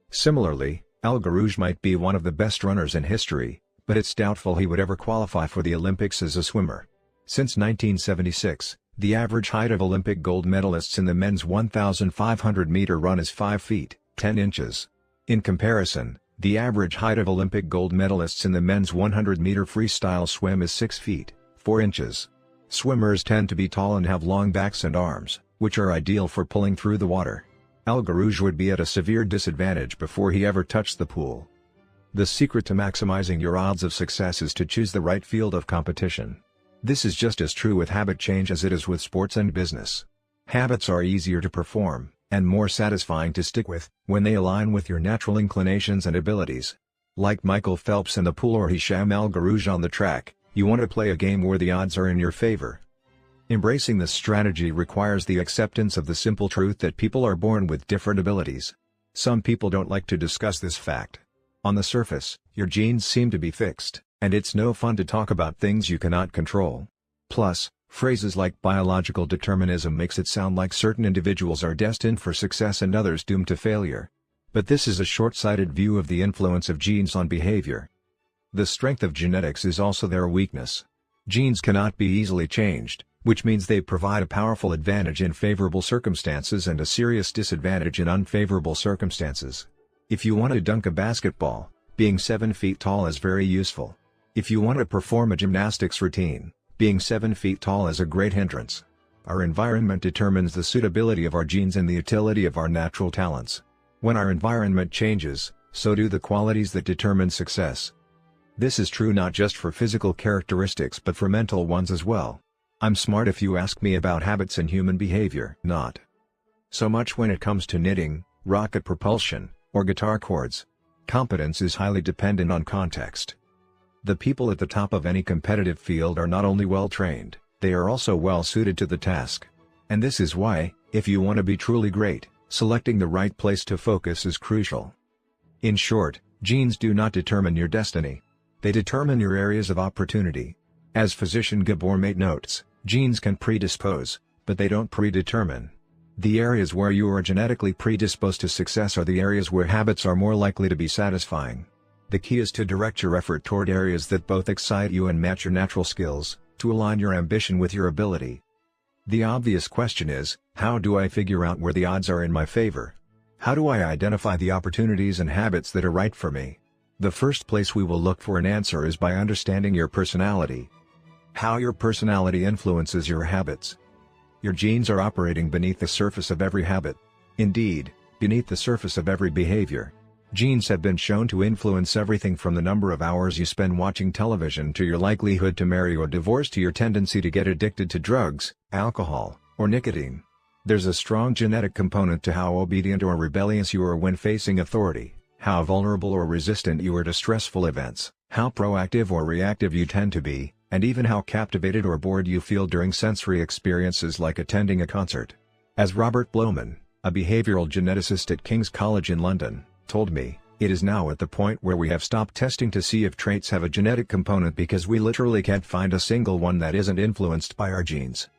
Similarly, El Garouge might be one of the best runners in history, but it's doubtful he would ever qualify for the Olympics as a swimmer. Since 1976, the average height of Olympic gold medalists in the men's 1,500-meter run is 5 feet, 10 inches. In comparison, the average height of Olympic gold medalists in the men's 100-meter freestyle swim is 6 feet, 4 inches. Swimmers tend to be tall and have long backs and arms, which are ideal for pulling through the water. El Garouge would be at a severe disadvantage before he ever touched the pool. The secret to maximizing your odds of success is to choose the right field of competition. This is just as true with habit change as it is with sports and business. Habits are easier to perform, and more satisfying to stick with, when they align with your natural inclinations and abilities. Like Michael Phelps in the pool or Hicham El Garouge on the track, you want to play a game where the odds are in your favor. Embracing this strategy requires the acceptance of the simple truth that people are born with different abilities. Some people don't like to discuss this fact. On the surface, your genes seem to be fixed, and it's no fun to talk about things you cannot control. Plus, phrases like biological determinism makes it sound like certain individuals are destined for success and others doomed to failure. But this is a short-sighted view of the influence of genes on behavior. The strength of genetics is also their weakness. Genes cannot be easily changed, which means they provide a powerful advantage in favorable circumstances and a serious disadvantage in unfavorable circumstances. If you want to dunk a basketball, being 7 feet tall is very useful. If you want to perform a gymnastics routine, being 7 feet tall is a great hindrance. Our environment determines the suitability of our genes and the utility of our natural talents. When our environment changes, so do the qualities that determine success. This is true not just for physical characteristics but for mental ones as well. I'm smart if you ask me about habits and human behavior. Not so much when it comes to knitting, rocket propulsion, or guitar chords. Competence is highly dependent on context. The people at the top of any competitive field are not only well trained, they are also well suited to the task. And this is why, if you want to be truly great, selecting the right place to focus is crucial. In short, genes do not determine your destiny. They determine your areas of opportunity. As physician Gabor Mate notes, genes can predispose, but they don't predetermine. The areas where you are genetically predisposed to success are the areas where habits are more likely to be satisfying. The key is to direct your effort toward areas that both excite you and match your natural skills, to align your ambition with your ability. The obvious question is, how do I figure out where the odds are in my favor? How do I identify the opportunities and habits that are right for me? The first place we will look for an answer is by understanding your personality. How your personality influences your habits. Your genes are operating beneath the surface of every habit. Indeed, beneath the surface of every behavior. Genes have been shown to influence everything from the number of hours you spend watching television to your likelihood to marry or divorce to your tendency to get addicted to drugs, alcohol, or nicotine. There's a strong genetic component to how obedient or rebellious you are when facing authority, how vulnerable or resistant you are to stressful events, how proactive or reactive you tend to be, and even how captivated or bored you feel during sensory experiences like attending a concert. As Robert Blowman, a behavioral geneticist at King's College in London, told me, it is now at the point where we have stopped testing to see if traits have a genetic component because we literally can't find a single one that isn't influenced by our genes.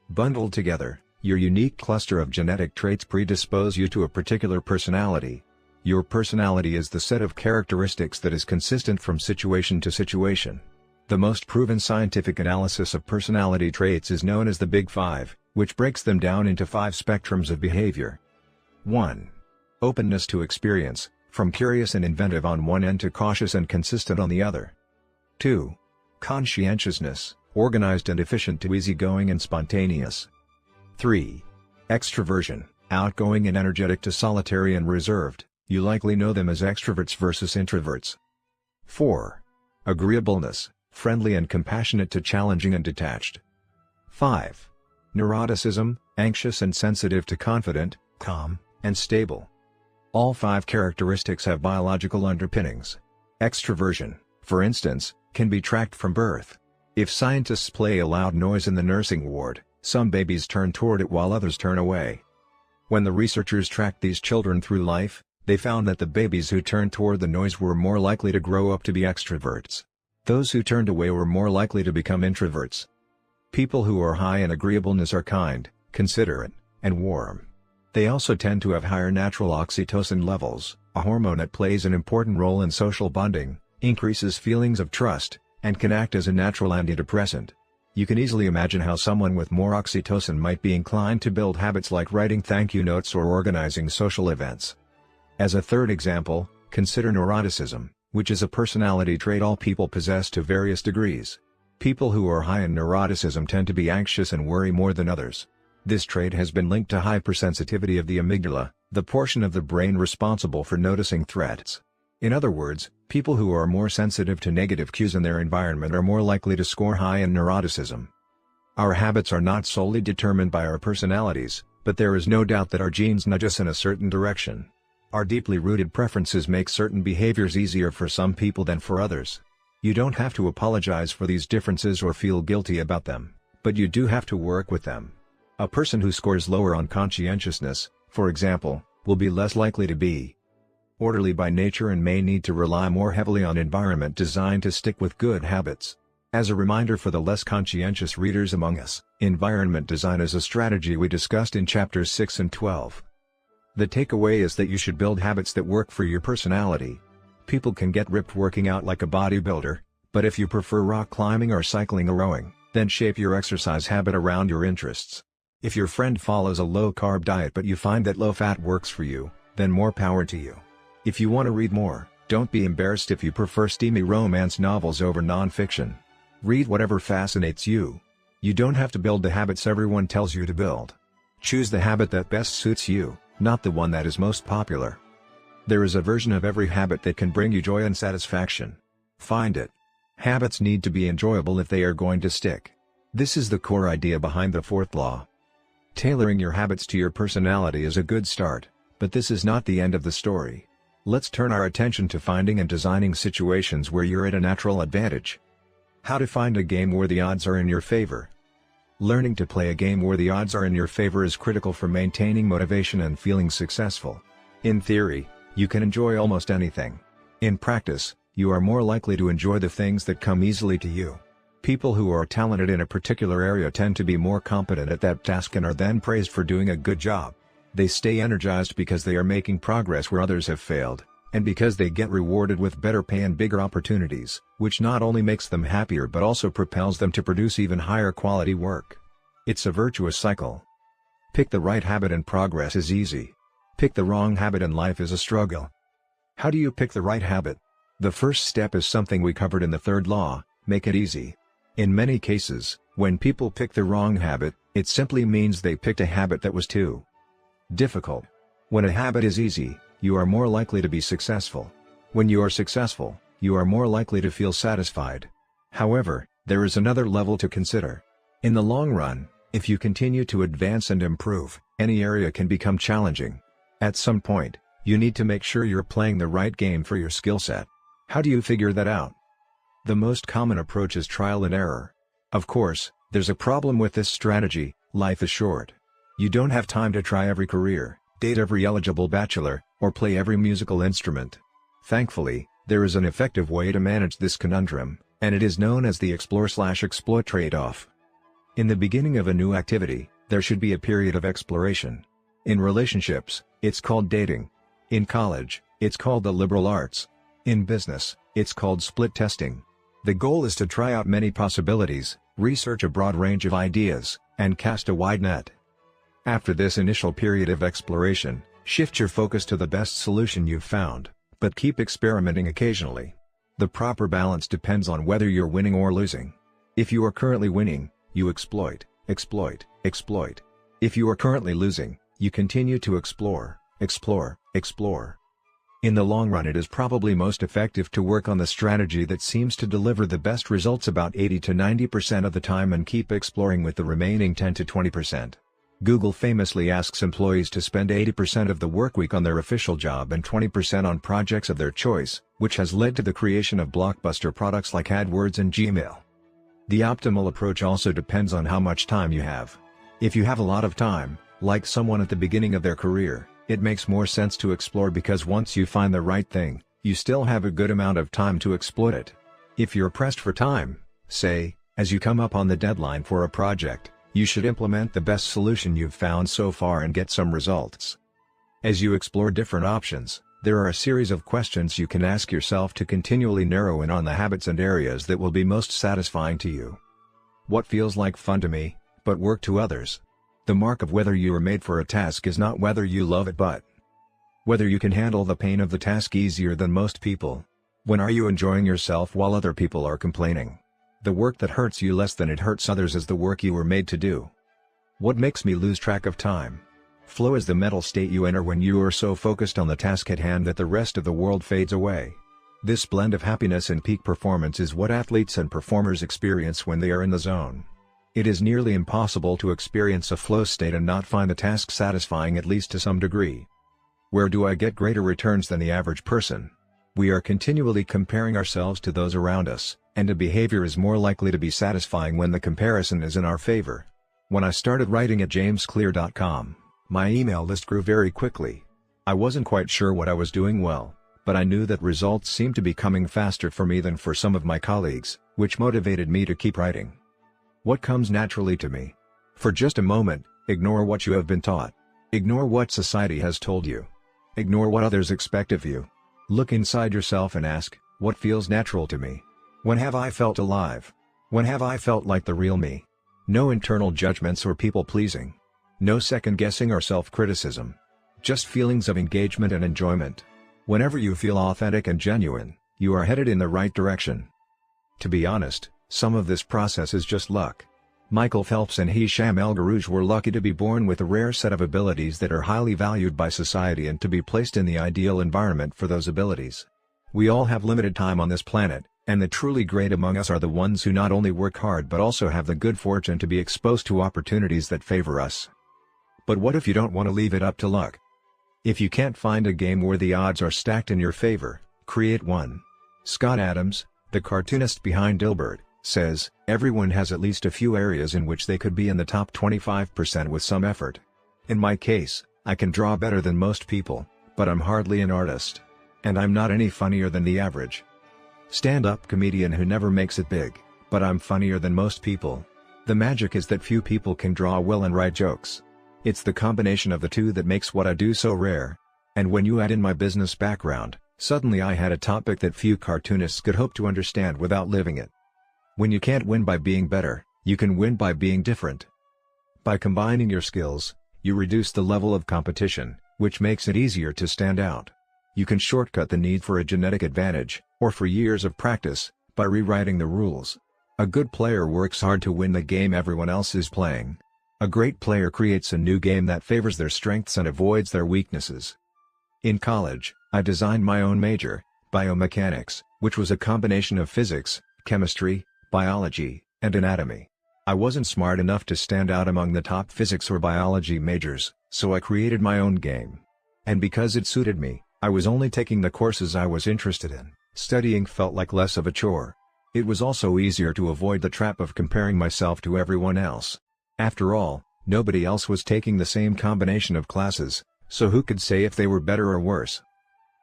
Bundled together, your unique cluster of genetic traits predispose you to a particular personality. Your personality is the set of characteristics that is consistent from situation to situation. The most proven scientific analysis of personality traits is known as the Big Five, which breaks them down into 5 spectrums of behavior. 1. Openness to experience, from curious and inventive on one end to cautious and consistent on the other. 2. Conscientiousness, organized and efficient to easygoing and spontaneous. 3. Extroversion, outgoing and energetic to solitary and reserved, you likely know them as extroverts versus introverts. 4. Agreeableness, friendly and compassionate to challenging and detached. 5. Neuroticism, anxious and sensitive to confident, calm, and stable. All 5 characteristics have biological underpinnings. Extroversion, for instance, can be tracked from birth. If scientists play a loud noise in the nursing ward, some babies turn toward it while others turn away. When the researchers tracked these children through life, they found that the babies who turned toward the noise were more likely to grow up to be extroverts. Those who turned away were more likely to become introverts. People who are high in agreeableness are kind, considerate, and warm. They also tend to have higher natural oxytocin levels, a hormone that plays an important role in social bonding, increases feelings of trust, and can act as a natural antidepressant. You can easily imagine how someone with more oxytocin might be inclined to build habits like writing thank you notes or organizing social events. As a third example, consider neuroticism, which is a personality trait all people possess to various degrees. People who are high in neuroticism tend to be anxious and worry more than others. This trait has been linked to hypersensitivity of the amygdala, the portion of the brain responsible for noticing threats. In other words, people who are more sensitive to negative cues in their environment are more likely to score high in neuroticism. Our habits are not solely determined by our personalities, but there is no doubt that our genes nudge us in a certain direction. Our deeply rooted preferences make certain behaviors easier for some people than for others. You don't have to apologize for these differences or feel guilty about them, but you do have to work with them. A person who scores lower on conscientiousness, for example, will be less likely to be orderly by nature and may need to rely more heavily on environment design to stick with good habits. As a reminder for the less conscientious readers among us, environment design is a strategy we discussed in chapters 6 and 12. The takeaway is that you should build habits that work for your personality. People can get ripped working out like a bodybuilder, but if you prefer rock climbing or cycling or rowing, then shape your exercise habit around your interests. If your friend follows a low-carb diet but you find that low-fat works for you, then more power to you. If you want to read more, don't be embarrassed if you prefer steamy romance novels over non-fiction. Read whatever fascinates you. You don't have to build the habits everyone tells you to build. Choose the habit that best suits you, not the one that is most popular. There is a version of every habit that can bring you joy and satisfaction. Find it. Habits need to be enjoyable if they are going to stick. This is the core idea behind the 4th law. Tailoring your habits to your personality is a good start, but this is not the end of the story. Let's turn our attention to finding and designing situations where you're at a natural advantage. How to find a game where the odds are in your favor. Learning to play a game where the odds are in your favor is critical for maintaining motivation and feeling successful. In theory, you can enjoy almost anything. In practice, you are more likely to enjoy the things that come easily to you. People who are talented in a particular area tend to be more competent at that task and are then praised for doing a good job. They stay energized because they are making progress where others have failed, and because they get rewarded with better pay and bigger opportunities, which not only makes them happier but also propels them to produce even higher quality work. It's a virtuous cycle. Pick the right habit and progress is easy. Pick the wrong habit and life is a struggle. How do you pick the right habit? The first step is something we covered in the 3rd law: make it easy. In many cases, when people pick the wrong habit, it simply means they picked a habit that was too difficult. When a habit is easy, you are more likely to be successful. When you are successful, you are more likely to feel satisfied. However, there is another level to consider. In the long run, if you continue to advance and improve, any area can become challenging. At some point, you need to make sure you're playing the right game for your skill set. How do you figure that out? The most common approach is trial and error. Of course, there's a problem with this strategy: life is short. You don't have time to try every career, date every eligible bachelor, or play every musical instrument. Thankfully, there is an effective way to manage this conundrum, and it is known as the explore/exploit trade-off. In the beginning of a new activity, there should be a period of exploration. In relationships, it's called dating. In college, it's called the liberal arts. In business, it's called split testing. The goal is to try out many possibilities, research a broad range of ideas, and cast a wide net. After this initial period of exploration, shift your focus to the best solution you've found, but keep experimenting occasionally. The proper balance depends on whether you're winning or losing. If you are currently winning, you exploit, exploit, exploit. If you are currently losing, you continue to explore, explore, explore. In the long run, it is probably most effective to work on the strategy that seems to deliver the best results about 80 to 90% of the time and keep exploring with the remaining 10 to 20%. Google famously asks employees to spend 80% of the workweek on their official job and 20% on projects of their choice, which has led to the creation of blockbuster products like AdWords and Gmail. The optimal approach also depends on how much time you have. If you have a lot of time, like someone at the beginning of their career, it makes more sense to explore because once you find the right thing, you still have a good amount of time to exploit it. If you're pressed for time, say, as you come up on the deadline for a project, you should implement the best solution you've found so far and get some results. As you explore different options, there are a series of questions you can ask yourself to continually narrow in on the habits and areas that will be most satisfying to you. What feels like fun to me, but work to others? The mark of whether you are made for a task is not whether you love it but whether you can handle the pain of the task easier than most people. When are you enjoying yourself while other people are complaining? The work that hurts you less than it hurts others is the work you were made to do. What makes me lose track of time? Flow is the mental state you enter when you are so focused on the task at hand that the rest of the world fades away. This blend of happiness and peak performance is what athletes and performers experience when they are in the zone. It is nearly impossible to experience a flow state and not find the task satisfying at least to some degree. Where do I get greater returns than the average person? We are continually comparing ourselves to those around us, and a behavior is more likely to be satisfying when the comparison is in our favor. When I started writing at jamesclear.com, my email list grew very quickly. I wasn't quite sure what I was doing well, but I knew that results seemed to be coming faster for me than for some of my colleagues, which motivated me to keep writing. What comes naturally to me? For just a moment, ignore what you have been taught. Ignore what society has told you. Ignore what others expect of you. Look inside yourself and ask, what feels natural to me? When have I felt alive? When have I felt like the real me? No internal judgments or people-pleasing. No second-guessing or self-criticism. Just feelings of engagement and enjoyment. Whenever you feel authentic and genuine, you are headed in the right direction. To be honest, some of this process is just luck. Michael Phelps and Hisham El Garouj were lucky to be born with a rare set of abilities that are highly valued by society and to be placed in the ideal environment for those abilities. We all have limited time on this planet, and the truly great among us are the ones who not only work hard but also have the good fortune to be exposed to opportunities that favor us. But what if you don't want to leave it up to luck? If you can't find a game where the odds are stacked in your favor, create one. Scott Adams, the cartoonist behind Dilbert, says, everyone has at least a few areas in which they could be in the top 25% with some effort. In my case, I can draw better than most people, but I'm hardly an artist. And I'm not any funnier than the average stand-up comedian who never makes it big, but I'm funnier than most people. The magic is that few people can draw well and write jokes. It's the combination of the two that makes what I do so rare. And when you add in my business background, suddenly I had a topic that few cartoonists could hope to understand without living it. When you can't win by being better, you can win by being different. By combining your skills, you reduce the level of competition, which makes it easier to stand out. You can shortcut the need for a genetic advantage, or for years of practice, by rewriting the rules. A good player works hard to win the game everyone else is playing. A great player creates a new game that favors their strengths and avoids their weaknesses. In college, I designed my own major, biomechanics, which was a combination of physics, chemistry, biology, and anatomy. I wasn't smart enough to stand out among the top physics or biology majors, so I created my own game. And because it suited me, I was only taking the courses I was interested in. Studying felt like less of a chore. It was also easier to avoid the trap of comparing myself to everyone else. After all, nobody else was taking the same combination of classes, so who could say if they were better or worse?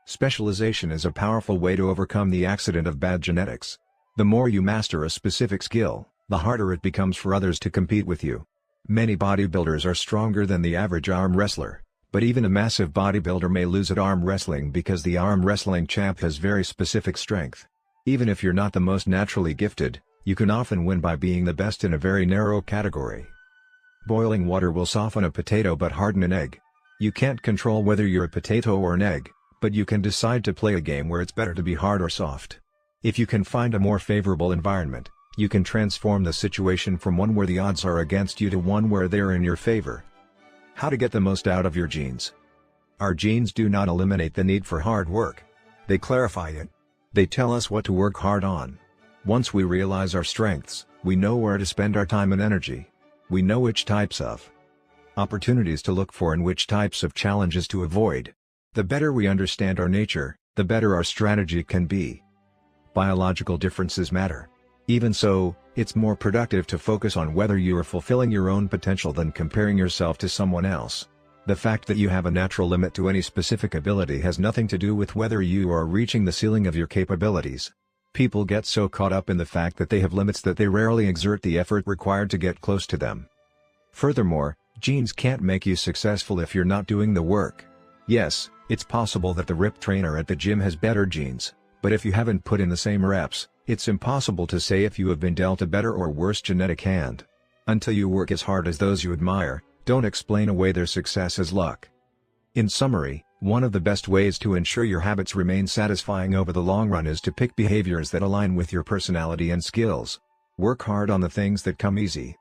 Specialization is a powerful way to overcome the accident of bad genetics. The more you master a specific skill, the harder it becomes for others to compete with you. Many bodybuilders are stronger than the average arm wrestler, but even a massive bodybuilder may lose at arm wrestling because the arm wrestling champ has very specific strength. Even if you're not the most naturally gifted, you can often win by being the best in a very narrow category. Boiling water will soften a potato but harden an egg. You can't control whether you're a potato or an egg, but you can decide to play a game where it's better to be hard or soft. If you can find a more favorable environment, you can transform the situation from one where the odds are against you to one where they're in your favor. How to get the most out of your genes. Our genes do not eliminate the need for hard work. They clarify it. They tell us what to work hard on. Once we realize our strengths, we know where to spend our time and energy. We know which types of opportunities to look for and which types of challenges to avoid. The better we understand our nature, the better our strategy can be. Biological differences matter. Even so, it's more productive to focus on whether you are fulfilling your own potential than comparing yourself to someone else. The fact that you have a natural limit to any specific ability has nothing to do with whether you are reaching the ceiling of your capabilities. People get so caught up in the fact that they have limits that they rarely exert the effort required to get close to them. Furthermore, genes can't make you successful if you're not doing the work. Yes, it's possible that the ripped trainer at the gym has better genes, but if you haven't put in the same reps, it's impossible to say if you have been dealt a better or worse genetic hand. Until you work as hard as those you admire, don't explain away their success as luck. In summary, one of the best ways to ensure your habits remain satisfying over the long run is to pick behaviors that align with your personality and skills. Work hard on the things that come easy.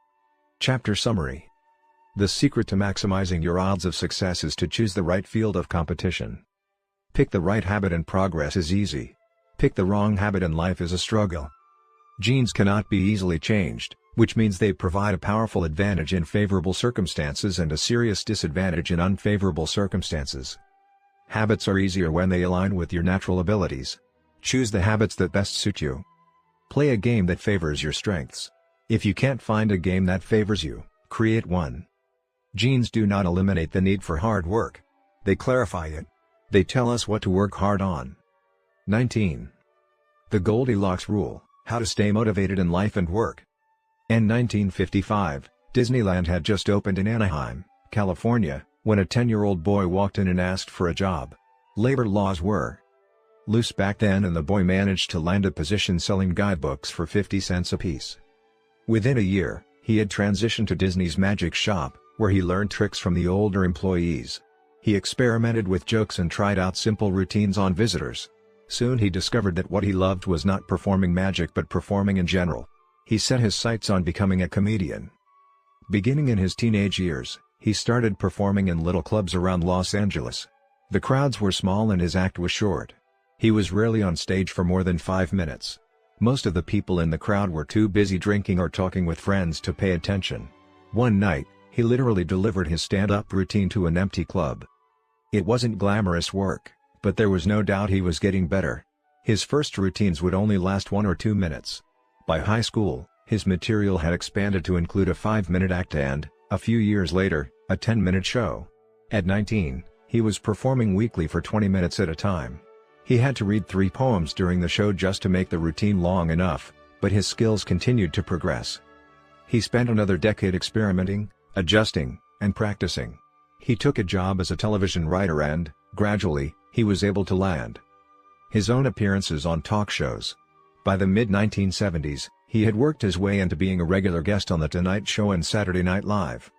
Chapter Summary. The secret to maximizing your odds of success is to choose the right field of competition. Pick the right habit and progress is easy. Pick the wrong habit and life is a struggle. Genes cannot be easily changed, which means they provide a powerful advantage in favorable circumstances and a serious disadvantage in unfavorable circumstances. Habits are easier when they align with your natural abilities. Choose the habits that best suit you. Play a game that favors your strengths. If you can't find a game that favors you, create one. Genes do not eliminate the need for hard work. They clarify it. They tell us what to work hard on. 19. The Goldilocks Rule: How to Stay Motivated in Life and Work. In 1955, Disneyland had just opened in Anaheim, California, when a 10-year-old boy walked in and asked for a job. Labor laws were loose back then and the boy managed to land a position selling guidebooks for 50 cents apiece. Within a year, he had transitioned to Disney's magic shop, where he learned tricks from the older employees. He experimented with jokes and tried out simple routines on visitors. Soon he discovered that what he loved was not performing magic but performing in general. He set his sights on becoming a comedian. Beginning in his teenage years, he started performing in little clubs around Los Angeles. The crowds were small and his act was short. He was rarely on stage for more than 5 minutes. Most of the people in the crowd were too busy drinking or talking with friends to pay attention. One night, he literally delivered his stand-up routine to an empty club. It wasn't glamorous work, but there was no doubt he was getting better. His first routines would only last 1 or 2 minutes. By high school, his material had expanded to include a 5-minute act and, a few years later, a 10-minute show. At 19, he was performing weekly for 20 minutes at a time. He had to read 3 poems during the show just to make the routine long enough, but his skills continued to progress. He spent another decade experimenting, adjusting, and practicing. He took a job as a television writer and, gradually, he was able to land his own appearances on talk shows. By the mid-1970s, he had worked his way into being a regular guest on The Tonight Show and Saturday Night Live.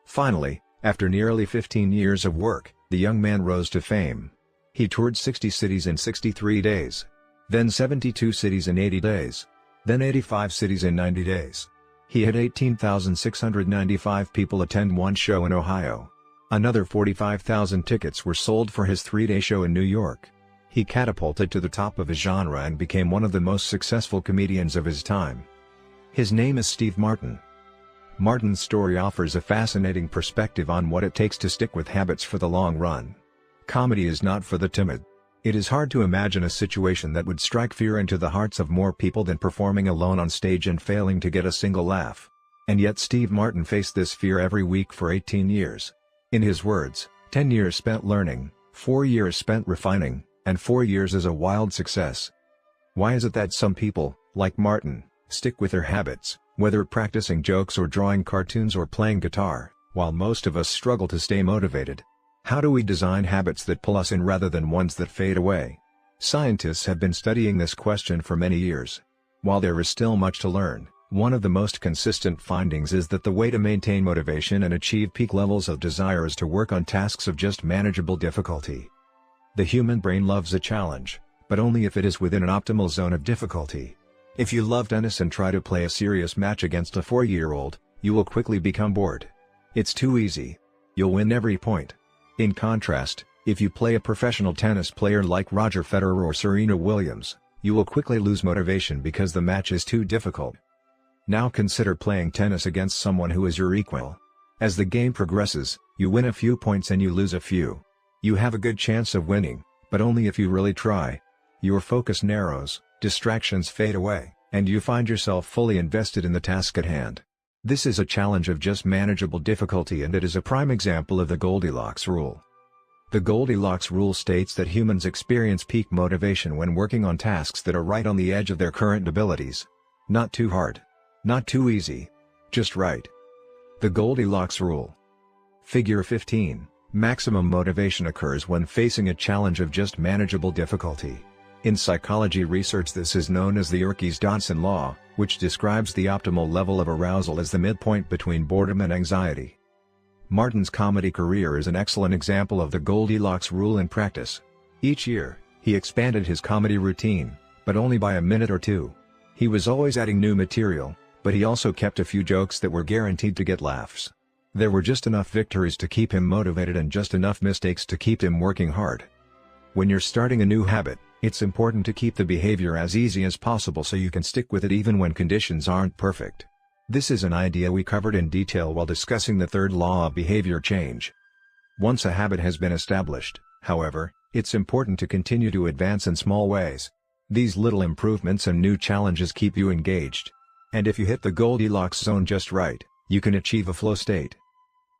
Finally, after nearly 15 years of work, the young man rose to fame. He toured 60 cities in 63 days. Then 72 cities in 80 days. Then 85 cities in 90 days. He had 18,695 people attend one show in Ohio. Another 45,000 tickets were sold for his 3-day show in New York. He catapulted to the top of his genre and became one of the most successful comedians of his time. His name is Steve Martin. Martin's story offers a fascinating perspective on what it takes to stick with habits for the long run. Comedy is not for the timid. It is hard to imagine a situation that would strike fear into the hearts of more people than performing alone on stage and failing to get a single laugh. And yet Steve Martin faced this fear every week for 18 years. In his words, 10 years spent learning, 4 years spent refining, and 4 years is a wild success. Why is it that some people, like Martin, stick with their habits, whether practicing jokes or drawing cartoons or playing guitar, while most of us struggle to stay motivated? How do we design habits that pull us in rather than ones that fade away? Scientists have been studying this question for many years. While there is still much to learn, one of the most consistent findings is that the way to maintain motivation and achieve peak levels of desire is to work on tasks of just manageable difficulty. The human brain loves a challenge, but only if it is within an optimal zone of difficulty. If you love tennis and try to play a serious match against a 4-year-old, you will quickly become bored. It's too easy. You'll win every point. In contrast, If you play a professional tennis player like Roger Federer or Serena Williams, you will quickly lose motivation because the match is too difficult. Now consider playing tennis against someone who is your equal. As the game progresses, you win a few points and you lose a few. You have a good chance of winning, but only if you really try. Your focus narrows, distractions fade away, and you find yourself fully invested in the task at hand. This is a challenge of just manageable difficulty, and it is a prime example of the Goldilocks rule. The Goldilocks rule states that humans experience peak motivation when working on tasks that are right on the edge of their current abilities. Not too hard. Not too easy. Just right. The Goldilocks rule. Figure 15. Maximum motivation occurs when facing a challenge of just manageable difficulty. In psychology research, this is known as the Yerkes-Dodson law, which describes the optimal level of arousal as the midpoint between boredom and anxiety. Martin's comedy career is an excellent example of the Goldilocks rule in practice. Each year, he expanded his comedy routine, but only by a minute or two. He was always adding new material, but he also kept a few jokes that were guaranteed to get laughs. There were just enough victories to keep him motivated and just enough mistakes to keep him working hard. When you're starting a new habit, it's important to keep the behavior as easy as possible so you can stick with it even when conditions aren't perfect. This is an idea we covered in detail while discussing the third law of behavior change. Once a habit has been established, however, it's important to continue to advance in small ways. These little improvements and new challenges keep you engaged. And if you hit the Goldilocks zone just right, you can achieve a flow state.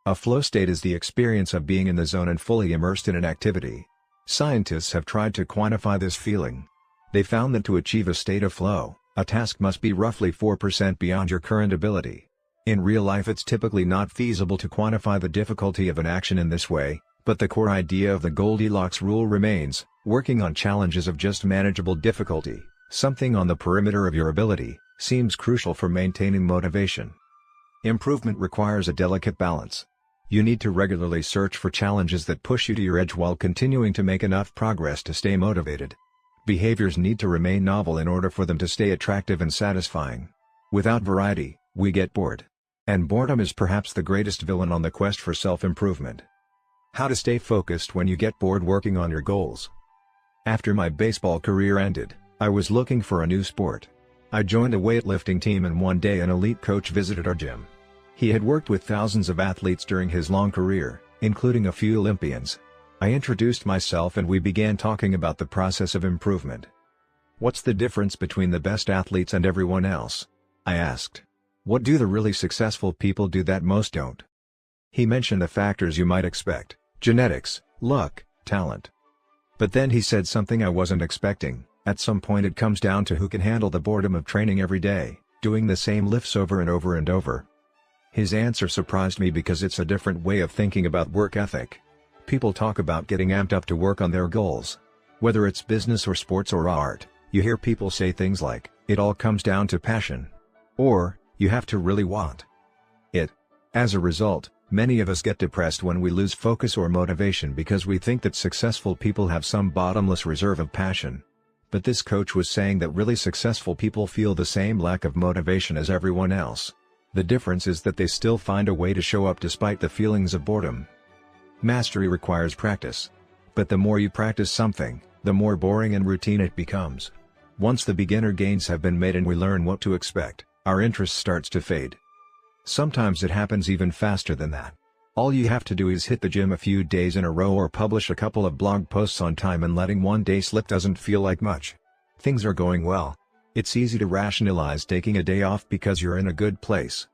A flow state is the experience of being in the zone and fully immersed in an activity. Scientists have tried to quantify this feeling. They found that to achieve a state of flow, a task must be roughly 4% beyond your current ability. In real life, it's typically not feasible to quantify the difficulty of an action in this way, but the core idea of the Goldilocks rule remains: working on challenges of just manageable difficulty, something on the perimeter of your ability, seems crucial for maintaining motivation. Improvement requires a delicate balance. You need to regularly search for challenges that push you to your edge while continuing to make enough progress to stay motivated. Behaviors need to remain novel in order for them to stay attractive and satisfying. Without variety, we get bored. And boredom is perhaps the greatest villain on the quest for self-improvement. How to stay focused when you get bored working on your goals. After my baseball career ended, I was looking for a new sport. I joined a weightlifting team, and one day an elite coach visited our gym. He had worked with thousands of athletes during his long career, including a few Olympians. I introduced myself and we began talking about the process of improvement. "What's the difference between the best athletes and everyone else?" I asked. "What do the really successful people do that most don't?" He mentioned the factors you might expect: genetics, luck, talent. But then he said something I wasn't expecting: at some point it comes down to who can handle the boredom of training every day, doing the same lifts over and over and over. His answer surprised me because it's a different way of thinking about work ethic. People talk about getting amped up to work on their goals. Whether it's business or sports or art, you hear people say things like, "It all comes down to passion," or, "You have to really want it." As a result, many of us get depressed when we lose focus or motivation because we think that successful people have some bottomless reserve of passion. But this coach was saying that really successful people feel the same lack of motivation as everyone else. The difference is that they still find a way to show up despite the feelings of boredom. Mastery requires practice. But the more you practice something, the more boring and routine it becomes. Once the beginner gains have been made and we learn what to expect, our interest starts to fade. Sometimes it happens even faster than that. All you have to do is hit the gym a few days in a row or publish a couple of blog posts on time, and letting one day slip doesn't feel like much. Things are going well. It's easy to rationalize taking a day off because you're in a good place.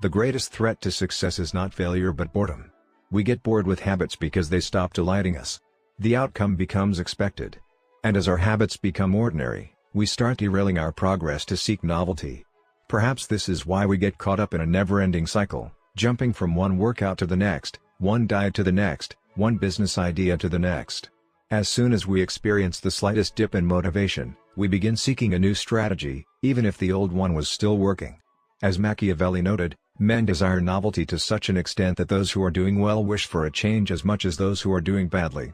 The greatest threat to success is not failure but boredom. We get bored with habits because they stop delighting us. The outcome becomes expected. And as our habits become ordinary, we start derailing our progress to seek novelty. Perhaps this is why we get caught up in a never-ending cycle, jumping from one workout to the next, one diet to the next, one business idea to the next. As soon as we experience the slightest dip in motivation, we begin seeking a new strategy, even if the old one was still working. As Machiavelli noted, men desire novelty to such an extent that those who are doing well wish for a change as much as those who are doing badly.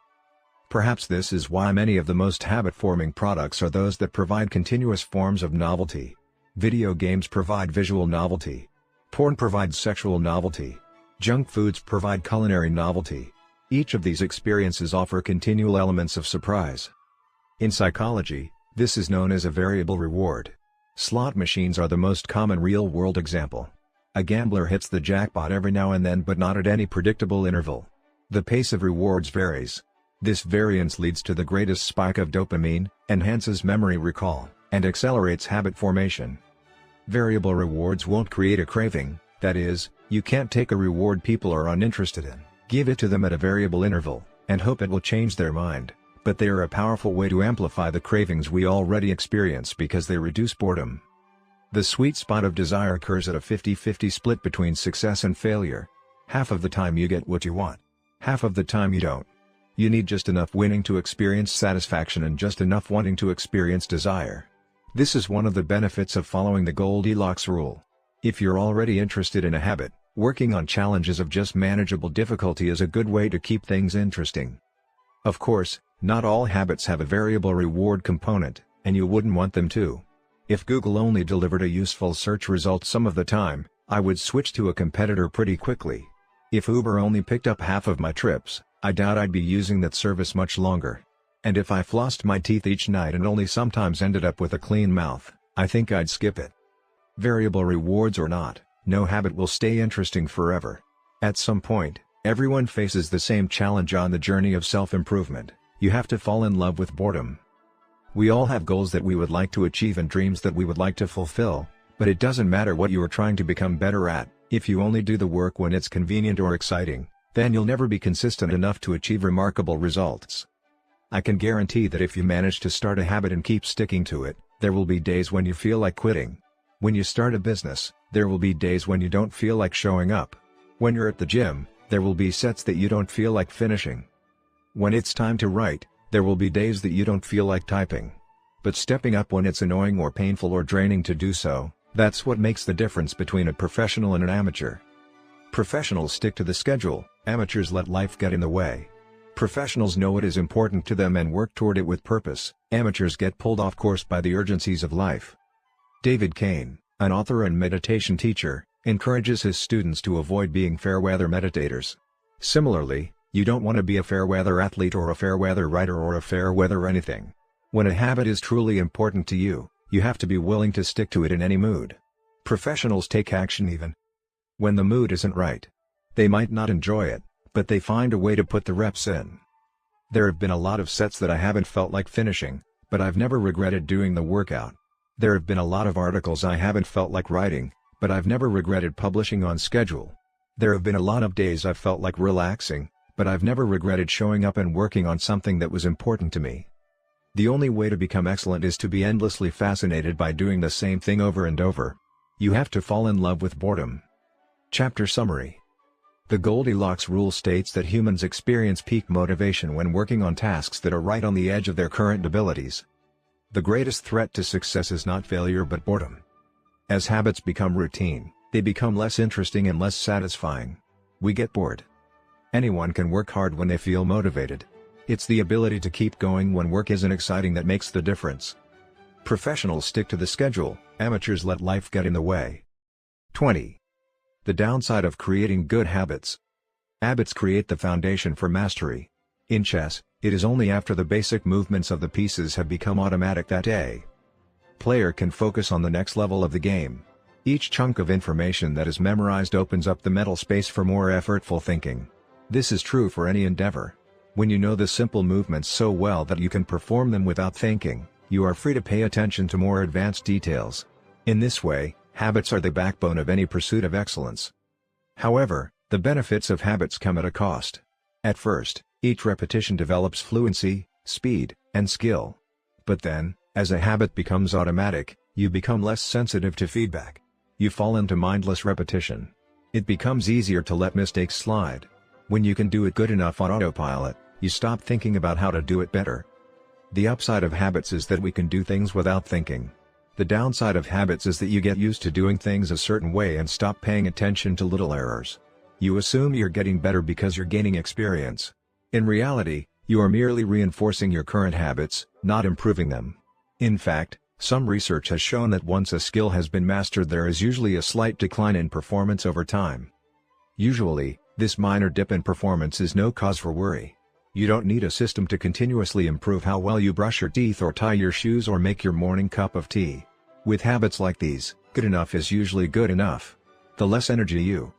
Perhaps this is why many of the most habit-forming products are those that provide continuous forms of novelty. Video games provide visual novelty. Porn provides sexual novelty. Junk foods provide culinary novelty. Each of these experiences offer continual elements of surprise. In psychology, this is known as a variable reward. Slot machines are the most common real-world example. A gambler hits the jackpot every now and then, but not at any predictable interval. The pace of rewards varies. This variance leads to the greatest spike of dopamine, enhances memory recall, and accelerates habit formation. Variable rewards won't create a craving, that is, you can't take a reward people are uninterested in, give it to them at a variable interval, and hope it will change their mind, but they are a powerful way to amplify the cravings we already experience because they reduce boredom. The sweet spot of desire occurs at a 50-50 split between success and failure. Half of the time you get what you want. Half of the time you don't. You need just enough winning to experience satisfaction and just enough wanting to experience desire. This is one of the benefits of following the Goldilocks rule. If you're already interested in a habit, working on challenges of just manageable difficulty is a good way to keep things interesting. Of course, not all habits have a variable reward component, and you wouldn't want them to. If Google only delivered a useful search result some of the time, I would switch to a competitor pretty quickly. If Uber only picked up half of my trips, I doubt I'd be using that service much longer. And if I flossed my teeth each night and only sometimes ended up with a clean mouth, I think I'd skip it. Variable rewards or not, no habit will stay interesting forever. At some point, everyone faces the same challenge on the journey of self-improvement: you have to fall in love with boredom. We all have goals that we would like to achieve and dreams that we would like to fulfill, but it doesn't matter what you are trying to become better at. If you only do the work when it's convenient or exciting, then you'll never be consistent enough to achieve remarkable results. I can guarantee that if you manage to start a habit and keep sticking to it, there will be days when you feel like quitting. When you start a business, there will be days when you don't feel like showing up. When you're at the gym, there will be sets that you don't feel like finishing. When it's time to write, there will be days that you don't feel like typing. But stepping up when it's annoying or painful or draining to do so, that's what makes the difference between a professional and an amateur. Professionals stick to the schedule, amateurs let life get in the way. Professionals know it is important to them and work toward it with purpose, amateurs get pulled off course by the urgencies of life. David Kane, an author and meditation teacher, encourages his students to avoid being fair-weather meditators. Similarly, you don't want to be a fair-weather athlete or a fair-weather writer or a fair-weather anything. When a habit is truly important to you, you have to be willing to stick to it in any mood. Professionals take action even when the mood isn't right. They might not enjoy it, but they find a way to put the reps in. There have been a lot of sets that I haven't felt like finishing, but I've never regretted doing the workout. There have been a lot of articles I haven't felt like writing, but I've never regretted publishing on schedule. There have been a lot of days I've felt like relaxing, but I've never regretted showing up and working on something that was important to me. The only way to become excellent is to be endlessly fascinated by doing the same thing over and over. You have to fall in love with boredom. Chapter Summary. The Goldilocks rule states that humans experience peak motivation when working on tasks that are right on the edge of their current abilities. The greatest threat to success is not failure but boredom. As habits become routine, they become less interesting and less satisfying. We get bored. Anyone can work hard when they feel motivated. It's the ability to keep going when work isn't exciting that makes the difference. Professionals stick to the schedule, amateurs let life get in the way. 20. The downside of creating good habits. Habits create the foundation for mastery. In chess, it is only after the basic movements of the pieces have become automatic that a player can focus on the next level of the game. Each chunk of information that is memorized opens up the mental space for more effortful thinking. This is true for any endeavor. When you know the simple movements so well that you can perform them without thinking, you are free to pay attention to more advanced details. In this way, habits are the backbone of any pursuit of excellence. However, the benefits of habits come at a cost. At first, each repetition develops fluency, speed, and skill. But then, as a habit becomes automatic, you become less sensitive to feedback. You fall into mindless repetition. It becomes easier to let mistakes slide. When you can do it good enough on autopilot, you stop thinking about how to do it better. The upside of habits is that we can do things without thinking. The downside of habits is that you get used to doing things a certain way and stop paying attention to little errors. You assume you're getting better because you're gaining experience. In reality, you are merely reinforcing your current habits, not improving them. In fact, some research has shown that once a skill has been mastered, there is usually a slight decline in performance over time. Usually, This minor dip in performance is no cause for worry. You don't need a system to continuously improve how well you brush your teeth or tie your shoes or make your morning cup of tea. With habits like these, good enough is usually good enough. The less energy you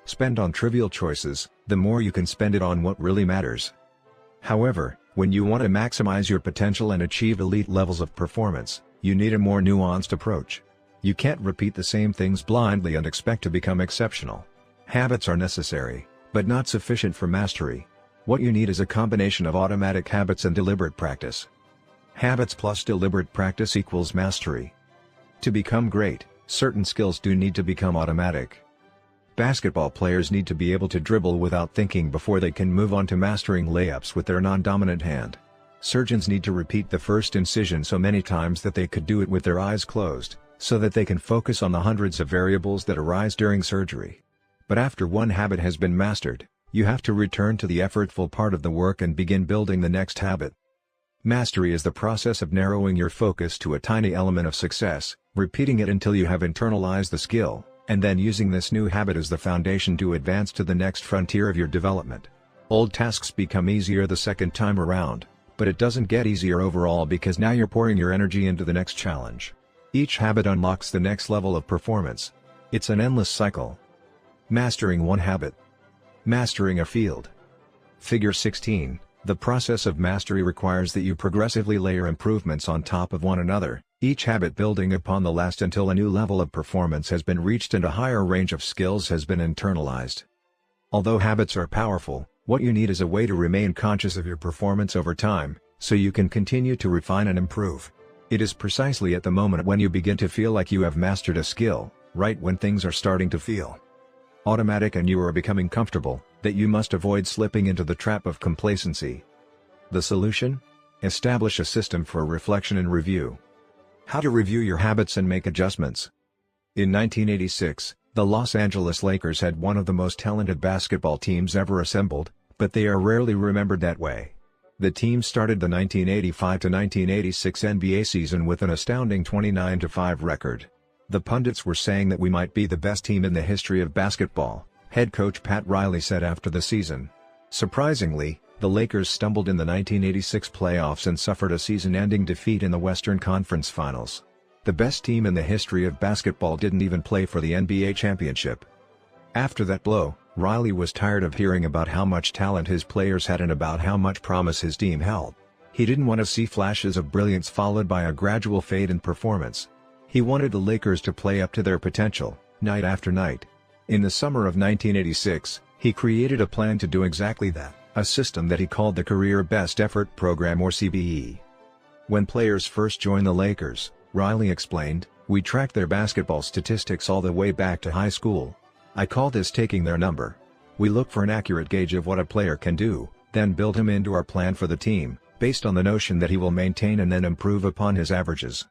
spend on trivial choices, the more you can spend it on what really matters. However, when you want to maximize your potential and achieve elite levels of performance, you need a more nuanced approach. You can't repeat the same things blindly and expect to become exceptional. Habits are necessary, but not sufficient for mastery. What you need is a combination of automatic habits and deliberate practice. Habits plus deliberate practice equals mastery. To become great, certain skills do need to become automatic. Basketball players need to be able to dribble without thinking before they can move on to mastering layups with their non-dominant hand. Surgeons need to repeat the first incision so many times that they could do it with their eyes closed, so that they can focus on the hundreds of variables that arise during surgery. But after one habit has been mastered, you have to return to the effortful part of the work and begin building the next habit. Mastery is the process of narrowing your focus to a tiny element of success, repeating it until you have internalized the skill, and then using this new habit as the foundation to advance to the next frontier of your development. Old tasks become easier the second time around, but it doesn't get easier overall because now you're pouring your energy into the next challenge. Each habit unlocks the next level of performance. It's an endless cycle. Mastering one habit. Mastering a field. Figure 16. The process of mastery requires that you progressively layer improvements on top of one another, each habit building upon the last until a new level of performance has been reached and a higher range of skills has been internalized. Although habits are powerful, what you need is a way to remain conscious of your performance over time, so you can continue to refine and improve. It is precisely at the moment when you begin to feel like you have mastered a skill, right when things are starting to feel automatic and you are becoming comfortable, that you must avoid slipping into the trap of complacency. The solution? Establish a system for reflection and review. How to review your habits and make adjustments. In 1986, the Los Angeles Lakers had one of the most talented basketball teams ever assembled, but they are rarely remembered that way. The team started the 1985-1986 NBA season with an astounding 29-5 record. The pundits were saying that we might be the best team in the history of basketball, head coach Pat Riley said after the season. Surprisingly, the Lakers stumbled in the 1986 playoffs and suffered a season-ending defeat in the Western Conference Finals. The best team in the history of basketball didn't even play for the NBA championship. After that blow, Riley was tired of hearing about how much talent his players had and about how much promise his team held. He didn't want to see flashes of brilliance followed by a gradual fade in performance. He wanted the Lakers to play up to their potential, night after night. In the summer of 1986, he created a plan to do exactly that, a system that he called the Career Best Effort Program or CBE. When players first joined the Lakers, Riley explained, we tracked their basketball statistics all the way back to high school. I call this taking their number. We look for an accurate gauge of what a player can do, then build him into our plan for the team, based on the notion that he will maintain and then improve upon his averages.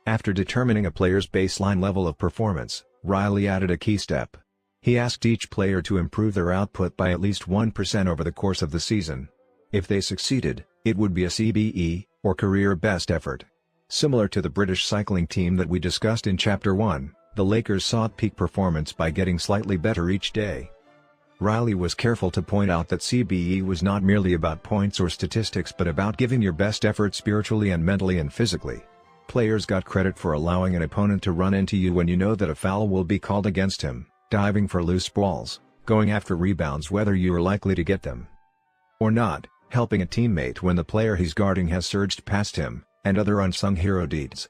After determining a player's baseline level of performance, Riley added a key step. He asked each player to improve their output by at least 1% over the course of the season. If they succeeded, it would be a CBE, or Career Best Effort. Similar to the British cycling team that we discussed in Chapter 1, the Lakers sought peak performance by getting slightly better each day. Riley was careful to point out that CBE was not merely about points or statistics but about giving your best effort spiritually and mentally and physically. Players got credit for allowing an opponent to run into you when you know that a foul will be called against him, diving for loose balls, going after rebounds whether you are likely to get them or not, helping a teammate when the player he's guarding has surged past him, and other unsung hero deeds.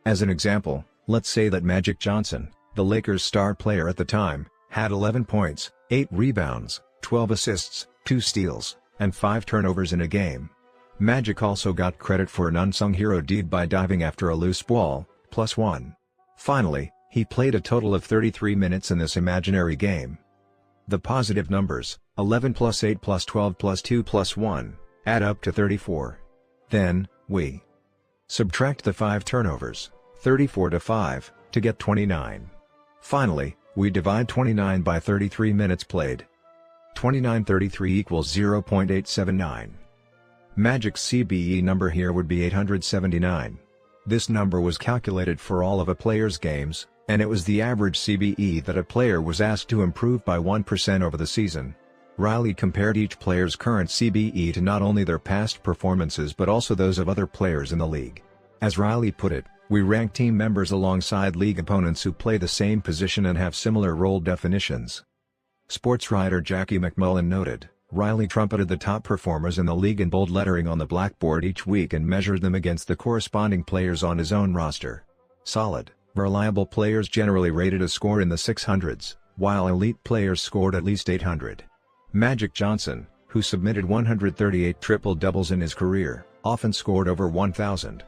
As an example, let's say that Magic Johnson, the Lakers' star player at the time, had 11 points, 8 rebounds, 12 assists, 2 steals, and 5 turnovers in a game. Magic also got credit for an unsung hero deed by diving after a loose ball, +1. Finally, he played a total of 33 minutes in this imaginary game. The positive numbers, 11 + 8 + 12 + 2 + 1, add up to 34. Then, we subtract the 5 turnovers, 34 to 5, to get 29. Finally, we divide 29 by 33 minutes played. 2933 equals 0.879. Magic's CBE number here would be 879. This number was calculated for all of a player's games, and it was the average CBE that a player was asked to improve by 1% over the season. Riley compared each player's current CBE to not only their past performances but also those of other players in the league. As Riley put it, "We rank team members alongside league opponents who play the same position and have similar role definitions." Sports writer Jackie McMullen noted, "Riley trumpeted the top performers in the league in bold lettering on the blackboard each week and measured them against the corresponding players on his own roster. Solid, reliable players generally rated a score in the 600s, while elite players scored at least 800. Magic Johnson, who submitted 138 triple-doubles in his career, often scored over 1,000.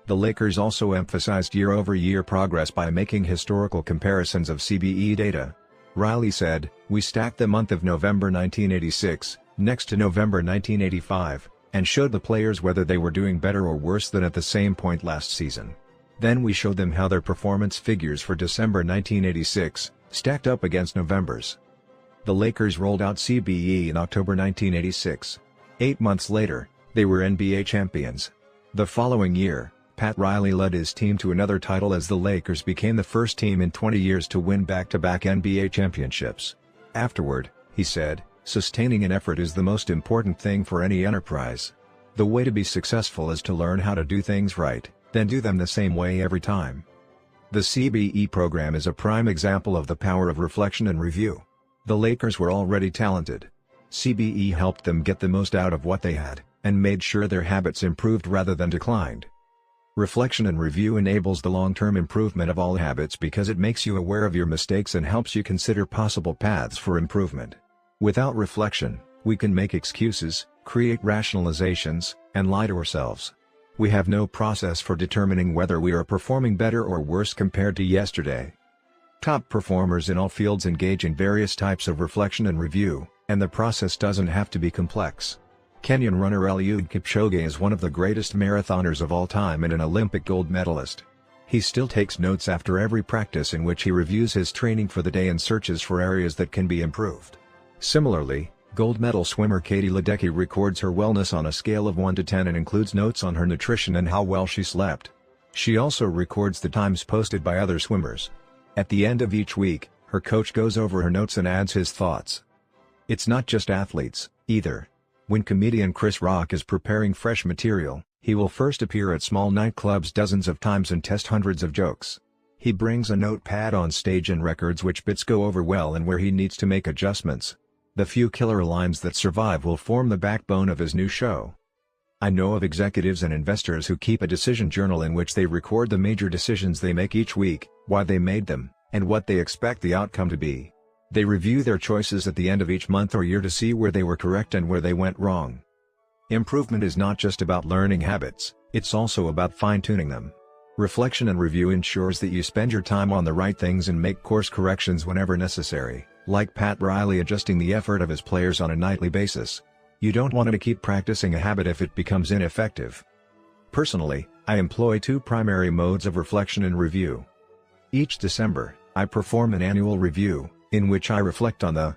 The Lakers also emphasized year-over-year progress by making historical comparisons of CBE data. Riley said, "We stacked the month of November 1986, next to November 1985, and showed the players whether they were doing better or worse than at the same point last season. Then we showed them how their performance figures for December 1986, stacked up against November's." The Lakers rolled out CBE in October 1986. 8 months later, they were NBA champions. The following year, Pat Riley led his team to another title as the Lakers became the first team in 20 years to win back-to-back NBA championships. Afterward, he said, "Sustaining an effort is the most important thing for any enterprise. The way to be successful is to learn how to do things right, then do them the same way every time." The CBE program is a prime example of the power of reflection and review. The Lakers were already talented. CBE helped them get the most out of what they had, and made sure their habits improved rather than declined. Reflection and review enables the long-term improvement of all habits because it makes you aware of your mistakes and helps you consider possible paths for improvement. Without reflection, we can make excuses, create rationalizations, and lie to ourselves. We have no process for determining whether we are performing better or worse compared to yesterday. Top performers in all fields engage in various types of reflection and review, and the process doesn't have to be complex. Kenyan runner Eliud Kipchoge is one of the greatest marathoners of all time and an Olympic gold medalist. He still takes notes after every practice in which he reviews his training for the day and searches for areas that can be improved. Similarly, gold medal swimmer Katie Ledecky records her wellness on a scale of 1 to 10 and includes notes on her nutrition and how well she slept. She also records the times posted by other swimmers. At the end of each week, her coach goes over her notes and adds his thoughts. It's not just athletes, either. When comedian Chris Rock is preparing fresh material, he will first appear at small nightclubs dozens of times and test hundreds of jokes. He brings a notepad on stage and records which bits go over well and where he needs to make adjustments. The few killer lines that survive will form the backbone of his new show. I know of executives and investors who keep a decision journal in which they record the major decisions they make each week, why they made them, and what they expect the outcome to be. They review their choices at the end of each month or year to see where they were correct and where they went wrong. Improvement is not just about learning habits, it's also about fine-tuning them. Reflection and review ensures that you spend your time on the right things and make course corrections whenever necessary, like Pat Riley adjusting the effort of his players on a nightly basis. You don't want to keep practicing a habit if it becomes ineffective. Personally, I employ two primary modes of reflection and review. Each December, I perform an annual review, in which I reflect on the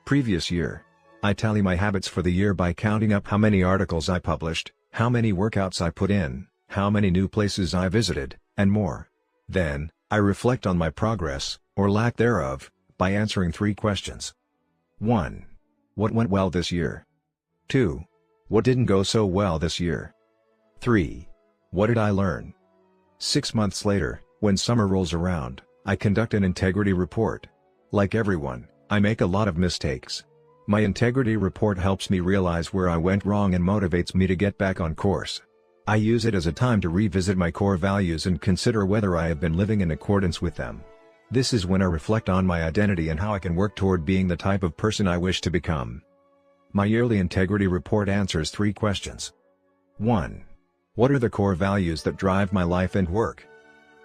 previous year. I tally my habits for the year by counting up how many articles I published, how many workouts I put in, how many new places I visited, and more. Then, I reflect on my progress, or lack thereof, by answering 3 questions. 1. What went well this year? 2. What didn't go so well this year? 3. What did I learn? 6 months later, when summer rolls around, I conduct an integrity report. Like everyone, I make a lot of mistakes. My integrity report helps me realize where I went wrong and motivates me to get back on course. I use it as a time to revisit my core values and consider whether I have been living in accordance with them. This is when I reflect on my identity and how I can work toward being the type of person I wish to become. My yearly integrity report answers 3 questions. 1. What are the core values that drive my life and work?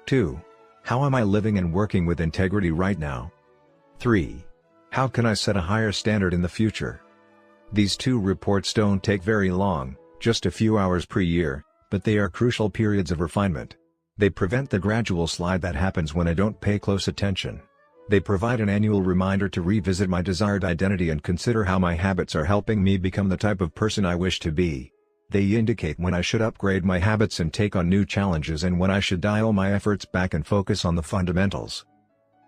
2. How am I living and working with integrity right now? 3. How can I set a higher standard in the future? These 2 reports don't take very long, just a few hours per year, but they are crucial periods of refinement. They prevent the gradual slide that happens when I don't pay close attention. They provide an annual reminder to revisit my desired identity and consider how my habits are helping me become the type of person I wish to be. They indicate when I should upgrade my habits and take on new challenges and when I should dial my efforts back and focus on the fundamentals.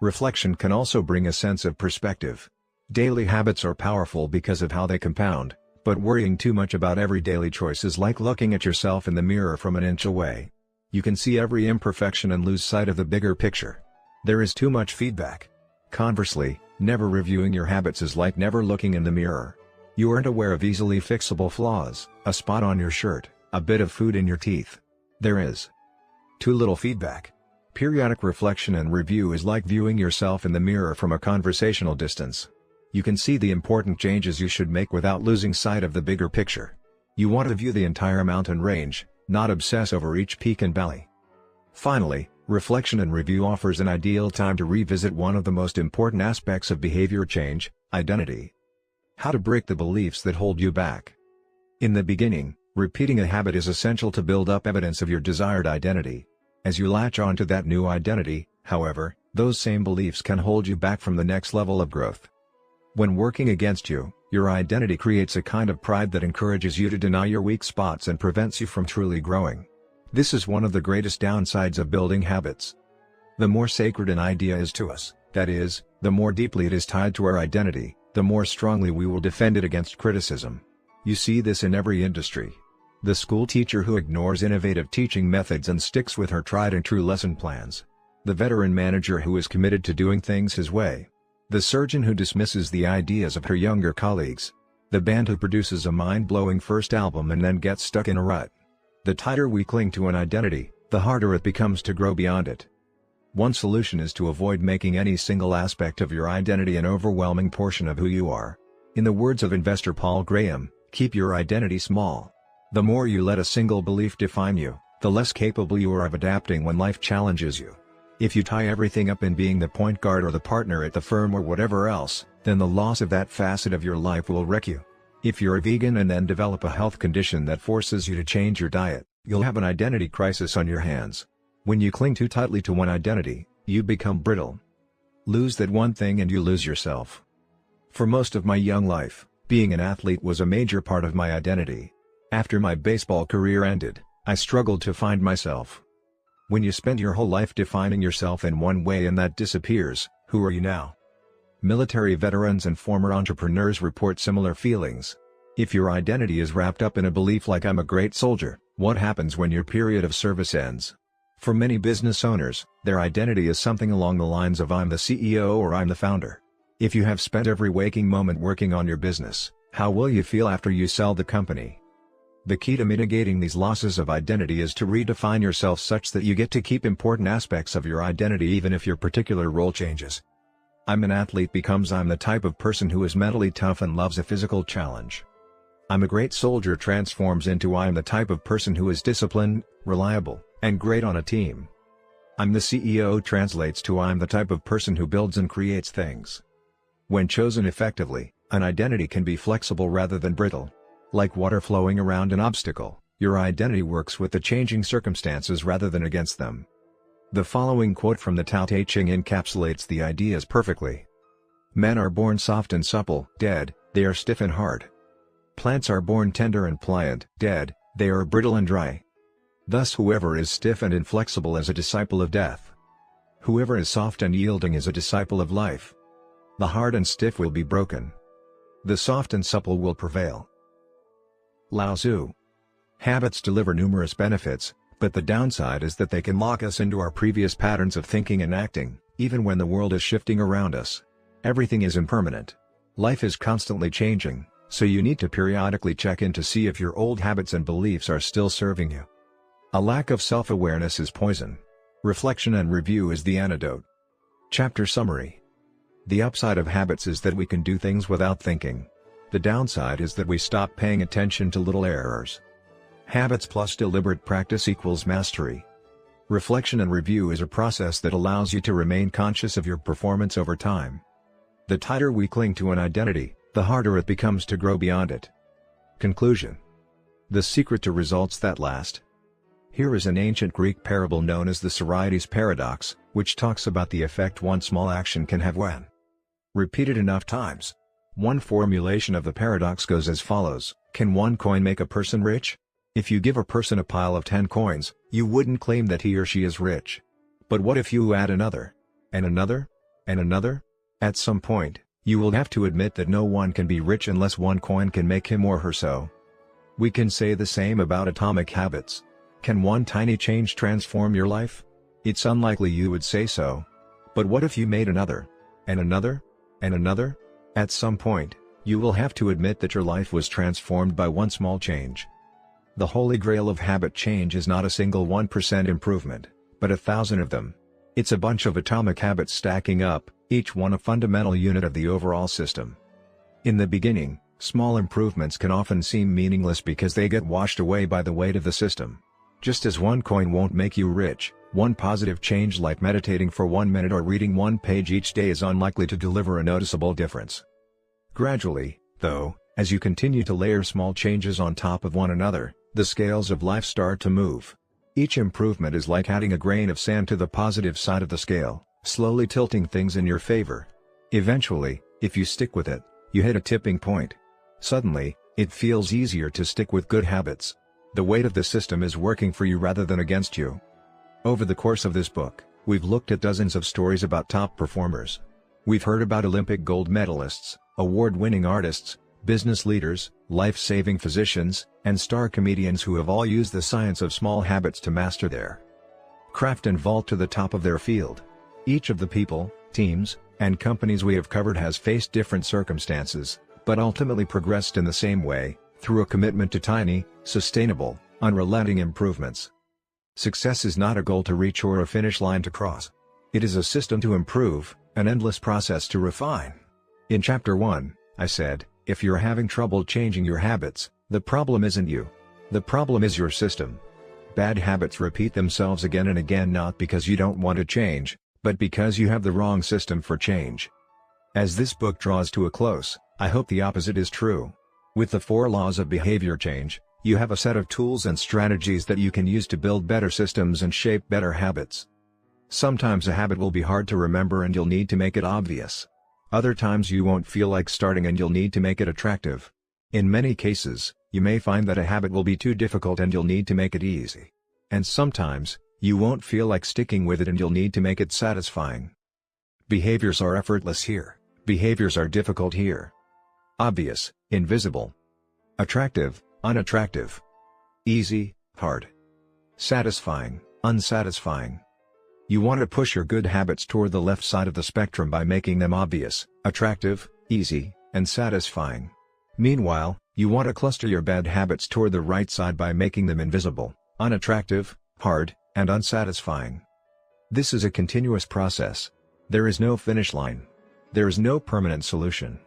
Reflection can also bring a sense of perspective. Daily habits are powerful because of how they compound, but worrying too much about every daily choice is like looking at yourself in the mirror from an inch away. You can see every imperfection and lose sight of the bigger picture. There is too much feedback. Conversely, never reviewing your habits is like never looking in the mirror. You aren't aware of easily fixable flaws, a spot on your shirt, a bit of food in your teeth. There is too little feedback. Periodic reflection and review is like viewing yourself in the mirror from a conversational distance. You can see the important changes you should make without losing sight of the bigger picture. You want to view the entire mountain range, not obsess over each peak and valley. Finally, reflection and review offers an ideal time to revisit one of the most important aspects of behavior change, identity. How to break the beliefs that hold you back. In the beginning, repeating a habit is essential to build up evidence of your desired identity. As you latch on to that new identity, however, those same beliefs can hold you back from the next level of growth. When working against you, your identity creates a kind of pride that encourages you to deny your weak spots and prevents you from truly growing. This is one of the greatest downsides of building habits. The more sacred an idea is to us, that is, the more deeply it is tied to our identity, the more strongly we will defend it against criticism. You see this in every industry. The school teacher who ignores innovative teaching methods and sticks with her tried and true lesson plans. The veteran manager who is committed to doing things his way. The surgeon who dismisses the ideas of her younger colleagues. The band who produces a mind-blowing first album and then gets stuck in a rut. The tighter we cling to an identity, the harder it becomes to grow beyond it. One solution is to avoid making any single aspect of your identity an overwhelming portion of who you are. In the words of investor Paul Graham, keep your identity small. The more you let a single belief define you, the less capable you are of adapting when life challenges you. If you tie everything up in being the point guard or the partner at the firm or whatever else, then the loss of that facet of your life will wreck you. If you're a vegan and then develop a health condition that forces you to change your diet, you'll have an identity crisis on your hands. When you cling too tightly to one identity, you become brittle. Lose that one thing and you lose yourself. For most of my young life, being an athlete was a major part of my identity. After my baseball career ended, I struggled to find myself. When you spend your whole life defining yourself in one way and that disappears, who are you now? Military veterans and former entrepreneurs report similar feelings. If your identity is wrapped up in a belief like I'm a great soldier, what happens when your period of service ends? For many business owners, their identity is something along the lines of I'm the CEO or I'm the founder. If you have spent every waking moment working on your business, how will you feel after you sell the company? The key to mitigating these losses of identity is to redefine yourself such that you get to keep important aspects of your identity even if your particular role changes. I'm an athlete becomes I'm the type of person who is mentally tough and loves a physical challenge. I'm a great soldier transforms into I'm the type of person who is disciplined, reliable, and great on a team. I'm the CEO translates to I'm the type of person who builds and creates things. When chosen effectively, an identity can be flexible rather than brittle. Like water flowing around an obstacle, your identity works with the changing circumstances rather than against them. The following quote from the Tao Te Ching encapsulates the ideas perfectly. Men are born soft and supple, dead, they are stiff and hard. Plants are born tender and pliant, dead, they are brittle and dry. Thus whoever is stiff and inflexible is a disciple of death. Whoever is soft and yielding is a disciple of life. The hard and stiff will be broken. The soft and supple will prevail. Lao Tzu. Habits deliver numerous benefits, but the downside is that they can lock us into our previous patterns of thinking and acting, even when the world is shifting around us. Everything is impermanent. Life is constantly changing, so you need to periodically check in to see if your old habits and beliefs are still serving you. A lack of self-awareness is poison. Reflection and review is the antidote. Chapter summary. The upside of habits is that we can do things without thinking. The downside is that we stop paying attention to little errors. Habits plus deliberate practice equals mastery. Reflection and review is a process that allows you to remain conscious of your performance over time. The tighter we cling to an identity, the harder it becomes to grow beyond it. Conclusion. The secret to results that last. Here is an ancient Greek parable known as the Sorites paradox, which talks about the effect one small action can have when repeated enough times. One formulation of the paradox goes as follows: can one coin make a person rich? If you give a person a pile of 10 coins, you wouldn't claim that he or she is rich. But what if you add another? And another? And another? At some point, you will have to admit that no one can be rich unless one coin can make him or her so. We can say the same about atomic habits. Can one tiny change transform your life? It's unlikely you would say so. But what if you made another? And another? And another? At some point, you will have to admit that your life was transformed by one small change. The holy grail of habit change is not a single 1% improvement, but 1,000 of them. It's a bunch of atomic habits stacking up, each one a fundamental unit of the overall system. In the beginning, small improvements can often seem meaningless because they get washed away by the weight of the system. Just as one coin won't make you rich, one positive change like meditating for 1 minute or reading one page each day is unlikely to deliver a noticeable difference. Gradually, though, as you continue to layer small changes on top of one another, the scales of life start to move. Each improvement is like adding a grain of sand to the positive side of the scale, slowly tilting things in your favor. Eventually, if you stick with it, you hit a tipping point. Suddenly, it feels easier to stick with good habits. The weight of the system is working for you rather than against you. Over the course of this book, we've looked at dozens of stories about top performers. We've heard about Olympic gold medalists, award-winning artists, business leaders, life-saving physicians, and star comedians who have all used the science of small habits to master their craft and vault to the top of their field. Each of the people, teams, and companies we have covered has faced different circumstances, but ultimately progressed in the same way, through a commitment to tiny, sustainable, unrelenting improvements. Success is not a goal to reach or a finish line to cross. It is a system to improve, an endless process to refine. In Chapter 1, I said, if you're having trouble changing your habits, the problem isn't you. The problem is your system. Bad habits repeat themselves again and again not because you don't want to change, but because you have the wrong system for change. As this book draws to a close, I hope the opposite is true. With the 4 laws of behavior change, you have a set of tools and strategies that you can use to build better systems and shape better habits. Sometimes a habit will be hard to remember and you'll need to make it obvious. Other times you won't feel like starting and you'll need to make it attractive. In many cases, you may find that a habit will be too difficult and you'll need to make it easy. And sometimes, you won't feel like sticking with it and you'll need to make it satisfying. Behaviors are effortless here. Behaviors are difficult here. Obvious, invisible. Attractive, unattractive. Easy, hard. Satisfying, unsatisfying. You want to push your good habits toward the left side of the spectrum by making them obvious, attractive, easy, and satisfying. Meanwhile, you want to cluster your bad habits toward the right side by making them invisible, unattractive, hard, and unsatisfying. This is a continuous process. There is no finish line. There is no permanent solution.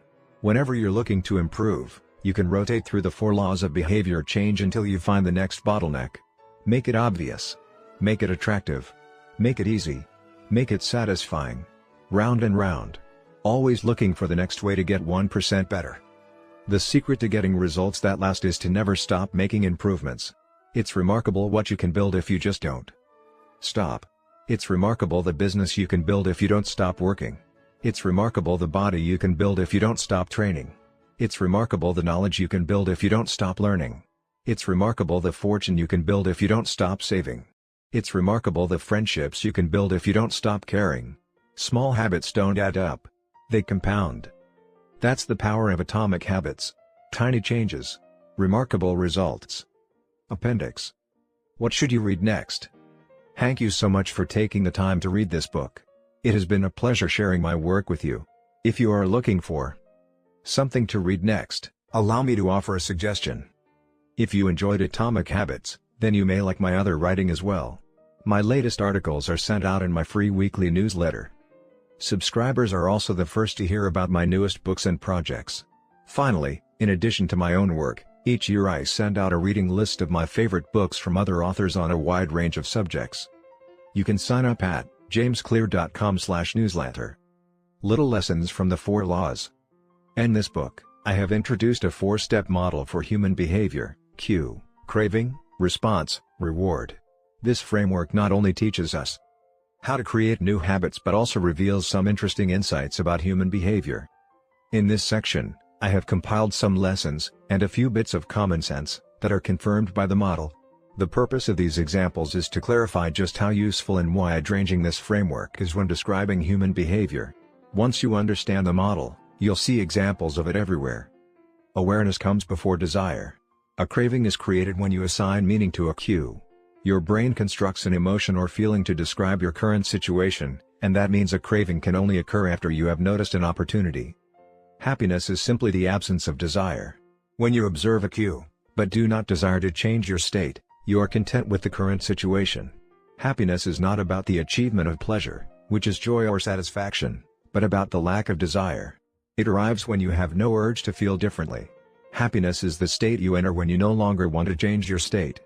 Whenever you're looking to improve, you can rotate through the 4 laws of behavior change until you find the next bottleneck. Make it obvious. Make it attractive. Make it easy. Make it satisfying. Round and round. Always looking for the next way to get 1% better. The secret to getting results that last is to never stop making improvements. It's remarkable what you can build if you just don't stop. It's remarkable the business you can build if you don't stop working. It's remarkable the body you can build if you don't stop training. It's remarkable the knowledge you can build if you don't stop learning. It's remarkable the fortune you can build if you don't stop saving. It's remarkable the friendships you can build if you don't stop caring. Small habits don't add up. They compound. That's the power of atomic habits. Tiny changes. Remarkable results. Appendix. What should you read next? Thank you so much for taking the time to read this book. It has been a pleasure sharing my work with you. If you are looking for something to read next, allow me to offer a suggestion. If you enjoyed Atomic Habits, then you may like my other writing as well. My latest articles are sent out in my free weekly newsletter. Subscribers are also the first to hear about my newest books and projects. Finally, in addition to my own work, each year I send out a reading list of my favorite books from other authors on a wide range of subjects. You can sign up at jamesclear.com/newsletter. Little lessons from the 4 laws. In this book, I have introduced a 4-step model for human behavior: cue, craving, response, reward. This framework not only teaches us how to create new habits but also reveals some interesting insights about human behavior. In this section, I have compiled some lessons, and a few bits of common sense, that are confirmed by the model. The purpose of these examples is to clarify just how useful and wide-ranging this framework is when describing human behavior. Once you understand the model, you'll see examples of it everywhere. Awareness comes before desire. A craving is created when you assign meaning to a cue. Your brain constructs an emotion or feeling to describe your current situation, and that means a craving can only occur after you have noticed an opportunity. Happiness is simply the absence of desire. When you observe a cue, but do not desire to change your state, you are content with the current situation. Happiness is not about the achievement of pleasure, which is joy or satisfaction, but about the lack of desire. It arrives when you have no urge to feel differently. Happiness is the state you enter when you no longer want to change your state.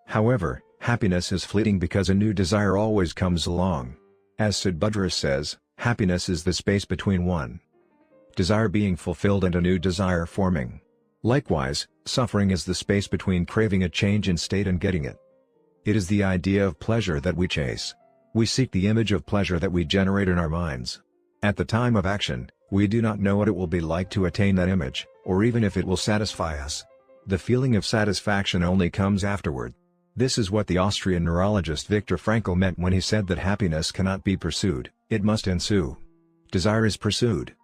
However, happiness is fleeting because a new desire always comes along. As Sid Budrous says, happiness is the space between one desire being fulfilled and a new desire forming. Likewise, suffering is the space between craving a change in state and getting it. It is the idea of pleasure that we chase. We seek the image of pleasure that we generate in our minds. At the time of action, we do not know what it will be like to attain that image, or even if it will satisfy us. The feeling of satisfaction only comes afterward. This is what the Austrian neurologist Viktor Frankl meant when he said that happiness cannot be pursued, it must ensue. Desire is pursued.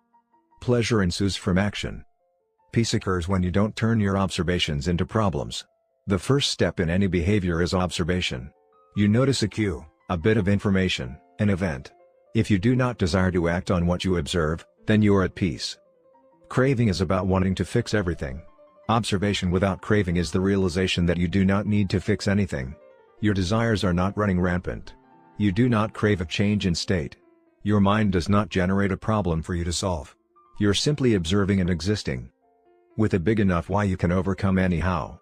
Pleasure ensues from action. Peace occurs when you don't turn your observations into problems. The first step in any behavior is observation. You notice a cue, a bit of information, an event. If you do not desire to act on what you observe, then you are at peace. Craving is about wanting to fix everything. Observation without craving is the realization that you do not need to fix anything. Your desires are not running rampant. You do not crave a change in state. Your mind does not generate a problem for you to solve. You're simply observing and existing. With a big enough why you can overcome any how.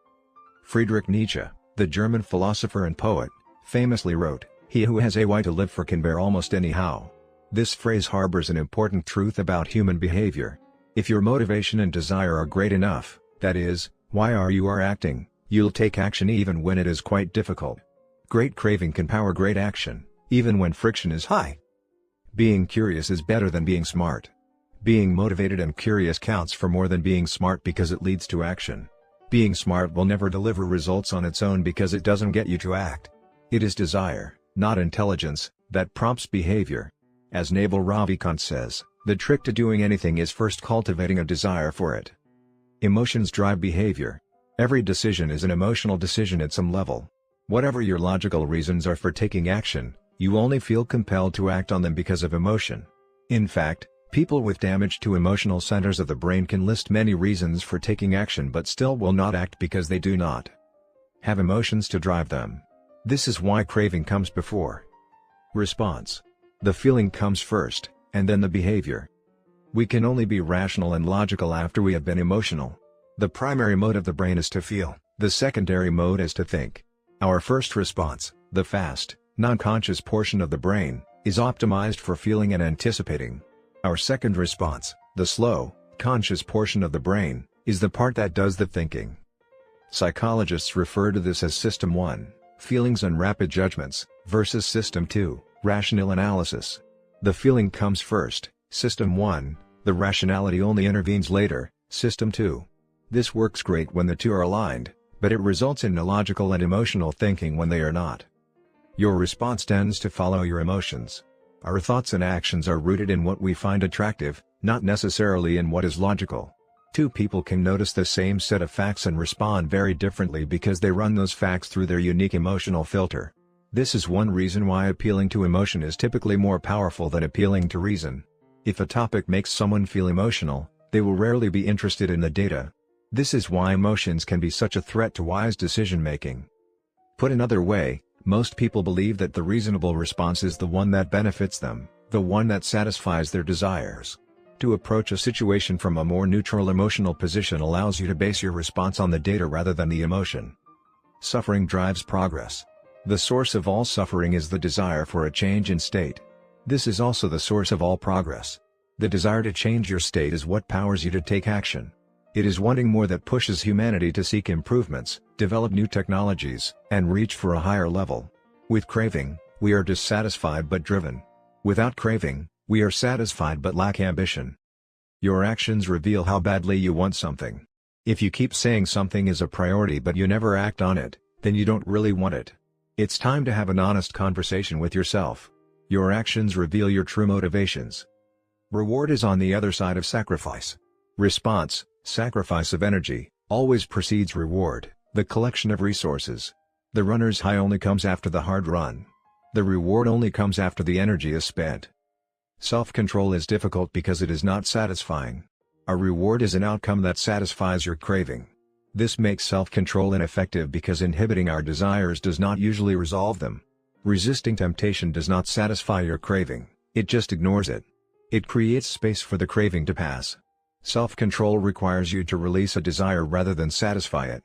Friedrich Nietzsche, the German philosopher and poet, famously wrote, "He who has a why to live for can bear almost any how." This phrase harbors an important truth about human behavior. If your motivation and desire are great enough, that is, why you are acting, you'll take action even when it is quite difficult. Great craving can power great action, even when friction is high. Being curious is better than being smart. Being motivated and curious counts for more than being smart because it leads to action. Being smart will never deliver results on its own because it doesn't get you to act. It is desire, not intelligence, that prompts behavior. As Naval Ravikant says, the trick to doing anything is first cultivating a desire for it. Emotions drive behavior. Every decision is an emotional decision at some level. Whatever your logical reasons are for taking action, you only feel compelled to act on them because of emotion. In fact, people with damage to emotional centers of the brain can list many reasons for taking action but still will not act because they do not have emotions to drive them. This is why craving comes before response. The feeling comes first, and then the behavior. We can only be rational and logical after we have been emotional. The primary mode of the brain is to feel, the secondary mode is to think. Our first response, the fast, non-conscious portion of the brain, is optimized for feeling and anticipating. Our second response, the slow, conscious portion of the brain, is the part that does the thinking. Psychologists refer to this as System 1, feelings and rapid judgments, versus System 2, rational analysis. The feeling comes first, System 1, the rationality only intervenes later, System 2. This works great when the two are aligned, but it results in illogical and emotional thinking when they are not. Your response tends to follow your emotions. Our thoughts and actions are rooted in what we find attractive, not necessarily in what is logical. Two people can notice the same set of facts and respond very differently because they run those facts through their unique emotional filter. This is one reason why appealing to emotion is typically more powerful than appealing to reason. If a topic makes someone feel emotional, they will rarely be interested in the data. This is why emotions can be such a threat to wise decision-making. Put another way, most people believe that the reasonable response is the one that benefits them, the one that satisfies their desires. To approach a situation from a more neutral emotional position allows you to base your response on the data rather than the emotion. Suffering drives progress. The source of all suffering is the desire for a change in state. This is also the source of all progress. The desire to change your state is what powers you to take action. It is wanting more that pushes humanity to seek improvements, develop new technologies, and reach for a higher level. With craving, we are dissatisfied but driven. Without craving, we are satisfied but lack ambition. Your actions reveal how badly you want something. If you keep saying something is a priority but you never act on it, then you don't really want it. It's time to have an honest conversation with yourself. Your actions reveal your true motivations. Reward is on the other side of sacrifice. Response, sacrifice of energy, always precedes reward, the collection of resources. The runner's high only comes after the hard run. The reward only comes after the energy is spent. Self-control is difficult because it is not satisfying. A reward is an outcome that satisfies your craving. This makes self-control ineffective because inhibiting our desires does not usually resolve them. Resisting temptation does not satisfy your craving, it just ignores it. It creates space for the craving to pass. Self-control requires you to release a desire rather than satisfy it.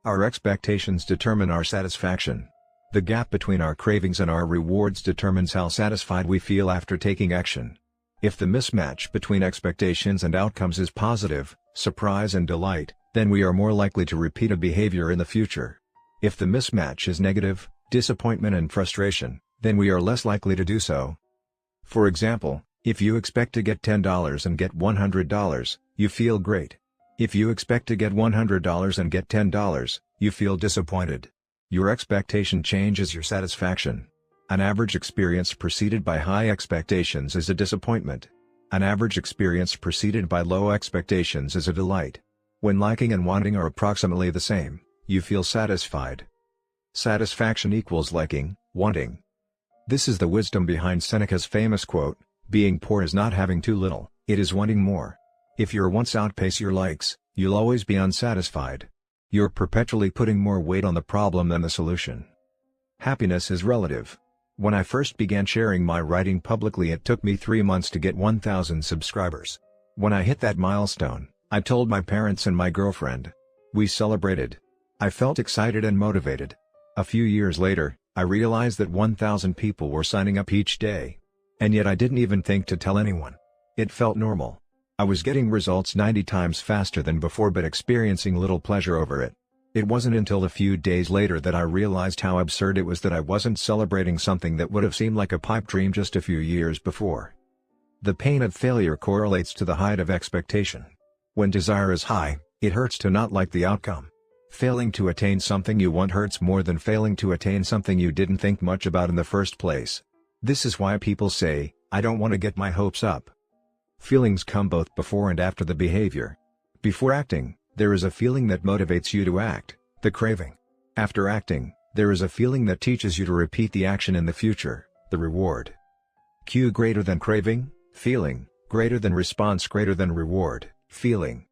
Our expectations determine our satisfaction. The gap between our cravings and our rewards determines how satisfied we feel after taking action. If the mismatch between expectations and outcomes is positive, surprise and delight, then we are more likely to repeat a behavior in the future. If the mismatch is negative, disappointment and frustration, then we are less likely to do so. For example, if you expect to get $10 and get $100, you feel great. If you expect to get $100 and get $10, you feel disappointed. Your expectation changes your satisfaction. An average experience preceded by high expectations is a disappointment. An average experience preceded by low expectations is a delight. When liking and wanting are approximately the same, you feel satisfied. Satisfaction equals liking, wanting. This is the wisdom behind Seneca's famous quote, "Being poor is not having too little, it is wanting more." If your wants outpace your likes, you'll always be unsatisfied. You're perpetually putting more weight on the problem than the solution. Happiness is relative. When I first began sharing my writing publicly, it took me 3 months to get 1,000 subscribers. When I hit that milestone, I told my parents and my girlfriend. We celebrated. I felt excited and motivated. A few years later, I realized that 1,000 people were signing up each day. And yet I didn't even think to tell anyone. It felt normal. I was getting results 90 times faster than before but experiencing little pleasure over it. It wasn't until a few days later that I realized how absurd it was that I wasn't celebrating something that would have seemed like a pipe dream just a few years before. The pain of failure correlates to the height of expectation. When desire is high, it hurts to not like the outcome. Failing to attain something you want hurts more than failing to attain something you didn't think much about in the first place. This is why people say, "I don't want to get my hopes up." Feelings come both before and after the behavior. Before acting, there is a feeling that motivates you to act, the craving. After acting, there is a feeling that teaches you to repeat the action in the future, the reward. Q greater than craving, feeling, greater than response greater than reward, feeling.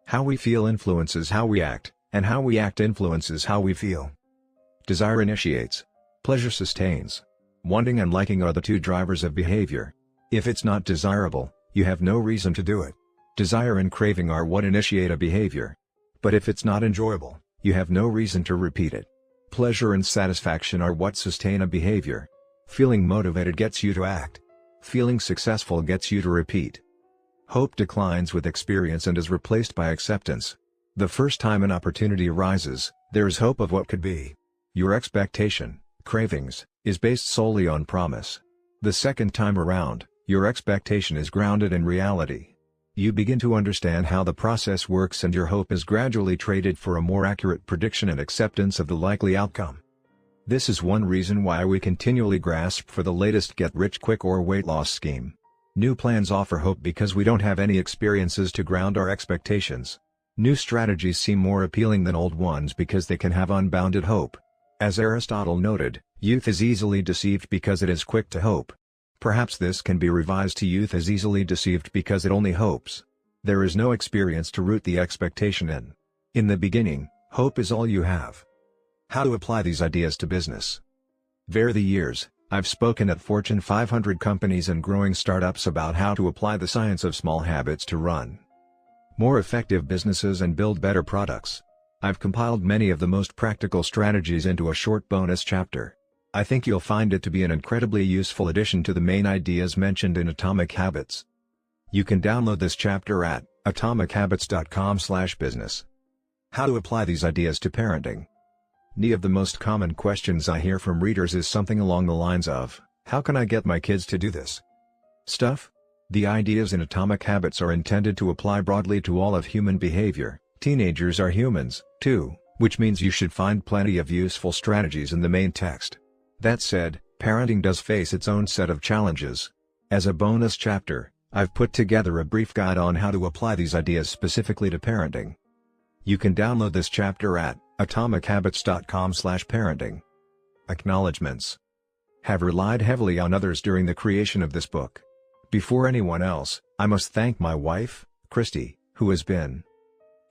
How we feel influences how we act, and how we act influences how we feel. Desire initiates. Pleasure sustains. Wanting and liking are the two drivers of behavior. If it's not desirable, you have no reason to do it. Desire and craving are what initiate a behavior. But if it's not enjoyable, you have no reason to repeat it. Pleasure and satisfaction are what sustain a behavior. Feeling motivated gets you to act. Feeling successful gets you to repeat. Hope declines with experience and is replaced by acceptance. The first time an opportunity arises, there is hope of what could be. Your expectation, cravings, is based solely on promise. The second time around, your expectation is grounded in reality. You begin to understand how the process works and your hope is gradually traded for a more accurate prediction and acceptance of the likely outcome. This is one reason why we continually grasp for the latest get-rich-quick or weight loss scheme. New plans offer hope because we don't have any experiences to ground our expectations. New strategies seem more appealing than old ones because they can have unbounded hope. As Aristotle noted, youth is easily deceived because it is quick to hope. Perhaps this can be revised to youth is easily deceived because it only hopes. There is no experience to root the expectation in. In the beginning, hope is all you have. How to apply these ideas to business. Over the years, I've spoken at Fortune 500 companies and growing startups about how to apply the science of small habits to run more effective businesses and build better products. I've compiled many of the most practical strategies into a short bonus chapter. I think you'll find it to be an incredibly useful addition to the main ideas mentioned in Atomic Habits. You can download this chapter at atomichabits.com/business. How to apply these ideas to parenting. One of the most common questions I hear from readers is something along the lines of, "How can I get my kids to do this stuff?" The ideas in Atomic Habits are intended to apply broadly to all of human behavior, Teenagers are humans, too, which means you should find plenty of useful strategies in the main text. That said, parenting does face its own set of challenges. As a bonus chapter, I've put together a brief guide on how to apply these ideas specifically to parenting. You can download this chapter at atomichabits.com/parenting. Acknowledgements. Have relied heavily on others during the creation of this book. Before anyone else, I must thank my wife, Christy, who has been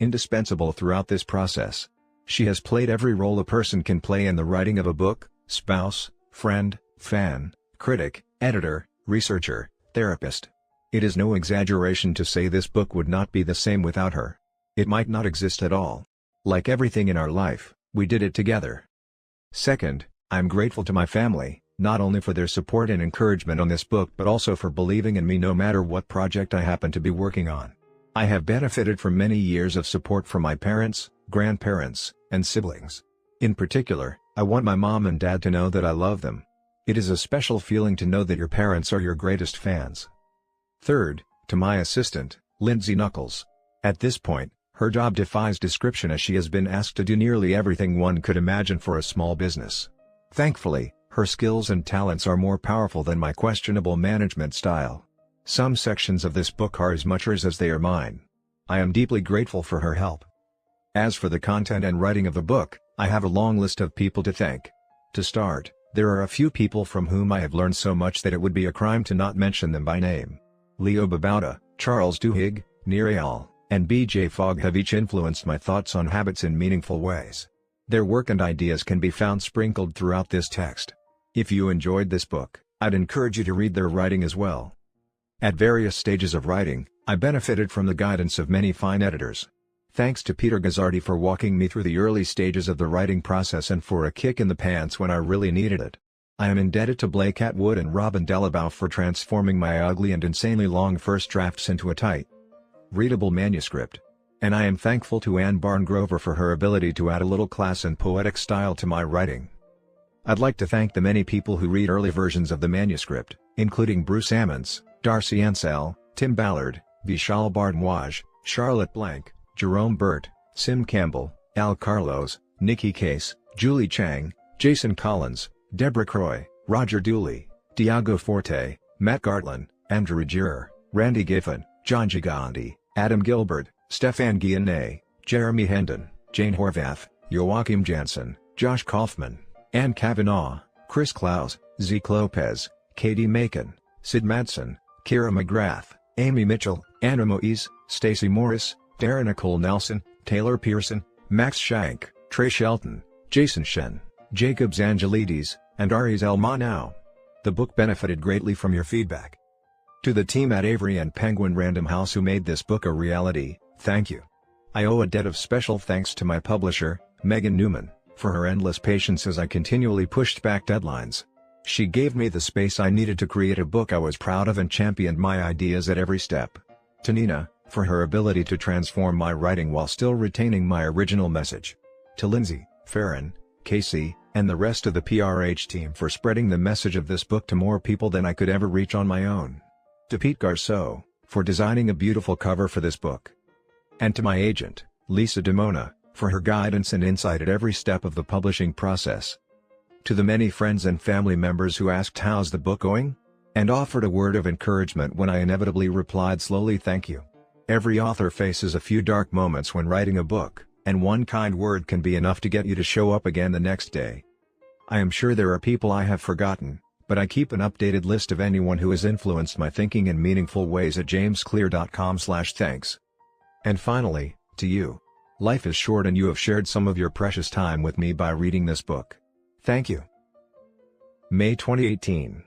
indispensable throughout this process. She has played every role a person can play in the writing of a book: spouse, friend, fan, critic, editor, researcher, therapist. It is no exaggeration to say this book would not be the same without her. It might not exist at all. Like everything in our life, we did it together. Second, I'm grateful to my family, not only for their support and encouragement on this book but also for believing in me no matter what project I happen to be working on. I have benefited from many years of support from my parents, grandparents, and siblings. In particular, I want my mom and dad to know that I love them. It is a special feeling to know that your parents are your greatest fans. Third, to my assistant, Lindsay Knuckles. At this point, her job defies description as she has been asked to do nearly everything one could imagine for a small business. Thankfully, her skills and talents are more powerful than my questionable management style. Some sections of this book are as much hers as they are mine. I am deeply grateful for her help. As for the content and writing of the book, I have a long list of people to thank. To start, there are a few people from whom I have learned so much that it would be a crime to not mention them by name. Leo Babauta, Charles Duhigg, Nir Eyal, and B.J. Fogg have each influenced my thoughts on habits in meaningful ways. Their work and ideas can be found sprinkled throughout this text. If you enjoyed this book, I'd encourage you to read their writing as well. At various stages of writing, I benefited from the guidance of many fine editors. Thanks to Peter Gazzardi for walking me through the early stages of the writing process and for a kick in the pants when I really needed it. I am indebted to Blake Atwood and Robin Delabow for transforming my ugly and insanely long first drafts into a tight, readable manuscript. And I am thankful to Anne Barngrover for her ability to add a little class and poetic style to my writing. I'd like to thank the many people who read early versions of the manuscript, including Bruce Ammons, Darcy Ansell, Tim Ballard, Vishal Bardwaj, Charlotte Blank, Jerome Burt, Sim Campbell, Al Carlos, Nikki Case, Julie Chang, Jason Collins, Deborah Croy, Roger Dooley, Diago Forte, Matt Gartlin, Andrew Girer, Randy Giffen, John Gigandi, Adam Gilbert, Stefan Guillenay, Jeremy Hendon, Jane Horvath, Joachim Jansen, Josh Kaufman, Ann Kavanaugh, Chris Klaus, Zeke Lopez, Katie Macon, Sid Madsen, Kira McGrath, Amy Mitchell, Anna Moise, Stacey Morris, Darren Nicole Nelson, Taylor Pearson, Max Shank, Trey Shelton, Jason Shen, Jacobs Angelides, and Aries Elmanau. The book benefited greatly from your feedback. To the team at Avery and Penguin Random House who made this book a reality, thank you. I owe a debt of special thanks to my publisher, Megan Newman, for her endless patience as I continually pushed back deadlines. She gave me the space I needed to create a book I was proud of and championed my ideas at every step. To Nina, for her ability to transform my writing while still retaining my original message. To Lindsay, Farron, Casey, and the rest of the PRH team for spreading the message of this book to more people than I could ever reach on my own. To Pete Garceau, for designing a beautiful cover for this book. And to my agent, Lisa DeMona, for her guidance and insight at every step of the publishing process. To the many friends and family members who asked how's the book going? And offered a word of encouragement when I inevitably replied slowly thank you. Every author faces a few dark moments when writing a book, and one kind word can be enough to get you to show up again the next day. I am sure there are people I have forgotten, but I keep an updated list of anyone who has influenced my thinking in meaningful ways at jamesclear.com/thanks. And finally, to you. Life is short and you have shared some of your precious time with me by reading this book. Thank you. May 2018